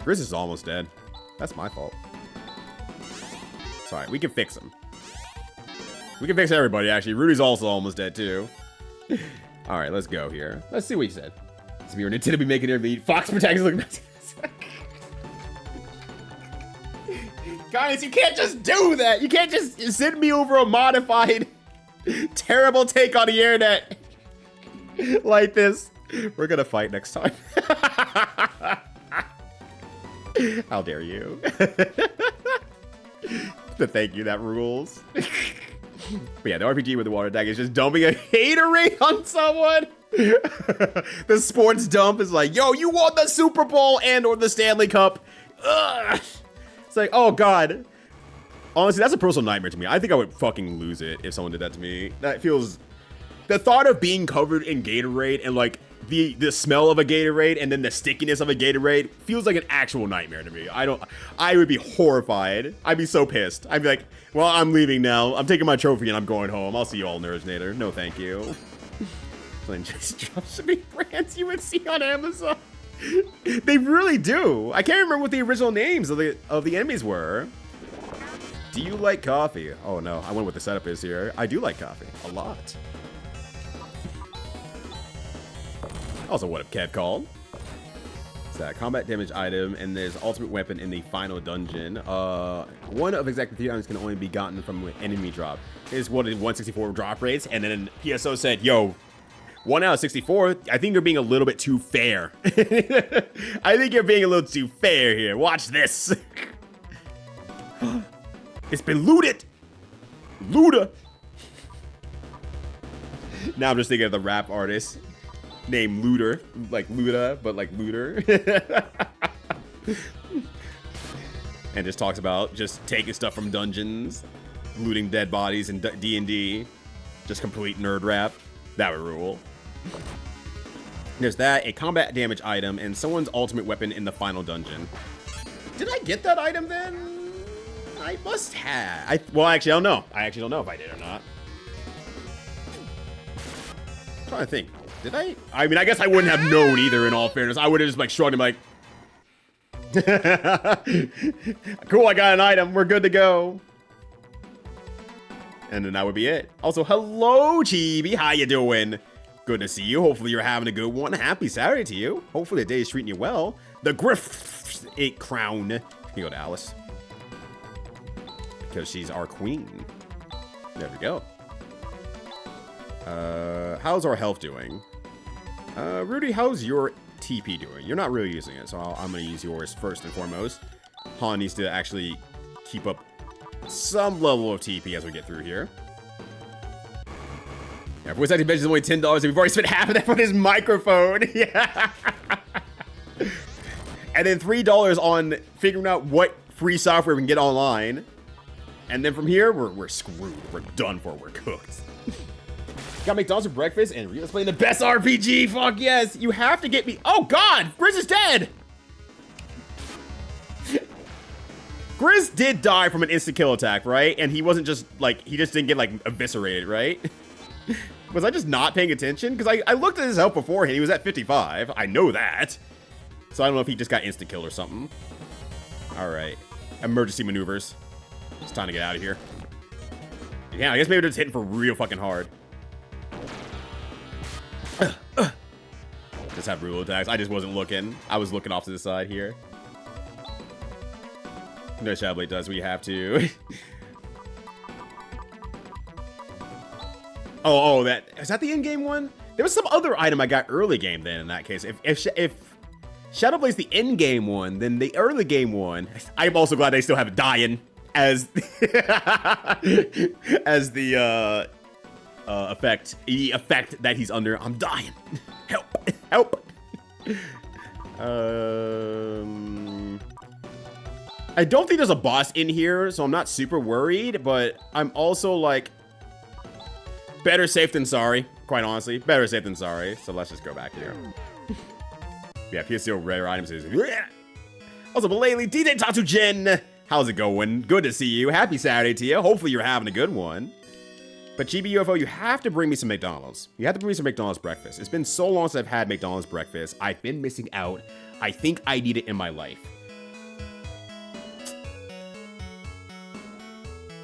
Grizz is almost dead. That's my fault. Sorry, we can fix him. We can fix everybody, actually. Rudy's also almost dead, too. All right, let's go here. Let's see what he said. It's me or Nintendo be making everybody eat. Fox protagonist looking back. Guys, you can't just do that. You can't just send me over a modified, terrible take on the internet like this. We're gonna fight next time. How dare you? The thank you, that rules. But yeah, the RPG with the water attack is just dumping a haterade on someone. The sports dump is like, yo, you won the Super Bowl and or the Stanley Cup. Ugh. It's like, oh god. Honestly, that's a personal nightmare to me. I think I would fucking lose it if someone did that to me. That feels... The thought of being covered in Gatorade and like the smell of a Gatorade and then the stickiness of a Gatorade feels like an actual nightmare to me. I would be horrified. I'd be so pissed. I'd be like, well, I'm leaving now. I'm taking my trophy and I'm going home. I'll see you all nerds later. No, thank you. Then just drop some brands you would see on Amazon. They really do. I can't remember what the original names of the enemies were. Do you like coffee? Oh no, I wonder what the setup is here. I do like coffee. A lot. Also, what if Kev called? It's that combat damage item, and there's ultimate weapon in the final dungeon. One of exactly 3 items can only be gotten from an enemy drop. Is what is 164 drop rates, and then PSO said, yo, 1 out of 64, I think you're being a little bit too fair. I think you're being a little too fair here. Watch this. It's been looted. Luda. Now I'm just thinking of the rap artist named Looter. Like Luda, but like Looter. And just talks about just taking stuff from dungeons, looting dead bodies in D&D. Just complete nerd rap. That would rule. There's that, a combat damage item, and someone's ultimate weapon in the final dungeon. Did I get that item then? I must have. Well, actually, I don't know. I actually don't know if I did or not. I'm trying to think. Did I? I mean, I guess I wouldn't have known either, in all fairness. I would have just, like, shrugged and like... Cool, I got an item. We're good to go. And then that would be it. Also, hello, Chibi. How you doing? Good to see you. Hopefully you're having a good one. Happy Saturday to you. Hopefully the day is treating you well. The Griff 8 crown. You go to Alice. Because she's our queen. There we go. How's our health doing? Rudy, how's your TP doing? You're not really using it, so I'm going to use yours first and foremost. Han needs to actually keep up some level of TP as we get through here. Yeah, voice acting bench is only $10, and we've already spent half of that on his microphone. Yeah. And then $3 on figuring out what free software we can get online. And then from here, we're screwed. We're done for. We're cooked. Got McDonald's for breakfast, and Rita's playing the best RPG. Fuck yes. You have to get me. Oh, God. Grizz is dead. Grizz did die from an instant kill attack, right? And he wasn't just, like, he just didn't get, like, eviscerated, right? Was I just not paying attention? Because I looked at his health beforehand. He was at 55. I know that. So I don't know if he just got instant kill or something. All right. Emergency maneuvers. It's time to get out of here. Yeah, I guess maybe they're just hitting for real fucking hard. Just have brutal attacks. I just wasn't looking. I was looking off to the side here. No, Shablade does. We have to. Oh, that is that the in-game one? There was some other item I got early game then. In that case, if Shadow Blade's the in-game one, then the early game one. I'm also glad they still have Dying as as the effect that he's under. I'm dying. Help. I don't think there's a boss in here, so I'm not super worried, but I'm also like, better safe than sorry, quite honestly. Better safe than sorry, so let's just go back here. Yeah, PSO rare items is... Also, Belaley, DJ Tatsujin, how's it going? Good to see you. Happy Saturday to you. Hopefully you're having a good one. But Chibi UFO, you have to bring me some McDonald's. You have to bring me some McDonald's breakfast. It's been so long since I've had McDonald's breakfast. I've been missing out. I think I need it in my life.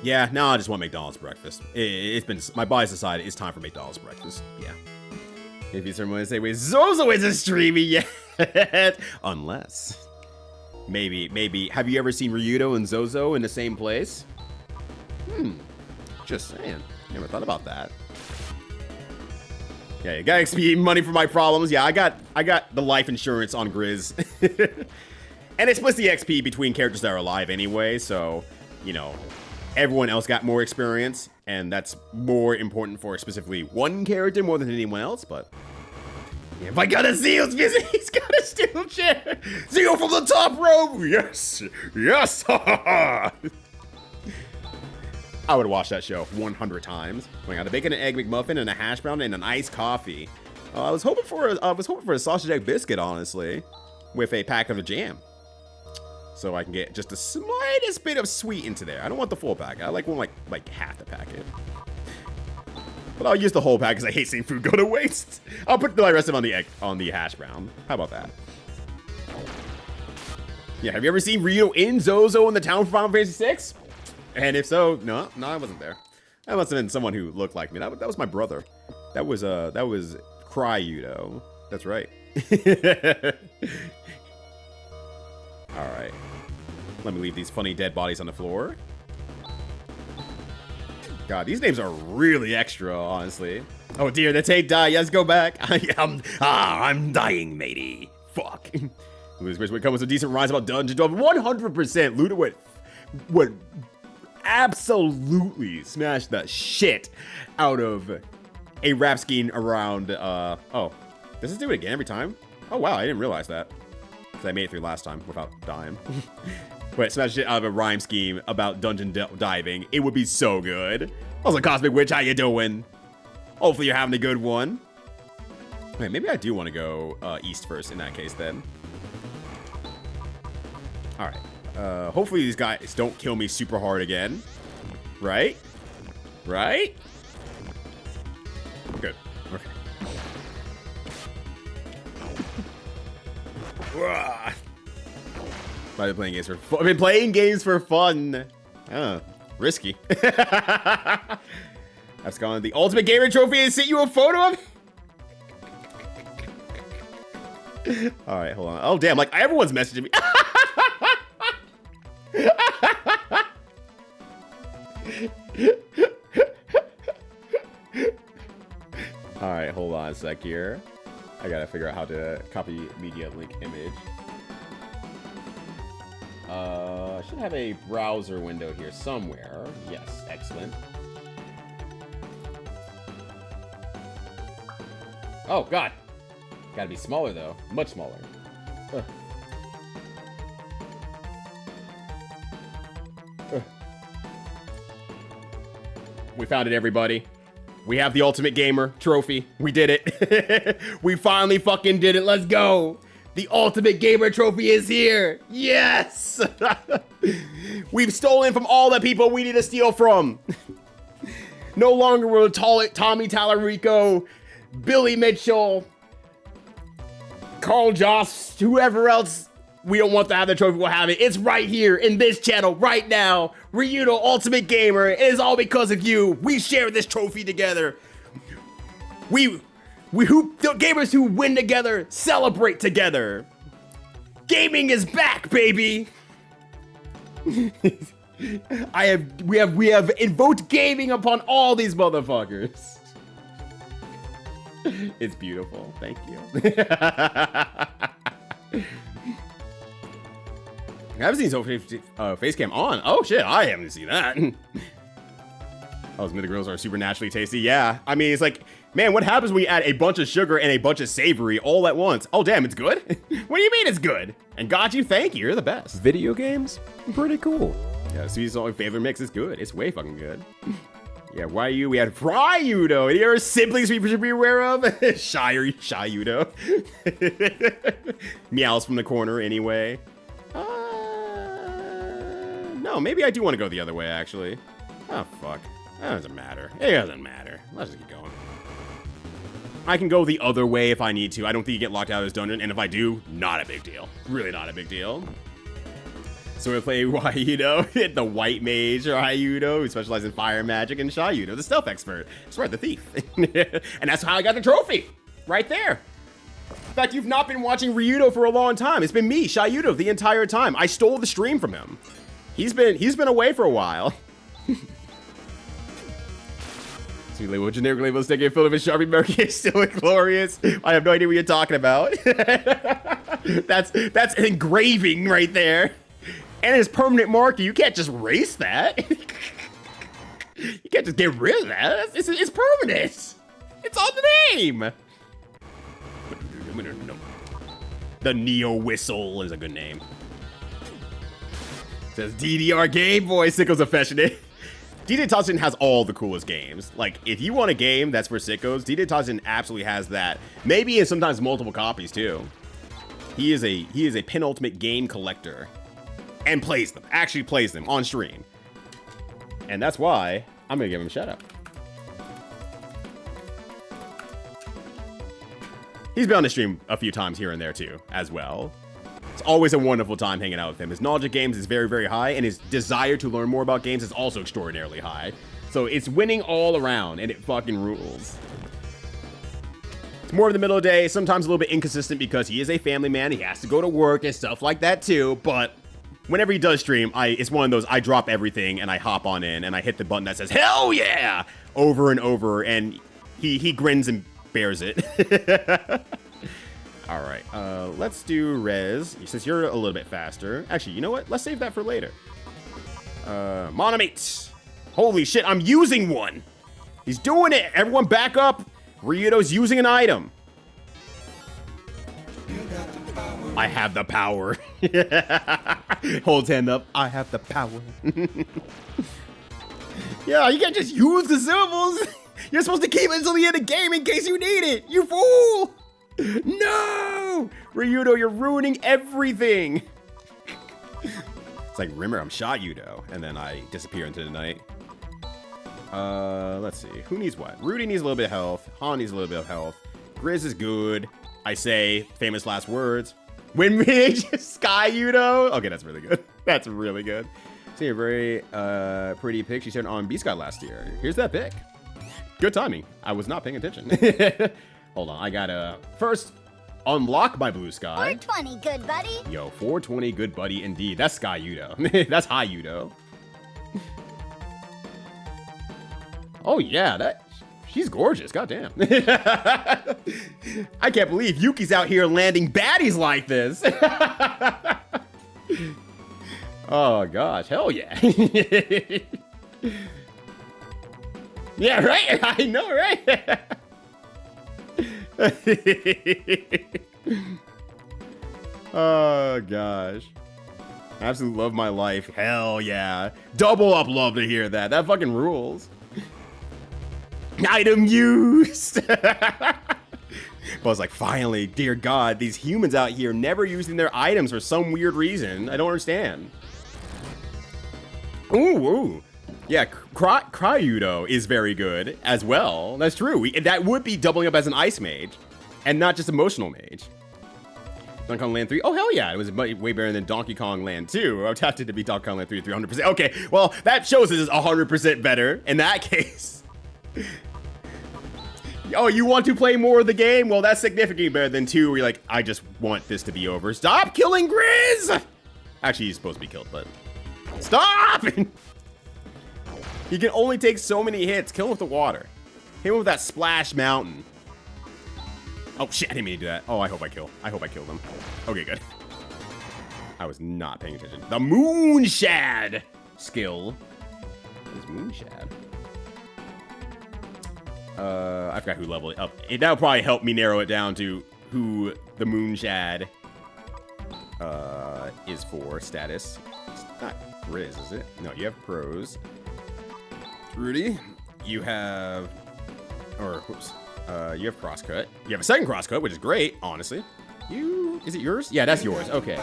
Yeah, now I just want McDonald's breakfast. It's been, my body's decided it's time for McDonald's breakfast. Yeah. If you someone say, wait, Zozo isn't streaming yet. Unless. Maybe. Have you ever seen Ryudo and Zozo in the same place? Just saying. Never thought about that. Yeah, you got XP money for my problems. Yeah, I got the life insurance on Grizz. And it splits the XP between characters that are alive anyway, so, you know, everyone else got more experience, and that's more important for specifically one character more than anyone else, but... Yeah, if I gotta Zeo's visit, he's got a steel chair! Zeo from the top rope! Yes! Yes! I would watch that show 100 times. We got a bacon and egg McMuffin and a hash brown and an iced coffee. I was hoping for a sausage egg biscuit, honestly, with a pack of jam. So I can get just the slightest bit of sweet into there. I don't want the full pack. I like one like half the packet. But I'll use the whole pack because I hate seeing food go to waste. I'll put the rest of it on the hash brown. How about that? Yeah, have you ever seen Ryo in Zozo in the town from Final Fantasy VI? And if so, no, I wasn't there. That must have been someone who looked like me. That was my brother. That was Cryudo. That's right. All right. Let me leave these funny dead bodies on the floor. God, these names are really extra, honestly. Oh dear, the Tate died. Yes, go back. I'm dying, matey. Fuck. Lose Bridge would come with some decent rhymes about Dungeon 12. 100% Luda would absolutely smash the shit out of a rap scheme around, oh, does this do it again every time? Oh wow, I didn't realize that. Because I made it through last time without dying. But smash shit out of a rhyme scheme about dungeon diving. It would be so good. Also, Cosmic Witch, how you doing? Hopefully you're having a good one. Wait, maybe I do want to go east first in that case then. All right. Hopefully these guys don't kill me super hard again. Right? Right? Good. Okay. I've been playing games for fun. I've been playing games for fun. Risky. That's gone. The ultimate gamer trophy and sent you a photo of. All right, hold on. Oh damn! Like everyone's messaging me. All right, hold on a sec here. I gotta figure out how to copy media link image. I should have a browser window here somewhere. Yes, excellent. Oh, God. Gotta be smaller, though. Much smaller. We found it, everybody. We have the Ultimate Gamer trophy. We did it. We finally fucking did it. Let's go. The Ultimate Gamer trophy is here. Yes. We've stolen from all the people we need to steal from. No longer will Tommy Tallarico, Billy Mitchell, Carl Joss, whoever else we don't want to have the trophy will have it. It's right here in this channel right now. Ryudo Ultimate Gamer. It is all because of you. We share this trophy together. The gamers who win together celebrate together. Gaming is back, baby. We have invoked gaming upon all these motherfuckers. It's beautiful. Thank you. I haven't seen face cam on. Oh shit, I haven't seen that. Oh, the grills are supernaturally tasty. Yeah, I mean, it's like, man, what happens when you add a bunch of sugar and a bunch of savory all at once? Oh, damn, it's good? What do you mean it's good? And got you, thank you, you're the best. Video games? Pretty cool. Yeah, sweet salt favorite mix is good. It's way fucking good. Yeah, Ryu, we had Ryudo. Any other siblings we should be aware of? Shyudo. Meows from the corner anyway. No, maybe I do want to go the other way, actually. Oh, fuck. That doesn't matter. It doesn't matter. Let's just keep going. I can go the other way if I need to. I don't think you get locked out of this dungeon, and if I do, not a big deal. Really not a big deal. So we play Ryudo, the white mage Ryudo, who specializes in fire magic, and Shyudo, the stealth expert. That's right, the thief. And that's how I got the trophy. Right there. In fact, you've not been watching Ryudo for a long time. It's been me, Shyudo, the entire time. I stole the stream from him. He's been away for a while. Sweet label, generic label, sticky, filled with Sharpie Murky, is still glorious. I have no idea what you're talking about. That's an engraving right there. And it's permanent marker. You can't just erase that. You can't just get rid of that. It's permanent. It's on the name. The Neo Whistle is a good name. Says DDR Game Boy, sickos affectionate. D-Day Tossin has all the coolest games. Like, if you want a game that's for sickos, D-Day Tossin absolutely has that. Maybe in sometimes multiple copies too. He is a penultimate game collector. And plays them. Actually plays them on stream. And that's why I'm gonna give him a shout out. He's been on the stream a few times here and there too, as well. It's always a wonderful time hanging out with him. His knowledge of games is very, very high, and his desire to learn more about games is also extraordinarily high. So it's winning all around, and it fucking rules. It's more of the middle of the day, sometimes a little bit inconsistent because he is a family man. He has to go to work and stuff like that too, but whenever he does stream, it's one of those, I drop everything and I hop on in and I hit the button that says, hell yeah, over and over, and he grins and bears it. All right, let's do Rez, since you're a little bit faster. Actually, you know what? Let's save that for later. Monomate. Holy shit, I'm using one. He's doing it. Everyone back up. Ryudo's using an item. I have the power. Holds hand up. I have the power. Yeah, you can't just use the symbols. You're supposed to keep it until the end of the game in case you need it. You fool. No! Ryudo, you're ruining everything. It's like, remember, I'm Shyudo. And then I disappear into the night. Let's see. Who needs what? Rudy needs a little bit of health. Han needs a little bit of health. Grizz is good. I say famous last words. When Skyudo. Okay, that's really good. That's really good. See a very pretty pic she shared on B-Sky last year. Here's that pic. Good timing. I was not paying attention. Hold on, I gotta first unlock my blue sky. 420, good buddy. Yo, 420, good buddy indeed. That's Skyudo. That's Hyudo. Oh yeah, she's gorgeous. Goddamn. I can't believe Yuki's out here landing baddies like this. Oh gosh, hell yeah. Yeah, right? I know, right? Oh gosh. Absolutely love my life. Hell yeah. Double up love to hear that. That fucking rules. Item used. But I was like, finally, dear God, these humans out here never using their items for some weird reason. I don't understand. Ooh. Yeah, Cryudo is very good as well. That's true. That would be doubling up as an ice mage and not just emotional mage. Donkey Kong Land 3. Oh, hell yeah. It was way better than Donkey Kong Land 2. I tapped it to be Donkey Kong Land 3 300%. Okay, well, that shows it is 100% better in that case. Oh, you want to play more of the game? Well, that's significantly better than 2 where you're like, I just want this to be over. Stop killing Grizz! Actually, he's supposed to be killed, but... Stop! He can only take so many hits. Kill him with the water. Hit him with that splash mountain. Oh shit, I didn't mean to do that. Oh, I hope I kill them. Okay, good. I was not paying attention. The Moonshad skill. What is Moonshad? I forgot who leveled it up. That'll probably help me narrow it down to who the Moonshad is for status. It's not Grizz, is it? No, you have pros. Rudy, you have, you have crosscut. You have a second crosscut, which is great, honestly. Is it yours? Yeah, that's yours. Okay.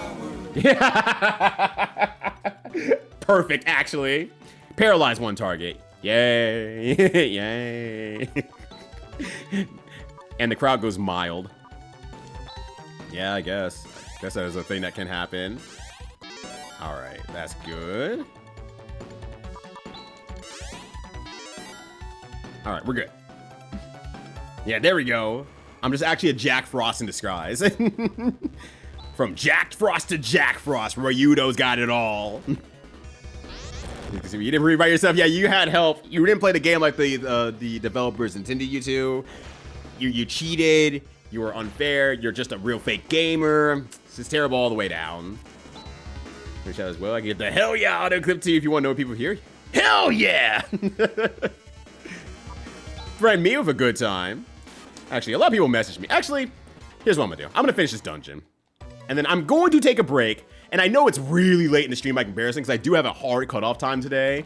Perfect, actually. Paralyze one target. Yay. Yay. And the crowd goes mild. Yeah, I guess. Guess that is a thing that can happen. All right, that's good. All right, we're good. Yeah, there we go. I'm just actually a Jack Frost in disguise. From Jack Frost to Jack Frost, Ryudo's got it all. You didn't read by yourself. Yeah, you had help. You didn't play the game like the developers intended you to. You cheated. You were unfair. You're just a real fake gamer. This is terrible all the way down. Which as well, I can get the hell yeah auto clip to you if you want to know what people here. Hell yeah! Threaten me with a good time. Actually, a lot of people message me. Actually, here's what I'm gonna do. I'm gonna finish this dungeon. And then I'm going to take a break. And I know it's really late in the stream by comparison because I do have a hard cutoff time today.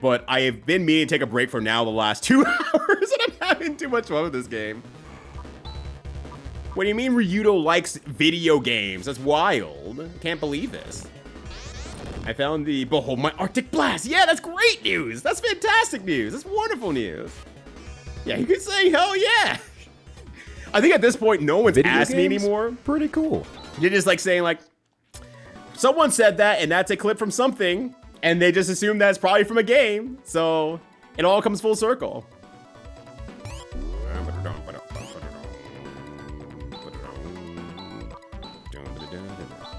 But I have been meaning to take a break for now the last 2 hours. And I'm having too much fun with this game. What do you mean Ryudo likes video games? That's wild. Can't believe this. I found the Behold My Arctic Blast. Yeah, that's great news. That's fantastic news. That's wonderful news. Yeah, you could say hell yeah. I think at this point, no one's asked me anymore. Pretty cool. You're just like saying like, someone said that and that's a clip from something. And they just assume that's probably from a game. So it all comes full circle.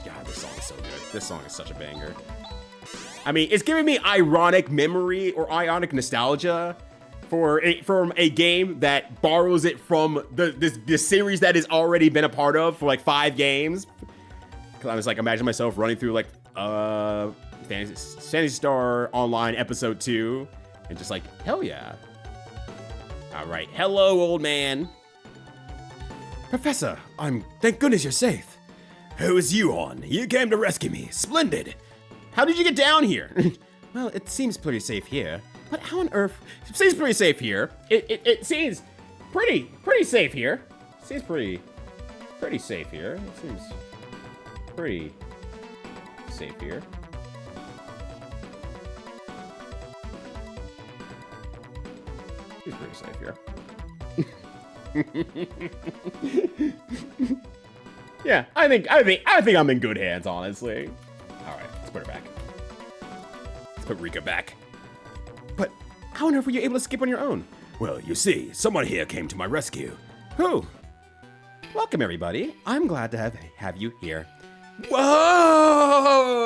God, this song is so good. This song is such a banger. I mean, it's giving me ironic memory or ironic nostalgia from a game that borrows it from this series that has already been a part of for like 5 games. Cause I was like, imagine myself running through like Phantasy Star Online Episode 2 and just like, hell yeah. All right, hello, old man. Professor, thank goodness you're safe. Who is you on? You came to rescue me. Splendid. How did you get down here? Well, it seems pretty safe here. But how on earth? It seems pretty safe here. It seems pretty safe here. It seems pretty safe here. It seems pretty safe here. Seems pretty safe here. Yeah, I think I'm in good hands, honestly. All right, let's put her back. Let's put Rika back. But how on earth were you able to skip on your own? Well, you see, someone here came to my rescue. Who? Welcome, everybody. I'm glad to have you here. Whoa!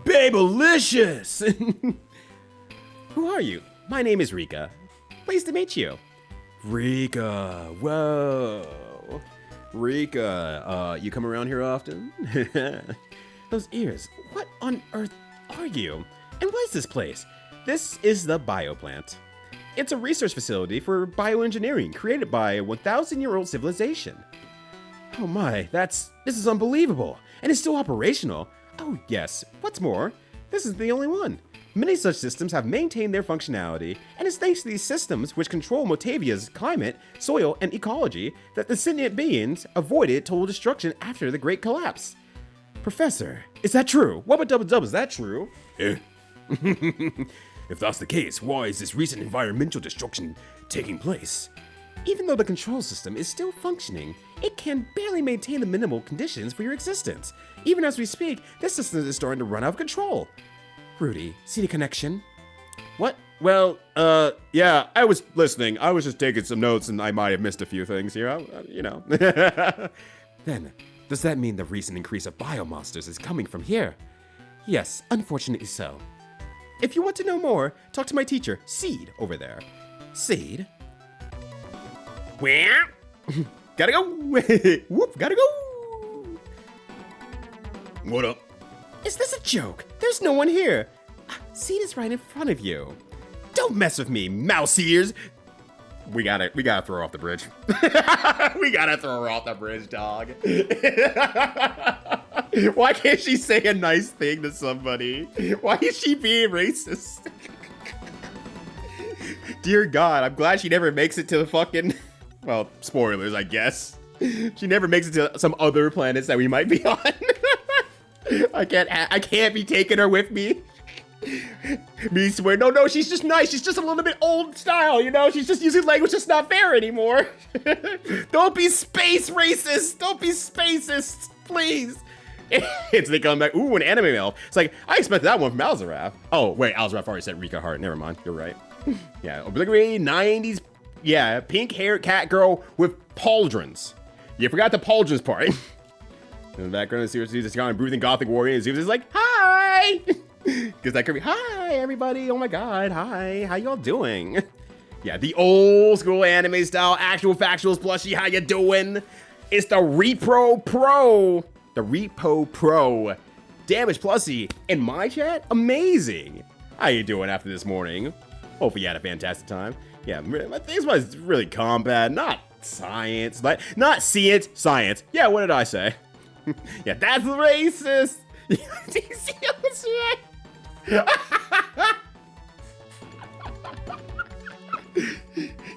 Babelicious! Who are you? My name is Rika. Pleased to meet you. Rika, whoa. Rika, you come around here often? Those ears, what on earth are you? And what is this place? This is the bioplant. It's a research facility for bioengineering created by a 1,000-year-old civilization. Oh my, this is unbelievable. And it's still operational. Oh yes, what's more, this is the only one. Many such systems have maintained their functionality, and it's thanks to these systems which control Motavia's climate, soil, and ecology that the sentient beings avoided total destruction after the Great Collapse. Professor, is that true? Wubba Dubba Dub, is that true? If that's the case, why is this recent environmental destruction taking place? Even though the control system is still functioning, it can barely maintain the minimal conditions for your existence. Even as we speak, this system is starting to run out of control. Rudy, see the connection? What? Well, yeah, I was listening. I was just taking some notes and I might have missed a few things here, you know. Then, does that mean the recent increase of biomonsters is coming from here? Yes, unfortunately so. If you want to know more, talk to my teacher, Seed, over there. Seed? Where? Gotta go. Whoop, gotta go. What up? Is this a joke? There's no one here. Seat is right in front of you. Don't mess with me, mouse ears. We gotta throw her off the bridge. We gotta throw her off the bridge, dog. Why can't she say a nice thing to somebody? Why is she being racist? Dear God, I'm glad she never makes it to the fucking, well, spoilers, I guess. She never makes it to some other planets that we might be on. I can't be taking her with me. Me swear, no, she's just nice. She's just a little bit old style, you know? She's just using language that's not fair anymore. Don't be space racist. Don't be spacist, please. It's they come back. Ooh, an anime mail. It's like, I expected that one from Alzaraf. Oh, wait, Alzaraf already said Rika Hart. Never mind. You're right. Yeah, obligatory 90s. Yeah, pink haired cat girl with pauldrons. You forgot the pauldrons part. In the background, seriously, this guy breathing gothic warrior. And Zeus is like, hi. Because that could be, hi, everybody. Oh my God. Hi. How y'all doing? Yeah, the old school anime style, actual factuals plushie. How you doing? It's the Repro Pro. The Repo Pro. Damage plushie. In my chat? Amazing. How you doing after this morning? Hopefully you had a fantastic time. Yeah, my thing was really combat, not science. Not science, science. Yeah, what did I say? Yeah, that's racist.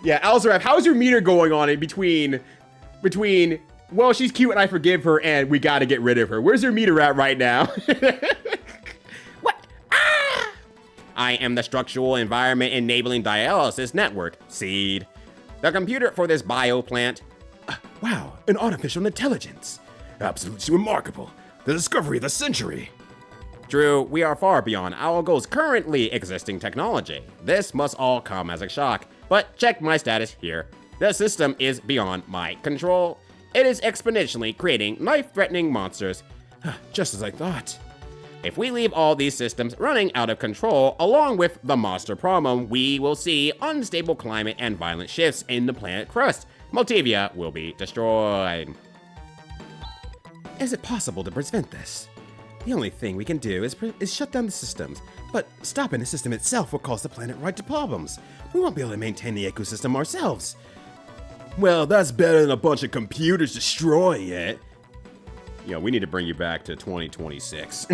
Yeah, Alzaraf, how's your meter going on in between, well, she's cute and I forgive her and we gotta get rid of her? Where's your meter at right now? What? Ah! I am the Structural Environment Enabling Dialysis Network, SEED. The computer for this bioplant. Wow, an artificial intelligence. Absolutely remarkable. The discovery of the century. True, we are far beyond our goal's currently existing technology. This must all come as a shock, but check my status here. The system is beyond my control. It is exponentially creating life-threatening monsters, just as I thought. If we leave all these systems running out of control, along with the monster problem, we will see unstable climate and violent shifts in the planet crust. Motivia will be destroyed. Is it possible to prevent this? The only thing we can do is shut down the systems, but stopping the system itself will cause the planet right to problems. We won't be able to maintain the ecosystem ourselves. Well, that's better than a bunch of computers destroying it. You know, we need to bring you back to 2026.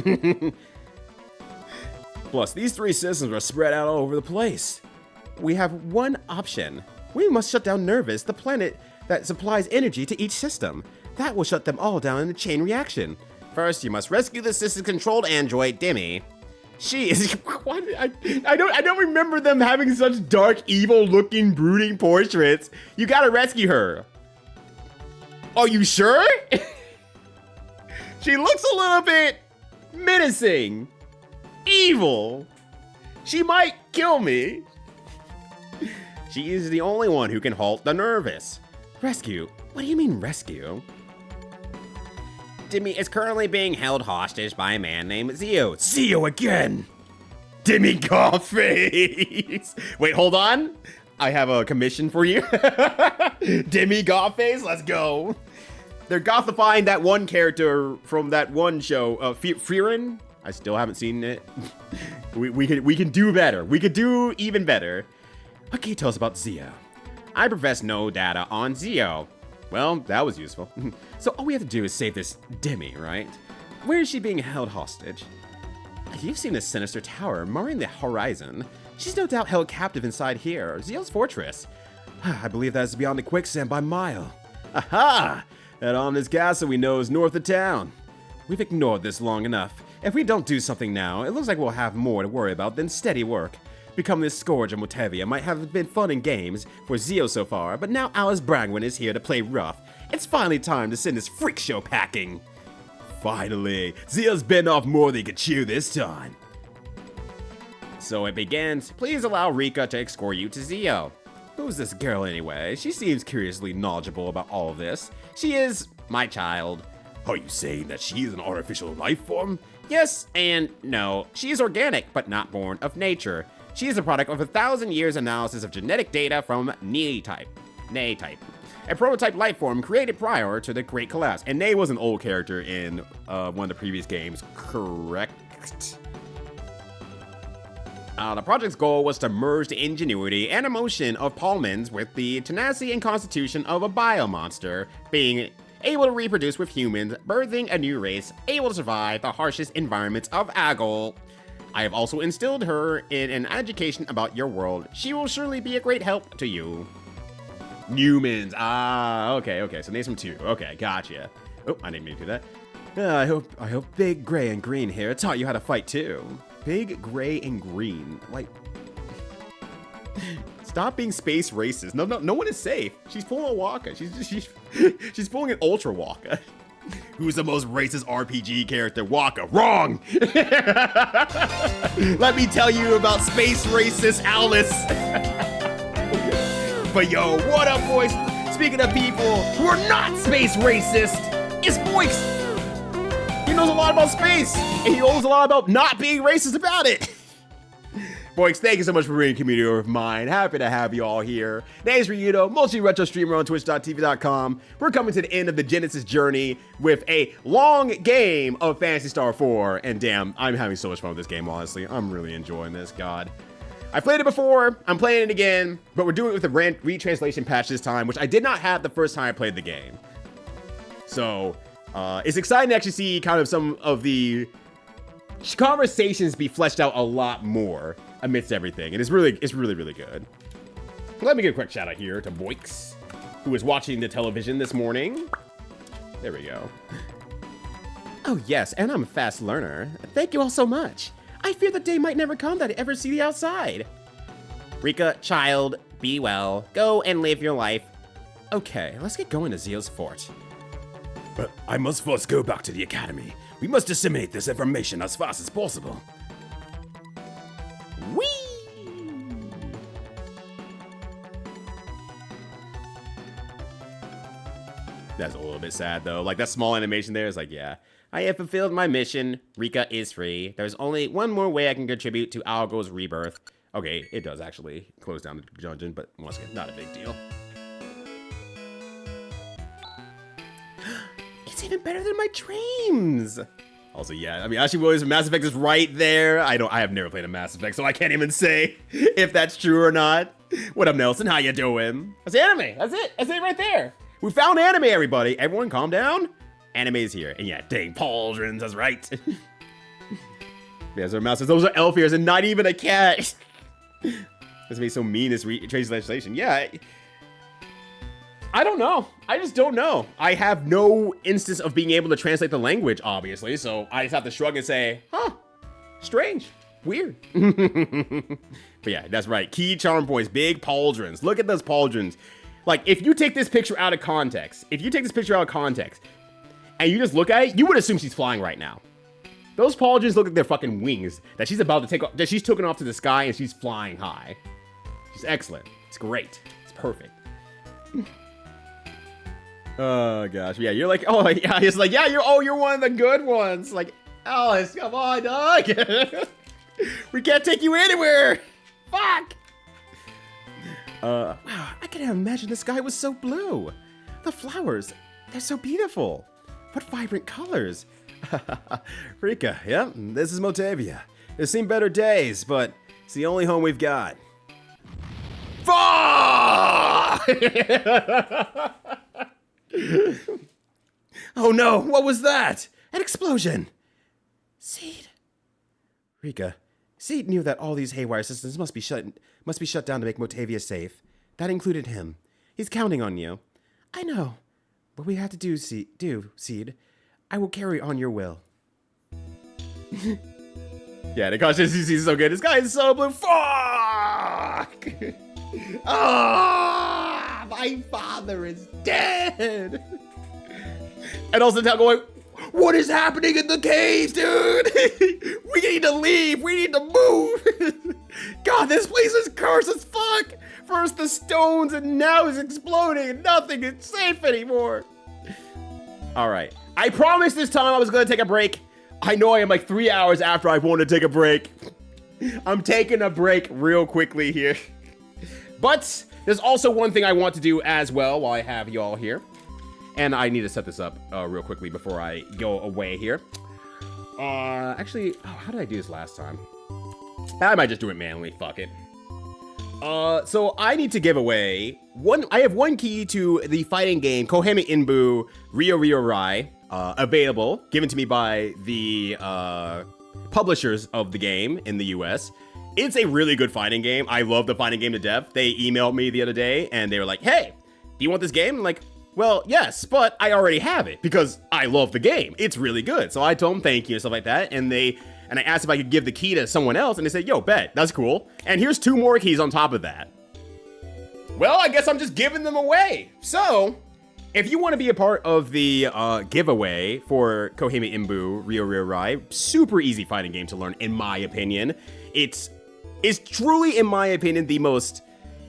Plus, these three systems are spread out all over the place. We have one option. We must shut down Nervous, the planet that supplies energy to each system. That will shut them all down in a chain reaction. First, you must rescue the system-controlled android, Demi. She is. What? I don't remember them having such dark, evil-looking, brooding portraits. You gotta rescue her. Are you sure? She looks a little bit menacing, evil. She might kill me. She is the only one who can halt the Nervous. Rescue? What do you mean rescue? Demi is currently being held hostage by a man named Zio. Zio again! Demi Godface! Wait, hold on. I have a commission for you. Demi Godface, let's go. They're gothifying that one character from that one show, Fearin. I still haven't seen it. we can do better. We could do even better. What can you tell us about Zio? I profess no data on Zio. Well, that was useful. So all we have to do is save this Demi, right? Where is she being held hostage? You've seen this sinister tower marring the horizon. She's no doubt held captive inside here, Zio's fortress. I believe that is beyond the quicksand by a mile. Aha! That ominous castle we know is north of town. We've ignored this long enough. If we don't do something now, it looks like we'll have more to worry about than steady work. Becoming this scourge of Motavia might have been fun and games for Zio so far, but now Alice Bragwin is here to play rough. It's finally time to send this freak show packing. Finally, Zio's bitten off more than he could chew this time. So it begins. Please allow Rika to escort you to Zio. Who's this girl anyway? She seems curiously knowledgeable about all of this. She is my child. Are you saying that she is an artificial life form? Yes and no. She is organic, but not born of nature. She is a product of 1,000 years analysis of genetic data from Ney type. a prototype life form created prior to the Great Collapse. And Nay was an old character in one of the previous games, correct? The project's goal was to merge the ingenuity and emotion of Paulmans with the tenacity and constitution of a biomonster, being able to reproduce with humans, birthing a new race, able to survive the harshest environments of Agol. I have also instilled her in an education about your world. She will surely be a great help to you. Humans. Okay. So name some 2. Okay, gotcha. Oh, I didn't mean to do that. I hope Big Gray and Green here taught you how to fight too. Big Gray and Green. Like, stop being space racist. No one is safe. She's pulling a Waka. She's pulling an Ultra Waka. Who's the most racist RPG character? Waka. Wrong! Let me tell you about space racist Alice. But yo, what up, boys? Speaking of people who are not space racist, it's Boix. He knows a lot about space, and he knows a lot about not being racist about it. Boix, thank you so much for being a community of mine. Happy to have you all here. Name's Ryudo, multi-retro streamer on twitch.tv.com. We're coming to the end of the Genesis journey with a long game of Phantasy Star IV. And damn, I'm having so much fun with this game, honestly. I'm really enjoying this, God. I played it before, I'm playing it again, but we're doing it with a retranslation patch this time, which I did not have the first time I played the game. So, it's exciting to actually see kind of some of the conversations be fleshed out a lot more amidst everything, and it's really good. Let me give a quick shout out here to Boix, who is watching the television this morning. There we go. Oh yes, and I'm a fast learner. Thank you all so much. I fear the day might never come that I ever see the outside. Rika, child, be well. Go and live your life. Okay, let's get going to Zeo's fort. But I must first go back to the academy. We must disseminate this information as fast as possible. Whee! That's a little bit sad though. Like that small animation there is like, yeah. I have fulfilled my mission. Rika is free. There's only one more way I can contribute to Algo's rebirth. Okay, it does actually close down the dungeon, but once again, not a big deal. It's even better than my dreams. Also, yeah, I mean, Ashley Williams from Mass Effect is right there. I have never played a Mass Effect, so I can't even say if that's true or not. What up, Nelson? How you doing? That's anime. That's it. That's it right there. We found anime, everybody. Everyone calm down. Anime is here. And yeah, dang, pauldrons, that's right. There's our mouse. Those are elf ears and not even a cat. This makes so mean, this translation. Yeah. I don't know. I just don't know. I have no instance of being able to translate the language, obviously, so I just have to shrug and say, huh, strange, weird. But yeah, that's right. Key charm points, big pauldrons. Look at those pauldrons. Like, if you take this picture out of context, and you just look at it, you would assume she's flying right now. Those pauldrons look like they're fucking wings that she's about to take off, that she's taken off to the sky and she's flying high. She's excellent. It's great. It's perfect. Oh gosh, yeah, you're like, oh yeah, it's like, yeah, you're one of the good ones. Like, Alice, come on, dog. We can't take you anywhere. Fuck. Wow, I can't imagine the sky was so blue. The flowers, they're so beautiful. What vibrant colors. Rika, yep, this is Motavia. There's seen better days, but it's the only home we've got. Fuck! Oh no, what was that? An explosion! Seed. Rika, Seed knew that all these haywire systems must be shut down to make Motavia safe. That included him. He's counting on you. I know. What we have to do, Seed. I will carry on your will. Yeah, the consistency is so good. This guy is so blue. Fuck! Ah, my father is dead. And also now going, what is happening in the caves, dude? We need to leave. We need to move. God, this place is cursed as fuck. First the stones and now it's exploding and nothing is safe anymore. All right. I promised this time I was going to take a break. I know I am like 3 hours after I wanted to take a break. I'm taking a break real quickly here. But There's also one thing I want to do as well while I have you all here. And I need to set this up real quickly before I go away here. Actually, how did I do this last time? I might just do it manually, fuck it. So I need to give away I have one key to the fighting game Koheme Inbu Ryo Ryo Rai, available, given to me by the publishers of the game in the US. It's a really good fighting game. I love the fighting game to death. They emailed me the other day and they were like, hey, do you want this game? I'm like, well, yes, but I already have it because I love the game. It's really good. So I told them thank you and stuff like that. And I asked if I could give the key to someone else, and they said, yo, bet, that's cool. And here's 2 more keys on top of that. Well, I guess I'm just giving them away. So, if you want to be a part of the giveaway for Koheme Inbu Ryo Ryo Rai, super easy fighting game to learn, in my opinion. It's truly, in my opinion, the most...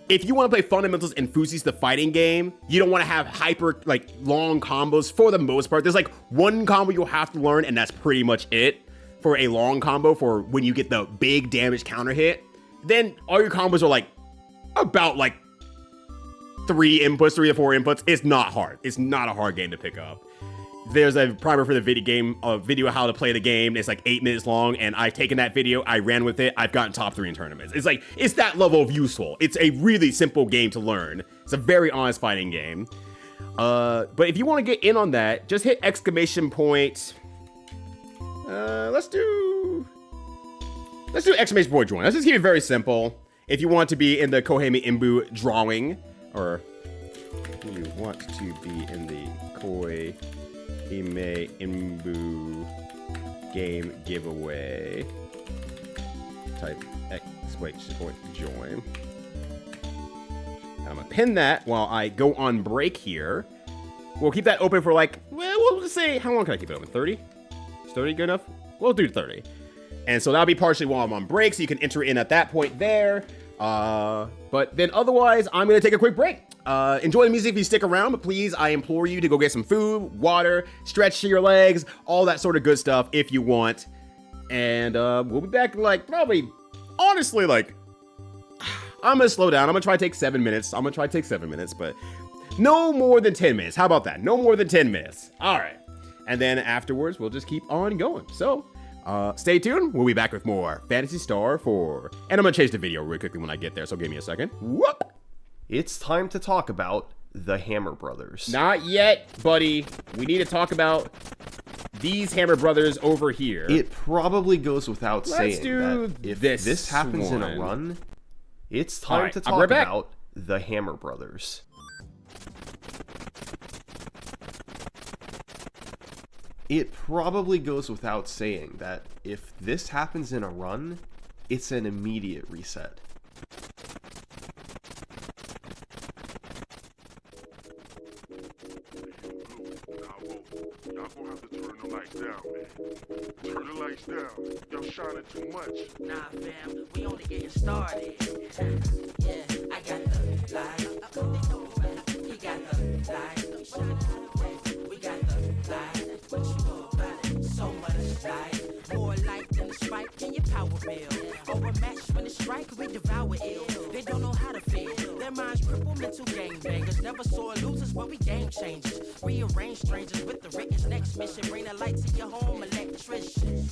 If you want to play fundamentals in Fusi's the fighting game, you don't want to have hyper, like, long combos for the most part. There's, like, one combo you'll have to learn, and that's pretty much it. For a long combo, for when you get the big damage counter hit, then all your combos are like about like 3 to 4 inputs. It's not hard. It's not a hard game to pick up. There's a primer for the video how to play the game. It's like 8 minutes long, and I've taken that video, I ran with it, I've gotten top 3 in tournaments. It's like, it's that level of useful. It's a really simple game to learn. It's a very honest fighting game. But if you want to get in on that, just hit exclamation point. Let's do exclamation point join. Let's just keep it very simple. If you want to be in the Koheme Inbu drawing, or you want to be in the Koheme Inbu game giveaway, type exclamation point join. And I'm gonna pin that while I go on break here. We'll keep that open for like, well, we'll just say, how long can I keep it open? 30? Is 30 good enough? We'll do 30. And so that'll be partially while I'm on break, so you can enter in at that point there. But then otherwise, I'm going to take a quick break. Enjoy the music if you stick around, but please, I implore you to go get some food, water, stretch your legs, all that sort of good stuff if you want. And we'll be back in like probably, honestly, like, I'm going to slow down. I'm going to try to take 7 minutes. But no more than 10 minutes. How about that? No more than 10 minutes. All right. And then afterwards, we'll just keep on going. So, stay tuned. We'll be back with more Phantasy Star IV. And I'm going to change the video real quickly when I get there, so give me a second. Whoop! It's time to talk about the Hammer Brothers. Not yet, buddy. We need to talk about these Hammer Brothers over here. It probably goes without saying do that if this this happens in a one. run, it's time Alright, to I'll be talk right back. about the Hammer Brothers. It probably goes without saying that if this happens in a run, it's an immediate reset. Y'all gonna have to turn the lights down, man. Turn the lights down. Y'all shining too much. Nah, fam, we only getting started. Yeah, I got the light. He got the light. We got the light. What you know about it? So much light. More light than a spike in your power bill. Overmatched when it strike, we devour ill. They don't know how to feel. Their minds cripple, mental gangbangers. Never saw losers, but we game changers. Rearrange strangers with the written next mission. Bring the light to your home, electrician.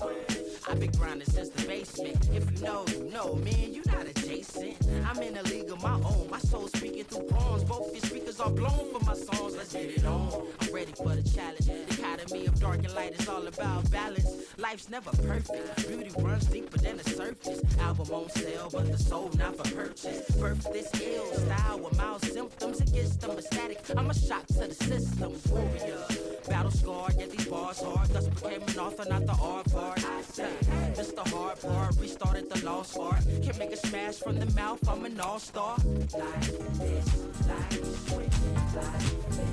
I've been grinding since the basement. If you know, you know, man, you not adjacent. I'm in a league of my own. My soul speaking through pawns. Both your speakers are blown for my songs. Let's get it on. I'm ready for the challenge. The Academy of Dark and Light is all about balance. Life's never perfect. Beauty runs deeper than the surface. Album on sale, but the soul not for purchase. Birth this ill style with mild symptoms against them ecstatic. I'm a shock to the system. Warrior, battle scarred, yet these bars hard. Thus became an author, not the art part. I say, this the hard part. Restarted the lost art. Can make a smash from the mouth. I'm an all-star. Like this, like switch, like this.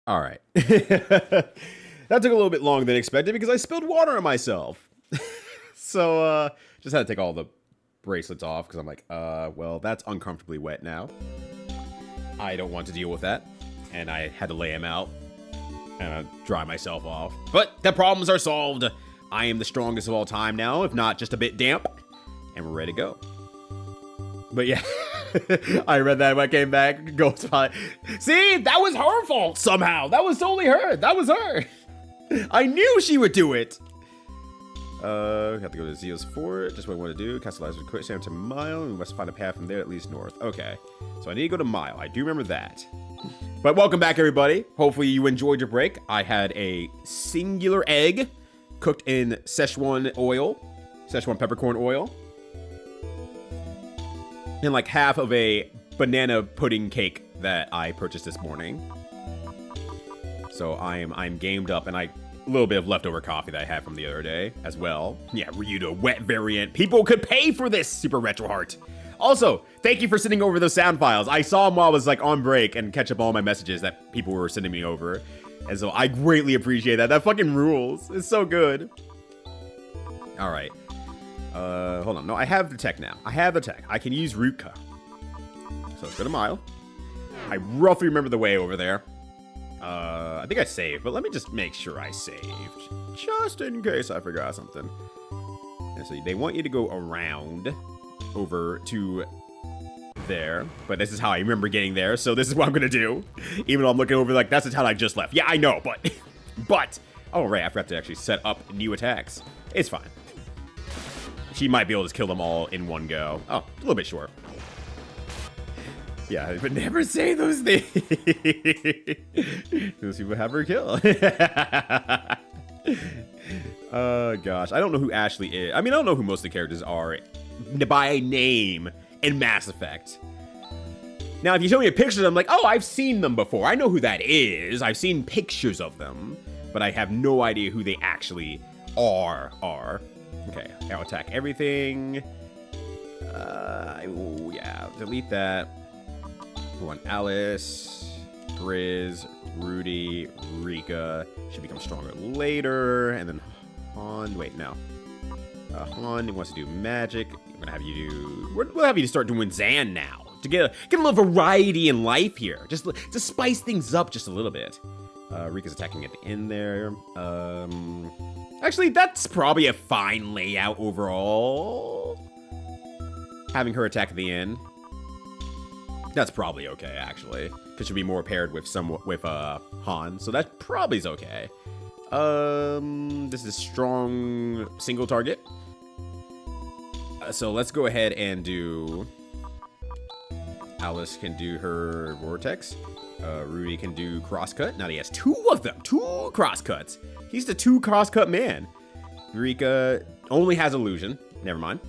All right. That took a little bit longer than expected because I spilled water on myself. So, just had to take all the bracelets off because I'm like, well, that's uncomfortably wet now. I don't want to deal with that. And I had to lay him out and dry myself off. But the problems are solved. I am the strongest of all time now, if not just a bit damp. And we're ready to go. But yeah, I read that when I came back. Ghost Pilot. See, that was her fault somehow. That was totally her. That was her. I knew she would do it. Have to go to Zeo's Fort. Just what I want to do. Cast a laser quick sand to Mile. And we must find a path from there at least north. Okay. So I need to go to Mile. I do remember that. But welcome back, everybody. Hopefully you enjoyed your break. I had a singular egg cooked in Szechuan oil. Szechuan peppercorn oil. And like half of a banana pudding cake that I purchased this morning. So I'm gamed up, and a little bit of leftover coffee that I had from the other day as well. Yeah, Ryudo wet variant. People could pay for this, Super Retro Heart. Also, thank you for sending over those sound files. I saw them while I was like on break and catch up all my messages that people were sending me over. And so I greatly appreciate that. That fucking rules. It's so good. All right. Hold on. No, I have the tech now. I have the tech. I can use Rutka. So let's go to Mile. I roughly remember the way over there. I think I saved, but let me just make sure I saved. Just in case I forgot something. And so they want you to go around over to there. But this is how I remember getting there, so this is what I'm gonna do. Even though I'm looking over like, that's the town I just left. Yeah, I know, but... Oh, right, I forgot to actually set up new attacks. It's fine. She might be able to kill them all in one go. Oh, a little bit short. Yeah, but never say those things. Those people have her killed. Oh, gosh. I don't know who Ashley is. I mean, I don't know who most of the characters are by name in Mass Effect. Now, if you show me a picture of them, like, oh, I've seen them before. I know who that is. I've seen pictures of them. But I have no idea who they actually are. Okay, I'll attack everything. Oh, yeah, delete that. We want Alice, Grizz, Rudy, Rika. Should become stronger later. And then Han. Wait, no. Han wants to do magic. I'm gonna have you do. We'll have you to start doing Zan now to get a little variety in life here. Just to spice things up just a little bit. Rika's attacking at the end there. Actually, that's probably a fine layout overall. Having her attack at the end. That's probably okay, actually. Because she'll be more paired with Han, so that probably is okay. This is strong single target. So let's go ahead and do... Alice can do her Vortex. Rudy can do crosscut. Now he has two of them. Two crosscuts. He's the two crosscut man. Rika only has illusion. Never mind.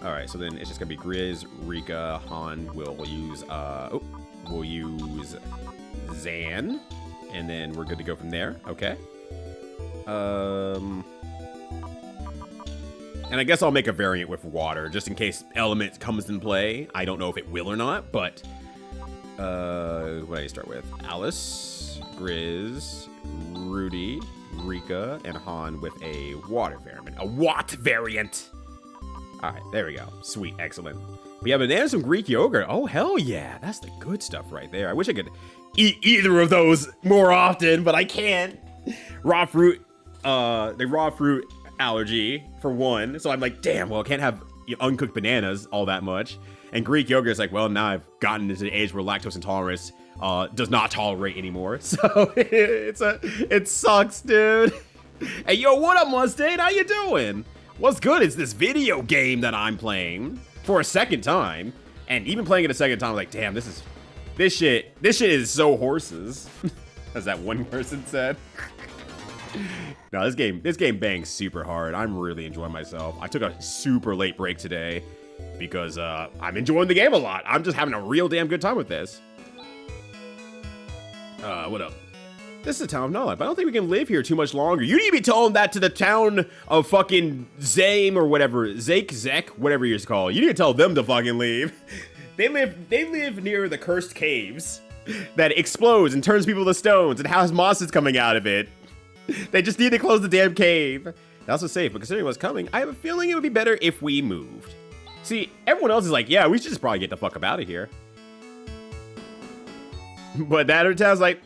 Alright, so then it's just gonna be Grizz, Rika, Han will use we'll use Zan. And then we're good to go from there. Okay. And I guess I'll make a variant with water, just in case element comes in play. I don't know if it will or not, but... what do I start with? Alice, Grizz, Rudy, Rika, and Han with a water variant. A Watt variant! Alright, there we go. Sweet, excellent. We have there's some Greek yogurt. Oh, hell yeah. That's the good stuff right there. I wish I could eat either of those more often, but I can't. Raw fruit, the raw fruit allergy, for one. So I'm like, damn, well, I can't have uncooked bananas all that much. And Greek yogurt is like, well, now I've gotten into the age where lactose intolerance does not tolerate anymore. So it sucks, dude. Hey, yo, what up, Mustang? How you doing? What's good is this video game that I'm playing for a second time. And even playing it a second time, I'm like, damn, this shit is so horses. As that one person said. No, this game bangs super hard. I'm really enjoying myself. I took a super late break today because I'm enjoying the game a lot. I'm just having a real damn good time with this. What up? This is a town of knowledge, but I don't think we can live here too much longer. You need to be telling that to the town of fucking Zame or whatever. Zek, whatever you're called. You need to tell them to fucking leave. They live near the cursed caves. that explodes and turns people to stones and has monsters coming out of it. They just need to close the damn cave. That's also safe, but considering what's coming, I have a feeling it would be better if we moved. See, everyone else is like, yeah, we should just probably get the fuck up out of here. But that other town's like,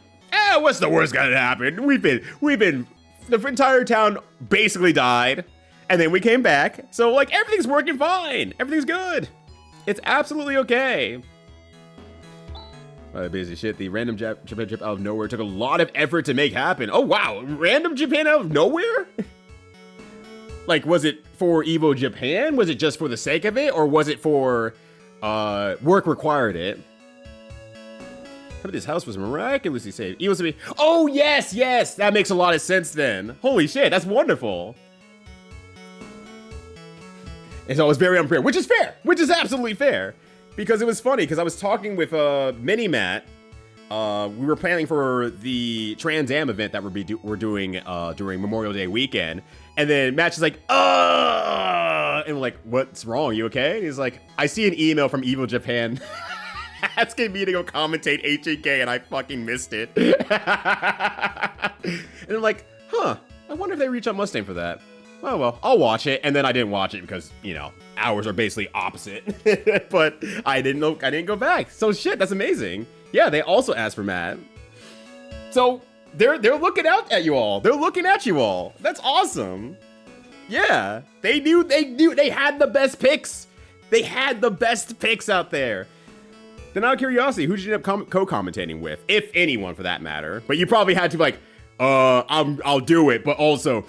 what's the worst gonna happen? We've been, the entire town basically died, and then we came back, so like everything's working fine. Everything's good. It's absolutely okay. Busy shit. The random Japan trip out of nowhere took a lot of effort to make happen. Oh wow, random Japan out of nowhere? Like, was it for Evo Japan? Was it just for the sake of it? Or was it for, work required it? But this house was miraculously saved. Evo to be, oh yes, yes! That makes a lot of sense then. Holy shit, that's wonderful. And so it was very unfair, which is fair, which is absolutely fair. Because it was funny, because I was talking with Mini Matt. We were planning for the Trans Am event that we're doing during Memorial Day weekend. And then Matt's just like, and we're like, what's wrong? You okay? And he's like, I see an email from Evo Japan asking me to go commentate HAK, and I fucking missed it. And I'm like, huh, I wonder if they reach out Mustang for that. Oh well, I'll watch it. And then I didn't watch it because, you know, hours are basically opposite. But I didn't go back. So shit, that's amazing. Yeah, they also asked for Matt. So they're looking out at you all. They're looking at you all. That's awesome. Yeah, they had the best picks. They had the best picks out there. Then out of curiosity, who did you end up co-commentating with? If anyone, for that matter. But you probably had to be like, I'll do it, but also,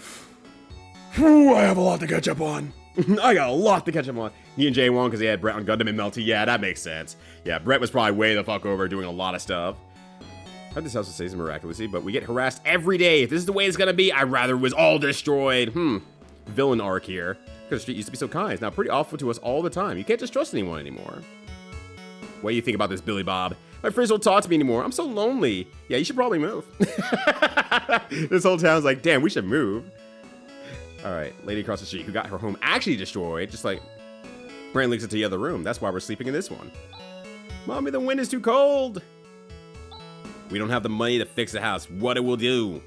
whew, I have a lot to catch up on. I got a lot to catch up on. Me and Jay won because they had Brett on Gundam and Melty. Yeah, that makes sense. Yeah, Brett was probably way the fuck over doing a lot of stuff. I this house says miraculously, but we get harassed every day. If this is the way it's gonna be, I'd rather it was all destroyed. Villain arc here. Because the street used to be so kind. It's now pretty awful to us all the time. You can't just trust anyone anymore. What do you think about this, Billy Bob? My friends don't talk to me anymore. I'm so lonely. Yeah, you should probably move. This whole town's like, damn, we should move. All right, lady across the street who got her home actually destroyed, just like Brand leaks into the other room. That's why we're sleeping in this one. Mommy, the wind is too cold. We don't have the money to fix the house. What it will do?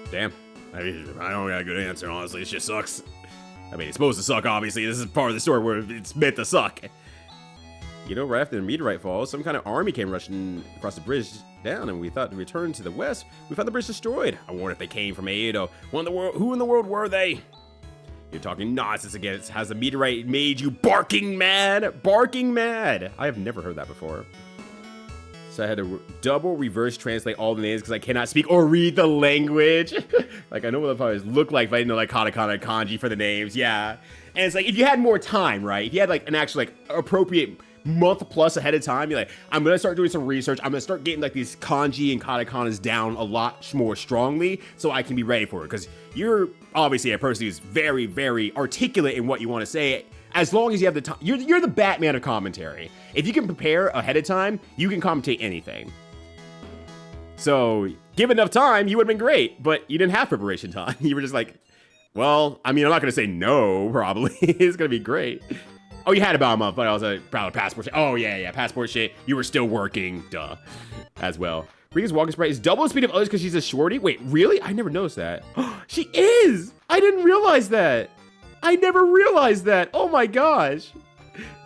Damn. I don't got a good answer, honestly. This shit sucks. I mean, it's supposed to suck, obviously. This is part of the story where it's meant to suck. You know, right after the meteorite falls, some kind of army came rushing across the bridge down, and we thought to return to the west. We found the bridge destroyed. I wonder if they came from Edo. Who in the world were they? You're talking nonsense again. Has the meteorite made you barking mad? Barking mad. I have never heard that before. So I had to double reverse translate all the names because I cannot speak or read the language. Like, I know what the probably look like, but I didn't know like katakana and kanji for the names. Yeah. And it's like, if you had more time, right? If you had like an actual like appropriate month plus ahead of time, you're like, I'm gonna start doing some research. I'm gonna start getting like these kanji and katakanas down a lot more strongly so I can be ready for it. Because you're obviously a person who's very, very articulate in what you want to say. As long as you have the time, you're the Batman of commentary. If you can prepare ahead of time, you can commentate anything. So, give enough time, you would have been great, but you didn't have preparation time. You were just like, well, I mean, I'm not gonna say no, probably. It's gonna be great. Oh, you had about a month, but I was proud of passport shit. Oh, yeah, passport shit. You were still working, duh, as well. Rika's walking sprite is double the speed of others because she's a shorty? Wait, really? I never noticed that. She is! I didn't realize that. I never realized that. Oh my gosh.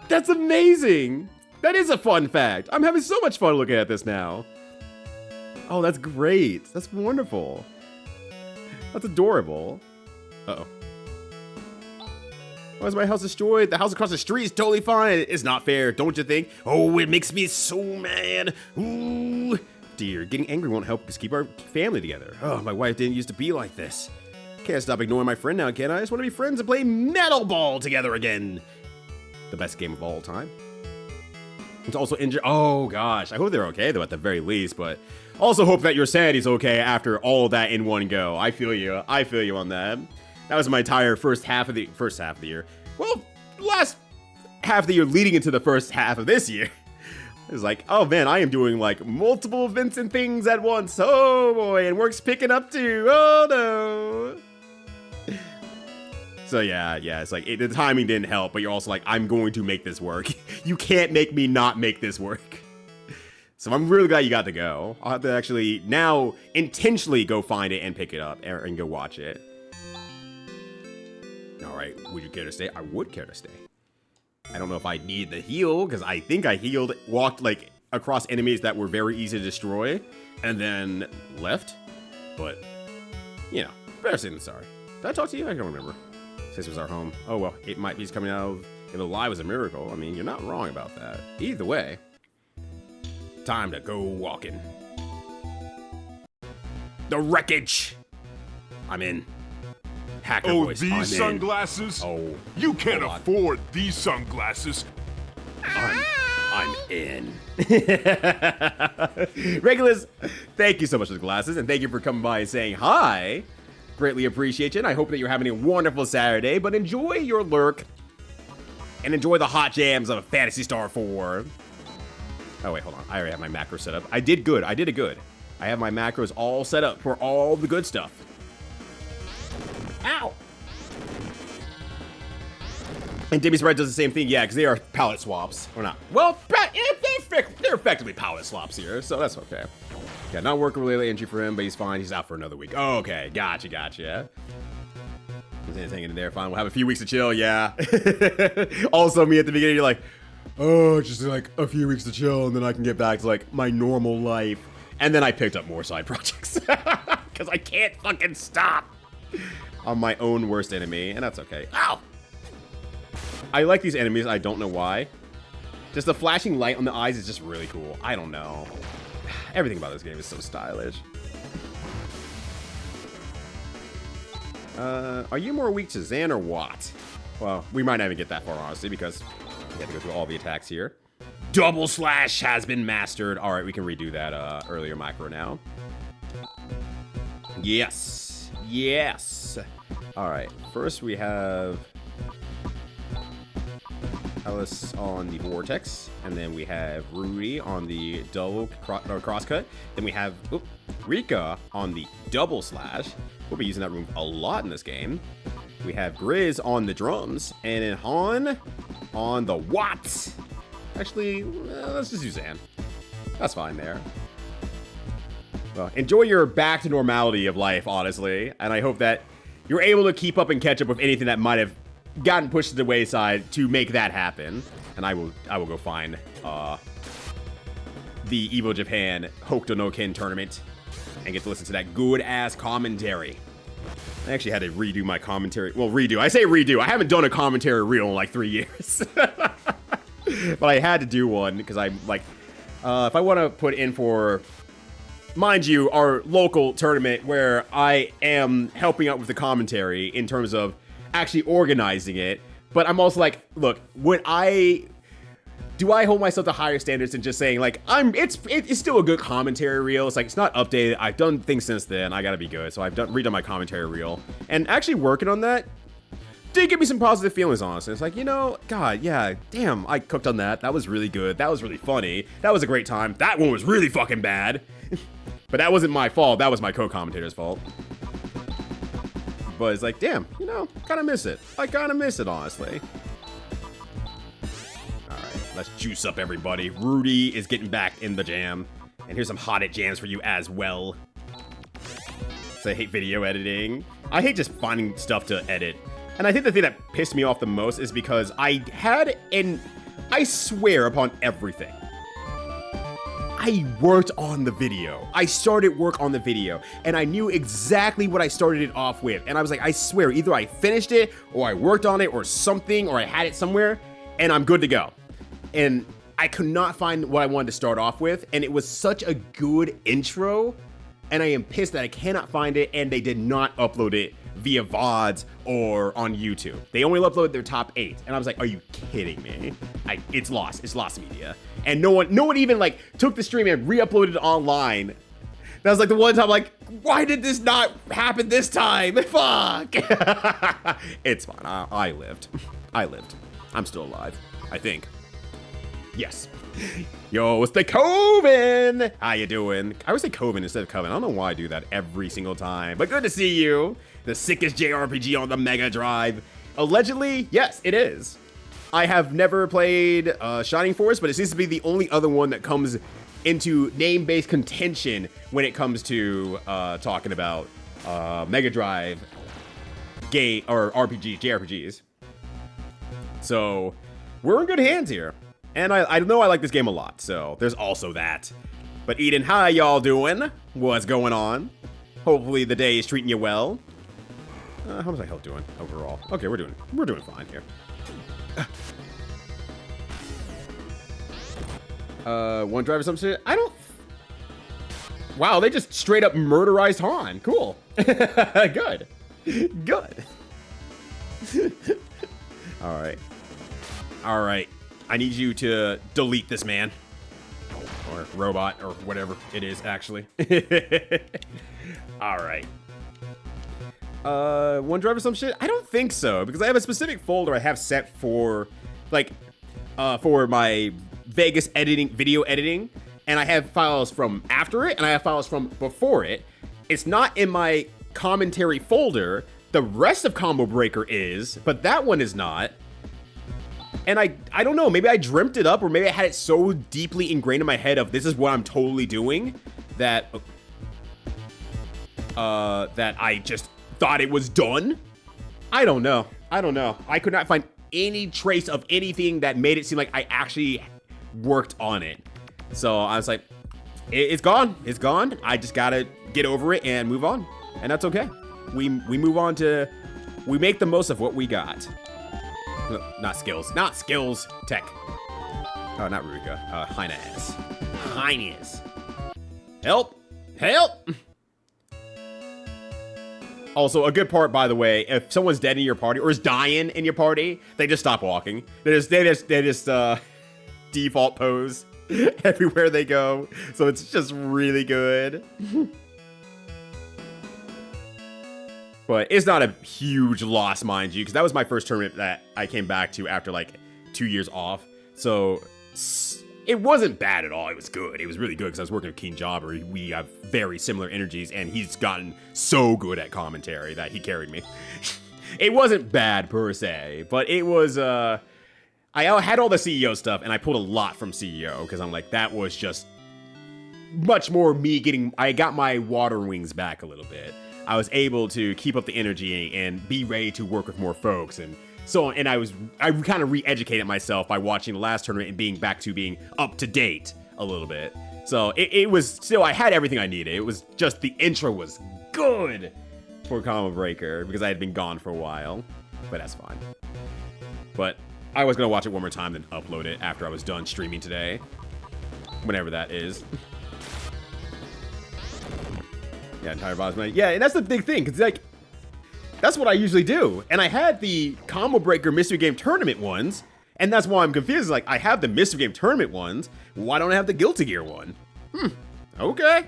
That's amazing. That is a fun fact. I'm having so much fun looking at this now. Oh, that's great. That's wonderful. That's adorable. Uh-oh. Why is my house destroyed? The house across the street is totally fine. It's not fair, don't you think? Oh, it makes me so mad. Ooh. Dear, getting angry won't help us keep our family together. Oh, my wife didn't used to be like this. Can't stop ignoring my friend now, can I? I just want to be friends and play Metal Ball together again. The best game of all time. It's also injured. Oh gosh, I hope they're okay though at the very least, but also hope that your sanity's okay after all of that in one go. I feel you. I feel you on that. That was my entire first half of the year. Well, last half of the year leading into the first half of this year. It was like, oh man, I am doing like multiple events and things at once. Oh boy, and work's picking up too. Oh no. So yeah, it's like the timing didn't help, but you're also like, I'm going to make this work. You can't make me not make this work. So I'm really glad you got to go. I'll have to actually now intentionally go find it and pick it up and go watch it. All right, would you care to stay? I would care to stay. I don't know if I need the heal, because I think I walked like across enemies that were very easy to destroy, and then left. But, you know, better safe than sorry. Did I talk to you? I don't remember. This was our home. Oh, well, it might be just coming out of... If the lie was a miracle, I mean, you're not wrong about that. Either way, time to go walking. The wreckage! I'm in. Hacker Oh, voice. these I'm in. sunglasses? Oh, You can't hold on. afford these sunglasses. I'm in. Regulus, thank you so much for the glasses, and thank you for coming by and saying hi. Greatly appreciate you, and I hope that you're having a wonderful Saturday, but enjoy your lurk, and enjoy the hot jams of Phantasy Star IV. Oh, wait, hold on. I already have my macros set up. I did good. I did it good. I have my macros all set up for all the good stuff. Ow! And Dimmy's Bread does the same thing, yeah, because they are palette swaps. Or not. Well, they're effectively palette swaps here, so that's okay. Yeah, not work-related injury for him, but he's fine. He's out for another week. Oh, okay, gotcha. Is anything in there? Fine, we'll have a few weeks to chill, yeah. Also, me at the beginning, you're like, oh, just like a few weeks to chill, and then I can get back to like my normal life. And then I picked up more side projects. Because I can't fucking stop. I'm my own worst enemy, and that's okay. Ow! I like these enemies, I don't know why. Just the flashing light on the eyes is just really cool. I don't know. Everything about this game is so stylish. Are you more weak to Zan or what? Well, we might not even get that far, honestly, because we have to go through all the attacks here. Double slash has been mastered. All right, we can redo that earlier micro now. Yes. All right, first we have Alice on the Vortex, and then we have Rudy on the double crosscut. Then we have Rika on the double slash. We'll be using that room a lot in this game. We have Grizz on the drums, and then Han on the Watts. Actually, let's just use Zan. That's fine there. Well, enjoy your back to normality of life, honestly, and I hope that you're able to keep up and catch up with anything that might have gotten pushed to the wayside to make that happen. And I will go find the Evo Japan Hokuto no Ken tournament and get to listen to that good ass commentary. I actually had to redo my commentary. Well, redo. I say redo. I haven't done a commentary reel in like 3 years. But I had to do one because I'm like, if I want to put in for, mind you, our local tournament where I am helping out with the commentary in terms of actually organizing it, but I'm also like, look, do I hold myself to higher standards than just saying like it's still a good commentary reel? It's like it's not updated. I've done things since then. I gotta be good, so I've redone my commentary reel, and actually working on that did give me some positive feelings, honestly. It's like, you know, God, yeah, damn, I cooked on that. That was really good. That was really funny. That was a great time. That one was really fucking bad. But that wasn't my fault. That was my co-commentator's fault. But it's like, damn, you know, kind of miss it. I kind of miss it, honestly. All right, let's juice up everybody. Rudy is getting back in the jam. And here's some hot jams for you as well. So I hate video editing. I hate just finding stuff to edit. And I think the thing that pissed me off the most is because I swear upon everything, I worked on the video. I started work on the video, and I knew exactly what I started it off with. And I was like, I swear, either I finished it, or I worked on it, or something, or I had it somewhere, and I'm good to go. And I could not find what I wanted to start off with, and it was such a good intro, and I am pissed that I cannot find it, and they did not upload it via VODs or on YouTube. They only uploaded their top 8, and I was like, are you kidding me? It's lost. It's lost media. And no one even like took the stream and re-uploaded it online. That was like the one time like, why did this not happen this time? Fuck. It's fine. I lived. I'm still alive, I think. Yes. Yo, it's the Coven! How you doing? I always say Coven instead of Coven. I don't know why I do that every single time, but good to see you. The sickest JRPG on the Mega Drive. Allegedly, yes, it is. I have never played Shining Force, but it seems to be the only other one that comes into name-based contention when it comes to talking about Mega Drive game or JRPGs. So we're in good hands here, and I know I like this game a lot. So there's also that. But Eden, how y'all doing? What's going on? Hopefully the day is treating you well. How's my health doing overall? Okay, we're doing fine here. One driver some shit. I don't. Wow, they just straight up murderized Han. Cool. Good. Good. All right. All right. I need you to delete this man. Or robot, or whatever it is, actually. All right. OneDrive or some shit? I don't think so, because I have a specific folder I have set for, like, for my Vegas editing, video editing, and I have files from after it, and I have files from before it. It's not in my commentary folder. The rest of Combo Breaker is, but that one is not. And I don't know, maybe I dreamt it up, or maybe I had it so deeply ingrained in my head of this is what I'm totally doing, that that I just thought it was done. I don't know. I could not find any trace of anything that made it seem like I actually worked on it. So I was like, it's gone. It's gone. I just gotta get over it and move on. And that's okay. We move on to, we make the most of what we got. Not skills. Tech. Oh, not Ruka. Hines. Help. Also, a good part, by the way, if someone's dead in your party or is dying in your party, they just stop walking. They just default pose everywhere they go. So it's just really good. But it's not a huge loss, mind you, because that was my first tournament that I came back to after like 2 years off. So it wasn't bad at all. It was good. It was really good because I was working with King Jobber. We have very similar energies, and he's gotten so good at commentary that he carried me. It wasn't bad per se, but it was, I had all the CEO stuff, and I pulled a lot from CEO because I'm like, that was just much more me I got my water wings back a little bit. I was able to keep up the energy and be ready to work with more folks and so on. And I kind of re-educated myself by watching the last tournament and being back to being up to date a little bit. So it was still, I had everything I needed. It was just the intro was good for Combo Breaker because I had been gone for a while, but that's fine. But I was gonna watch it one more time then upload it after I was done streaming today, whenever that is. Yeah, entire boss man. Yeah, and that's the big thing, because like, that's what I usually do. And I had the Combo Breaker Mystery Game Tournament ones, and that's why I'm confused. Like, I have the Mystery Game Tournament ones. Why don't I have the Guilty Gear one? Okay.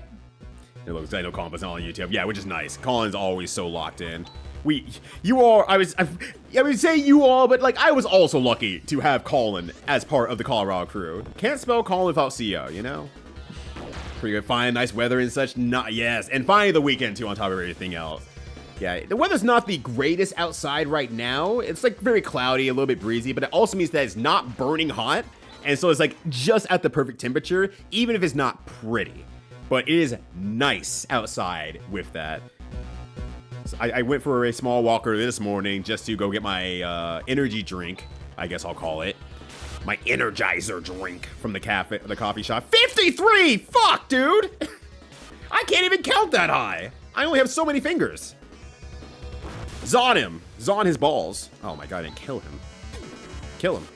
It looks like I know Colin's not on YouTube. Yeah, which is nice. Colin's always so locked in. I would say you all, but like, I was also lucky to have Colin as part of the Colorado crew. Can't spell Colin without CO, you know? Pretty good. Fine, nice weather and such. Not, yes, and finally the weekend too on top of everything else. Yeah, the weather's not the greatest outside right now. It's like very cloudy, a little bit breezy, but it also means that it's not burning hot. And so it's like just at the perfect temperature, even if it's not pretty. But it is nice outside with that. So I went for a small walk early this morning just to go get my energy drink, I guess I'll call it. My Energizer drink from the coffee shop. 53! Fuck, dude! I can't even count that high. I only have so many fingers. Zon him. Zon his balls. Oh my god, I didn't kill him. Kill him.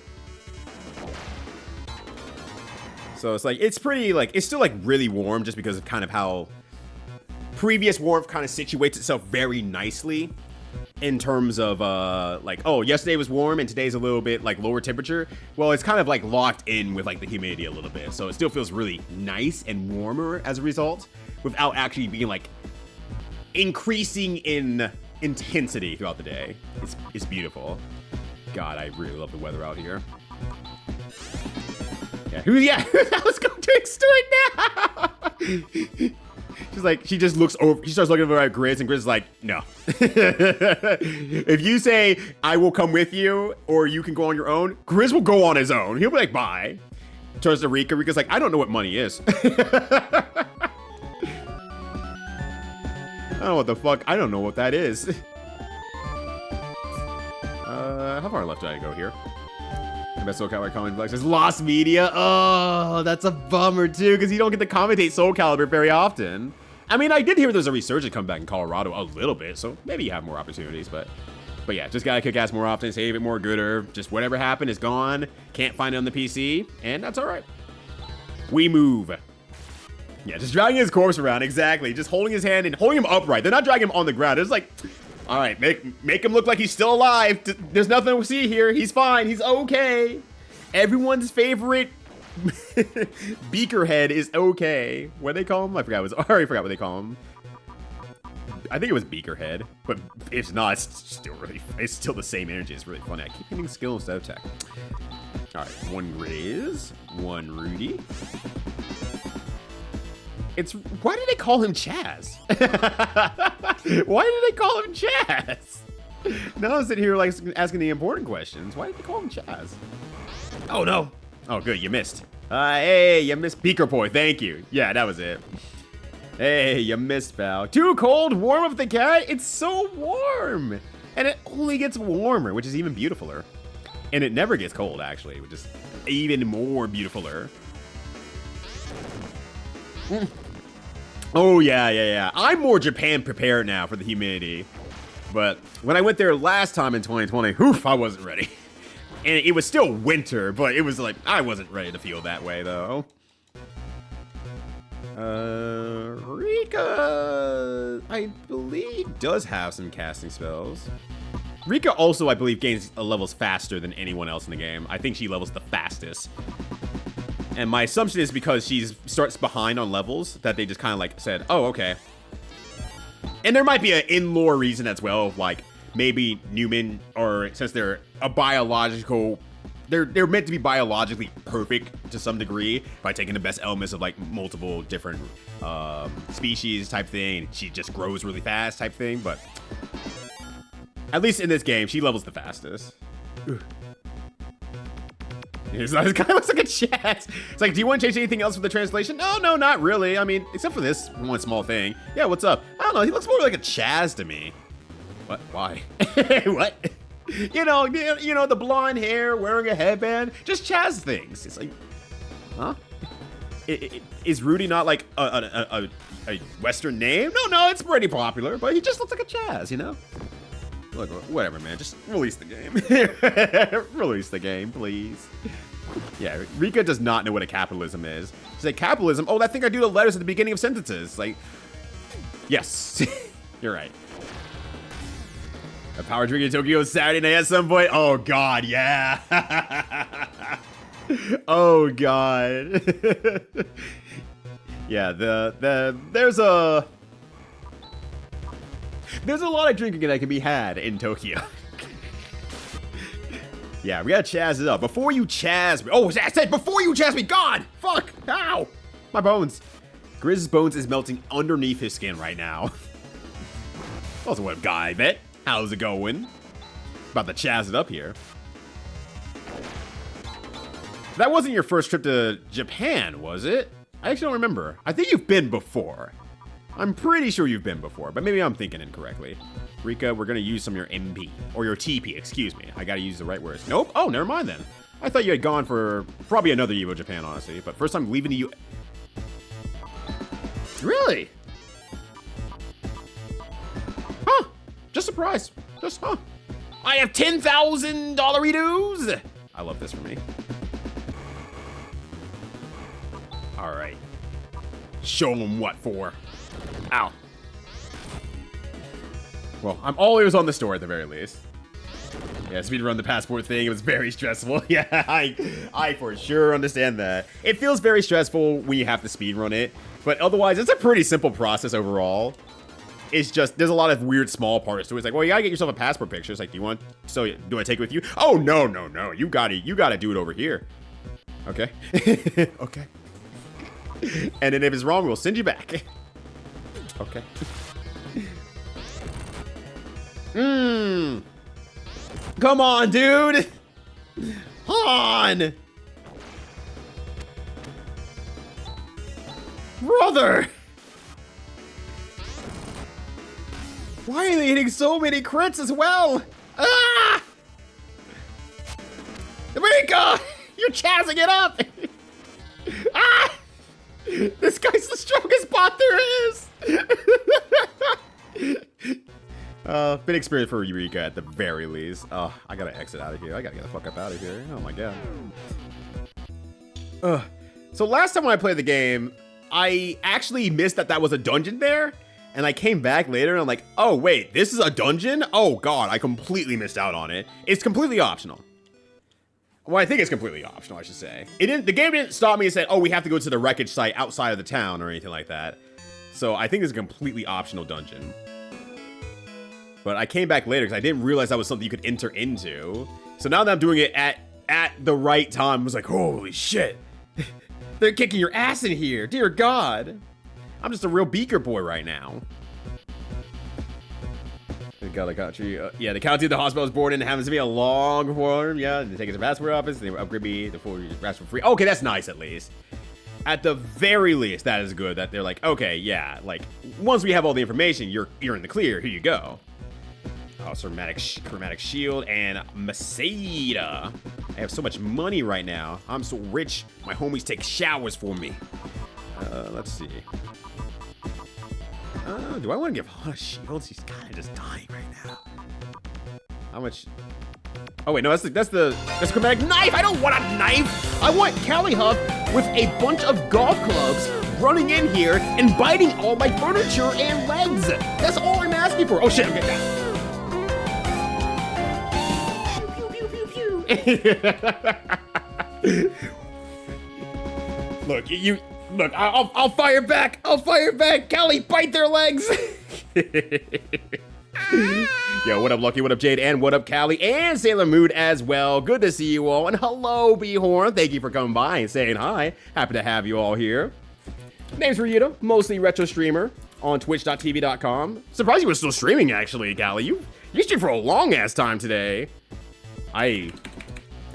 So it's like, it's pretty, like, it's still like really warm just because of kind of how previous warmth kind of situates itself very nicely. In terms of, like, oh, yesterday was warm and today's a little bit, like, lower temperature. Well, it's kind of, like, locked in with, like, the humidity a little bit. So it still feels really nice and warmer as a result without actually being, like, increasing in intensity throughout the day. It's beautiful. God, I really love the weather out here. Yeah, I was going to extort now! She's like, she just looks over, she starts looking over at Grizz, and Grizz is like, no. If you say, I will come with you, or you can go on your own, Grizz will go on his own. He'll be like, bye. Turns to Rika. Rika's like, I don't know what money is. I don't know what the fuck. I don't know what that is. How far left do I go here? The best Soul Calibur comment flex is Lost Media. Oh, that's a bummer too, because you don't get to commentate Soul Calibur very often. I mean, I did hear there's a resurgence come back in Colorado a little bit, so maybe you have more opportunities, but yeah, just gotta kick ass more often, save it more gooder. Just whatever happened is gone. Can't find it on the PC, and that's all right. We move. Yeah, just dragging his corpse around, exactly. Just holding his hand and holding him upright. They're not dragging him on the ground. It's like, all right, make him look like he's still alive. There's nothing to see here. He's fine. He's okay. Everyone's favorite Beakerhead is okay. What do they call him? I already forgot what they call him. I think it was Beakerhead, but if not, it's still the same energy. It's really funny. I keep hitting skill instead of tech. All right, one Riz, one Rudy. Why did they call him Chaz? Why did they call him Chaz? Now I'm sitting here like asking the important questions. Why did they call him Chaz? Oh no. Oh good, you missed. Hey, you missed Beaker Boy. Thank you. Yeah, that was it. Hey, you missed, pal. Too cold, warm of the cat. It's so warm, and it only gets warmer, which is even beautifuler. And it never gets cold, actually, which is even more beautifuler. Oh, yeah. I'm more Japan prepared now for the humidity. But when I went there last time in 2020, oof, I wasn't ready. And it was still winter, but it was like, I wasn't ready to feel that way, though. Rika, I believe, does have some casting spells. Rika also, I believe, gains levels faster than anyone else in the game. I think she levels the fastest. And my assumption is because she starts behind on levels that they just kind of like said, oh, okay. And there might be an in-lore reason as well, of like maybe Newman, or since they're a biological, they're meant to be biologically perfect to some degree by taking the best elements of like multiple different species type thing. And she just grows really fast type thing, but at least in this game, she levels the fastest. This guy looks like a Chaz. It's like, do you want to change anything else for the translation? No, not really. I mean, except for this one small thing. Yeah, what's up? I don't know. He looks more like a Chaz to me. What? Why? What? You know, the blonde hair, wearing a headband, just Chaz things. It's like, huh? Is Rudy not like a Western name? No, it's pretty popular, but he just looks like a Chaz, you know? Look, whatever, man. Just release the game. Release the game, please. Yeah, Rika does not know what a capitalism is. She's like, capitalism? Oh, that thing I do the letters at the beginning of sentences. Like, yes, you're right. A power drink in Tokyo Saturday night at some point? Oh, God, yeah. Oh, God. Yeah, there's a lot of drinking that can be had in Tokyo. Yeah, we gotta Chaz it up. Before you Chaz me. Oh, I said before you Chaz me. God! Fuck! Ow! My bones. Grizz's bones is melting underneath his skin right now. Also, what up, guy, bet? How's it going? About to Chaz it up here. That wasn't your first trip to Japan, was it? I actually don't remember. I think you've been before. I'm pretty sure you've been before, but maybe I'm thinking incorrectly. Rika, we're gonna use some of your MP, or your TP, excuse me. I gotta use the right words. Nope, oh, never mind then. I thought you had gone for probably another Evo Japan, honestly, but first time leaving the U... Really? Huh, just surprised, huh. I have $10,000 Doritos! I love this for me. All right, show them what for. Ow. Well, I'm all ears on the store at the very least. Yeah, speedrun the passport thing, it was very stressful. Yeah, I for sure understand that. It feels very stressful when you have to speedrun it, but otherwise, it's a pretty simple process overall. It's just, there's a lot of weird small parts to it. It's like, well, you gotta get yourself a passport picture. It's like, do I take it with you? Oh, no. You gotta do it over here. Okay. Okay. And then if it's wrong, we'll send you back. Okay. Mmm. Come on, dude. Han. Brother. Why are they hitting so many crits as well? Ah! America! You're chazzing it up! Ah! This guy's the strongest bot there is! Been experience for Eureka at the very least. Oh, I gotta exit out of here. I gotta get the fuck up out of here. Oh my god. So last time when I played the game, I actually missed that was a dungeon there. And I came back later and I'm like, oh wait, this is a dungeon? Oh god, I completely missed out on it. It's completely optional. Well, I think it's completely optional, I should say. The game didn't stop me and say, oh, we have to go to the wreckage site outside of the town or anything like that. So I think it's a completely optional dungeon. But I came back later because I didn't realize that was something you could enter into. So now that I'm doing it at the right time, I was like, holy shit. They're kicking your ass in here, dear god. I'm just a real beaker boy right now. The country. Yeah, the county the hospital was born in happens to be a long form. Yeah, they take it to the passport office. They upgrade me the full passport free. Okay, that's nice at least. At the very least, that is good. That they're like, okay, yeah, like once we have all the information, you're in the clear. Here you go. Oh, chromatic shield and Masada. I have so much money right now. I'm so rich. My homies take showers for me. Let's see. Do I want to give Han a shield? He's kind of just dying right now. How much? Oh wait, no, that's the chromatic knife. I don't want a knife. I want Callie Huff with a bunch of golf clubs running in here and biting all my furniture and legs. That's all I'm asking for. Oh shit, I'm getting that. Look, look, I'll fire back. I'll fire back. Callie, bite their legs. Yo, what up, Lucky? What up, Jade? And what up, Callie? And Sailor Mood as well. Good to see you all. And hello, B-Horn. Thank you for coming by and saying hi. Happy to have you all here. Name's Ryuta, mostly retro streamer on twitch.tv.com. Surprised you were still streaming, actually, Callie. You streamed for a long-ass time today.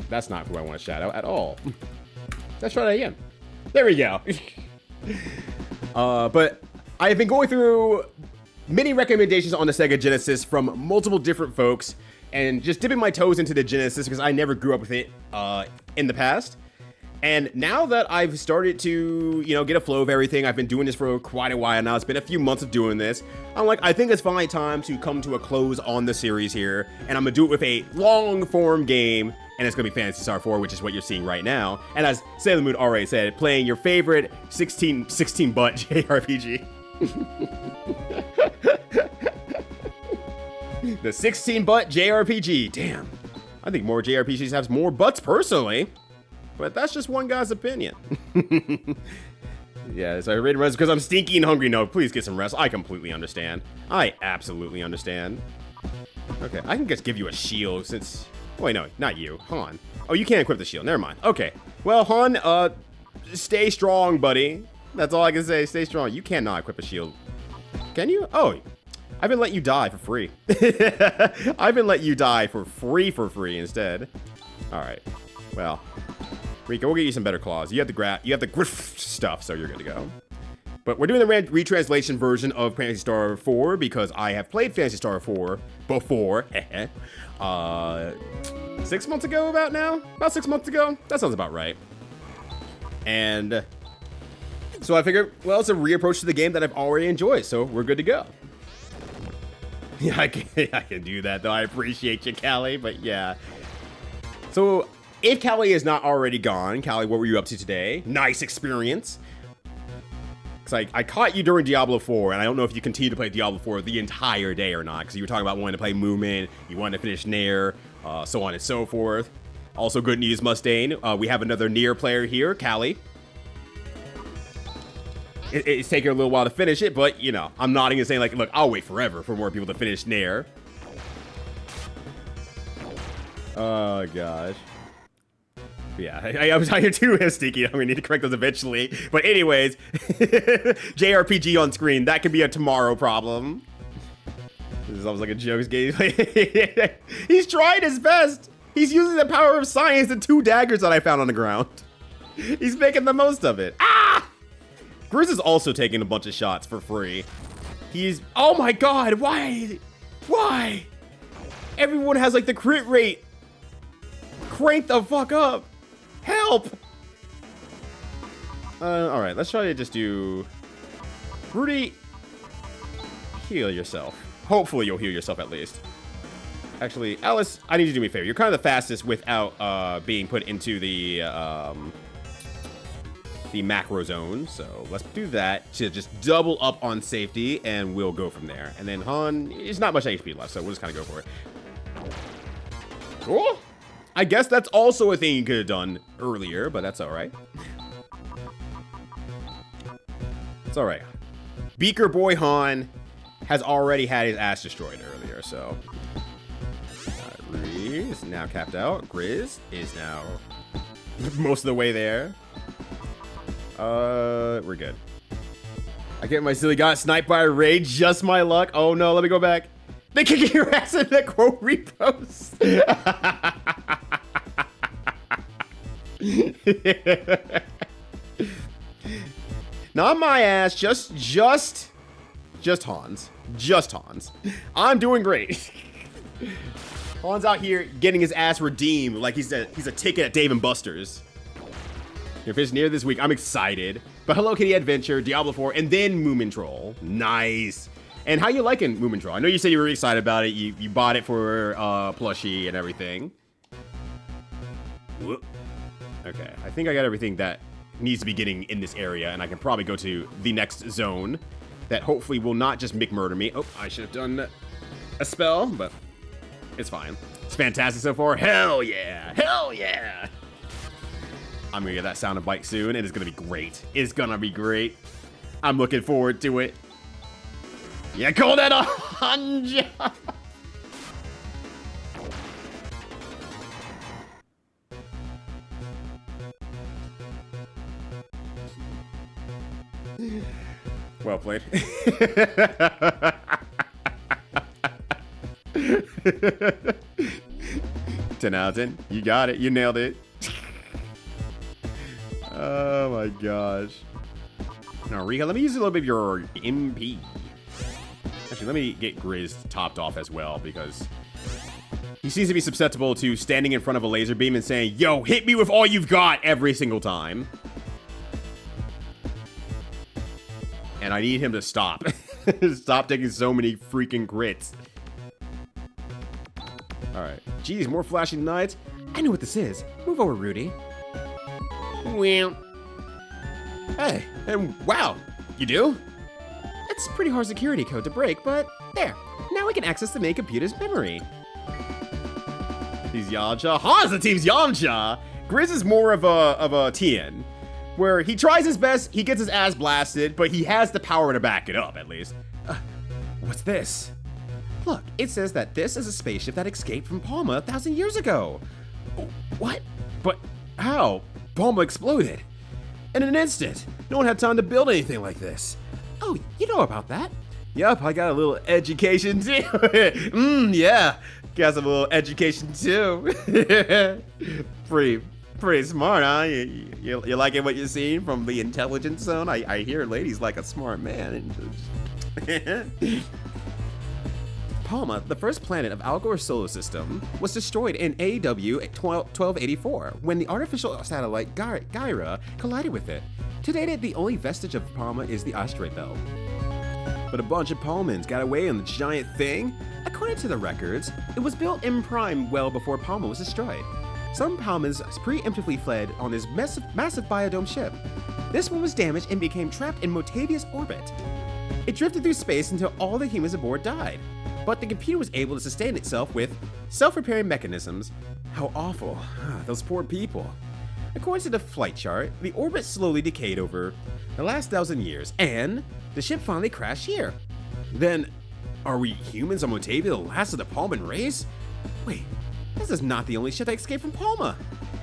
That's not who I want to shout out at all. Let's try that again. There we go. But I have been going through many recommendations on the Sega Genesis from multiple different folks and just dipping my toes into the Genesis because I never grew up with it in the past. And now that I've started to, get a flow of everything, I've been doing this for quite a while now. It's been a few months of doing this. I'm like, I think it's finally time to come to a close on the series here. And I'm going to do it with a long-form game. And it's going to be Phantasy Star IV, which is what you're seeing right now. And as Sailor Moon already said, playing your favorite 16-butt JRPG. The 16-butt JRPG. Damn. I think more JRPGs have more butts personally. But that's just one guy's opinion. Yeah, so I read rest because I'm stinky and hungry. No, please get some rest. I completely understand. I absolutely understand. Okay, I can just give you a shield since... Oh, wait, no, not you. Han. Oh, you can't equip the shield. Never mind. Okay. Well, Han, stay strong, buddy. That's all I can say. Stay strong. You cannot equip a shield. Can you? Oh, I've been letting you die for free. I've been letting you die for free instead. All right. Well... Rico, we'll get you some better claws. You have the griff stuff, so you're good to go. But we're doing the retranslation version of Phantasy Star IV because I have played Phantasy Star IV before. 6 months ago about now? About 6 months ago? That sounds about right. And so I figured, well, it's a reapproach to the game that I've already enjoyed, so we're good to go. Yeah, I can do that, though. I appreciate you, Callie, but yeah. So... if Callie is not already gone, Callie, what were you up to today? Nice experience. Because I caught you during Diablo 4, and I don't know if you continue to play Diablo 4 the entire day or not, because you were talking about wanting to play Movement, you wanted to finish Nair, so on and so forth. Also, good news, Mustaine. We have another Nair player here, Callie. It's taking a little while to finish it, but, I'm nodding and saying, like, look, I'll wait forever for more people to finish Nair. Oh, gosh. Yeah, I was here too, Sneaky. We need to correct those eventually. But anyways, JRPG on screen, that could be a tomorrow problem. This is almost like a jokes game. He's trying his best. He's using the power of science and 2 daggers that I found on the ground. He's making the most of it. Ah! Grizz is also taking a bunch of shots for free. He's, oh my god, why? Why? Everyone has like the crit rate. Crank the fuck up. Help! Alright, let's try to just do... Rudy, heal yourself. Hopefully you'll heal yourself at least. Actually, Alice, I need you to do me a favor. You're kind of the fastest without being put into the macro zone. So let's do that to just double up on safety, and we'll go from there. And then Han, there's not much HP left, so we'll just kind of go for it. Cool. I guess that's also a thing you could have done earlier, but that's all right. It's all right. Beaker Boy Han has already had his ass destroyed earlier, so. Grizz is now capped out. Grizz is now most of the way there. We're good. I get my silly got sniped by a raid, just my luck. Oh no, let me go back. They kick your ass in the quote repost. Not my ass, just Hans. Just Hans. I'm doing great. Han's out here getting his ass redeemed like he's a ticket at Dave & Buster's. If it's near this week, I'm excited. But Hello Kitty Adventure, Diablo 4, and then Moomin Troll. Nice. And how you liking Moomin Troll? I know you said you were really excited about it. You bought it for plushie and everything. Whoop. Okay, I think I got everything that needs to be getting in this area, and I can probably go to the next zone that hopefully will not just McMurder me. Oh, I should have done a spell, but it's fine. It's fantastic so far. Hell yeah. Hell yeah. I'm gonna get that sound bite soon, and it's gonna be great. It's gonna be great. I'm looking forward to it. Yeah, call that a hunja. Well played. 10 out of 10. You got it. You nailed it. Oh my gosh. Now, Rika, let me use a little bit of your MP. Actually, let me get Grizz topped off as well, because he seems to be susceptible to standing in front of a laser beam and saying, yo, hit me with all you've got every single time. And I need him to stop. Stop taking so many freaking crits. Alright. Geez, more flashing lights. I know what this is. Move over, Rudy. Well. Hey, and wow. You do? It's a pretty hard security code to break, but there. Now we can access the main computer's memory. He's Yamcha. Han's the team's Yamcha. Grizz is more of a Tien, where he tries his best, he gets his ass blasted, but he has the power to back it up, at least. What's this? Look, it says that this is a spaceship that escaped from Palma 1,000 years ago. What? But how? Palma exploded. In an instant. No one had time to build anything like this. Oh, you know about that? Yup, I got a little education too. Yeah. Got some little education too. Pretty smart, huh? You liking what you're seeing from the intelligence zone? I hear ladies like a smart man. Palma, the first planet of Al Gore's solar system, was destroyed in AW 1284 when the artificial satellite Gyra collided with it. To date, the only vestige of Palma is the asteroid belt. But a bunch of Palmans got away on the giant thing. According to the records, it was built in Prime well before Palma was destroyed. Some Palmans preemptively fled on this massive biodome ship. This one was damaged and became trapped in Motavia's orbit. It drifted through space until all the humans aboard died. But the computer was able to sustain itself with self-repairing mechanisms. How awful. Those poor people. According to the flight chart, the orbit slowly decayed over the last 1,000 years, and the ship finally crashed here. Then, are we humans on Motavia the last of the Palman race? Wait, this is not the only ship that escaped from Palma.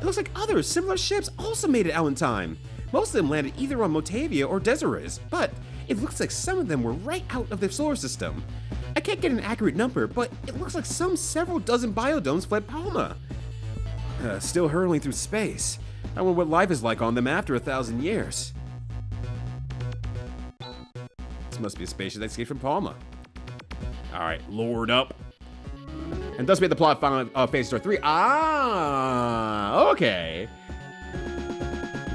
it looks like other similar ships also made it out in time. Most of them landed either on Motavia or Desirez, but it looks like some of them were right out of the solar system. I can't get an accurate number, but it looks like several dozen biodomes fled Palma. Still hurtling through space. I wonder what life is like on them after 1,000 years. This must be a spaceship that escaped from Palma. Alright, Lord up. And thus we had the plot found Phantasy Star 3. Ah, okay.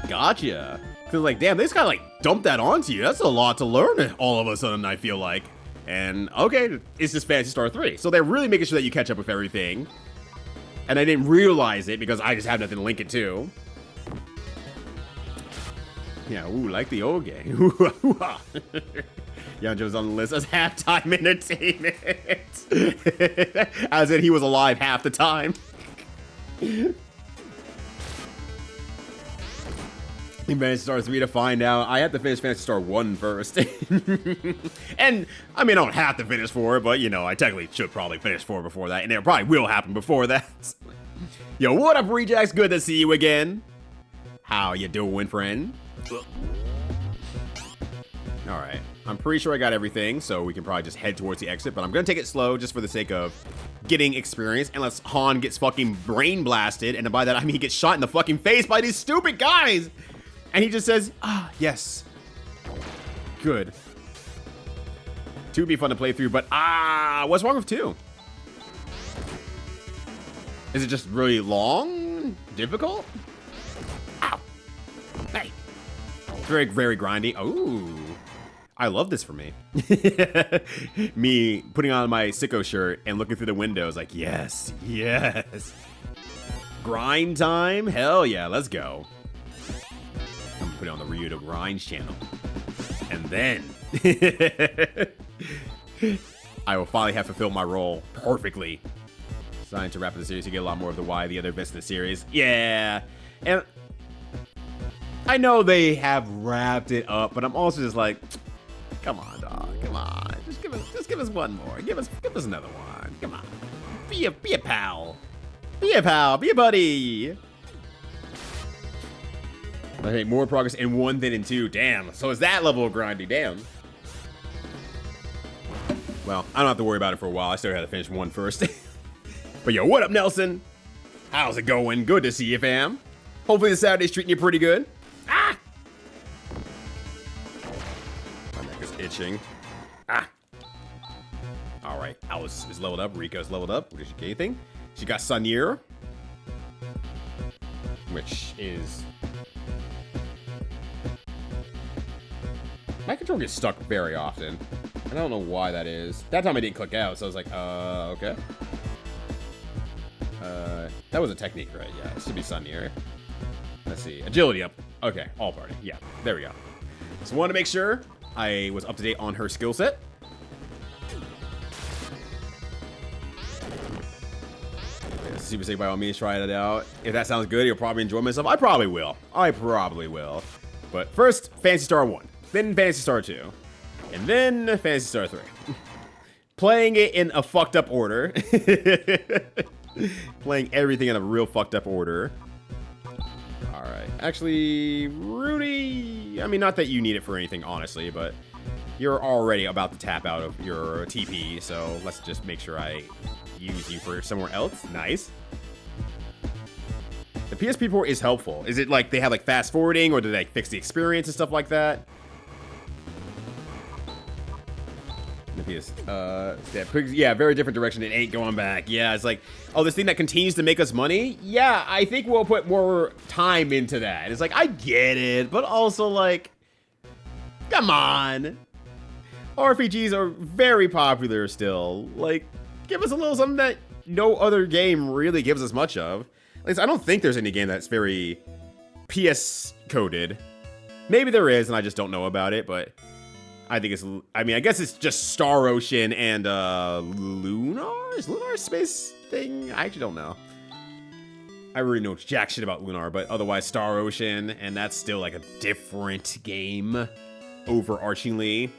Gotcha. Cause like, damn, they just kinda like dumped that onto you. That's a lot to learn all of a sudden, I feel like. And okay, it's just Phantasy Star 3. So they're really making sure that you catch up with everything. And I didn't realize it because I just have nothing to link it to. Yeah, ooh, like the old game. Yonjo's on the list as halftime entertainment. As in he was alive half the time. In Phantasy Star 3 to find out. I have to finish Phantasy Star 1 first. And, I mean, I don't have to finish 4, but, you know, I technically should probably finish 4 before that. And it probably will happen before that. Yo, what up, Rejects? Good to see you again. How you doing, friend? Alright. I'm pretty sure I got everything, so we can probably just head towards the exit. But I'm gonna take it slow just for the sake of getting experience. Unless Han gets fucking brain blasted. And by that, I mean he gets shot in the fucking face by these stupid guys. And he just says, ah, yes. Good. 2 would be fun to play through, but what's wrong with 2? Is it just really long? Difficult? Ow. Hey. Very, very grindy. Ooh. I love this for me. Me putting on my sicko shirt and looking through the windows like, yes, yes. Grind time? Hell yeah, let's go. I'm gonna put it on the Ryu to Grind channel. And then I will finally have fulfilled my role perfectly. Designed to wrap up the series, you get a lot more of the why the other bits in the series. Yeah. And I know they have wrapped it up, but I'm also just like, come on, dog. Come on. Just give us one more. Give us another one. Come on. Be a pal. Be a pal. Be a buddy. I think more progress in 1 than in 2. Damn. So it's that level of grindy. Damn. Well, I don't have to worry about it for a while. I still have to finish 1 first. But yo, what up, Nelson? How's it going? Good to see you, fam. Hopefully the Saturday's treating you pretty good. Ah! My neck is itching. Ah! Alright, Alice is leveled up. Rico's leveled up. What did she get anything? She got Sunyear. Which is... My controller gets stuck very often. I don't know why that is. That time I didn't click out, so I was like, okay. That was a technique, right? Yeah, it should be Sunyear. Let's see. Agility up. Okay, all party. Yeah, there we go. So I wanted to make sure I was up to date on her skill set. Super Sick, by all means, try it out. If that sounds good, you'll probably enjoy myself. I probably will. I probably will. But first, Phantasy Star 1. Then Phantasy Star 2. And then Phantasy Star 3. Playing it in a fucked up order. Playing everything in a real fucked up order. Alright. Actually, Rudy... I mean, not that you need it for anything, honestly, but... You're already about to tap out of your TP, so let's just make sure I use you for somewhere else. Nice. The PSP port is helpful. Is it like they have like fast forwarding, or do they fix the experience and stuff like that? The PS, yeah, very different direction. It ain't going back. Yeah, it's like, oh, this thing that continues to make us money? Yeah, I think we'll put more time into that. It's like, I get it, but also like, come on. RPGs are very popular still. Like, give us a little something that no other game really gives us much of. At least I don't think there's any game that's very PS coded. Maybe there is, and I just don't know about it, but I think it's, I mean, I guess it's just Star Ocean and Lunar? Is Lunar a space thing? I actually don't know. I really know jack shit about Lunar, but otherwise Star Ocean, and that's still like a different game overarchingly.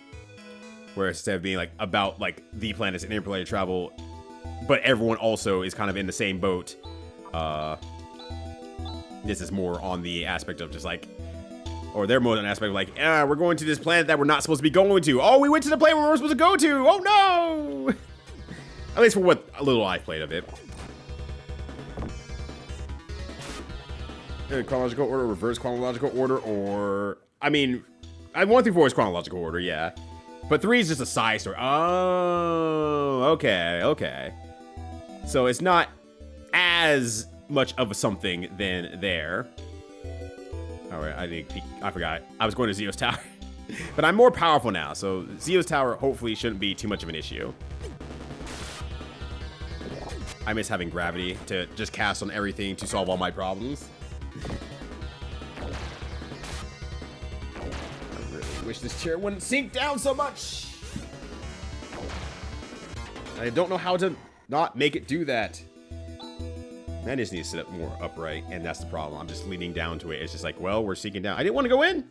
Where instead of being like about like the planets and interplanetary travel, but everyone also is kind of in the same boat. This is more on the aspect of just like, or they're more on the aspect of like, we're going to this planet that we're not supposed to be going to. Oh, we went to the planet we we're supposed to go to. Oh no! At least for what a little I played of it. In chronological order, reverse chronological order, or I mean, 1 through 4 is chronological order, yeah. But 3 is just a side story. Oh, okay. So it's not as much of something than there. All right, I forgot. I was going to Zeo's Tower. But I'm more powerful now, so Zeo's Tower hopefully shouldn't be too much of an issue. I miss having gravity to just cast on everything to solve all my problems. I really wish this chair wouldn't sink down so much. I don't know how to not make it do that. I just need to sit up more upright, and that's the problem. I'm just leaning down to it. It's just like, well, we're sinking down. I didn't want to go in.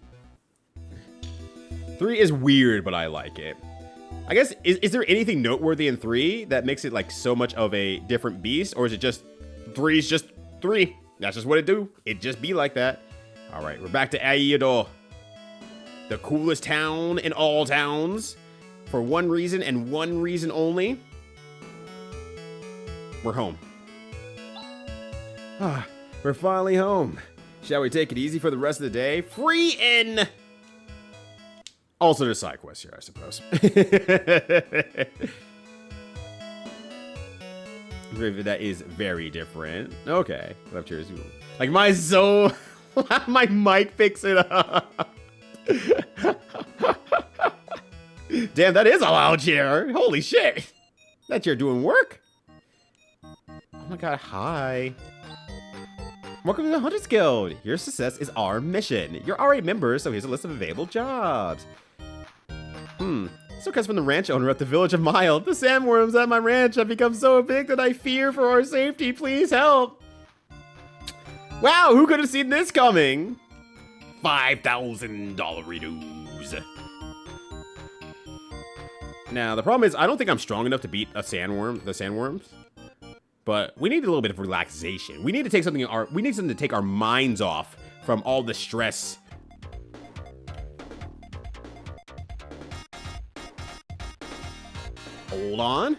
3 is weird, but I like it. I guess, is there anything noteworthy in 3 that makes it like so much of a different beast? Or is it just 3 is just 3? That's just what it do. It just be like that. All right, we're back to Aido. The coolest town in all towns. For one reason and one reason only. We're home. Ah, we're finally home. Shall we take it easy for the rest of the day? Free in! Also, there's side quests here, I suppose. That is very different. Okay. Left here is like my soul. My mic picks it up. Damn, that is a loud chair. Holy shit. That chair doing work? Oh my god, hi. Welcome to the Hunters Guild. Your success is our mission. You're already members, so here's a list of available jobs. This one comes from the ranch owner at the village of Mild. The sandworms at my ranch have become so big that I fear for our safety. Please help. Wow, who could have seen this coming? $5,000 redos. Now, the problem is I don't think I'm strong enough to beat the sandworms. But we need a little bit of relaxation. We need to take something to take our minds off from all the stress. Hold on.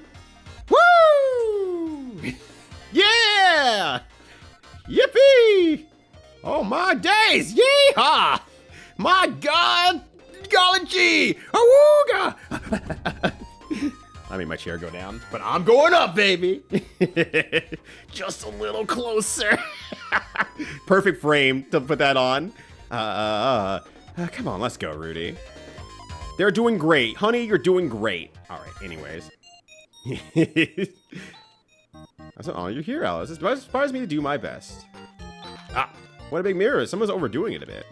Woo! Yeah! Yippee! Oh my days! Yeehaw! My God! Golly gee! Awooga! I made my chair go down, but I'm going up, baby! Just a little closer. Perfect frame to put that on. Come on, let's go, Rudy. They're doing great. Honey, you're doing great. All right, anyways. Oh, you're here, Alice. It inspires me to do my best. Ah, what a big mirror. Someone's overdoing it a bit.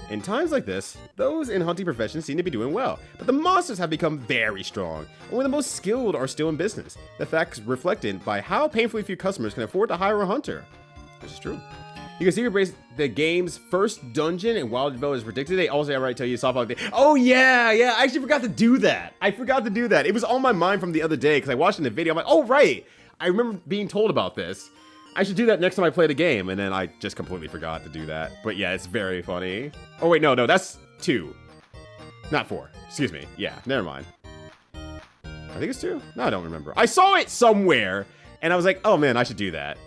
In times like this, those in hunting professions seem to be doing well, but the monsters have become very strong. Only the most skilled are still in business. The fact is reflected by how painfully few customers can afford to hire a hunter. This is true. You can see the game's first dungeon, and while developers predicted, they also already tell you soft lock. Oh yeah, I actually forgot to do that. It was on my mind from the other day because I watched it in the video. I'm like, oh right, I remember being told about this. I should do that next time I play the game, and then I just completely forgot to do that. But yeah, it's very funny. Oh wait, no, that's 2, not 4. Excuse me. Yeah, never mind. I think it's 2. No, I don't remember. I saw it somewhere, and I was like, oh man, I should do that.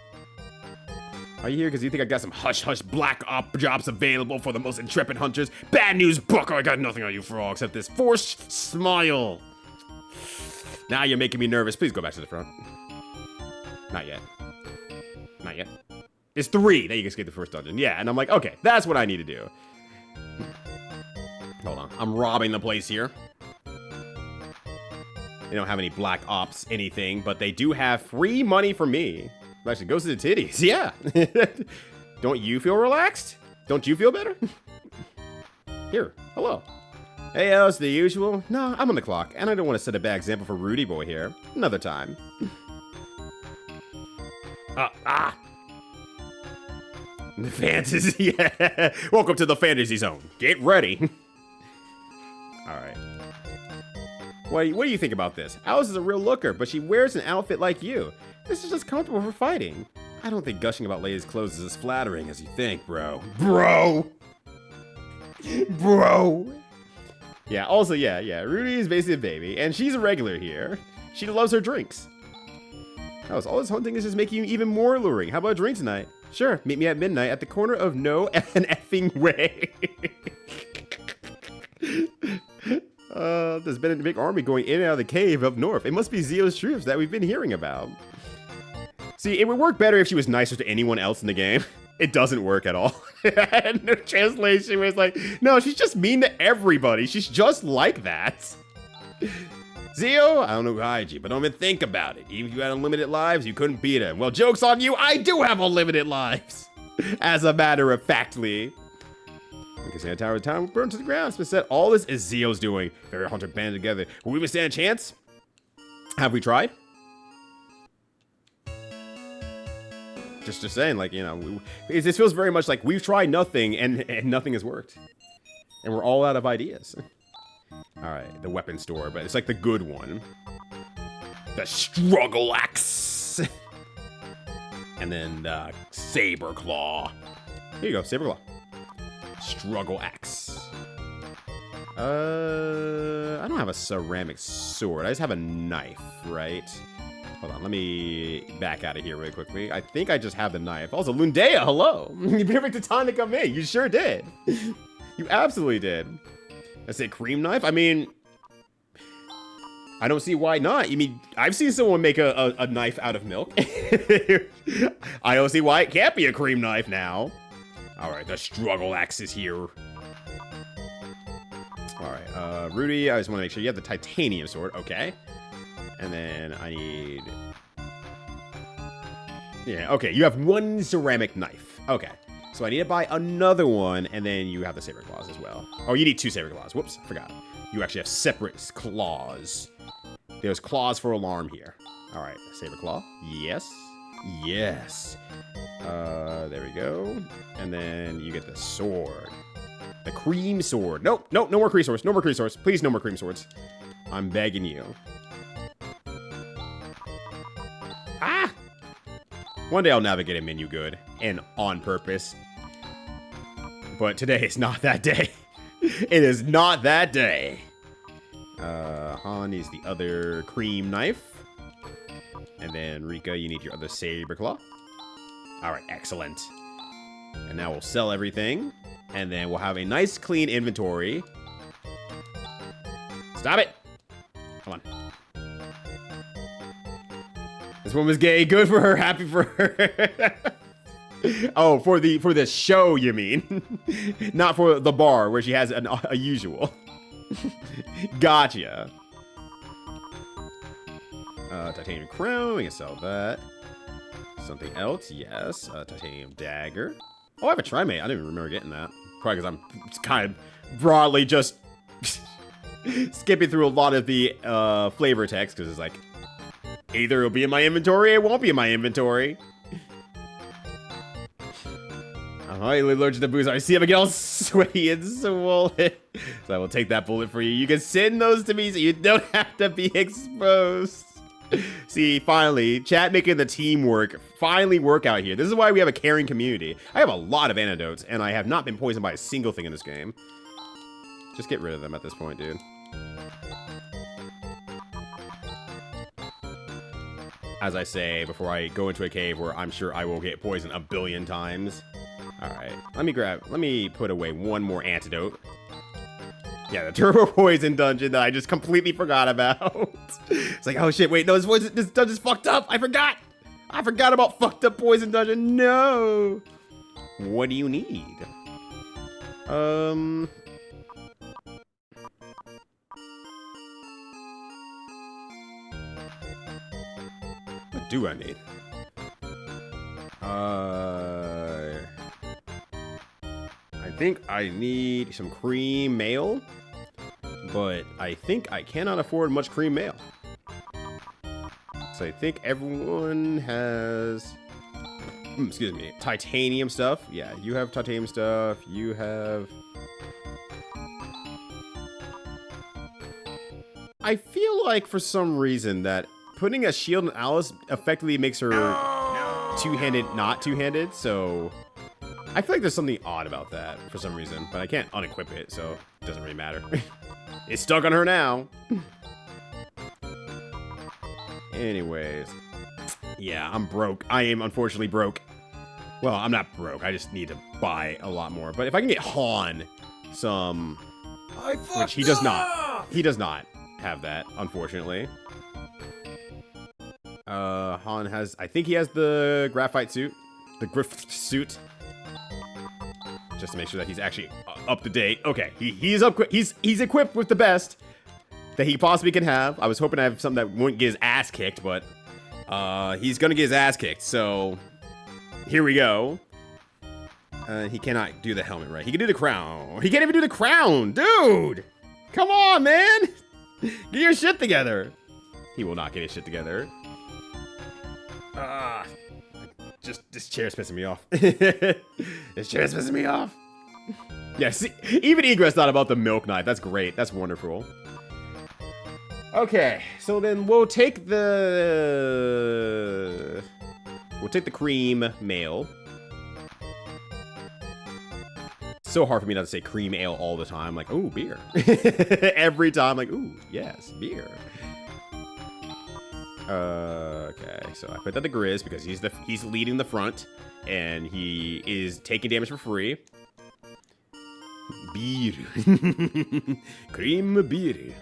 Are you here because you think I got some hush-hush black op jobs available for the most intrepid hunters? Bad news, bucko, I got nothing on you for all except this forced smile. Now you're making me nervous. Please go back to the front. Not yet. Not yet. It's 3 that you can escape the first dungeon. Yeah, and I'm like, okay, that's what I need to do. Hold on. I'm robbing the place here. They don't have any black ops anything, but they do have free money for me. It actually goes to the titties. Yeah. Don't you feel relaxed? Don't you feel better? Here. Hello. Hey, how's the usual? No, I'm on the clock, and I don't want to set a bad example for Rudy boy here. Another time. The fantasy. Yeah. Welcome to the fantasy zone. Get ready. All right. What do you think about this? Alice is a real looker, but she wears an outfit like you. This is just comfortable for fighting. I don't think gushing about ladies' clothes is as flattering as you think, bro. Bro! Bro! Yeah, also, yeah. Rudy is basically a baby, and she's a regular here. She loves her drinks. Oh, so all this hunting is just making you even more alluring. How about a drink tonight? Sure, meet me at midnight at the corner of No and Effing Way. There's been a big army going in and out of the cave up north. It must be Zio's troops that we've been hearing about. See, it would work better if she was nicer to anyone else in the game. It doesn't work at all. And the translation was like, no, she's just mean to everybody. She's just like that. Zio, I don't know who hired you, but don't even think about it. Even if you had unlimited lives, you couldn't beat him. Well, joke's on you, I do have unlimited lives. As a matter of factly. Because the Tower of Time will burn to the ground. It's been said all this is Zio's doing. Very hunter banded together. Will we even stand a chance? Have we tried? Just saying, like, you know, this feels very much like we've tried nothing and nothing has worked. And we're all out of ideas. Alright, the weapon store, but it's like the good one. The struggle axe. And then the saber claw. Here you go, saber claw. Struggle axe. I don't have a ceramic sword. I just have a knife, right? Hold on, let me back out of here really quickly. I think I just have the knife. Also, Lundea, hello. You picked the time to come in. You sure did. You absolutely did. I say cream knife? I mean, I don't see why not. I mean, I've seen someone make a knife out of milk. I don't see why it can't be a cream knife now. All right, the struggle axe is here. All right, Rudy, I just want to make sure you have the titanium sword. Okay. And then I need... Yeah, okay, you have one ceramic knife. Okay, so I need to buy another one, and then you have the saber claws as well. Oh, you need two saber claws. Whoops, I forgot. You actually have separate claws. There's claws for alarm here. All right, saber claw. Yes. Yes. There we go. And then you get the sword. The cream sword. Nope, nope, no more cream swords. No more cream swords. Please, no more cream swords. I'm begging you. Ah! One day I'll navigate a menu good and on purpose. But today is not that day. It is not that day. Han needs the other cream knife. And then Rika, you need your other saber claw. Alright, excellent. And now we'll sell everything. And then we'll have a nice clean inventory. Stop it! Come on. This woman's gay. Good for her. Happy for her. Oh, for the show, you mean? Not for the bar where she has a usual. Gotcha. Titanium crown. We can sell that. Something else. Yes. Titanium dagger. Oh, I have a trimate. I didn't even remember getting that. Probably because I'm kind of broadly just skipping through a lot of the flavor text because it's like, either it'll be in my inventory or it won't be in my inventory. I'm highly allergic to booze. I see him again all sweaty and swollen. So I will take that bullet for you. You can send those to me so you don't have to be exposed. See, finally, chat making the teamwork finally work out here. This is why we have a caring community. I have a lot of antidotes, and I have not been poisoned by a single thing in this game. Just get rid of them at this point, dude. As I say, before I go into a cave where I'm sure I will get poisoned a billion times. Alright, let me put away one more antidote. Yeah, the turbo poison dungeon that I just completely forgot about. It's like, oh shit, wait, no, this dungeon's fucked up. I forgot about fucked up poison dungeon. No. What do you need? What do I need? I think I need some cream mail, but I think I cannot afford much cream mail. So I think everyone has, excuse me, titanium stuff. Yeah, you have titanium stuff. You have... I feel like for some reason that putting a shield on Alice effectively makes her... two-handed, not two-handed, so I feel like there's something odd about that for some reason, but I can't unequip it, so it doesn't really matter. It's stuck on her now. Anyways, yeah, I'm broke. I am unfortunately broke. Well, I'm not broke. I just need to buy a lot more. But if I can get Han some, which he does not. He does not have that, unfortunately. Han has, I think he has the graphite suit, the griff suit, just to make sure that he's actually up to date. Okay, he's equipped with the best that he possibly can have. I was hoping to have something that wouldn't get his ass kicked, but he's gonna get his ass kicked. So here we go. He cannot do the helmet right. He can do the crown. He can't even do the crown, dude. Come on, man. Get your shit together. He will not get his shit together. Just this chair's pissing me off. This chair's pissing me off. Yeah, see, even Egress thought about the milk knife. That's great. That's wonderful. Okay, so then we'll take the cream mail. So hard for me not to say cream ale all the time. Like, ooh, beer. Every time, like, ooh, yes, beer. Okay, so I put that to Grizz because he's leading the front and he is taking damage for free. Beer. Cream beer.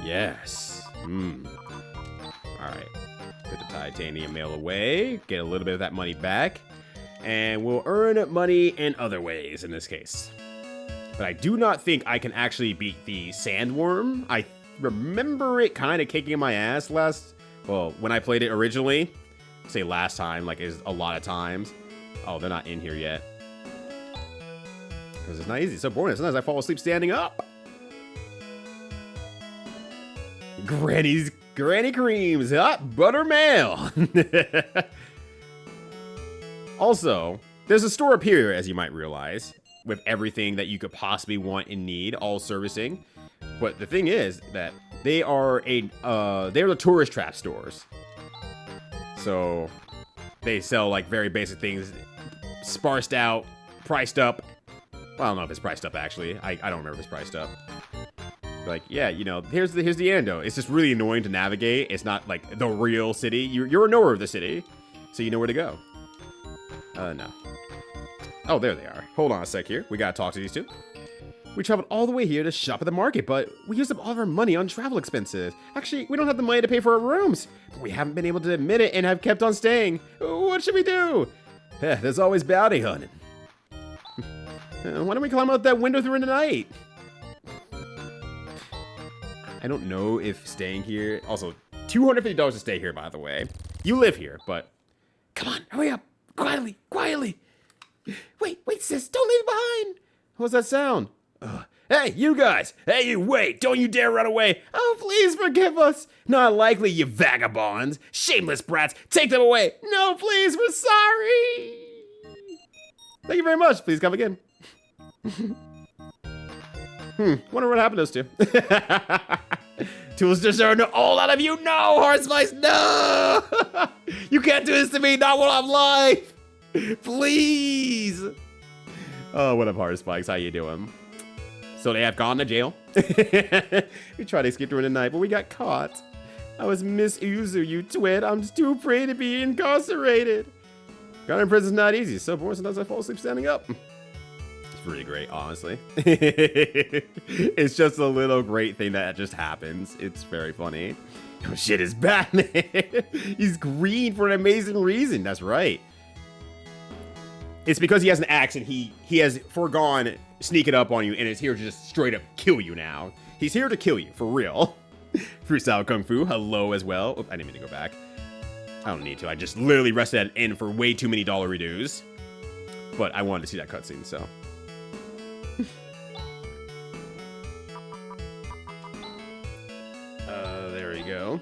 Yes. Alright. Put the titanium mail away. Get a little bit of that money back. And we'll earn money in other ways in this case. But I do not think I can actually beat the sandworm. I remember it kind of kicking my ass when I played it originally. Say last time, like is a lot of times. Oh, they're not in here yet. Because it's not easy. It's so boring. Sometimes I fall asleep standing up. Granny creams, hot butter mail. Also, there's a store up here, as you might realize, with everything that you could possibly want and need, all servicing. But the thing is that they are they're the tourist trap stores. So they sell like very basic things, sparsed out, priced up. Well, I don't know if it's priced up actually. I don't remember if it's priced up. Like, yeah, you know, here's the antidote. It's just really annoying to navigate. It's not like the real city. You're a knower of the city, so you know where to go. No. Oh, there they are. Hold on a sec here. We gotta talk to these two. We traveled all the way here to shop at the market, but we used up all of our money on travel expenses. Actually, we don't have the money to pay for our rooms, but we haven't been able to admit it and have kept on staying. What should we do? There's always bounty hunting. Why don't we climb out that window through the night? I don't know if staying here... Also, $250 to stay here, by the way. You live here, but... Come on, hurry up. Quietly. Wait, sis, don't leave behind. What's that sound? Hey, you guys. Hey, you wait. Don't you dare run away. Oh, please forgive us. Not likely, you vagabonds. Shameless brats. Take them away. No, please, we're sorry. Thank you very much. Please come again. Wonder what happened to those two. Tools deserve all out of you. No, Horsespice, no. You can't do this to me. Not while I'm live. Please. Oh, what up, Horsespice? How you doing? So they have gone to jail. We tried to escape during the night, but we got caught. I was Miss Uzu, you twit. I'm just too afraid to be incarcerated. Got in prison's not easy. So boring, sometimes I fall asleep standing up. It's really great, honestly. It's just a little great thing that just happens. It's very funny. Oh shit, it's Batman. He's green for an amazing reason. That's right. It's because he has an axe and he has foregone sneaking up on you and is here to just straight up kill you now. He's here to kill you, for real. Freestyle Kung Fu, hello as well. Oh, I didn't mean to go back. I don't need to. I just literally rested that in for way too many dollar dues. But I wanted to see that cutscene, so. There we go.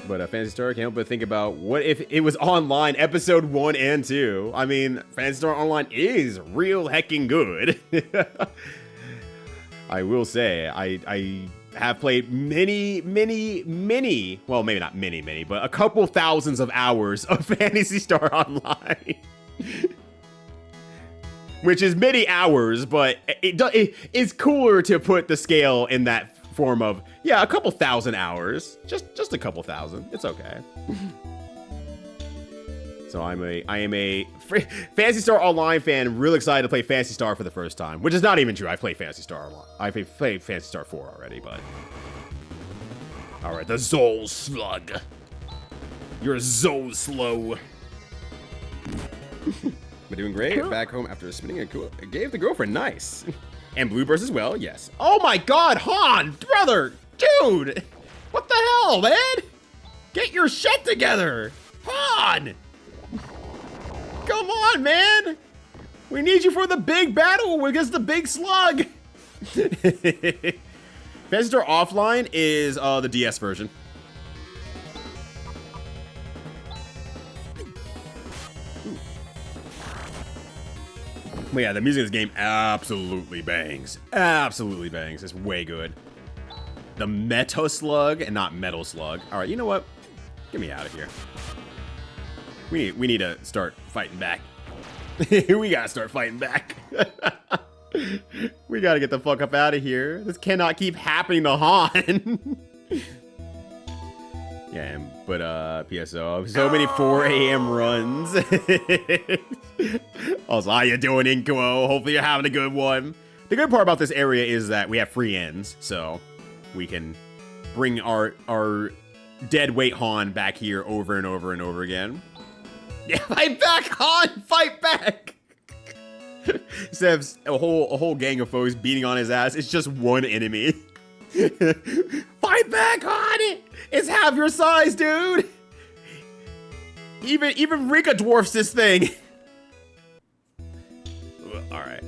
But Phantasy Star, can't help but think about what if it was online, episode 1 and 2. I mean, Phantasy Star Online is real heckin' good. I will say, I have played many, well, maybe not many, but a couple thousands of hours of Phantasy Star Online. Which is many hours, but it's cooler to put the scale in that form of, yeah, a couple thousand hours. Just a couple thousand. It's okay. So I am a Phantasy Star Online fan, real excited to play Phantasy Star for the first time, which is not even true. I played Phantasy Star Online. I played Phantasy Star 4 already, but all right, the Zol Slug. You're so slow. But doing great. Cool. Back home after spinning a cool. Gave the girlfriend nice, and Blueburst as well. Yes. Oh my God, Han, brother, dude, what the hell, man? Get your shit together, Han. Come on, man! We need you for the big battle against the big slug! Phantasy Star Offline is the DS version. But yeah, the music of this game absolutely bangs. Absolutely bangs. It's way good. The Meta Slug and not Metal Slug. Alright, you know what? Get me out of here. We need to start fighting back. We gotta start fighting back. We gotta get the fuck up out of here. This cannot keep happening to Han. Yeah, but PSO, so many 4 a.m. runs. Also, how you doing, Inkuo? Hopefully you're having a good one. The good part about this area is that we have free ends, so we can bring our dead weight Han back here over and over and over again. Yeah, fight back, Han! Fight back! Instead of a whole gang of foes beating on his ass, it's just one enemy. Fight back, Han! It's half your size, dude! Even Rika dwarfs this thing. Alright.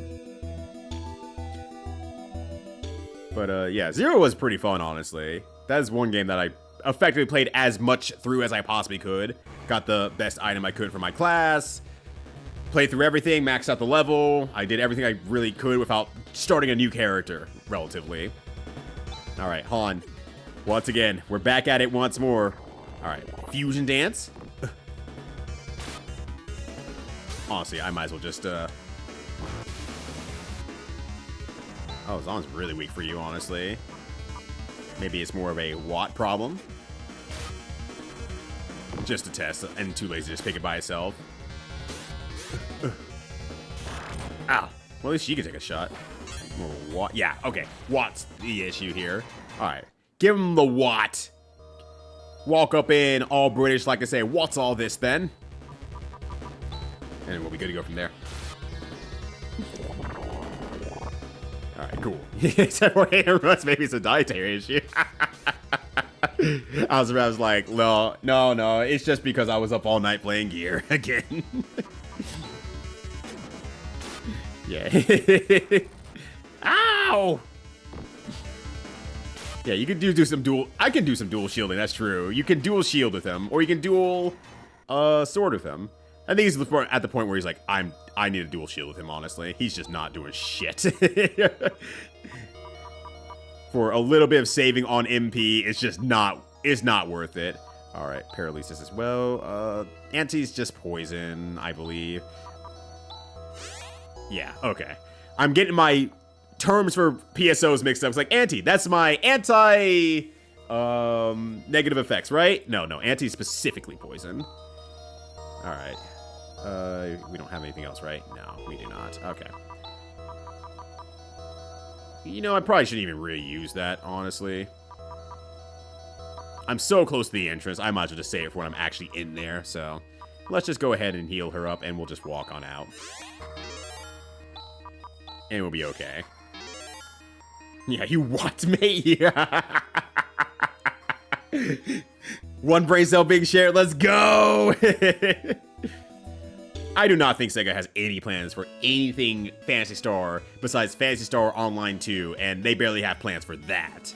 But yeah, Zero was pretty fun, honestly. That is one game that I effectively played as much through as I possibly could. Got the best item I could for my class. Played through everything, maxed out the level. I did everything I really could without starting a new character, relatively. All right, Han. Once again, we're back at it once more. All right, fusion dance. Honestly, I might as well just, Oh, Zon's really weak for you, honestly. Maybe it's more of a Watt problem. Just a test, and too lazy to just pick it by itself. Ow. Well, at least she can take a shot. Watt. Yeah, okay. Watt's the issue here. All right. Give him the Watt. Walk up in all British like I say, what's all this then? And we'll be good to go from there. All right, cool. Except for runs, maybe it's a dietary issue. I was like, no, it's just because I was up all night playing gear again. Yeah. Ow! Yeah, you can do some dual. I can do some dual shielding. That's true. You can dual shield with him, or you can dual sword with him. I think he's at the point where he's like, I need a dual shield with him. Honestly, he's just not doing shit. For a little bit of saving on MP, it's just not. It's not worth it. All right, paralysis as well. Anti's just poison, I believe. Yeah. Okay. I'm getting my terms for PSOs mixed up. It's like anti. That's my anti negative effects, right? No. Anti specifically poison. All right. We don't have anything else, right? No, we do not. Okay. You know, I probably shouldn't even really use that, honestly. I'm so close to the entrance, I might as well just save it for when I'm actually in there, so let's just go ahead and heal her up, and we'll just walk on out. And we'll be okay. Yeah, you what, mate? One brain cell being shared, let's go! I do not think Sega has any plans for anything Phantasy Star besides Phantasy Star Online 2, and they barely have plans for that,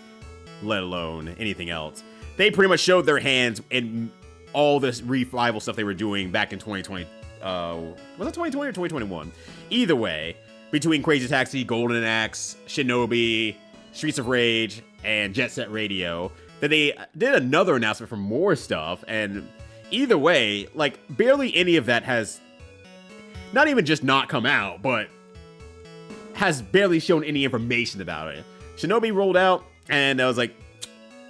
let alone anything else. They pretty much showed their hands in all this revival stuff they were doing back in 2020. Was it 2020 or 2021? Either way, between Crazy Taxi, Golden Axe, Shinobi, Streets of Rage and Jet Set Radio. Then they did another announcement for more stuff, and either way, like, barely any of that has not even just not come out, but has barely shown any information about it. Shinobi rolled out, and I was like,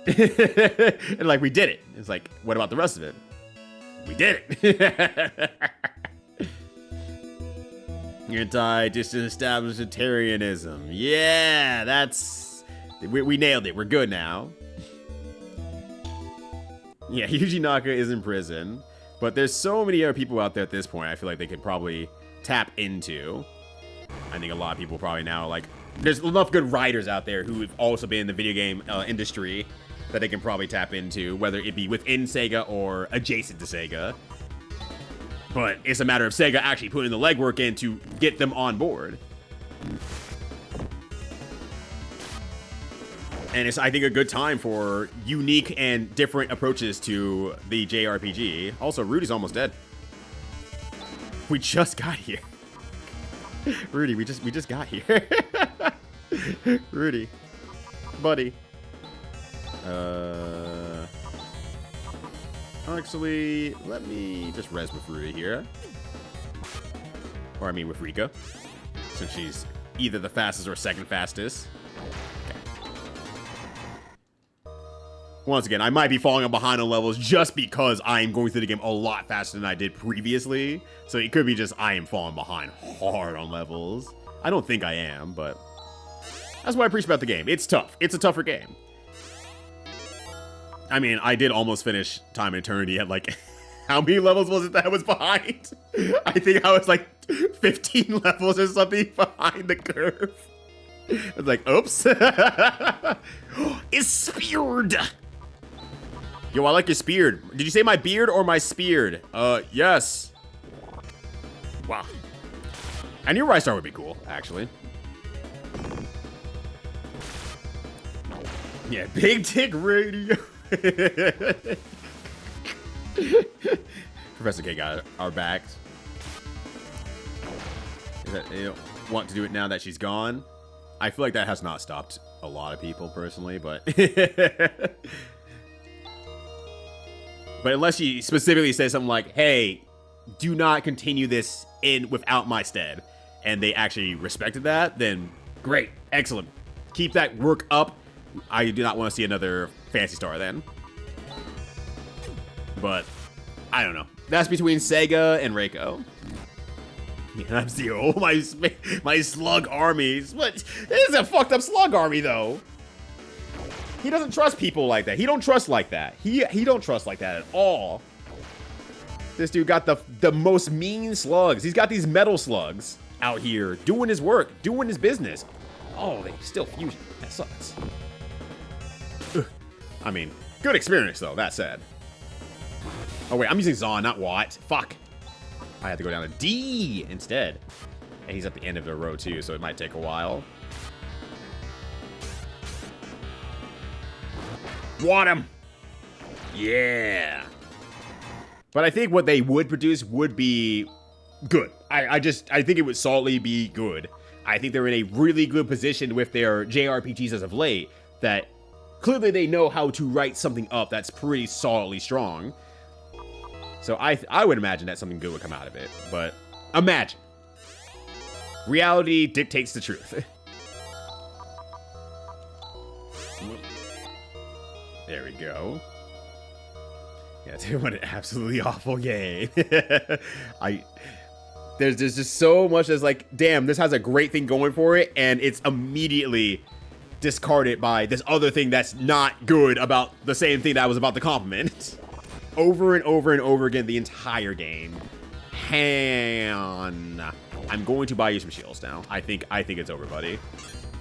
and like, we did it. It's like, what about the rest of it? We did it. Anti-disestablishmentarianism. Yeah, that's... We nailed it. We're good now. Yeah, Yuji Naka is in prison. But there's so many other people out there at this point I feel like they could probably tap into. I think a lot of people probably now, like... There's enough good writers out there who have also been in the video game industry that they can probably tap into, whether it be within Sega or adjacent to Sega. But it's a matter of Sega actually putting the legwork in to get them on board. And it's, I think, a good time for unique and different approaches to the JRPG. Also, Rudy's almost dead. We just got here. Rudy, we just got here. Rudy. Buddy. Actually, let me just res with Rudy here. Or I mean with Rika. Since she's either the fastest or second fastest. Okay. Once again, I might be falling behind on levels just because I am going through the game a lot faster than I did previously. So it could be just I am falling behind hard on levels. I don't think I am, but that's what I appreciate about the game. It's tough. It's a tougher game. I mean, I did almost finish Time and Eternity at, like, how many levels was it that I was behind? I think I was, like, 15 levels or something behind the curve. I was like, oops. It's speared. Yo, I like your speared. Did you say my beard or my speared? Yes. Wow. I knew Rystar would be cool, actually. Yeah, big dick radio. Professor K got our backs. They don't want to do it now that she's gone. I feel like that has not stopped a lot of people personally, but but unless she specifically says something like, "Hey, do not continue this in without my stead," and they actually respected that, then great, excellent. Keep that work up. I do not want to see another Phantasy Star then. But, I don't know. That's between Sega and Reiko. Yeah, I'm Zero. My slug armies. What? This is a fucked up slug army, though. He doesn't trust people like that. He don't trust like that. He don't trust like that at all. This dude got the most mean slugs. He's got these metal slugs out here doing his work, doing his business. Oh, they still fusion. That sucks. Ugh. I mean, good experience, though, that said. Oh, wait, I'm using Zon, not Watt. Fuck. I had to go down to D instead. And he's at the end of the row, too, so it might take a while. Want him! Yeah! But I think what they would produce would be good. I think it would solidly be good. I think they're in a really good position with their JRPGs as of late, that clearly they know how to write something up that's pretty solidly strong. So I would imagine that something good would come out of it. But imagine. Reality dictates the truth. There we go. Yeah, dude, what an absolutely awful game. There's just so much that's like, damn, this has a great thing going for it, and it's immediately discarded by this other thing that's not good about the same thing that I was about to compliment. Over and over and over again, the entire game. Han. I'm going to buy you some shields now. I think it's over, buddy.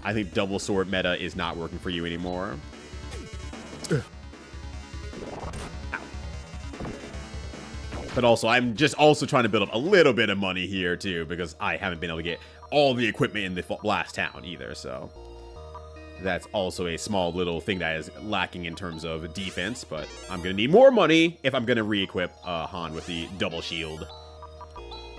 I think double sword meta is not working for you anymore. But also, I'm just also trying to build up a little bit of money here, too, because I haven't been able to get all the equipment in the last town, either, so that's also a small little thing that is lacking in terms of defense, but I'm going to need more money if I'm going to re-equip Han with the double shield.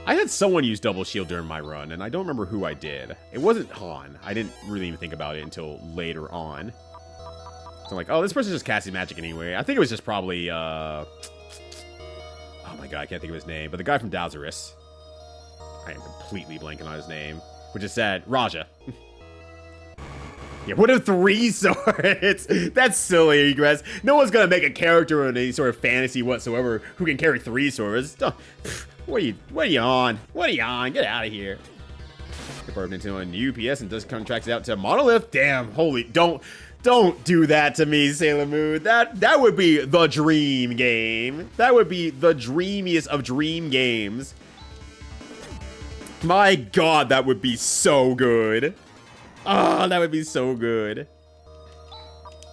I had someone use double shield during my run, and I don't remember who I did. It wasn't Han. I didn't really even think about it until later on. So I'm like, oh, this person's just casting magic anyway. I think it was just probably, oh my god, I can't think of his name. But the guy from Dowserus. I am completely blanking on his name. Which is sad. Raja. Yeah, what are 3 swords? That's silly, Egress. No one's gonna make a character in any sort of fantasy whatsoever who can carry 3 swords. What are you on? What are you on? Get out of here. Confirmed into an UPS and does contracts out to Monolith. Damn, holy, don't do that to me, Sailor Moon. That would be the dream game. That would be the dreamiest of dream games. My god, that would be so good. Oh, that would be so good.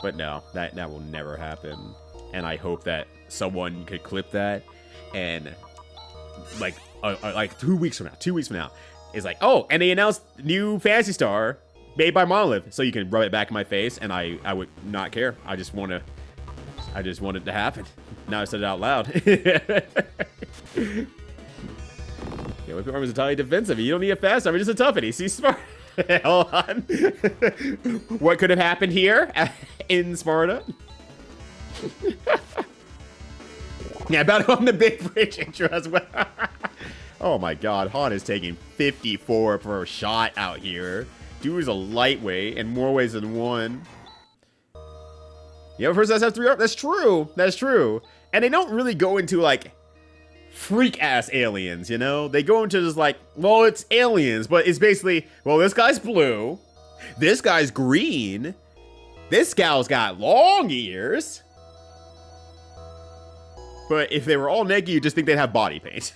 But no, that will never happen. And I hope that someone could clip that and like 2 weeks from now, is like, oh, and they announced new Phantasy Star made by Monolith, so you can rub it back in my face, and I would not care. I just want it to happen. Now I said it out loud. Yeah, Whipping Arm is entirely defensive. You don't need a fast arm, just a toughie. See, smart. Hold on. What could have happened here in Sparta? Yeah, about on the big bridge intro as well. Oh my god, Han is taking 54 per shot out here. Dude is a lightweight in more ways than one. Yeah, first has 3 arms. That's true. That's true. And they don't really go into like freak ass aliens, you know? They go into just like, well, it's aliens, but it's basically, well, this guy's blue, this guy's green, this gal's got long ears. But if they were all naked, you just think they'd have body paint.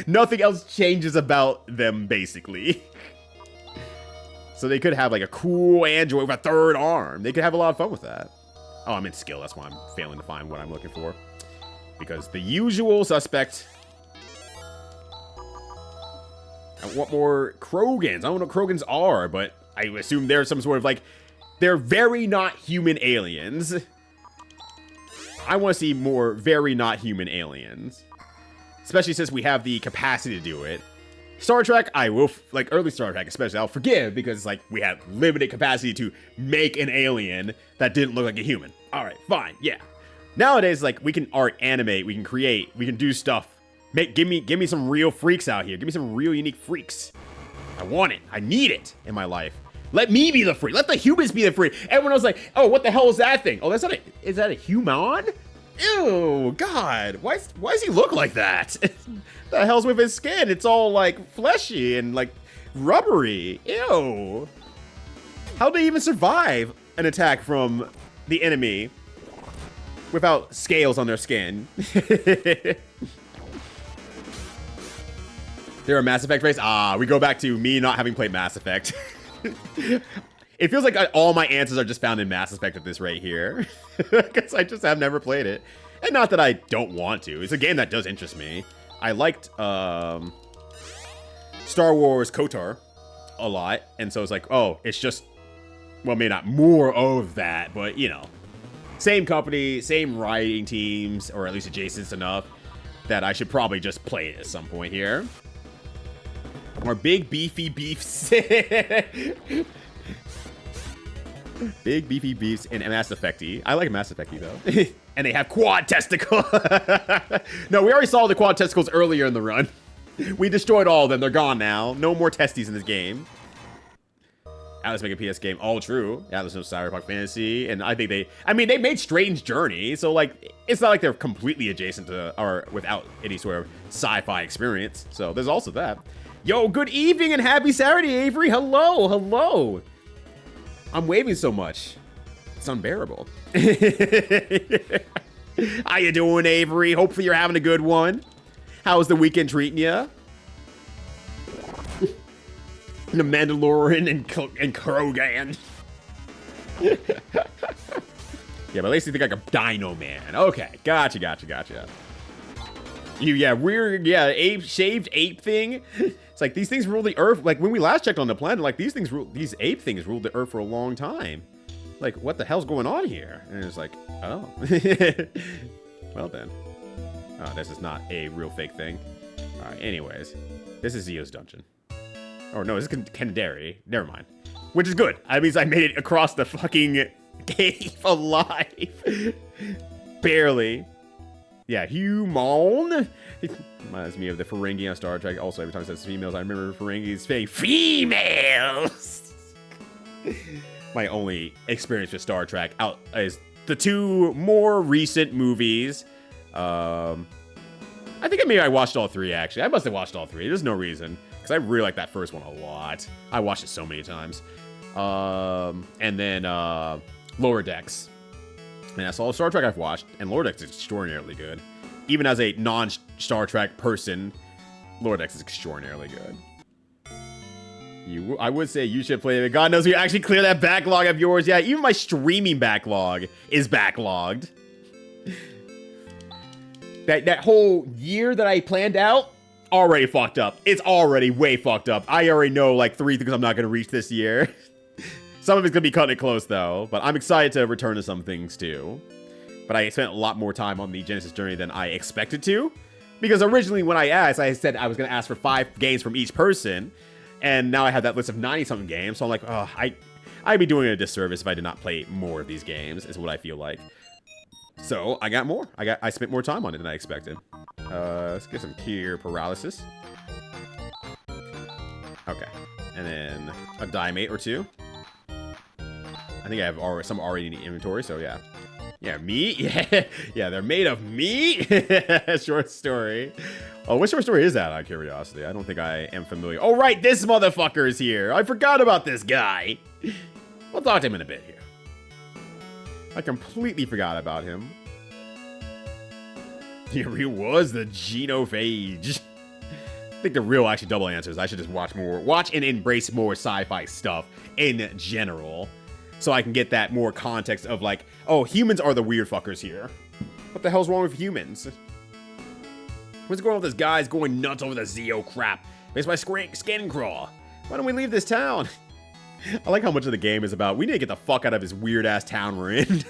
Nothing else changes about them, basically. So they could have like a cool android with a 3rd arm. They could have a lot of fun with that. Oh, I'm in skill. That's why I'm failing to find what I'm looking for. Because the usual suspect. I want more Krogans. I don't know what Krogans are, but I assume they're some sort of like, they're very not human aliens. I want to see more very not human aliens. Especially since we have the capacity to do it. Star Trek, I will, like early Star Trek especially, I'll forgive because like we have limited capacity to make an alien that didn't look like a human. Alright, fine, yeah. Nowadays, like, we can art, animate, we can create, we can do stuff. Give me some real freaks out here. Give me some real unique freaks. I want it. I need it in my life. Let me be the freak. Let the humans be the freak. Everyone else like, oh, what the hell is that thing? Oh, that's not a, is that a human? Ew, God. Why does he look like that? The hell's with his skin? It's all, like, fleshy and, like, rubbery. Ew. How'd they even survive an attack from the enemy without scales on their skin? They're a Mass Effect race? Ah, we go back to me not having played Mass Effect. It feels like all my answers are just found in Mass Effect at this rate here. Because I just have never played it. And not that I don't want to. It's a game that does interest me. I liked Star Wars KOTOR a lot. And so it's like, oh, it's just, well, maybe not more of that, but, you know. Same company, same writing teams, or at least adjacent enough that I should probably just play it at some point here. More big beefy beefs. Big beefy beefs in Mass Effect-y. I like Mass Effect-y though. And they have quad testicle. No, we already saw the quad testicles earlier in the run. We destroyed all of them. They're gone now. No more testes in this game. Atlas make a PS game. All true. Atlas knows Cyberpunk Fantasy. And I think they made Strange Journey. So like, it's not like they're completely adjacent to, or without any sort of sci-fi experience. So there's also that. Yo, good evening and happy Saturday, Avery. Hello, hello. I'm waving so much. It's unbearable. How you doing, Avery? Hopefully you're having a good one. How's the weekend treating you? The Mandalorian and Krogan. Yeah, but at least you think like a Dino Man. Okay, gotcha. Shaved ape thing. It's like these things rule the earth. Like when we last checked on the planet, like these ape things ruled the earth for a long time. Like what the hell's going on here? And it's like, oh, well then. Oh, this is not a real fake thing. Alright, anyways. This is Zio's dungeon. Oh, no, this is Kendari. Never mind. Which is good. That means I made it across the fucking cave alive. Barely. Yeah, human. It reminds me of the Ferengi on Star Trek. Also, every time it says females, I remember Ferengi's saying females. My only experience with Star Trek out is the 2 more recent movies. I think I watched all 3, actually. I must have watched all 3. There's no reason. Because I really like that first one a lot. I watched it so many times. And then Lower Decks. And that's all Star Trek I've watched. And Lower Decks is extraordinarily good. Even as a non-Star Trek person, Lower Decks is extraordinarily good. I would say you should play it. God knows you actually clear that backlog of yours. Yeah, even my streaming backlog is backlogged. That whole year that I planned out, already fucked up. It's already way fucked up. I already know like 3 things I'm not going to reach this year. Some of it's going to be cutting it close though, but I'm excited to return to some things too. But I spent a lot more time on the Genesis journey than I expected to. Because originally when I asked, I said I was going to ask for 5 games from each person. And now I have that list of 90-something games, so I'm like, oh, I'd be doing a disservice if I did not play more of these games, is what I feel like. So, I got more. I spent more time on it than I expected. Let's get some tier paralysis. Okay. And then a diamate or 2. I think I have some already in the inventory, so yeah. Yeah, meat? Yeah, yeah, they're made of meat? Short story. Oh, what short story is that, out of curiosity? I don't think I am familiar. Oh, right, this motherfucker is here. I forgot about this guy. We'll talk to him in a bit here. I completely forgot about him. Here he was, the genophage. I think the real actually double answers. I should just watch and embrace more sci-fi stuff in general. So I can get that more context of like, oh, humans are the weird fuckers here. What the hell's wrong with humans? What's going on with this guy's going nuts over the Zio crap? Makes my skin crawl. Why don't we leave this town? I like how much of the game is about, we need to get the fuck out of this weird-ass town we're in.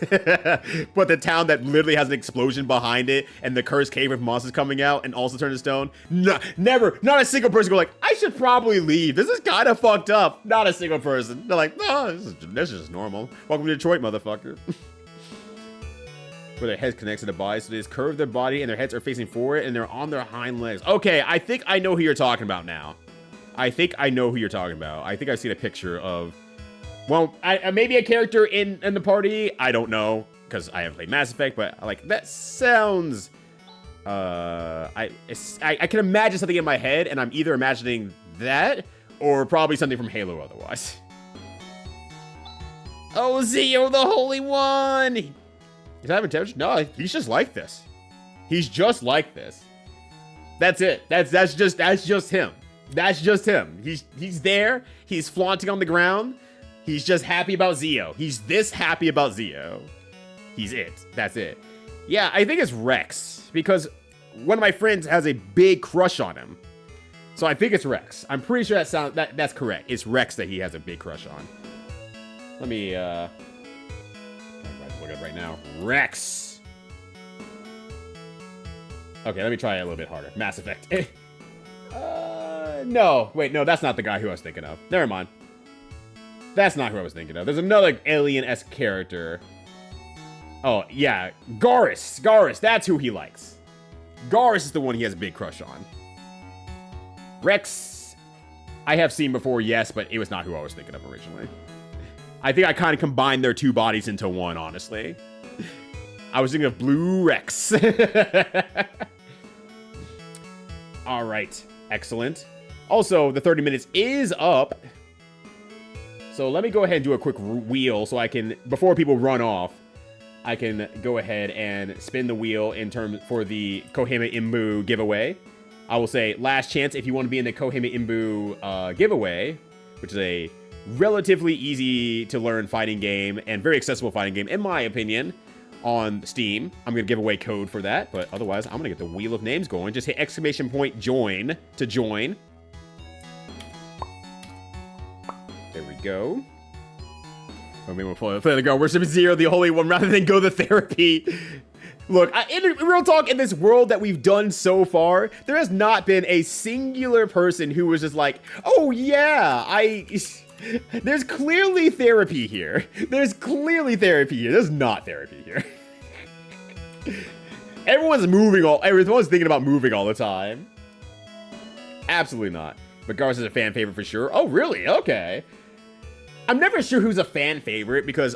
But the town that literally has an explosion behind it, and the cursed cave with monsters coming out, and also turn to stone. No, never, not a single person go like, I should probably leave. This is kind of fucked up. Not a single person. They're like, no, this is just normal. Welcome to Detroit, motherfucker. Where their heads connect to the body, so they just curve their body, and their heads are facing forward, and they're on their hind legs. Okay, I think I know who you're talking about now. I think I know who you're talking about. I think I've seen a picture of, well, maybe a character in the party. I don't know, because I haven't played Mass Effect, but like that sounds. I can imagine something in my head, and I'm either imagining that or probably something from Halo otherwise. Oh, Zio, the Holy One! He's having intelligence? No, he's just like this. He's just like this. That's it. That's just him. That's just him. He's there. He's flaunting on the ground. He's just happy about Zio. He's this happy about Zio. He's it. That's it. Yeah, I think it's Rex, because one of my friends has a big crush on him. So I think it's Rex. I'm pretty sure that's correct. It's Rex that he has a big crush on. Let me look it up right now. Rex. Okay, let me try it a little bit harder. Mass Effect. No. Wait, no, that's not the guy who I was thinking of. Never mind. That's not who I was thinking of. There's another alien-esque character. Oh, yeah. Garrus. Garrus, that's who he likes. Garrus is the one he has a big crush on. Rex, I have seen before, yes, but it was not who I was thinking of originally. I think I kind of combined their 2 bodies into one, honestly. I was thinking of Blue Rex. All right. Excellent. Also, the 30 minutes is up. So let me go ahead and do a quick wheel so I can, before people run off, I can go ahead and spin the wheel in terms for the Kohima Imbu giveaway. I will say, last chance if you want to be in the Kohima Imbu giveaway, which is a relatively easy to learn fighting game and very accessible fighting game, in my opinion, on Steam. I'm going to give away code for that, but otherwise, I'm going to get the Wheel of Names going. Just hit ! Join to join. There we go. Oh, maybe we'll play the girl. Worship Zero, the Holy One, rather than go the therapy. Look, in real talk, in this world that we've done so far, there has not been a singular person who was just like, oh yeah, there's clearly therapy here. There's clearly therapy here. There's not therapy here. Everyone's thinking about moving all the time. Absolutely not. But Garth is a fan favorite for sure. Oh, really? Okay. I'm never sure who's a fan favorite because,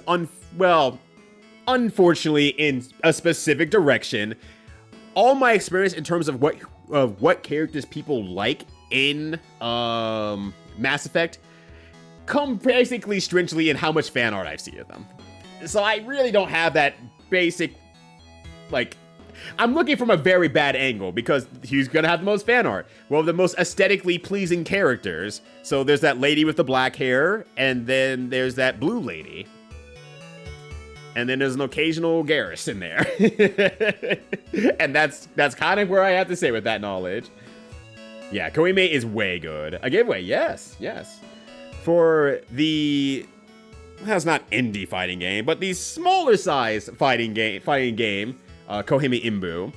unfortunately, in a specific direction, all my experience in terms of what characters people like in Mass Effect come basically stringently in how much fan art I've seen of them. So I really don't have that basic, like, I'm looking from a very bad angle because who's gonna have the most fan art? Well, the most aesthetically pleasing characters. So there's that lady with the black hair, and then there's that blue lady. And then there's an occasional Garrus in there. And that's kind of where I have to say with that knowledge. Yeah, Koime is way good. A giveaway, yes. For the... That's not indie fighting game, but the smaller size fighting game, Koime Imbu.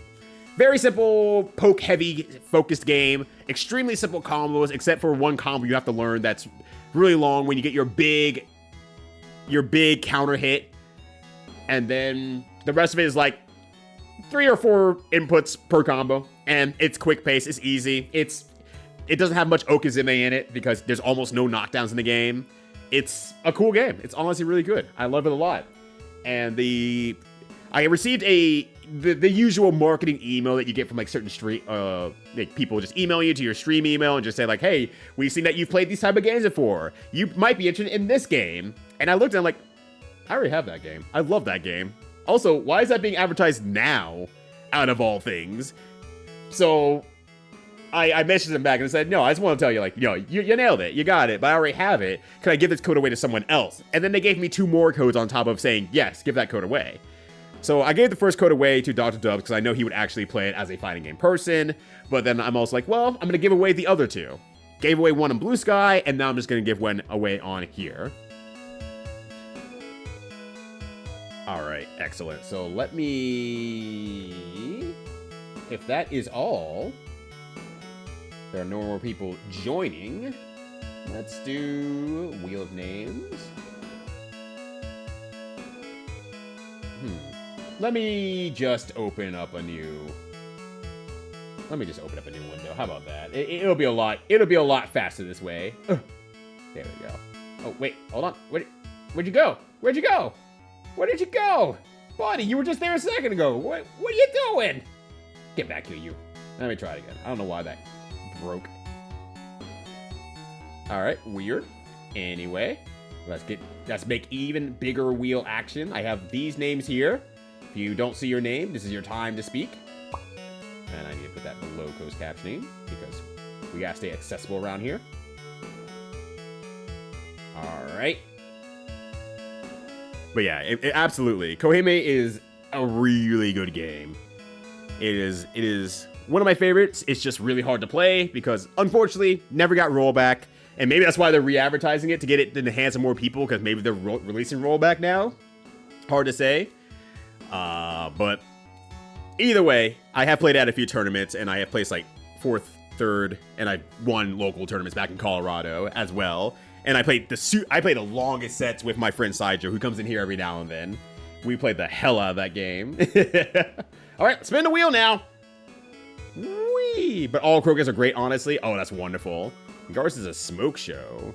Very simple, poke-heavy focused game. Extremely simple combos, except for one combo you have to learn that's really long when you get your big counter hit. And then the rest of it is like 3 or 4 inputs per combo. And it's quick pace, it's easy. It doesn't have much Okizeme in it because there's almost no knockdowns in the game. It's a cool game. It's honestly really good. I love it a lot. And I received the usual marketing email that you get from like certain like people just email you to your stream email and just say like, hey, we've seen that you've played these type of games before. You might be interested in this game. And I looked and I'm like, I already have that game. I love that game. Also, why is that being advertised now, out of all things? So I messaged them back and said, no, I just want to tell you, like, you nailed it. You got it, but I already have it. Can I give this code away to someone else? And then they gave me 2 more codes on top of saying, yes, give that code away. So I gave the first code away to Dr. Dubs because I know he would actually play it as a fighting game person. But then I'm also like, well, I'm going to give away the other 2. Gave away one on Blue Sky, and now I'm just going to give one away on here. All right, excellent. So let me... If that is all... There are no more people joining. Let's do Wheel of Names. Let me just open up a new window. How about that? It'll be a lot faster this way. There we go. Oh, wait, hold on. Where'd you go? Where'd you go? Where did you go? Buddy, you were just there a second ago. What are you doing? Get back here, you. Let me try it again. I don't know why that broke. Alright, weird. Anyway, let's make even bigger wheel action. I have these names here. If you don't see your name, this is your time to speak. And I need to put that below closed captioning because we gotta stay accessible around here. Alright. But yeah, absolutely. Koime is a really good game. It is one of my favorites. It's just really hard to play because, unfortunately, never got rollback. And maybe that's why they're re-advertising it to get it in the hands of more people because maybe they're releasing rollback now. Hard to say. But either way, I have played at a few tournaments and I have placed like 4th, 3rd, and I won local tournaments back in Colorado as well. And I played the longest sets with my friend Sidjo, who comes in here every now and then. We played the hell out of that game. All right, spin the wheel now. Whee! But all Krogas are great, honestly. Oh, that's wonderful. Garth is a smoke show.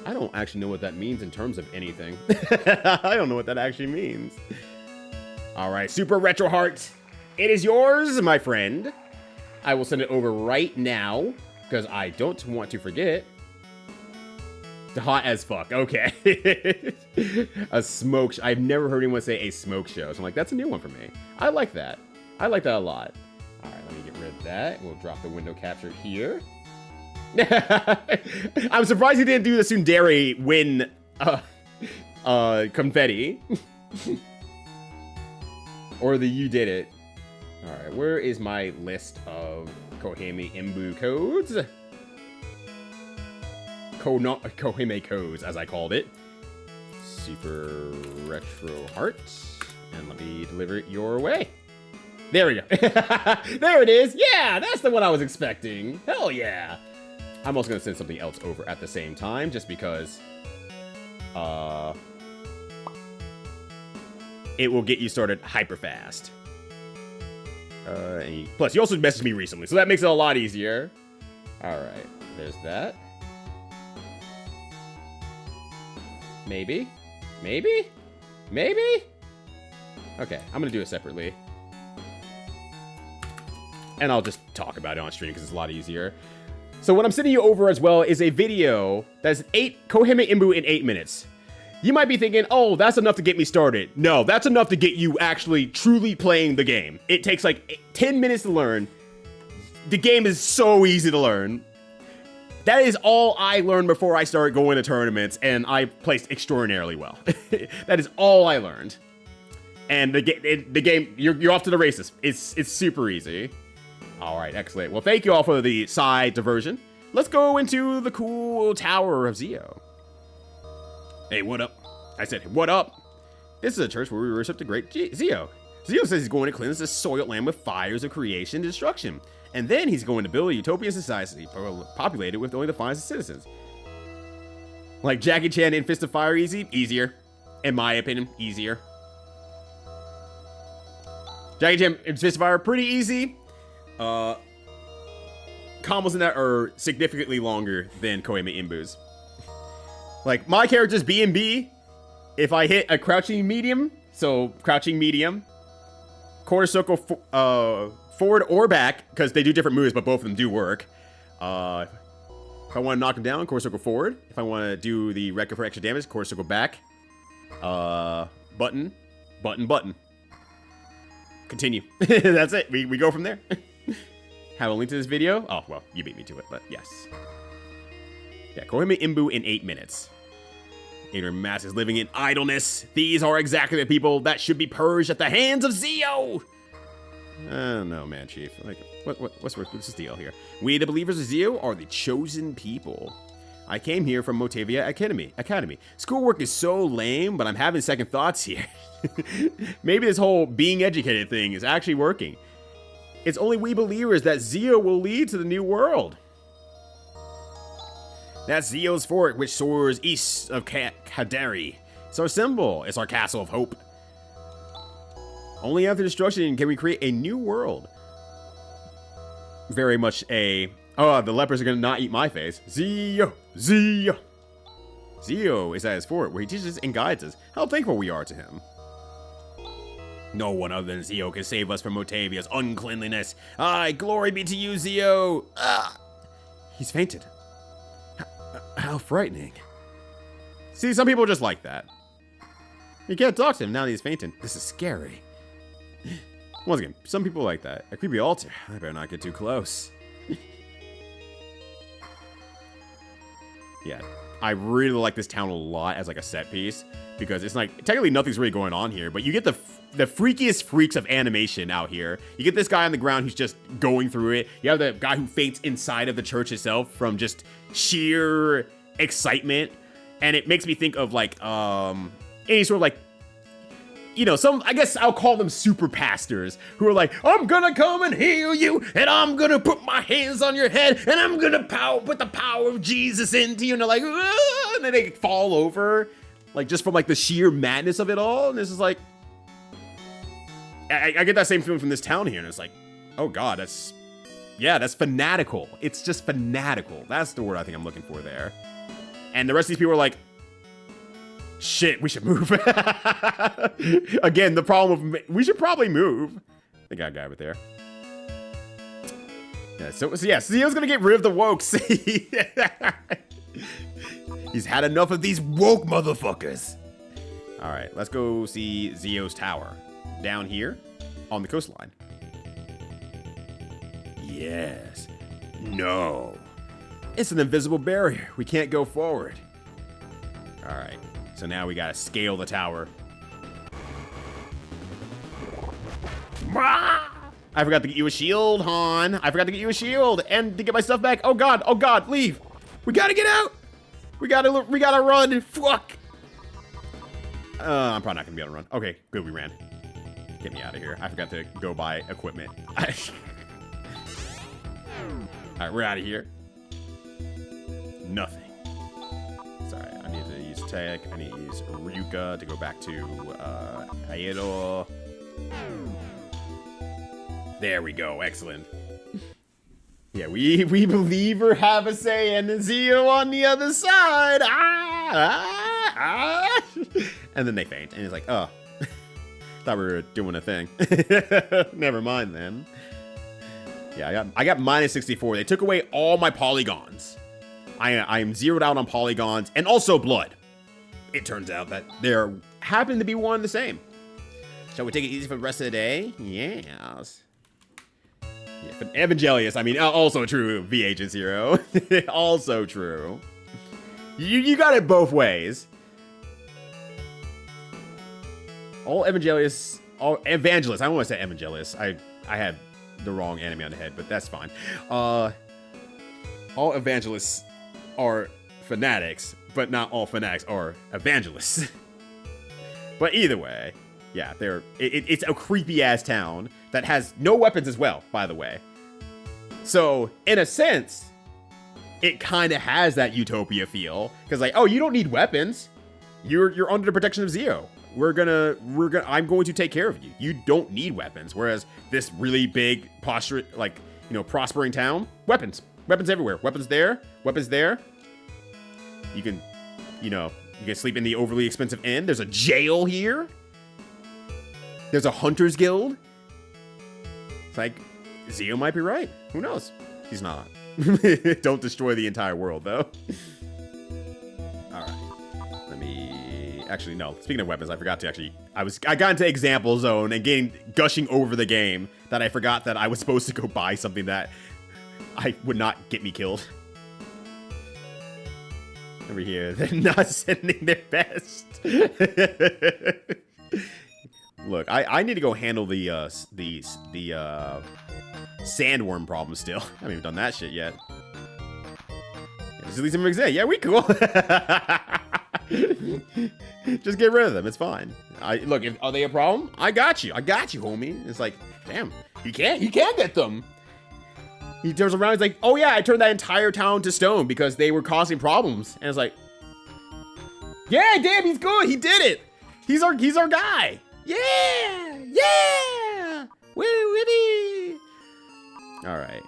I don't actually know what that means in terms of anything. I don't know what that actually means. All right, Super Retro Heart. It is yours, my friend. I will send it over right now because I don't want to forget. Hot as fuck. Okay. A smoke show. I've never heard anyone say a smoke show. So I'm like, that's a new one for me. I like that. I like that a lot. All right, let me get rid of that. We'll drop the window capture here. I'm surprised he didn't do the Tsundere win confetti. Or the you did it. All right, where is my list of Koime Imbu codes? Koime codes, as I called it. Super Retro Heart. And let me deliver it your way. There we go. There it is. Yeah, that's the one I was expecting. Hell yeah. I'm also gonna send something else over at the same time, just because it will get you started hyper fast. Plus, you also messaged me recently, so that makes it a lot easier. All right, there's that. Maybe? Maybe? Maybe? Okay, I'm gonna do it separately. And I'll just talk about it on stream because it's a lot easier. So what I'm sending you over as well is a video that's Koheme Imbu in 8 minutes. You might be thinking, oh, that's enough to get me started. No, that's enough to get you actually truly playing the game. It takes like 10 minutes to learn. The game is so easy to learn. That is all I learned before I started going to tournaments, and I placed extraordinarily well. That is all I learned. And the game, you're off to the races. It's super easy. All right, excellent. Well, thank you all for the side diversion. Let's go into the cool Tower of Zio. Hey, what up? I said, what up? This is a church where we worship the great Zio. Zio says he's going to cleanse this soiled land with fires of creation and destruction. And then he's going to build a utopian society populated with only the finest citizens. Like Jackie Chan in Fist of Fire easy? Easier. In my opinion, easier. Jackie Chan in Fist of Fire, pretty easy. Combos in that are significantly longer than Koheme Imbu's. Like, my character's B&B, if I hit a crouching medium, so crouching medium, quarter circle forward or back, because they do different moves, but both of them do work. If I want to knock him down, quarter circle forward. If I want to do the record for extra damage, quarter circle back. Button, button, button. Continue. That's it. We go from there. Have a link to this video. Oh, well, you beat me to it, but yes. Yeah, Koheme Imbu in 8 minutes. Inner masses living in idleness. These are exactly the people that should be purged at the hands of Zio. I don't know, man, Chief. Like, what's this deal here? We, the believers of Zio, are the chosen people. I came here from Motavia Academy. Schoolwork is so lame, but I'm having second thoughts here. Maybe this whole being educated thing is actually working. It's only we believers that Zio will lead to the new world. That's Zio's fort, which soars east of Kadari. It's our symbol. It's our castle of hope. Only after destruction can we create a new world. Very much a, oh, the lepers are gonna not eat my face. Zio, Zio. Zio is at his fort, where he teaches and guides us. How thankful we are to him. No one other than Zio can save us from Motavia's uncleanliness. Aye, glory be to you, Zio. Ah. He's fainted. How frightening. See, some people just like that. You can't talk to him now that he's fainting. This is scary. Once again, some people like that. A creepy altar. I better not get too close. Yeah, I really like this town a lot as like a set piece, because it's like, technically nothing's really going on here, but you get the freakiest freaks of animation out here. You get this guy on the ground who's just going through it. You have the guy who faints inside of the church itself from just sheer excitement. And it makes me think of like, any sort of like, you know, I guess I'll call them super pastors who are like, I'm gonna come and heal you, and I'm gonna put my hands on your head, and I'm gonna put the power of Jesus into you, and they're like, ah, and then they fall over, like just from like the sheer madness of it all. And this is like, I get that same feeling from this town here, and it's like, oh god, that's fanatical. It's just fanatical. That's the word I think I'm looking for there. And the rest of these people are like, shit, we should move. Again, the problem of, we should probably move. I think I got a guy over there. Yeah, so yeah, Zio's gonna get rid of the wokes. He's had enough of these woke motherfuckers. All right, let's go see Zio's tower. Down here on the coastline. Yes. No. It's an invisible barrier. We can't go forward. All right. So now we gotta scale the tower. I forgot to get you a shield, Han. I forgot to get you a shield and to get my stuff back. Oh god, leave. We gotta get out. We gotta run. Fuck. I'm probably not gonna be able to run. Okay, good, we ran. Get me out of here. I forgot to go buy equipment. Alright, we're out of here. Nothing. Sorry, I need to use Tech. I need to use Ryuka to go back to Aedo. There we go. Excellent. Yeah, we believe or have a say, and Zio on the other side. And then they faint, and he's like, oh. Thought we were doing a thing. Never mind then. Yeah, I got minus 64. They took away all my polygons. I am zeroed out on polygons and also blood. It turns out that there happen to be one and the same. Shall we take it easy for the rest of the day? Yes. Yeah, but Evangelius, I mean, also true, V Agent Zero. Also true. You got it both ways. All Evangelius, all Evangelists. I don't want to say Evangelius. I had the wrong anime on the head, but that's fine. All Evangelists are fanatics, but not all fanatics are evangelists. But either way, yeah, it's a creepy ass town that has no weapons as well, by the way. So in a sense, it kind of has that utopia feel, because like, oh, you don't need weapons. You're under the protection of Zio. I'm going to take care of you. You don't need weapons. Whereas this really big posture, like, you know, prospering town, weapons everywhere. Weapons there. You can, you know, you can sleep in the overly expensive inn. There's a jail here. There's a hunter's guild. It's like, Zio might be right. Who knows? He's not. Don't destroy the entire world, though. All right. Actually, no. Speaking of weapons, I forgot to actually... I got into example zone and gushing over the game that I forgot that I was supposed to go buy something that I would not get me killed. Over here, they're not sending their best. Look, I need to go handle the sandworm problem still. I haven't even done that shit yet. Just release them exam. Yeah, we cool. Just get rid of them. It's fine. Look, are they a problem? I got you, homie. It's like, damn, you can't get them. He turns around. He's like, oh yeah, I turned that entire town to stone because they were causing problems. And it's like, yeah, damn, he's good. He did it. He's our guy. Yeah. Woo-witty. All right.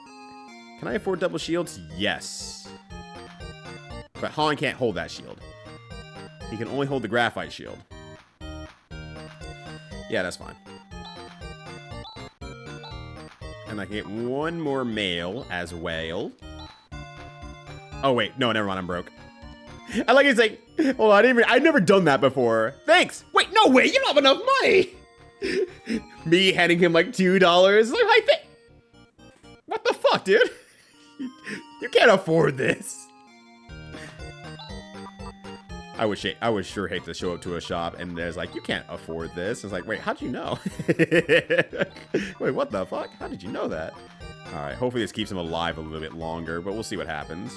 Can I afford double shields? Yes. But Han can't hold that shield. He can only hold the graphite shield. Yeah, that's fine. And I can get one more mail as well. Oh, wait. No, never mind. I'm broke. I like it's like, well, I've never done that before. Thanks. Wait, no way. You don't have enough money. Me handing him like $2. Like, what the fuck, dude? You can't afford this. I would sure hate to show up to a shop and there's like, you can't afford this. It's like, wait, how'd you know? Wait, what the fuck? How did you know that? All right, hopefully this keeps him alive a little bit longer, but we'll see what happens.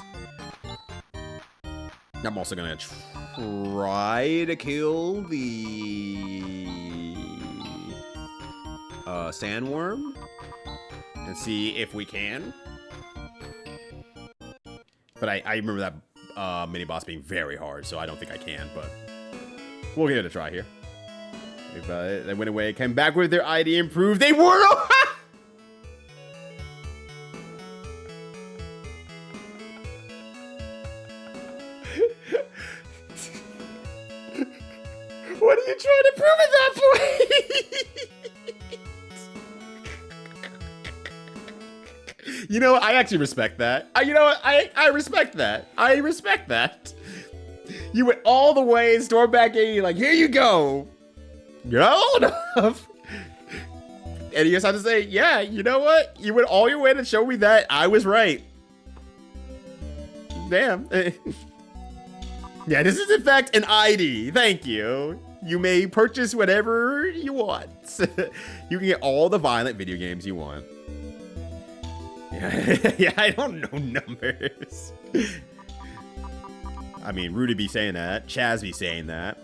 I'm also gonna try to kill the sandworm and see if we can. But I remember that mini boss being very hard, so I don't think I can, but we'll give it a try here. If they went away, came back with their ID improved, they were. What are you trying to prove at that point? You know, I actually respect that. You know what? I respect that. I respect that. You went all the way, stormed back in, like, here you go. You're not old enough. And you just have to say, yeah, you know what? You went all your way to show me that I was right. Damn. Yeah, this is in fact an ID. Thank you. You may purchase whatever you want. You can get all the violent video games you want. Yeah, I don't know numbers. I mean, Rudy be saying that. Chaz be saying that.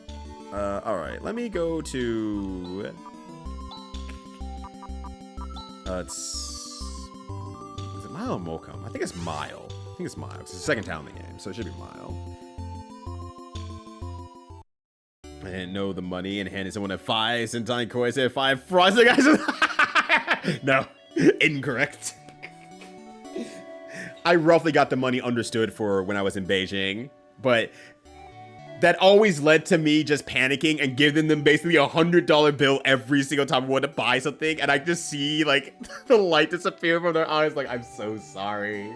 Alright, let me go to Is it Mile or Molecomb? I think it's Mile. I think it's Mile. It's the second town in the game, so it should be Mile. I didn't know the money and handed someone a 5 centime coin. Said 5 fries. The guys. No, incorrect. I roughly got the money understood for when I was in Beijing, but that always led to me just panicking and giving them basically $100 bill every single time I wanted to buy something, and I just see like the light disappear from their eyes. Like, I'm so sorry.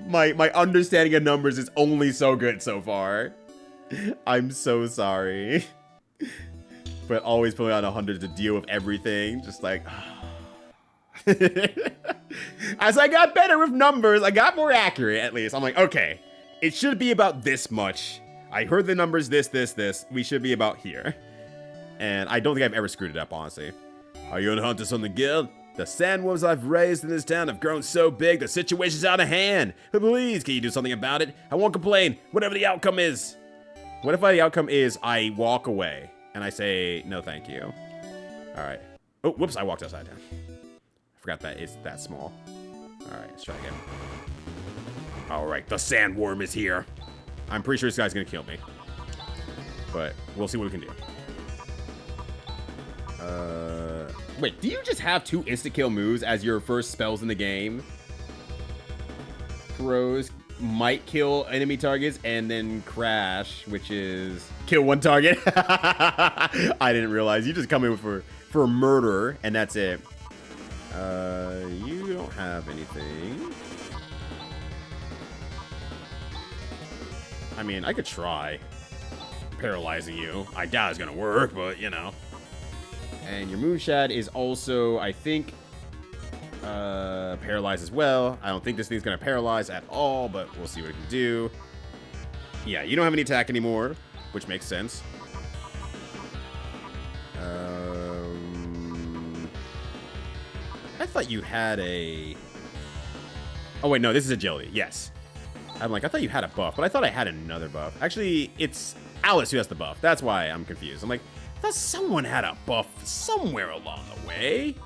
my understanding of numbers is only so good so far. I'm so sorry. But always pulling out 100 to deal with everything, just like. As I got better with numbers, I got more accurate at least. I'm like, okay, it should be about this much. I heard the numbers this. We should be about here. And I don't think I've ever screwed it up, honestly. Are you on the hunt for something good? The sandworms I've raised in this town have grown so big, the situation's out of hand. But please, can you do something about it? I won't complain, whatever the outcome is. What if the outcome is I walk away and I say, no, thank you? All right. Oh, whoops, I walked outside down. Forgot that it's that small. All right, let's try again. All right, the sandworm is here. I'm pretty sure this guy's gonna kill me, but we'll see what we can do. Wait, do you just have 2 insta-kill moves as your first spells in the game? Pros might kill enemy targets and then crash, which is kill 1 target. I didn't realize you just come in for murder and that's it. You don't have anything. I mean, I could try paralyzing you. I doubt it's gonna work, but you know. And your Moonshad is also, I think, paralyzed as well. I don't think this thing's gonna paralyze at all, but we'll see what it can do. Yeah, you don't have any attack anymore, which makes sense. I thought you had a... Oh, wait, no, this is agility. Yes. I'm like, I thought you had a buff, but I thought I had another buff. Actually, it's Alice who has the buff. That's why I'm confused. I'm like, I thought someone had a buff somewhere along the way.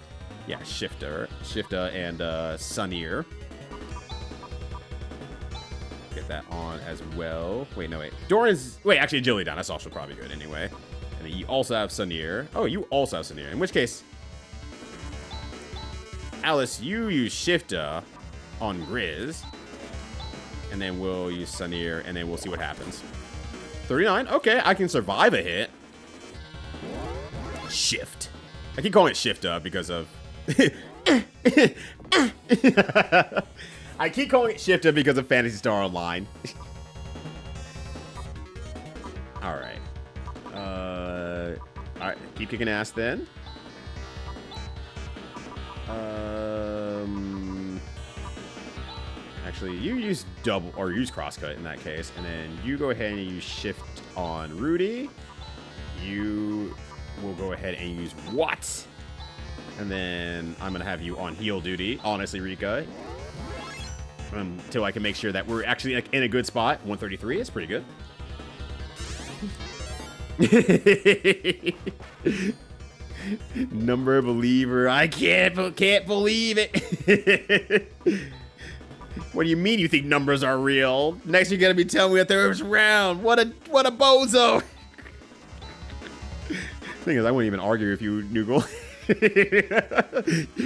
Yeah, Shifter and Sunnier. Get that on as well. Wait, no, wait. Doran's... Wait, actually, agility down. That's also probably good anyway. And then you also have Sunnier. Oh, you also have Sunnier. In which case... Alice, you use Shifter on Grizz, and then we'll use Sunnier, and then we'll see what happens. 39? Okay, I can survive a hit. Shift. I keep calling it Shifter because of... I keep calling it Shifter because of Phantasy Star Online. Alright. Alright, keep kicking ass then. Actually, you use double or use crosscut in that case, and then you go ahead and use shift on Rudy. You will go ahead and use what? And then I'm gonna have you on heal duty. Honestly, Rika, until I can make sure that we're actually like in a good spot. 133 is pretty good. Number believer. I can't believe it. What do you mean you think numbers are real? Next you're gonna be telling me that there was round. What a bozo. Thing is, I wouldn't even argue with you, Noogle.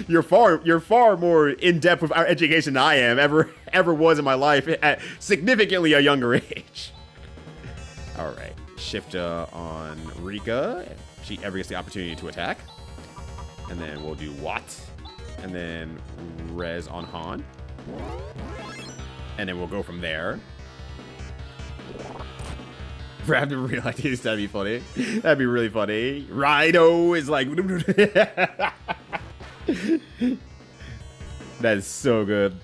You're far more in depth with our education than I am ever was in my life at significantly a younger age. All right, shift on Rika. She ever gets the opportunity to attack. And then we'll do Watt. And then Rez on Han. And then we'll go from there. Grab the real ideas, that'd be funny. That'd be really funny. Rhino is like... That is so good.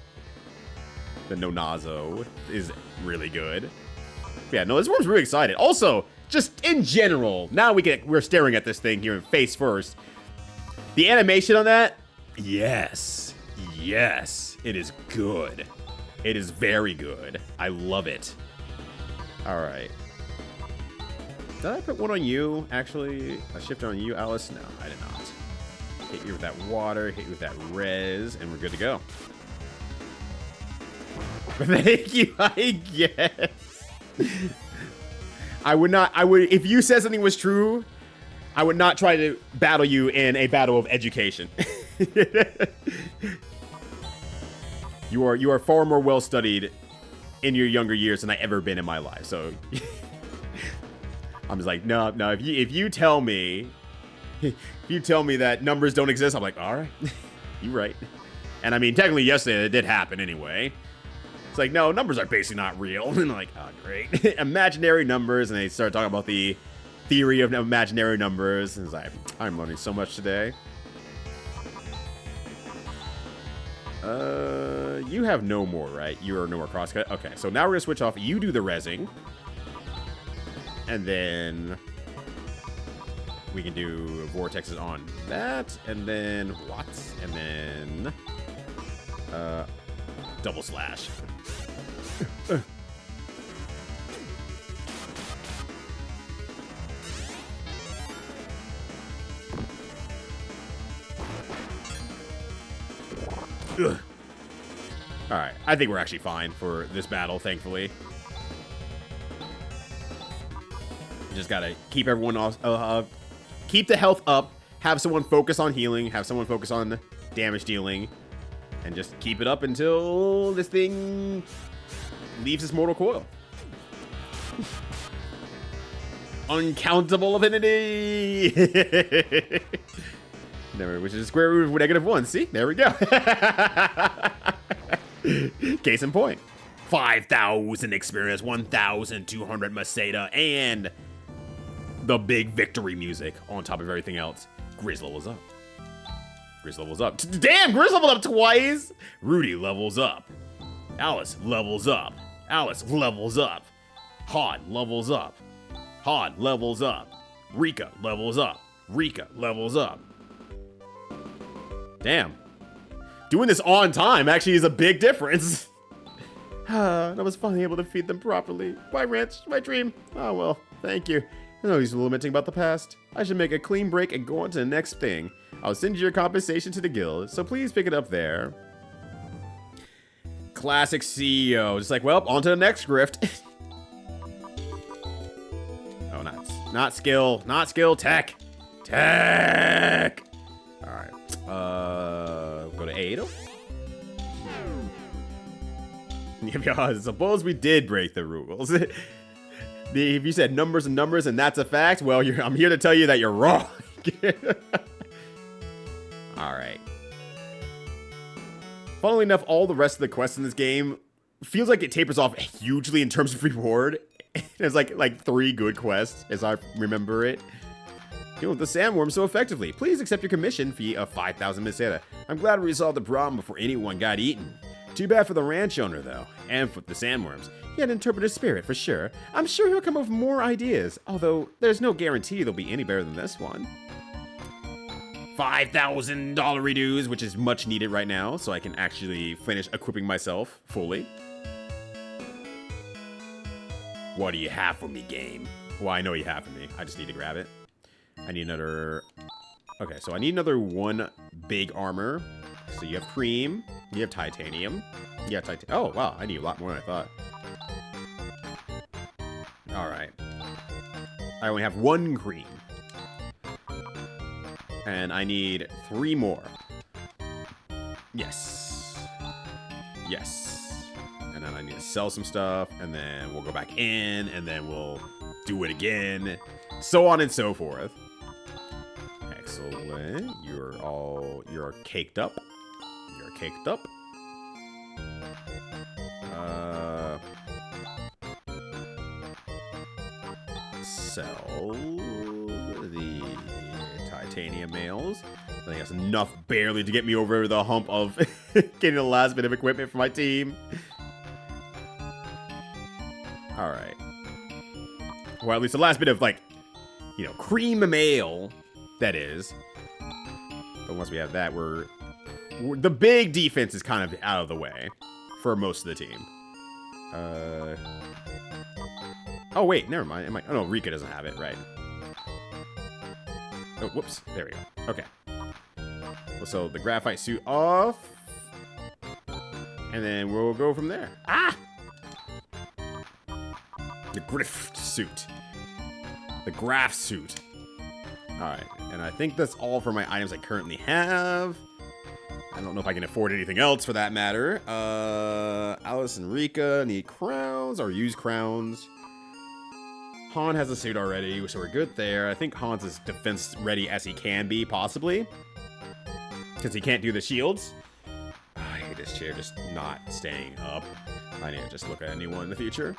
The Nonazo is really good. Yeah, no, this one's really excited. Also, just in general, now we're staring at this thing here face first. The animation on that, yes, it is good. It is very good. I love it. All right. Did I put one on you, actually? A shift on you, Alice? No, I did not. Hit you with that water, hit you with that res, and we're good to go. Thank you, I guess. I would, if you said something was true, I would not try to battle you in a battle of education. You are far more well studied in your younger years than I ever been in my life. So I'm just like, no. If you tell me that numbers don't exist, I'm like, all right, you're right. And I mean, technically, yesterday it did happen anyway. It's like, no, numbers are basically not real. And I'm like, oh, great, imaginary numbers. And they start talking about the theory of imaginary numbers. And it's like, I'm learning so much today. You have no more, right? You are no more crosscut. Okay, so now we're gonna switch off. You do the rezzing. And then we can do vortexes on that. And then what? And then double slash. Ugh. All right, I think we're actually fine for this battle, thankfully. Just gotta keep everyone off, keep the health up, have someone focus on healing, have someone focus on damage dealing, and just keep it up until this thing leaves its mortal coil. Uncountable affinity! Never, which is the square root of -1. See? There we go. Case in point. 5,000 experience, 1,200 Masada, and the big victory music on top of everything else. Grizz levels up. Grizz levels up. Damn, Grizz leveled up twice! Rudy levels up. Alice levels up. Alice levels up. Hod levels up. Hod levels up. Rika levels up. Rika levels up. Damn. Doing this on time actually is a big difference. I was finally able to feed them properly. Why, Ranch? My dream. Oh, well, thank you. I know he's lamenting about the past. I should make a clean break and go on to the next thing. I'll send you your compensation to the guild, so please pick it up there. Classic CEO. Just like, well, on to the next grift. Oh, not skill. Not skill. Tech. Tech. All right. Go to 8. Yeah, suppose we did break the rules. If you said numbers and numbers and that's a fact, well, I'm here to tell you that you're wrong. All right. Funnily enough, all the rest of the quests in this game feels like it tapers off hugely in terms of reward. There's like 3 good quests, as I remember it. Dealing with the sandworm so effectively. Please accept your commission fee of 5,000 Meseta. I'm glad we resolved the problem before anyone got eaten. Too bad for the ranch owner, though, and for the sandworms. He had interpreted spirit for sure. I'm sure he'll come up with more ideas, although there's no guarantee they'll be any better than this one. $5,000 redos, which is much needed right now, so I can actually finish equipping myself fully. What do you have for me, game? Well, I know you have for me. I just need to grab it. I need another... Okay, so I need another 1 big armor. So you have cream, you have titanium, you have oh, wow, I need a lot more than I thought. Alright. I only have 1 cream. And I need 3 more. Yes. Yes. And then I need to sell some stuff, and then we'll go back in, and then we'll do it again. So on and so forth. Excellent. You're caked up. You're caked up. Sell the titanium mails. I think that's enough barely to get me over the hump of getting the last bit of equipment for my team. Alright. Well, at least the last bit of, like, you know, cream mail, that is. But once we have that, we're the big defense is kind of out of the way for most of the team. Oh, wait, never mind. Oh, no, Rika doesn't have it, right. Oh, whoops. There we go. Okay. So the graphite suit off. And then we'll go from there. Ah! The grift suit. The graph suit. Alright, and I think that's all for my items I currently have. I don't know if I can afford anything else for that matter. Alice and Rika need crowns or use crowns. Han has a suit already, so we're good there. I think Han's as defense ready as he can be, possibly. Because he can't do the shields. I hate this chair just not staying up. I need to just look at anyone in the future.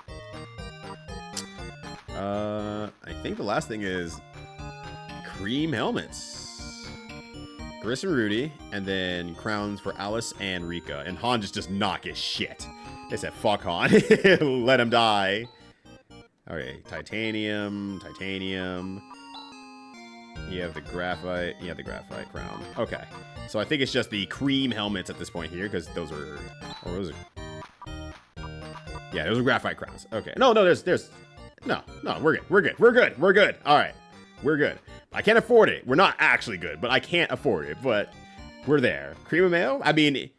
I think the last thing is cream helmets. Gris and Rudy, and then crowns for Alice and Rika. And Han just does not get shit. They said, fuck Han. Let him die. Okay, titanium. You have the graphite. You have the graphite crown. Okay. So I think it's just the cream helmets at this point here, because those are... Or those are... Yeah, those are graphite crowns. Okay. No, there's... No, we're good. All right. We're good. I can't afford it. We're not actually good, but I can't afford it. But we're there. Cream of mayo? I mean,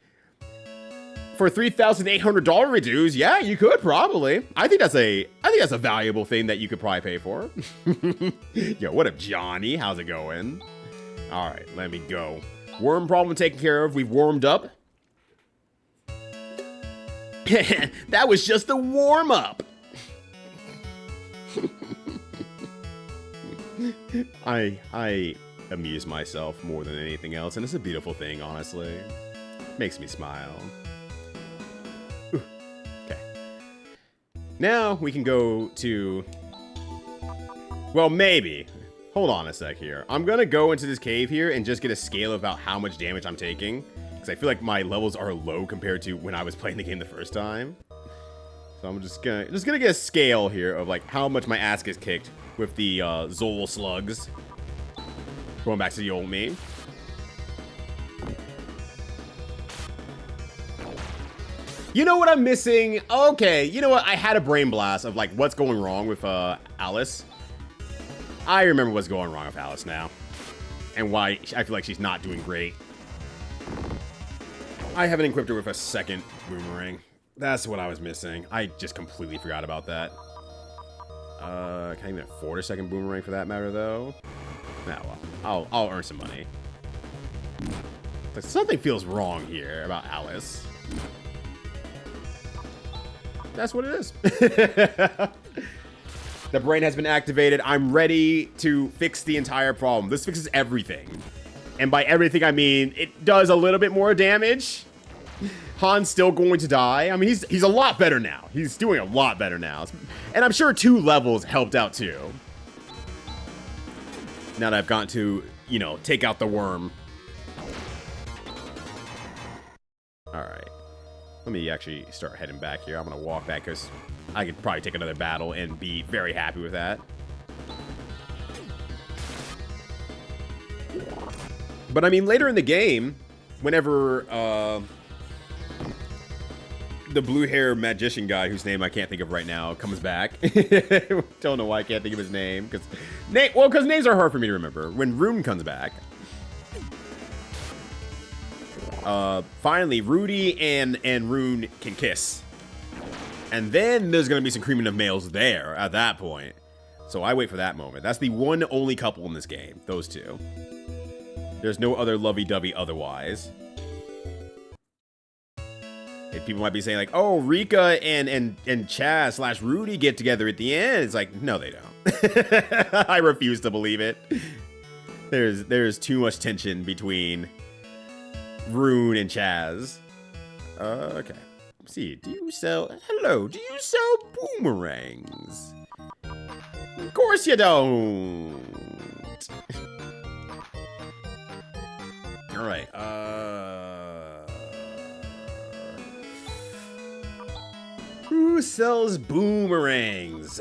for $3,800 reduce, yeah, you could probably. I think that's a valuable thing that you could probably pay for. Yo, what up, Johnny? How's it going? All right, let me go. Worm problem taken care of. We've warmed up. That was just a warm up. I amuse myself more than anything else, and it's a beautiful thing, honestly. Makes me smile. Ooh. Okay. Now we can go to... Well, maybe. Hold on a sec here. I'm gonna go into this cave here and just get a scale about how much damage I'm taking, because I feel like my levels are low compared to when I was playing the game the first time. So I'm just gonna get a scale here of like how much my ass gets kicked with the Zol slugs. Going back to the old me. You know what I'm missing? Okay, you know what? I had a brain blast of like what's going wrong with Alice. I remember what's going wrong with Alice now. And why I feel like she's not doing great. I haven't equipped her with a second boomerang. That's what I was missing. I just completely forgot about that. Can't even afford a second boomerang for that matter, though. Nah, well, I'll earn some money. But something feels wrong here about Alice. That's what it is. The brain has been activated. I'm ready to fix the entire problem. This fixes everything. And by everything, I mean, it does a little bit more damage. Han's still going to die. I mean, he's a lot better now. He's doing a lot better now. And I'm sure 2 levels helped out too. Now that I've gotten to, you know, take out the worm. Alright. Let me actually start heading back here. I'm going to walk back because I could probably take another battle and be very happy with that. But I mean, later in the game, whenever, the blue-hair magician guy, whose name I can't think of right now, comes back. Don't know why I can't think of his name. Because names are hard for me to remember. When Rune comes back. Finally, Rudy and Rune can kiss. And then there's going to be some creaming of males there at that point. So I wait for that moment. That's the one only couple in this game. Those two. There's no other lovey-dovey otherwise. And people might be saying like, oh, Rika and Chaz / Rudy get together at the end. It's like, no, they don't. I refuse to believe it. There's too much tension between Rune and Chaz. Okay. Let's see, do you sell boomerangs? Of course you don't. All right. Who sells boomerangs?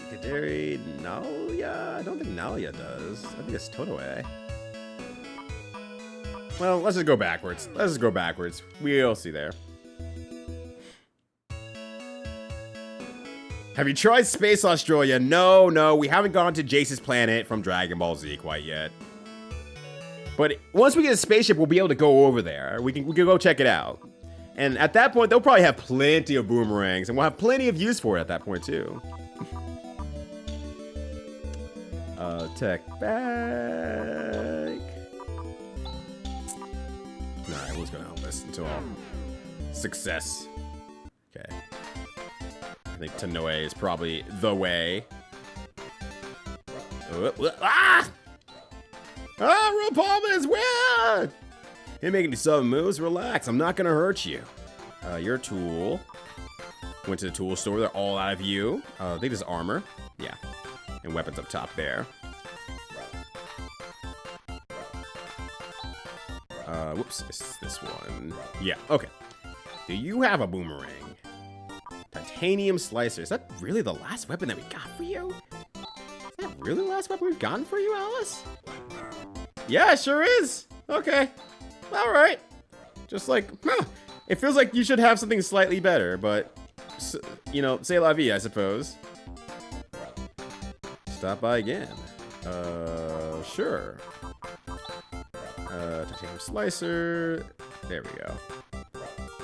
Kaderi, Nalia? I don't think Nalia does. I think it's Totoe. Well, let's just go backwards. We'll see there. Have you tried Space Australia? No, no, we haven't gone to Jace's planet from Dragon Ball Z quite yet. But once we get a spaceship, we'll be able to go over there. We can go check it out. And at that point, they'll probably have plenty of boomerangs, and we'll have plenty of use for it at that point too. Tech back. Nah, who's gonna help us until success? Okay. I think Tanoe is probably the way. Ah! Ah, Rapalmas, where? Hey, making these sudden moves. Relax, I'm not gonna hurt you. Your tool. Went to the tool store. They're all out of view. I think there's armor. Yeah. And weapons up top there. Whoops, it's this one. Yeah, okay. Do you have a boomerang? Titanium slicer. Is that really the last weapon that we got for you? Is that really the last weapon we've gotten for you, Alice? Yeah, it sure is. Okay. All right. Just like, huh. It feels like you should have something slightly better, but, you know, c'est la vie, I suppose. Stop by again. Sure. Titanium slicer. There we go.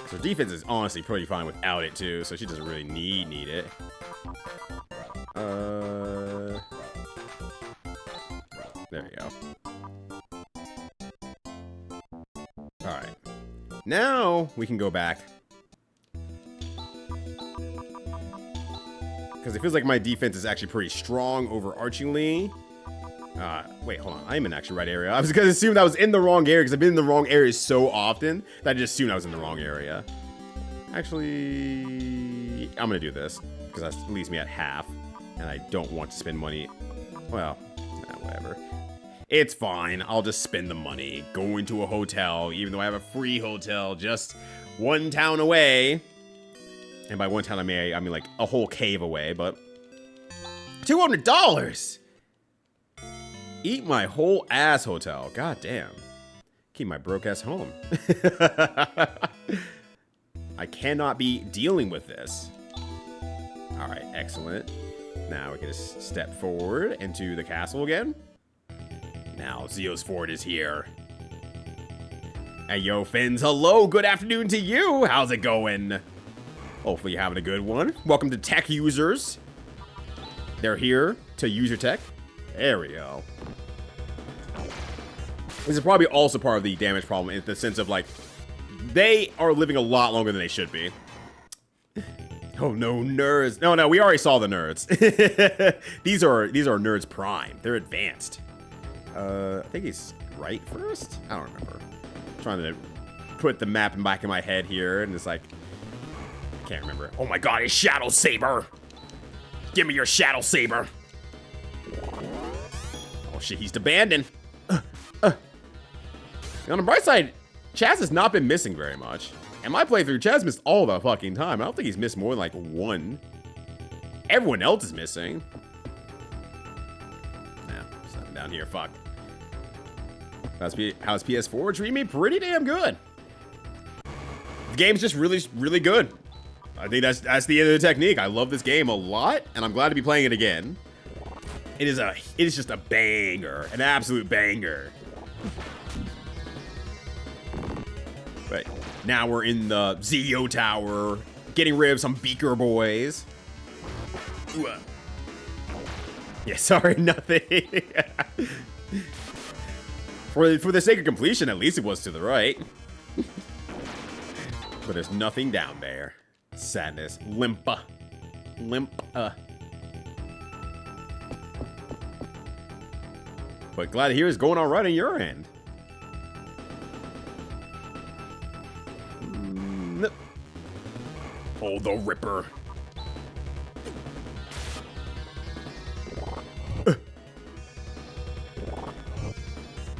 So defense is honestly pretty fine without it too, so she doesn't really need it. There we go. Alright. Now we can go back. Because it feels like my defense is actually pretty strong overarchingly. Wait, hold on. I'm in actually right area. I was gonna assume that I was in the wrong area because I've been in the wrong area so often that I just assumed I was in the wrong area. Actually, I'm gonna do this because that leaves me at half, and I don't want to spend money. Well, whatever. It's fine. I'll just spend the money. Go into a hotel, even though I have a free hotel just one town away. And by one town I mean like a whole cave away, but $200. Eat my whole ass hotel. God damn. Keep my broke ass home. I cannot be dealing with this. All right, excellent. Now we can just step forward into the castle again. Now Zeo's Fort is here. Hey, yo, Fins. Hello, good afternoon to you. How's it going? Hopefully you're having a good one. Welcome to Tech Users. They're here to use your tech. There we go. This is probably also part of the damage problem in the sense of, like, they are living a lot longer than they should be. Oh, no, nerds. No, we already saw the nerds. These are nerds prime. They're advanced. I think he's right first? I don't remember. I'm trying to put the map back in my head here, and it's like, I can't remember. Oh my god, it's Shadow Saber! Give me your Shadow Saber! Oh shit, he's abandoned. On the bright side, Chaz has not been missing very much. And my playthrough, Chaz missed all the fucking time. I don't think he's missed more than like one. Everyone else is missing. Nah, there's nothing down here, fuck. How's PS4? Treating me pretty damn good. The game's just really good. I think that's the end of the technique. I love this game a lot, and I'm glad to be playing it again. It is just a banger, an absolute banger. But now we're in the Zeo Tower, getting rid of some beaker boys. Ooh. Yeah, sorry, nothing. For the sake of completion, at least it was to the right. But there's nothing down there. Sadness. Limpa. But glad to hear it's going all right on your end. Oh, the Ripper.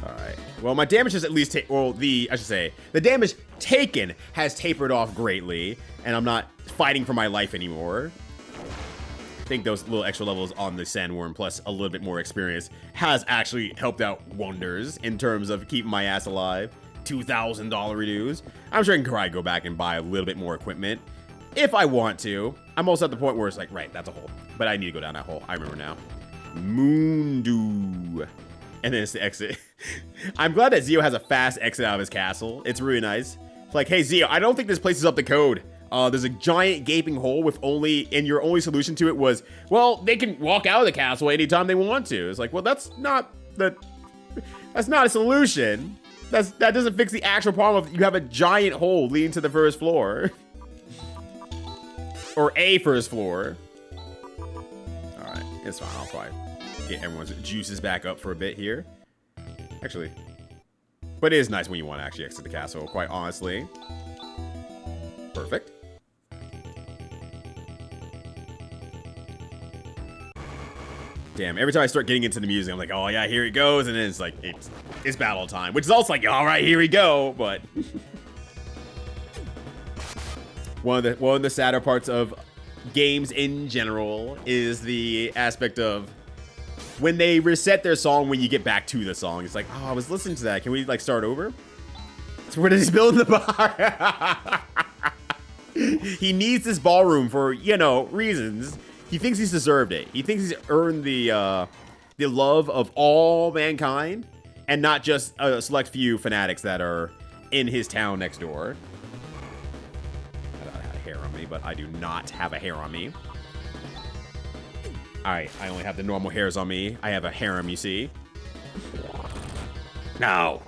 Alright. Well, my damage has at least the damage taken has tapered off greatly, and I'm not fighting for my life anymore. I think those little extra levels on the Sandworm plus a little bit more experience has actually helped out wonders in terms of keeping my ass alive. $2,000 reduce. I'm sure I can probably go back and buy a little bit more equipment if I want to. I'm also at the point where it's like, right, that's a hole. But I need to go down that hole. I remember now. Moondew. And then it's the exit. I'm glad that Zio has a fast exit out of his castle. It's really nice. It's like, hey, Zio, I don't think this place is up to code. There's a giant gaping hole with and your only solution to it was, well, they can walk out of the castle anytime they want to. It's like, well, that's not a solution. That doesn't fix the actual problem of you have a giant hole leading to the first floor. Or a first floor. Alright, it's fine. I'll probably get everyone's juices back up for a bit here. Actually. But it is nice when you want to actually exit the castle, quite honestly. Perfect. Damn, every time I start getting into the music, I'm like, oh yeah, here it goes, and then it's like, it's battle time, which is also like, all right, here we go, but one of the sadder parts of games in general is the aspect of when they reset their song when you get back to the song. It's like, oh, I was listening to that. Can we like start over? So where does he build the bar? He needs this ballroom for, you know, reasons. He thinks he's deserved it. He thinks he's earned the love of all mankind, and not just a select few fanatics that are in his town next door. I thought I had a hair on me, but I do not have a hair on me. Alright, I only have the normal hairs on me. I have a harem, you see. No.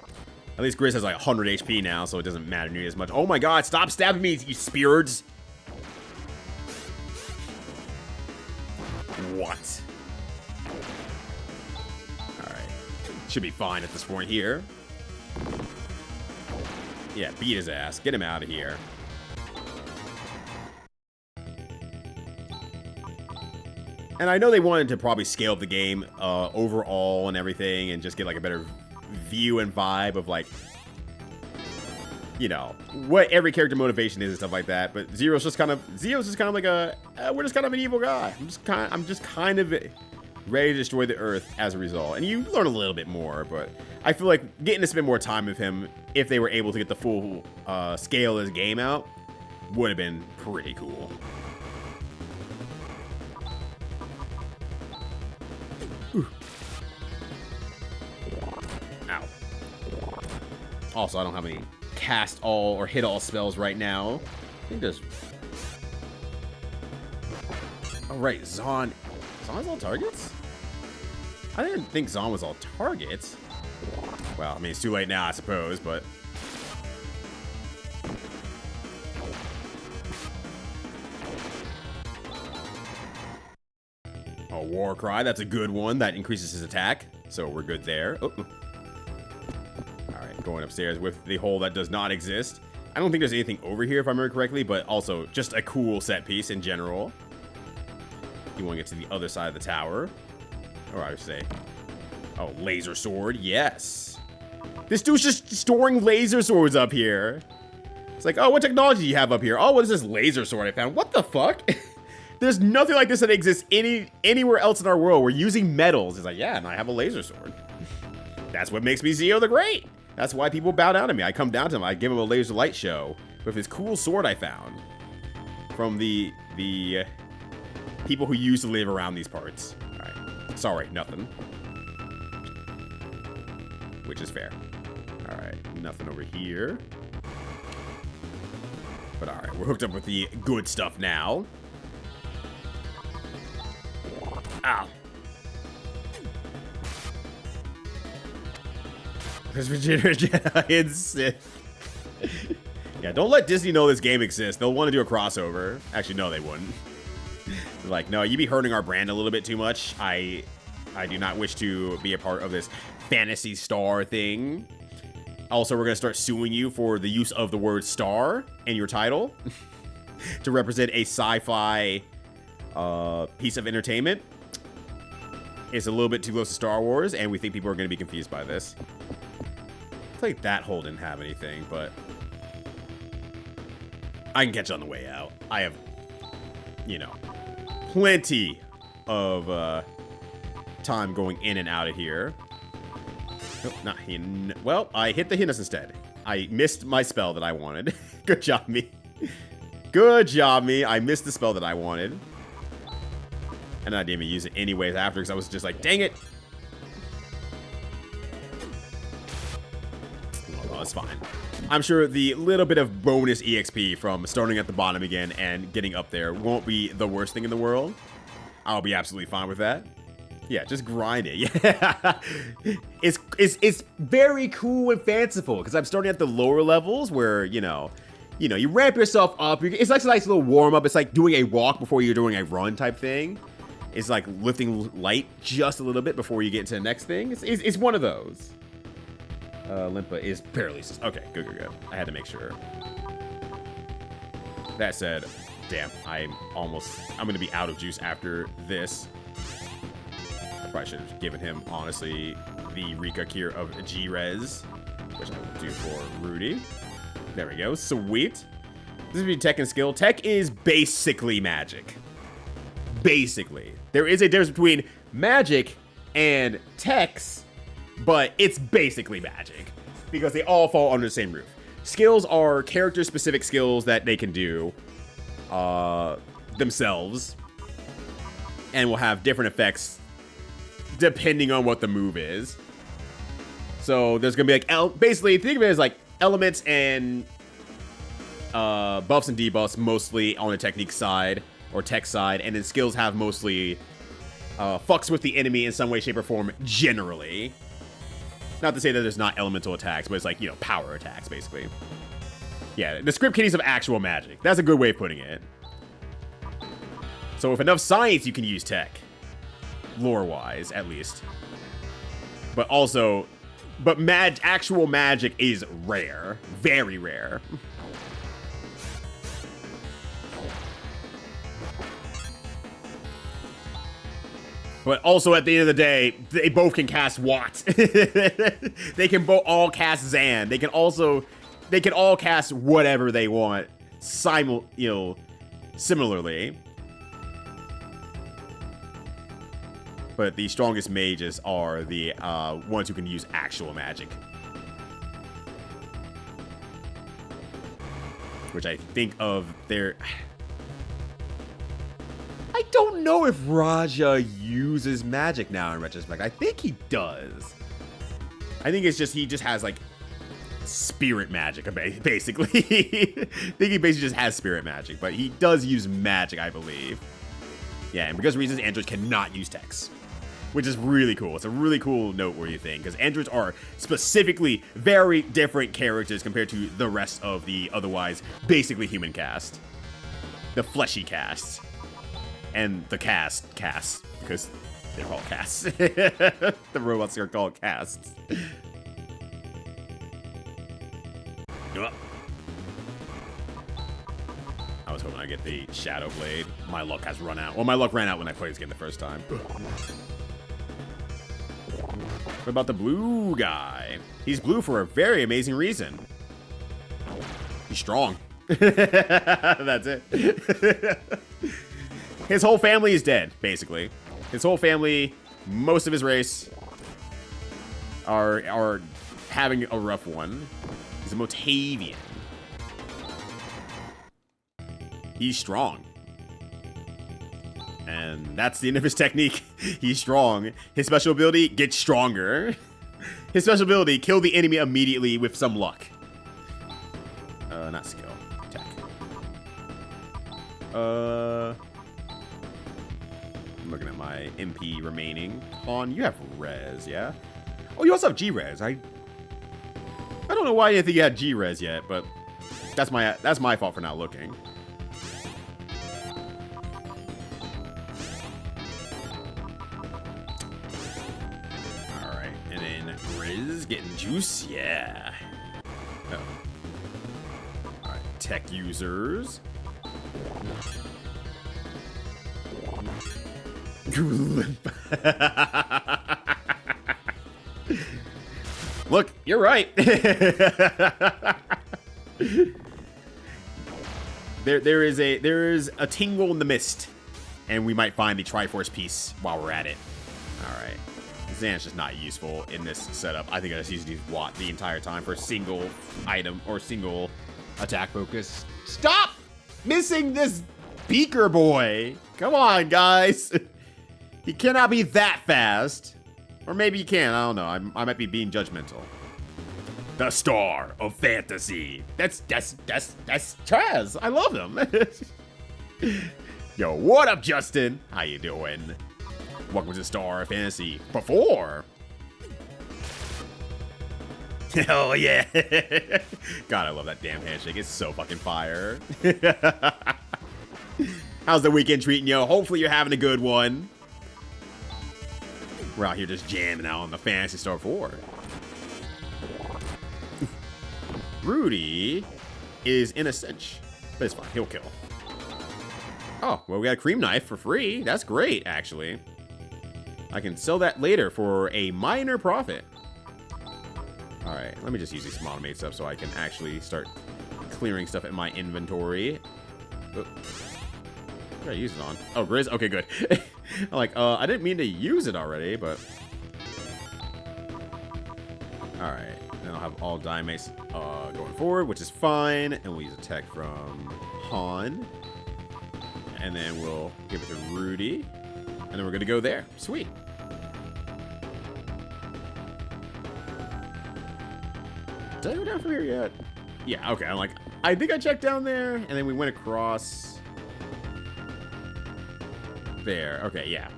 At least Grizz has like 100 HP now, so it doesn't matter nearly as much. Oh my god, stop stabbing me, you spirits. What? Alright. Should be fine at this point here. Yeah, beat his ass. Get him out of here. And I know they wanted to probably scale up the game overall and everything and just get like a better view and vibe of like, you know, what every character motivation is and stuff like that. But Zero's just kind of like we're just kind of an evil guy. I'm just kind of ready to destroy the earth as a result. And you learn a little bit more, but I feel like getting to spend more time with him, if they were able to get the full scale of his game out, would have been pretty cool. Ow. Also, I don't have any cast all or hit all spells right now. I think there's... Oh, right. Zon. Zon's all targets? I didn't think Zon was all targets. Well, I mean, it's too late now, I suppose, but... Oh, War Cry. That's a good one. That increases his attack. So we're good there. Oh. Alright, going upstairs with the hole that does not exist. I don't think there's anything over here, if I remember correctly, but also just a cool set piece in general. You want to get to the other side of the tower. Or I would say... Oh, laser sword. Yes. This dude's just storing laser swords up here. It's like, oh, what technology do you have up here? Oh, what is this laser sword I found? What the fuck? There's nothing like this that exists anywhere else in our world. We're using metals. It's like, yeah, and I have a laser sword. That's what makes me Zio the Great. That's why people bow down to me. I come down to him. I give him a laser light show with his cool sword I found from the people who used to live around these parts. All right. Sorry, nothing. Which is fair. All right, nothing over here. But all right, we're hooked up with the good stuff now. Ow. There's Vegeta, Jedi, and Sith. Yeah, don't let Disney know this game exists. They'll want to do a crossover. Actually, no, they wouldn't. They're like, no, you be hurting our brand a little bit too much. I do not wish to be a part of this Phantasy Star thing. Also, we're going to start suing you for the use of the word star in your title to represent a sci-fi piece of entertainment. It's a little bit too close to Star Wars, and we think people are going to be confused by this. I feel like that hole didn't have anything, but I can catch on the way out. I have, you know, plenty of time going in and out of here. Nope, not Hin. Well, I hit the Hinus instead. I missed my spell that I wanted. Good job, me. Good job, me. I missed the spell that I wanted. And I didn't even use it anyways after because I was just like, dang it. Oh, it's fine. I'm sure the little bit of bonus EXP from starting at the bottom again and getting up there won't be the worst thing in the world. I'll be absolutely fine with that. Yeah, just grind it. Yeah. It's very cool and fanciful because I'm starting at the lower levels where, you ramp yourself up. It's like a nice little warm up. It's like doing a walk before you're doing a run type thing. It's like lifting light just a little bit before you get into the next thing. It's one of those. Limpa is barely. Okay, good. I had to make sure. That said, damn, I'm gonna be out of juice after this. I probably should have given him, honestly, the Rika Cure of G-Res, which I will do for Rudy. There we go. Sweet. This would be tech and skill. Tech is basically magic. Basically. There is a difference between magic and techs, but it's basically magic because they all fall under the same roof. Skills are character-specific skills that they can do themselves and will have different effects depending on what the move is. So there's gonna be like basically think of it as like elements and buffs and debuffs mostly on the technique side or tech side, and then skills have mostly fucks with the enemy in some way, shape, or form generally. Not to say that there's not elemental attacks, but it's like, power attacks basically. Yeah, the script kiddies of actual magic. That's a good way of putting it. So with enough science, you can use tech. Lore-wise, at least. But also, actual magic is rare. Very rare. But also, at the end of the day, they both can cast Wat. They can all cast Zan. They can all cast whatever they want. Similarly. But the strongest mages are the ones who can use actual magic. Which I think of their... I don't know if Raja uses magic now in retrospect. I think he does. I think it's just, he just has like spirit magic, basically. I think he basically just has spirit magic, but he does use magic, I believe. Yeah, and because of reasons, androids cannot use text, which is really cool. It's a really cool noteworthy thing, because androids are specifically very different characters compared to the rest of the otherwise basically human cast. The fleshy cast. And the cast, because they're called casts. The robots are called casts. I was hoping I'd get the Shadow Blade. My luck has run out. Well, my luck ran out when I played this game the first time. What about the blue guy? He's blue for a very amazing reason. He's strong. That's it. His whole family is dead, basically. His whole family, most of his race, are having a rough one. He's a Motavian. He's strong. And that's the end of his technique. He's strong. His special ability, get stronger. His special ability, kill the enemy immediately with some luck. Not skill. Attack. I'm looking at my MP remaining. Han, you have res, yeah? Oh, you also have G-res. I don't know why you didn't think you had G-res yet, but that's my fault for not looking. Alright, and then Riz getting juice, yeah. Oh. Alright, tech users. Look, you're right. There is a tingle in the mist, and we might find the Triforce piece while we're at it. All right, Zan's just not useful in this setup. I think I just use Wat the entire time for a single item or single attack focus. Stop! missing this beaker boy. Come on, guys. He cannot be that fast. Or maybe he can. I don't know. I might be being judgmental. The star of fantasy. That's Chaz. I love him. Yo, what up, Justin? How you doing? Welcome to Star of Fantasy before. Hell yeah. God, I love that damn handshake. It's so fucking fire. How's the weekend treating you? Hopefully you're having a good one. We're out here just jamming out on the Phantasy Star IV. Rudy is in a cinch, but it's fine. He'll kill. Oh, well, we got a cream knife for free. That's great, actually. I can sell that later for a minor profit. All right, let me just use these monomates up so I can actually start clearing stuff in my inventory. Oh. What did I use it on? Oh, Grizz? Okay, good. I'm like, I didn't mean to use it already, but... All right, then I'll have all Diamates going forward, which is fine. And we'll use a tech from Han. And then we'll give it to Rudy. And then we're gonna go there. Sweet. Did I go down from here yet? Yeah, okay. I'm like, I think I checked down there, and then we went across there. Okay, yeah.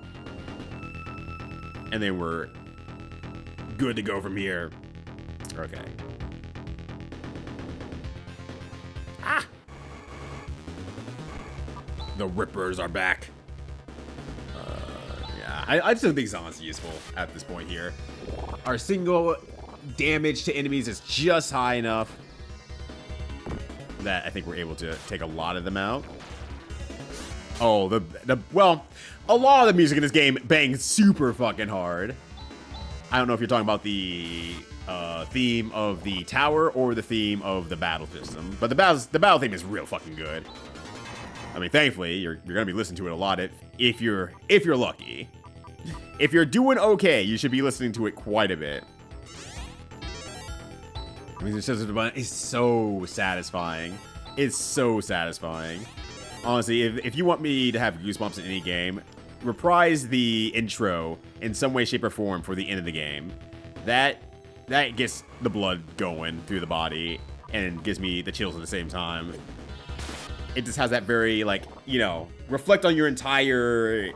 And then we're good to go from here. Okay. Ah! The Rippers are back. Yeah, I just don't think Zon's useful at this point here. Our single damage to enemies is just high enough that I think we're able to take a lot of them out. Oh, well, a lot of the music in this game bangs super fucking hard. I don't know if you're talking about the theme of the tower or the theme of the battle system, but the battle theme is real fucking good. I mean, thankfully, you're gonna be listening to it a lot if you're lucky. If you're doing okay, you should be listening to it quite a bit. I mean, it's so satisfying. It's so satisfying. Honestly, if you want me to have goosebumps in any game, reprise the intro in some way, shape, or form for the end of the game. That gets the blood going through the body and gives me the chills at the same time. It just has that very, like, you know, reflect on your entire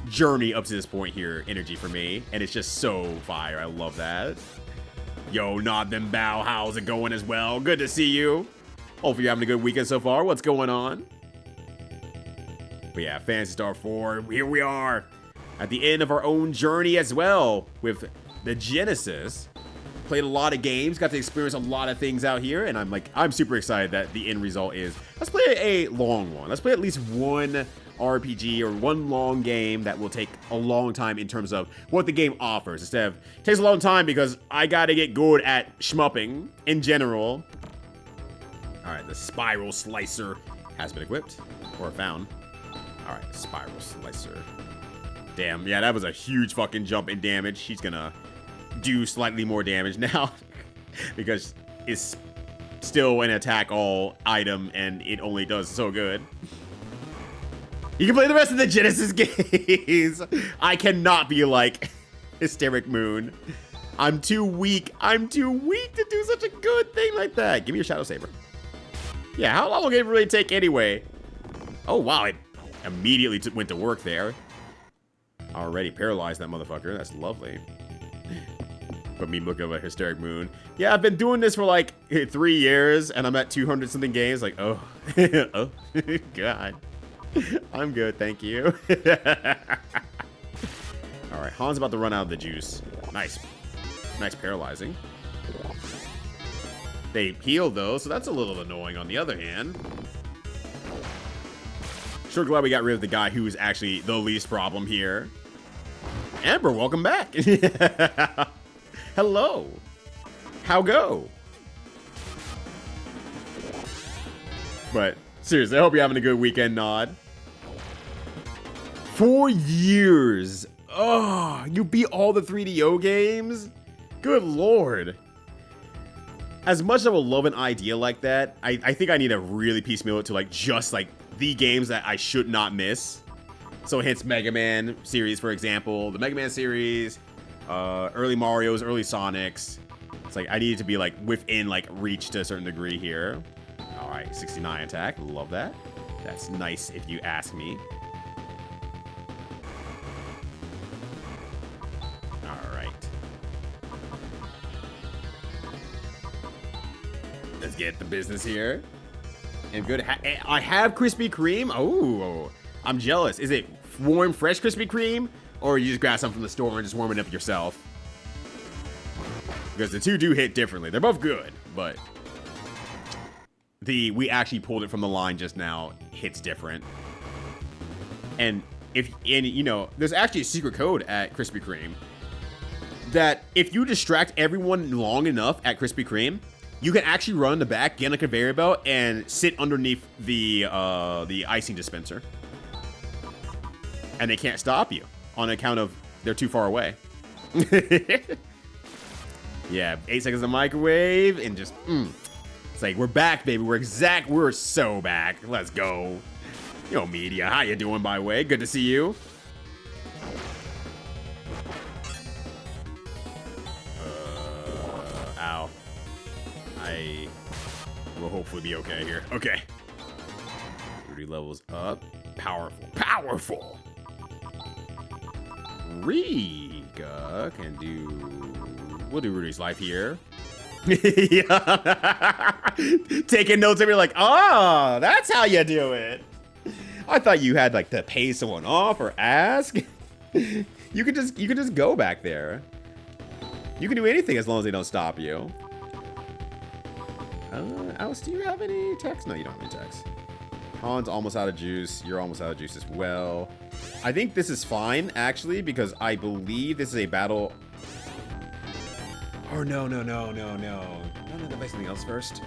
journey up to this point here energy for me. And it's just so fire. I love that. Yo, Nod them bow. How's it going as well? Good to see you. Hopefully you're having a good weekend so far. What's going on? But yeah, Phantasy Star IV, here we are at the end of our own journey as well with the Genesis. Played a lot of games, got to experience a lot of things out here, and I'm super excited that the end result is, let's play a long one. Let's play at least one RPG or one long game that will take a long time in terms of what the game offers. Instead of, it takes a long time because I gotta get good at shmupping in general. All right, the Spiral Slicer has been equipped or found. All right, Spiral Slicer. Damn, yeah, that was a huge fucking jump in damage. He's gonna do slightly more damage now because it's still an attack all item and it only does so good. You can play the rest of the Genesis games. I cannot be like Hysteric Moon. I'm too weak. I'm too weak to do such a good thing like that. Give me your Shadow Saber. Yeah, how long will it really take anyway? Oh, wow. It immediately went to work there. Already paralyzed that motherfucker. That's lovely. But me looking at a Hysteric Moon. Yeah, I've been doing this for like 3 years, and I'm at 200 something games. Like, oh, oh, God. I'm good, thank you. All right, Han's about to run out of the juice. Nice. Nice paralyzing. They healed, though, so that's a little annoying on the other hand. Sure glad we got rid of the guy who was actually the least problem here. Amber, welcome back. Hello. How go? But seriously, I hope you're having a good weekend, Nod. 4 years. Oh, you beat all the 3DO games? Good lord. as much as I will love an idea like that, I think I need to really piecemeal it to like just like the games that I should not miss. So hence Mega Man series, for example, the Mega Man series, early Marios, early Sonics. It's like I need it to be like within like reach to a certain degree here. All right, 69 attack, love that. That's nice if you ask me. All right. Let's get the business here. And good, I have Krispy Kreme. Oh, I'm jealous. Is it warm, fresh Krispy Kreme? Or you just grab some from the store and just warm it up yourself? Because the two do hit differently. They're both good, but we actually pulled it from the line just now hits different. And you know, there's actually a secret code at Krispy Kreme that if you distract everyone long enough at Krispy Kreme, you can actually run in the back, get on a conveyor belt, and sit underneath the icing dispenser. And they can't stop you on account of they're too far away. Yeah, 8 seconds of microwave, and just, It's like, we're back, baby. We're so back. Let's go. Yo, media, how you doing, by the way? Good to see you. Ow. I will hopefully be okay here. Okay. 30 levels up. Powerful. Powerful! Rika can do... We'll do Rudy's life here. Yeah. Taking notes and be like, oh, that's how you do it. I thought you had like to pay someone off or ask. You could just go back there. You can do anything as long as they don't stop you. Alice, do you have any text? No, you don't have any text. Han's almost out of juice. You're almost out of juice as well. I think this is fine, actually, because I believe this is a battle. Oh, no. No, I have to buy something else first.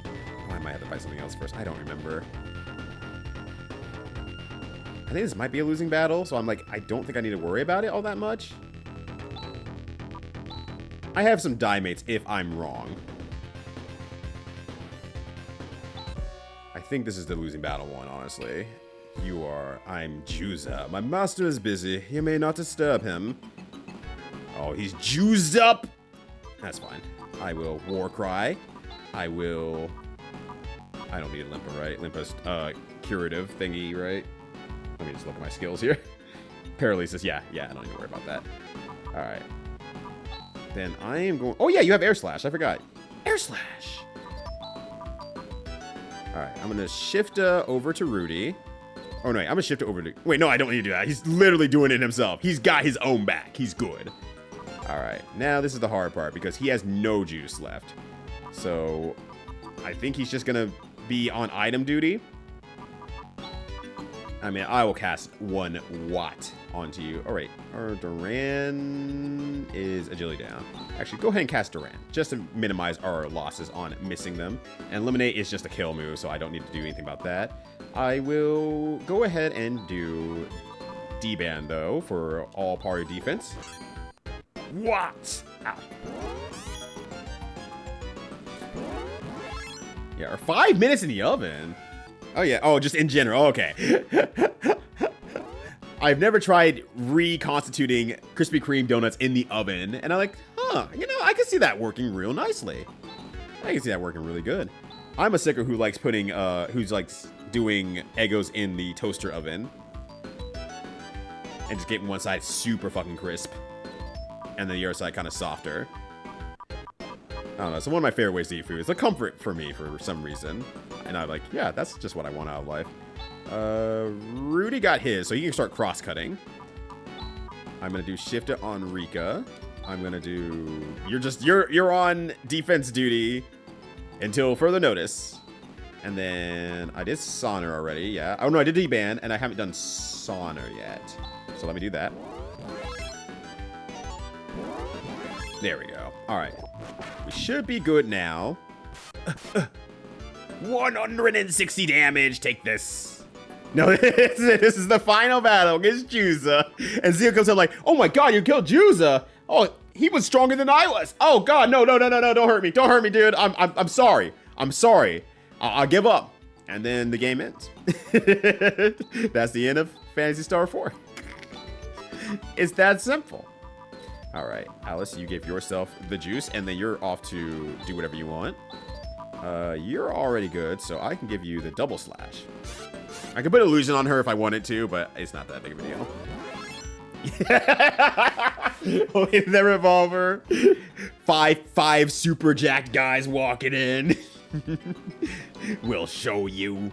Oh, I might have to buy something else first. I don't remember. I think this might be a losing battle, so I'm like, I don't think I need to worry about it all that much. I have some die mates if I'm wrong. I think this is the losing battle one, honestly. You are. I'm Juza. My master is busy. You may not disturb him. Oh, he's juiced up. That's fine. I will war cry. I will. I don't need Limpa, right? Limpa's curative thingy, right? Let me just look at my skills here. Paralysis, yeah, I don't need to worry about that. All right. Then I am going. Oh yeah, you have Air Slash. I forgot. Air Slash. All right, I'm gonna shift over to Rudy. Oh no, wait, I'm gonna shift it over to. Wait, no, I don't need to do that. He's literally doing it himself. He's got his own back. He's good. All right, now this is the hard part because he has no juice left. So I think he's just gonna be on item duty. I mean, I will cast 1 watt onto you. All right, our Duran is agility down. Actually, go ahead and cast Duran just to minimize our losses on missing them. And Eliminate is just a kill move, so I don't need to do anything about that. I will go ahead and do D-Ban, though, for all party defense. What? Ow. Yeah, or 5 minutes in the oven. Oh, yeah. Oh, just in general. Okay. I've never tried reconstituting Krispy Kreme donuts in the oven. And I'm like, huh, you know, I can see that working real nicely. I can see that working really good. I'm a sicker who likes putting, who's like doing Eggos in the toaster oven. And just getting one side super fucking crisp. And then the other side kind of softer. I don't know. So one of my favorite ways to eat food. It's a comfort for me for some reason. And I'm like, yeah, that's just what I want out of life. Rudy got his, so he can start cross-cutting. I'm gonna do shift it on Rika. I'm gonna do. You're on defense duty until further notice. And then I did Sonner already. Yeah. Oh no, I did D-Ban, and I haven't done Sonner yet. So let me do that. There we go. All right. We should be good now. 160 damage. Take this. No, this is the final battle against Juza. And Zio comes up like, oh my god, you killed Juza. Oh, he was stronger than I was. Oh God, no, don't hurt me, dude. I'm sorry. I'll give up. And then the game ends. That's the end of Phantasy Star IV. It's that simple. All right, Alice, you give yourself the juice, and then you're off to do whatever you want. You're already good, so I can give you the double slash. I could put illusion on her if I wanted to, but it's not that big of a deal. With the revolver, five super jacked guys walking in. We'll show you.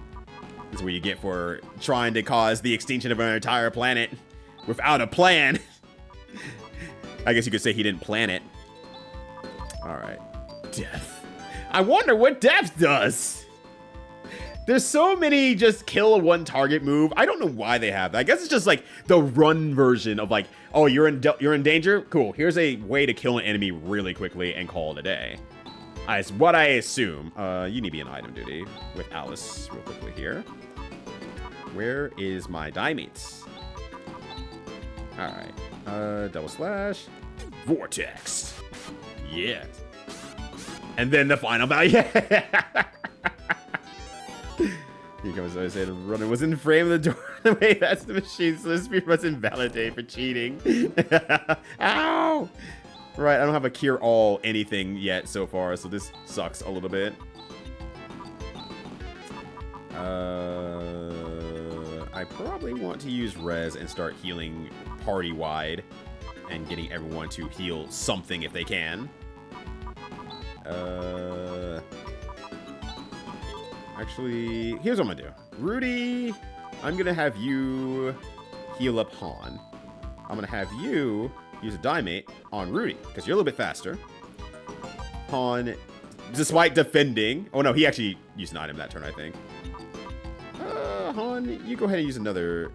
This is what you get for trying to cause the extinction of an entire planet without a plan. I guess you could say he didn't plan it. All right, death. I wonder what death does. There's so many just kill a one target move. I don't know why they have that. I guess it's just like the run version of like, oh, you're in danger? Cool. Here's a way to kill an enemy really quickly and call it a day. That's what I assume. You need to be in item duty with Alice real quickly here. Where is my die meats? All right. Double slash. Vortex. Yes. And then the final value. Here comes I said runner was in the frame of the door. Wait, that's the machine, so this speed must invalidate for cheating. Ow! Right, I don't have a cure all anything yet so far, so this sucks a little bit. I probably want to use res and start healing party wide and getting everyone to heal something if they can. Actually, here's what I'm gonna do. Rudy, I'm gonna have you heal up Han. I'm gonna have you use a Diamate on Rudy, because you're a little bit faster. Han, despite defending... Oh no, he actually used an item that turn, I think. Han, you go ahead and use another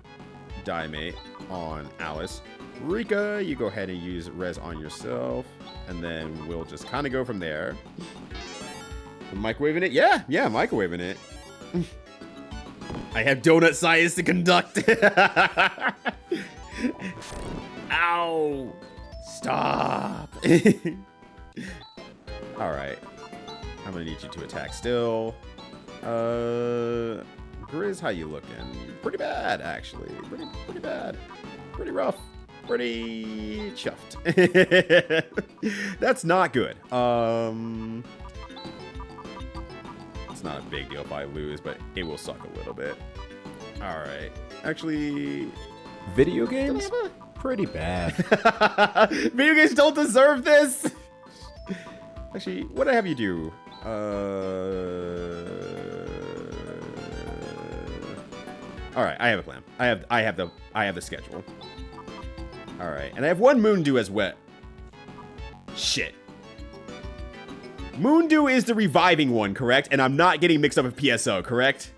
Diamate on Alice. Rika, you go ahead and use res on yourself. And then we'll just kind of go from there. Microwaving it? Yeah, microwaving it. I have donut science to conduct. Ow! Stop! Alright. I'm gonna need you to attack still. Grizz, how you looking? Pretty bad, actually. Pretty bad. Pretty rough. Pretty chuffed. That's not good. It's not a big deal if I lose, but it will suck a little bit. All right. Actually, video games? Pretty bad. Video games don't deserve this. Actually, what did I have you do? All right, I have a plan. I have the schedule. All right, and I have one Moondew as well. Shit. Moondew is the reviving one, correct? And I'm not getting mixed up with PSO, correct?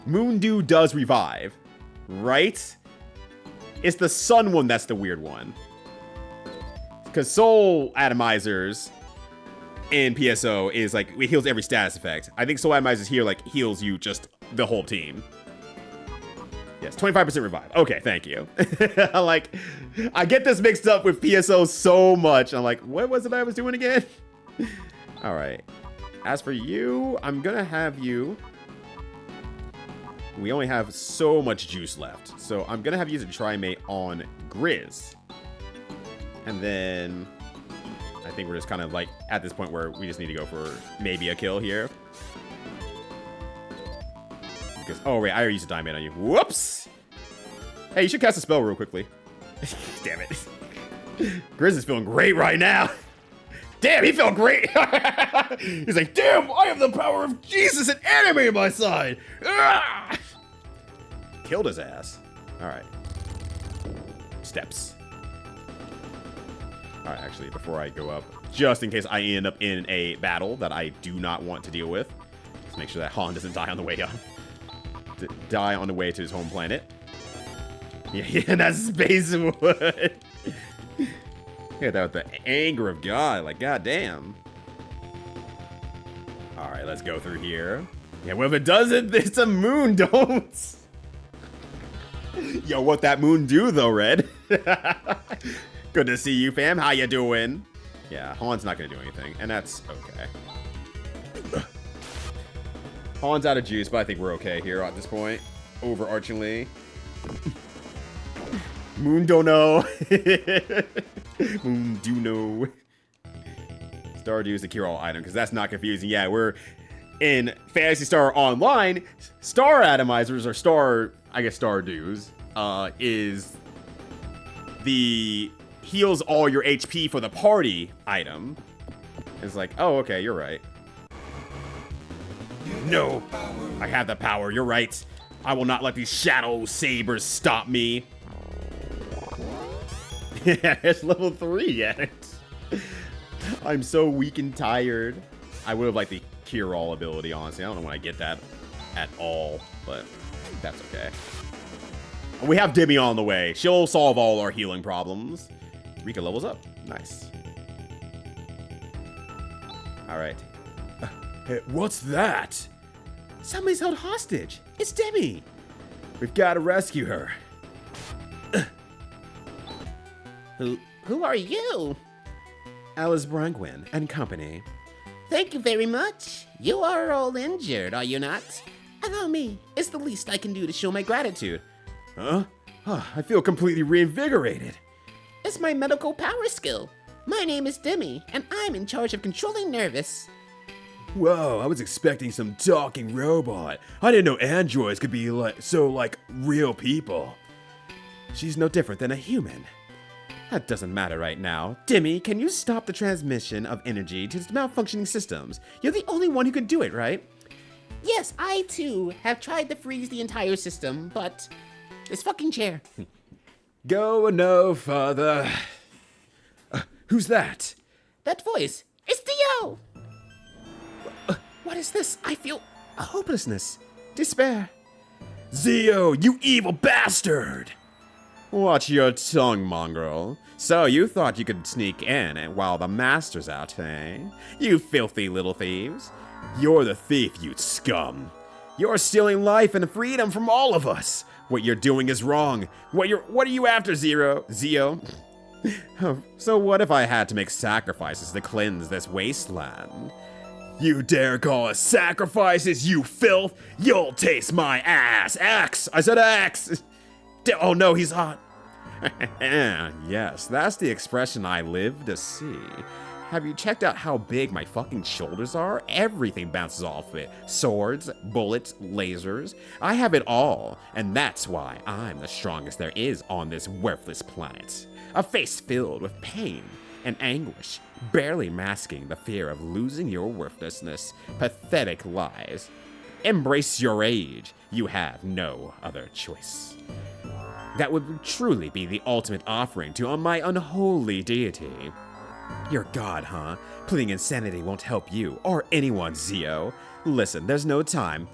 Moondew does revive, right? It's the sun one that's the weird one. Because Soul Atomizers in PSO is like, it heals every status effect. I think Soul Atomizers here like heals you just the whole team. Yes, 25% revive. Okay, thank you. Like, I get this mixed up with PSO so much. I'm like, what was it I was doing again? All right. As for you, I'm going to have you... We only have so much juice left. So I'm going to have you use a Trimate on Grizz. And then... I think we're just kind of like at this point where we just need to go for maybe a kill here. Because, oh wait, I already used a Diamond on you. Whoops! Hey, you should cast a spell real quickly. Damn it. Grizz is feeling great right now. Damn, he felt great. He's like, damn, I have the power of Jesus and anime on my side. Ah! Killed his ass. All right. Steps. All right, actually, before I go up, just in case I end up in a battle that I do not want to deal with, let's make sure that Han doesn't die on the way up. Die on the way to his home planet. Yeah, that's Spacewood. Yeah, that with the anger of God, like goddamn. All right, let's go through here. Yeah, well, if it doesn't, it's a moon, don't. Yo, what that moon do though, Red? Good to see you, fam. How you doing? Yeah, Han's not gonna do anything, and that's okay. Han's out of juice, but I think we're okay here at this point. Overarchingly. Moon don't know. Moon do know. Stardew is the cure-all item, because that's not confusing. Yeah, we're in Phantasy Star Online. Star Atomizers, or Stardews, is the heals all your HP for the party item. It's like, oh, okay, you're right. No, I have the power, you're right. I will not let these shadow sabers stop me. Yeah, it's level 3 yet. I'm so weak and tired. I would have liked the cure-all ability, honestly. I don't know when I get that at all, but that's okay. We have Dimmy on the way. She'll solve all our healing problems. Rika levels up. Nice. All right. Hey, what's that? Somebody's held hostage. It's Dimmy. We've got to rescue her. Who are you? Alice Brangwyn and company. Thank you very much. You are all injured, are you not? Allow me. It's the least I can do to show my gratitude. Huh? I feel completely reinvigorated. It's my medical power skill. My name is Demi, and I'm in charge of controlling Nervous. Whoa, I was expecting some talking robot. I didn't know androids could be like real people. She's no different than a human. That doesn't matter right now. Dimmy, can you stop the transmission of energy to malfunctioning systems? You're the only one who can do it, right? Yes, I too have tried to freeze the entire system, but this fucking chair. Go no further. Who's that? That voice, it's Dio! What is this? I feel hopelessness, despair. Zio, you evil bastard! Watch your tongue, mongrel. So you thought you could sneak in while the master's out, eh? You filthy little thieves. You're the thief, you scum. You're stealing life and freedom from all of us. What you're doing is wrong. What are you after, Zio? So what if I had to make sacrifices to cleanse this wasteland? You dare call us sacrifices, you filth? You'll taste my ass. Axe! I said axe! Oh no, he's hot. Yes, that's the expression I live to see. Have you checked out how big my fucking shoulders are? Everything bounces off it. Swords, bullets, lasers. I have it all, and that's why I'm the strongest there is on this worthless planet. A face filled with pain and anguish, barely masking the fear of losing your worthlessness. Pathetic lies. Embrace your age. You have no other choice. That would truly be the ultimate offering to my unholy deity. You're God, huh? Pleading insanity won't help you, or anyone, Zio. Listen, there's no time.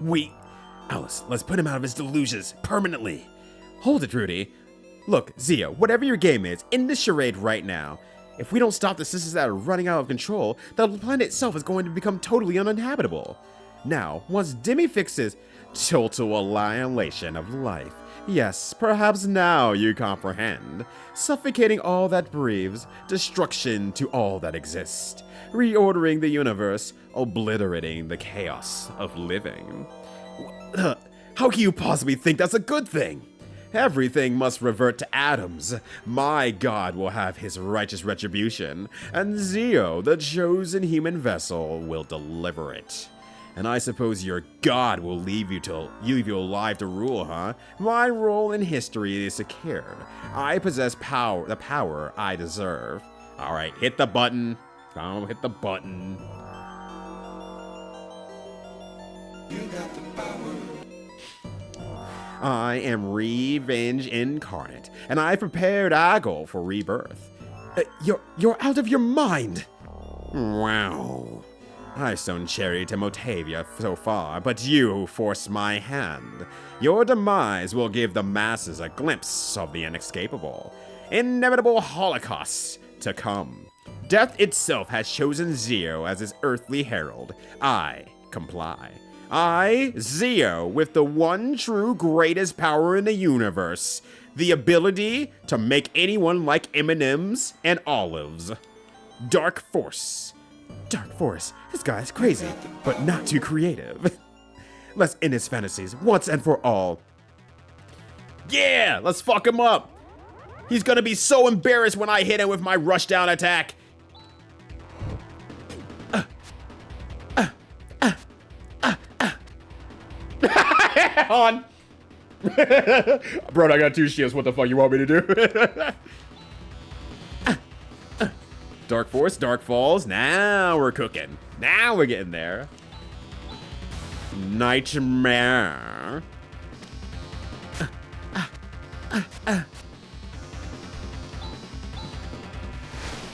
Alice, let's put him out of his delusions, permanently. Hold it, Rudy. Look, Zio, whatever your game is, end this charade right now. If we don't stop the systems that are running out of control, the planet itself is going to become totally uninhabitable. Now, once Demi fixes total annihilation of life, yes, perhaps now you comprehend. Suffocating all that breathes, destruction to all that exists, reordering the universe, obliterating the chaos of living. How can you possibly think that's a good thing? Everything must revert to atoms. My God will have his righteous retribution, and Zio, the chosen human vessel, will deliver it. And I suppose your God will leave you alive to rule, huh? My role in history is secured. I possess the power I deserve. All right, hit the button. Oh, hit the button. You got the power. I am Revenge incarnate, and I've prepared Aggle for rebirth. You're out of your mind. Wow. I've sown cherry to Motavia so far, but you forced my hand. Your demise will give the masses a glimpse of the inescapable, inevitable holocausts to come. Death itself has chosen Zio as its earthly herald. I comply. I, Zio, with the one true greatest power in the universe, the ability to make anyone like M&Ms and olives. Dark Force. Dark Force. This guy's crazy, but not too creative. Let's end his fantasies once and for all. Yeah, let's fuck him up. He's gonna be so embarrassed when I hit him with my rushdown attack. On. Bro, I got 2 shields. What the fuck you want me to do? Dark Force, Dark Falls. Now we're cooking. Now we're getting there. Nightmare.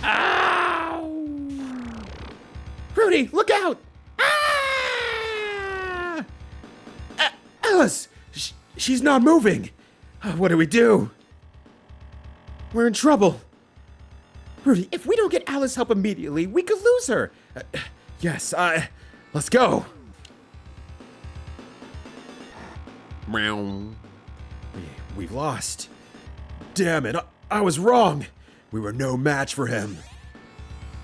Ow! Rudy, look out! Ah! Alice! She's not moving! What do we do? We're in trouble. Rudy, if we don't get Alice help immediately, we could lose her. Yes, let's go. Meow. We've lost. Damn it, I was wrong. We were no match for him.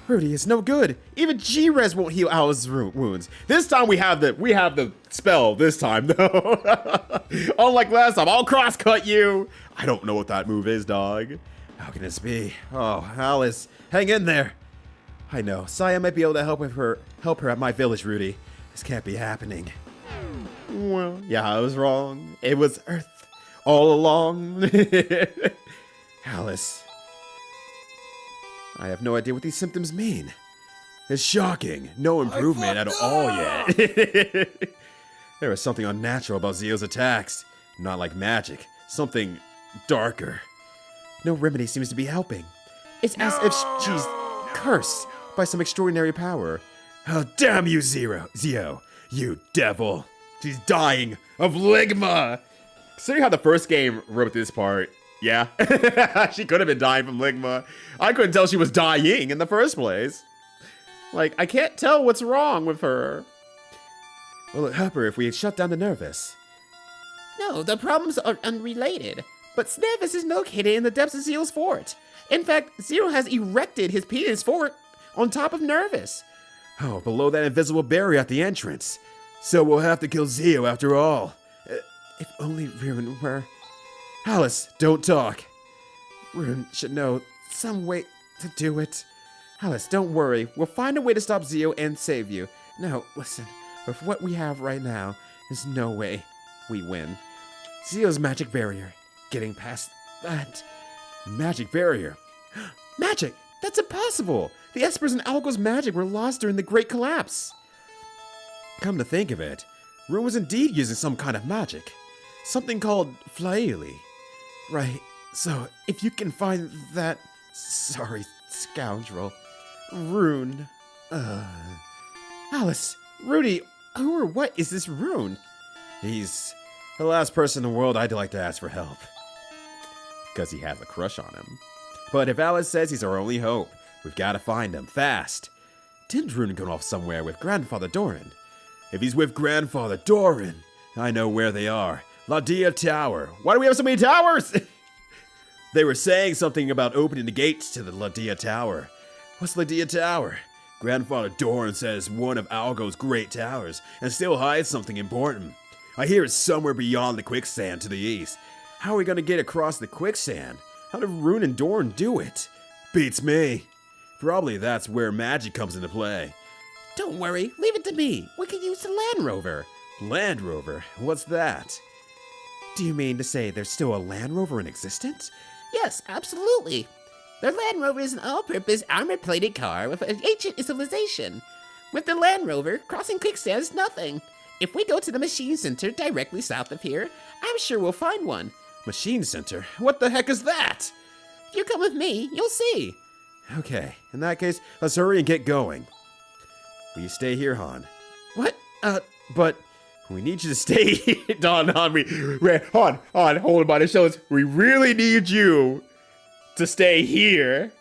Rudy, it's no good. Even G-Res won't heal Alice's wounds. This time we have the spell this time, though. Unlike last time, I'll cross-cut you. I don't know what that move is, dog. How can this be? Oh, Alice, hang in there. I know, Saya might be able to help her at my village, Rudy. This can't be happening. Well, yeah, I was wrong. It was Earth all along. Alice. I have no idea what these symptoms mean. It's shocking. No improvement at all yet. There was something unnatural about Zio's attacks. Not like magic. Something darker. No remedy seems to be helping. It's as if she's cursed by some extraordinary power. Oh, damn you, Zio. You devil. She's dying of ligma. Considering how the first game wrote this part, yeah, she could have been dying from ligma. I couldn't tell she was dying in the first place. Like, I can't tell what's wrong with her. Will it help her if we shut down the Nervous? No, the problems are unrelated. But Snevis is located in the depths of Zio's fort. In fact, Zio has erected his penis fort on top of Nervous. Oh, below that invisible barrier at the entrance. So we'll have to kill Zio after all. If only Rune were... Alice, don't talk. Rune should know some way to do it. Alice, don't worry. We'll find a way to stop Zio and save you. No, listen. With what we have right now, there's no way we win. Zio's magic barrier. Getting past that magic barrier. Magic! That's impossible! The Espers and Algo's magic were lost during the Great Collapse. Come to think of it, Rune was indeed using some kind of magic. Something called Flaili. Right, so if you can find that... Sorry, scoundrel. Rune. Alice, Rudy, who or what is this Rune? He's the last person in the world I'd like to ask for help. Because he has a crush on him. But if Alice says he's our only hope, we've got to find him fast. Didn't Rune go off somewhere with Grandfather Doran? If he's with Grandfather Doran, I know where they are. Ladia Tower. Why do we have so many towers? They were saying something about opening the gates to the Ladia Tower. What's Ladia Tower? Grandfather Doran says one of Algo's great towers, and still hides something important. I hear it's somewhere beyond the quicksand to the east. How are we gonna get across the quicksand? How did Rune and Doran do it? Beats me. Probably that's where magic comes into play. Don't worry, leave it to me. We can use the Land Rover. Land Rover? What's that? Do you mean to say there's still a Land Rover in existence? Yes, absolutely. The Land Rover is an all-purpose armor-plated car with an ancient civilization. With the Land Rover, crossing quicksand is nothing. If we go to the Machine Center directly south of here, I'm sure we'll find one. Machine Center? What the heck is that? If you come with me, you'll see. Okay, in that case, let's hurry and get going. Will you stay here, Han? What? But we need you to stay here. Han, hold on by the shoulders. We really need you to stay here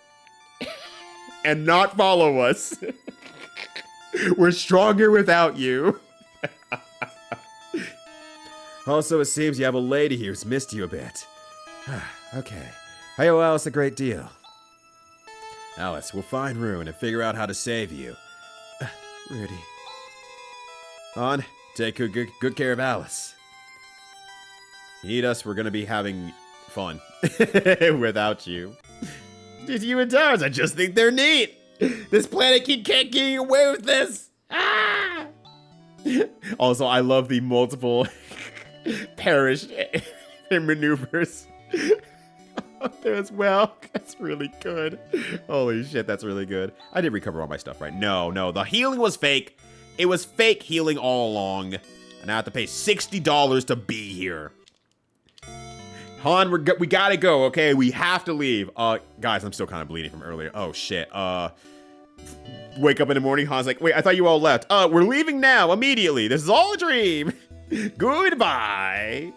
and not follow us. We're stronger without you. Also, it seems you have a lady here who's missed you a bit. Okay. I owe Alice a great deal. Alice, we'll find Rune and figure out how to save you. Rudy. On, take good care of Alice. Need us, we're gonna be having fun. Without you. Just you and Tars, I just think they're neat. This planet can't get away with this. Ah! Also, I love the multiple perish maneuvers there as well. That's really good. Holy shit, that's really good. I did recover all my stuff, right? No, the healing was fake. It was fake healing all along. And I have to pay $60 to be here. Han, we gotta go, okay? We have to leave. Guys, I'm still kind of bleeding from earlier. Oh, shit. Wake up in the morning, Han's like, wait, I thought you all left. We're leaving now, immediately. This is all a dream. Goodbye.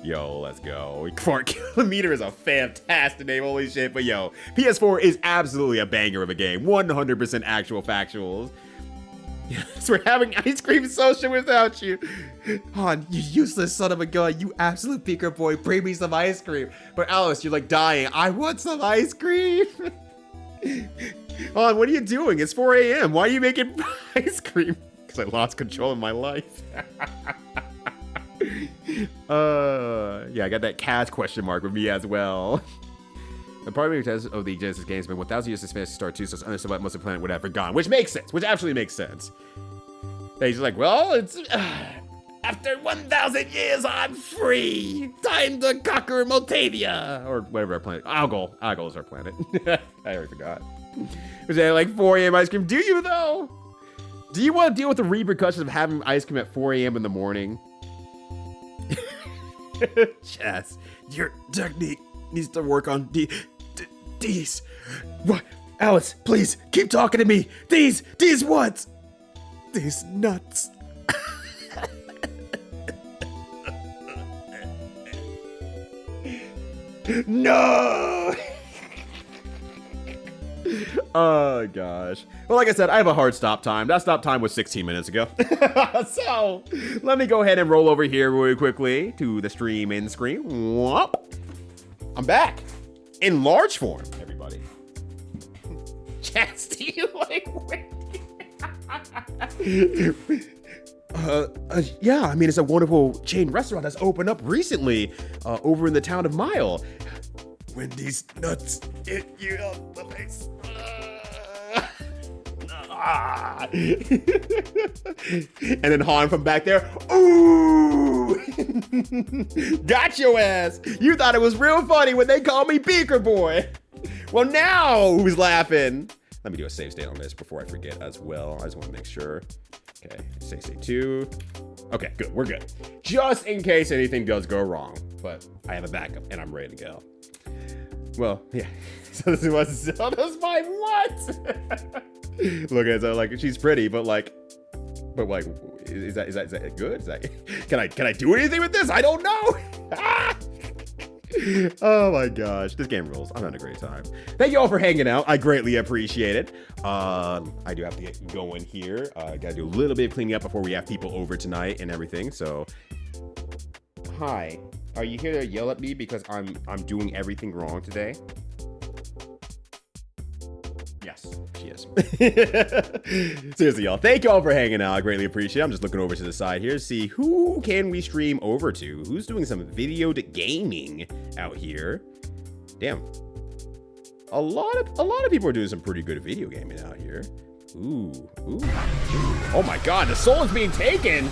Yo, let's go. 4 kilometer is a fantastic name, holy shit. But yo, PS4 is absolutely a banger of a game. 100% actual factuals. Yes, we're having ice cream social without you. Han, you useless son of a gun. You absolute peeker boy. Bring me some ice cream. But Alice, you're like dying. I want some ice cream. Han, what are you doing? It's 4 a.m. Why are you making ice cream? Because I lost control of my life. Yeah, I got that cat question mark with me as well. The primary test of the Genesis games has been 1,000 years since Phantasy Star 2, so it's understood what most of the planet would have forgotten, which makes sense, which absolutely makes sense. And he's just like, well, it's after 1,000 years, I'm free. Time to conquer Motavia, or whatever our planet. Algol is our planet. I already forgot. Was that like 4 a.m. ice cream? Do you though? Do you want to deal with the repercussions of having ice cream at 4 a.m. in the morning? Chess, your technique needs to work on these. What? Alice, please, keep talking to me. These what? These nuts. No! Oh, gosh. Well, like I said, I have a hard stop time. That stop time was 16 minutes ago. So, let me go ahead and roll over here really quickly to the stream end screen. Whoop. I'm back. In large form, everybody. Chats, do you like yeah, I mean, it's a wonderful chain restaurant that's opened up recently over in the town of Mile. When these nuts hit you on the face. And then Han from back there. Ooh! Got your ass. You thought it was real funny when they called me Beaker Boy. Well, now who's laughing? Let me do a save state on this before I forget as well. I just want to make sure. Okay, save state 2. Okay, good. We're good. Just in case anything does go wrong. But I have a backup and I'm ready to go. Well, yeah. So this was Zelda's my what? Look at her like she's pretty, but like, is that good? Is that can I do anything with this? I don't know. Ah! Oh my gosh, this game rules. I'm having a great time. Thank you all for hanging out. I greatly appreciate it. I do have to get going here. I gotta do a little bit of cleaning up before we have people over tonight and everything. So, hi. Are you here to yell at me because I'm doing everything wrong today? Yes, she is. Seriously, y'all. Thank you all for hanging out. I greatly appreciate it. I'm just looking over to the side here to see who can we stream over to. Who's doing some video gaming out here? Damn. A lot of people are doing some pretty good video gaming out here. Ooh. Oh my god, the soul is being taken.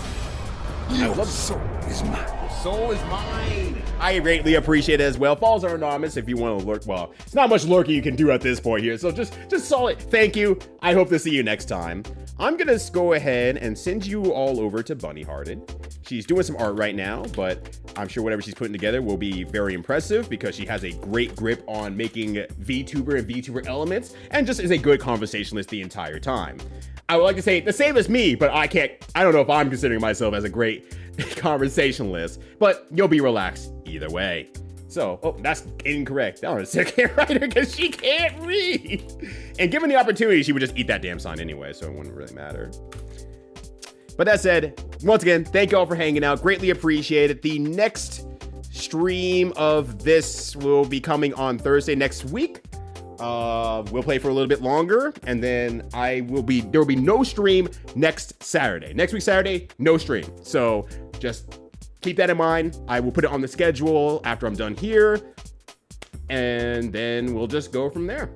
Your soul is mine. Soul is mine. I greatly appreciate it as well. Falls are anonymous if you want to lurk. Well, it's not much lurking you can do at this point here. So just solid. Thank you. I hope to see you next time. I'm gonna go ahead and send you all over to Bunny Hearted. She's doing some art right now, but I'm sure whatever she's putting together will be very impressive because she has a great grip on making VTuber and VTuber elements and just is a good conversationalist the entire time. I would like to say the same as me, but I don't know if I'm considering myself as a great conversationalist, but you'll be relaxed either way. So, oh, that's incorrect. That was a second writer because she can't read. And given the opportunity, she would just eat that damn sign anyway, so it wouldn't really matter. But that said, once again, thank you all for hanging out. Greatly appreciate it. The next stream of this will be coming on Thursday next week. We'll play for a little bit longer, and then there will be no stream next Saturday. Next week Saturday, no stream. So just keep that in mind. I will put it on the schedule after I'm done here, and then we'll just go from there.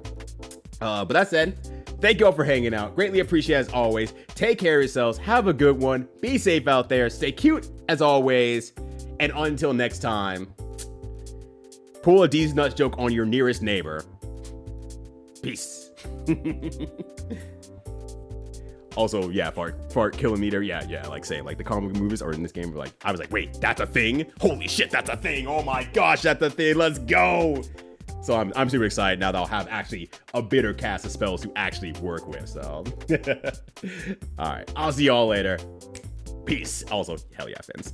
But that said, thank you all for hanging out. Greatly appreciate it as always. Take care of yourselves. Have a good one. Be safe out there. Stay cute as always. And until next time, pull a D's nuts joke on your nearest neighbor. Peace. Also, yeah, fart kilometer. Yeah, like saying like the comic movies are in this game. Like I was like, wait, that's a thing? Holy shit, that's a thing. Oh my gosh, that's a thing. Let's go. So I'm super excited now that I'll have actually a bitter cast of spells to actually work with. So, all right, I'll see y'all later. Peace. Also, hell yeah, fans.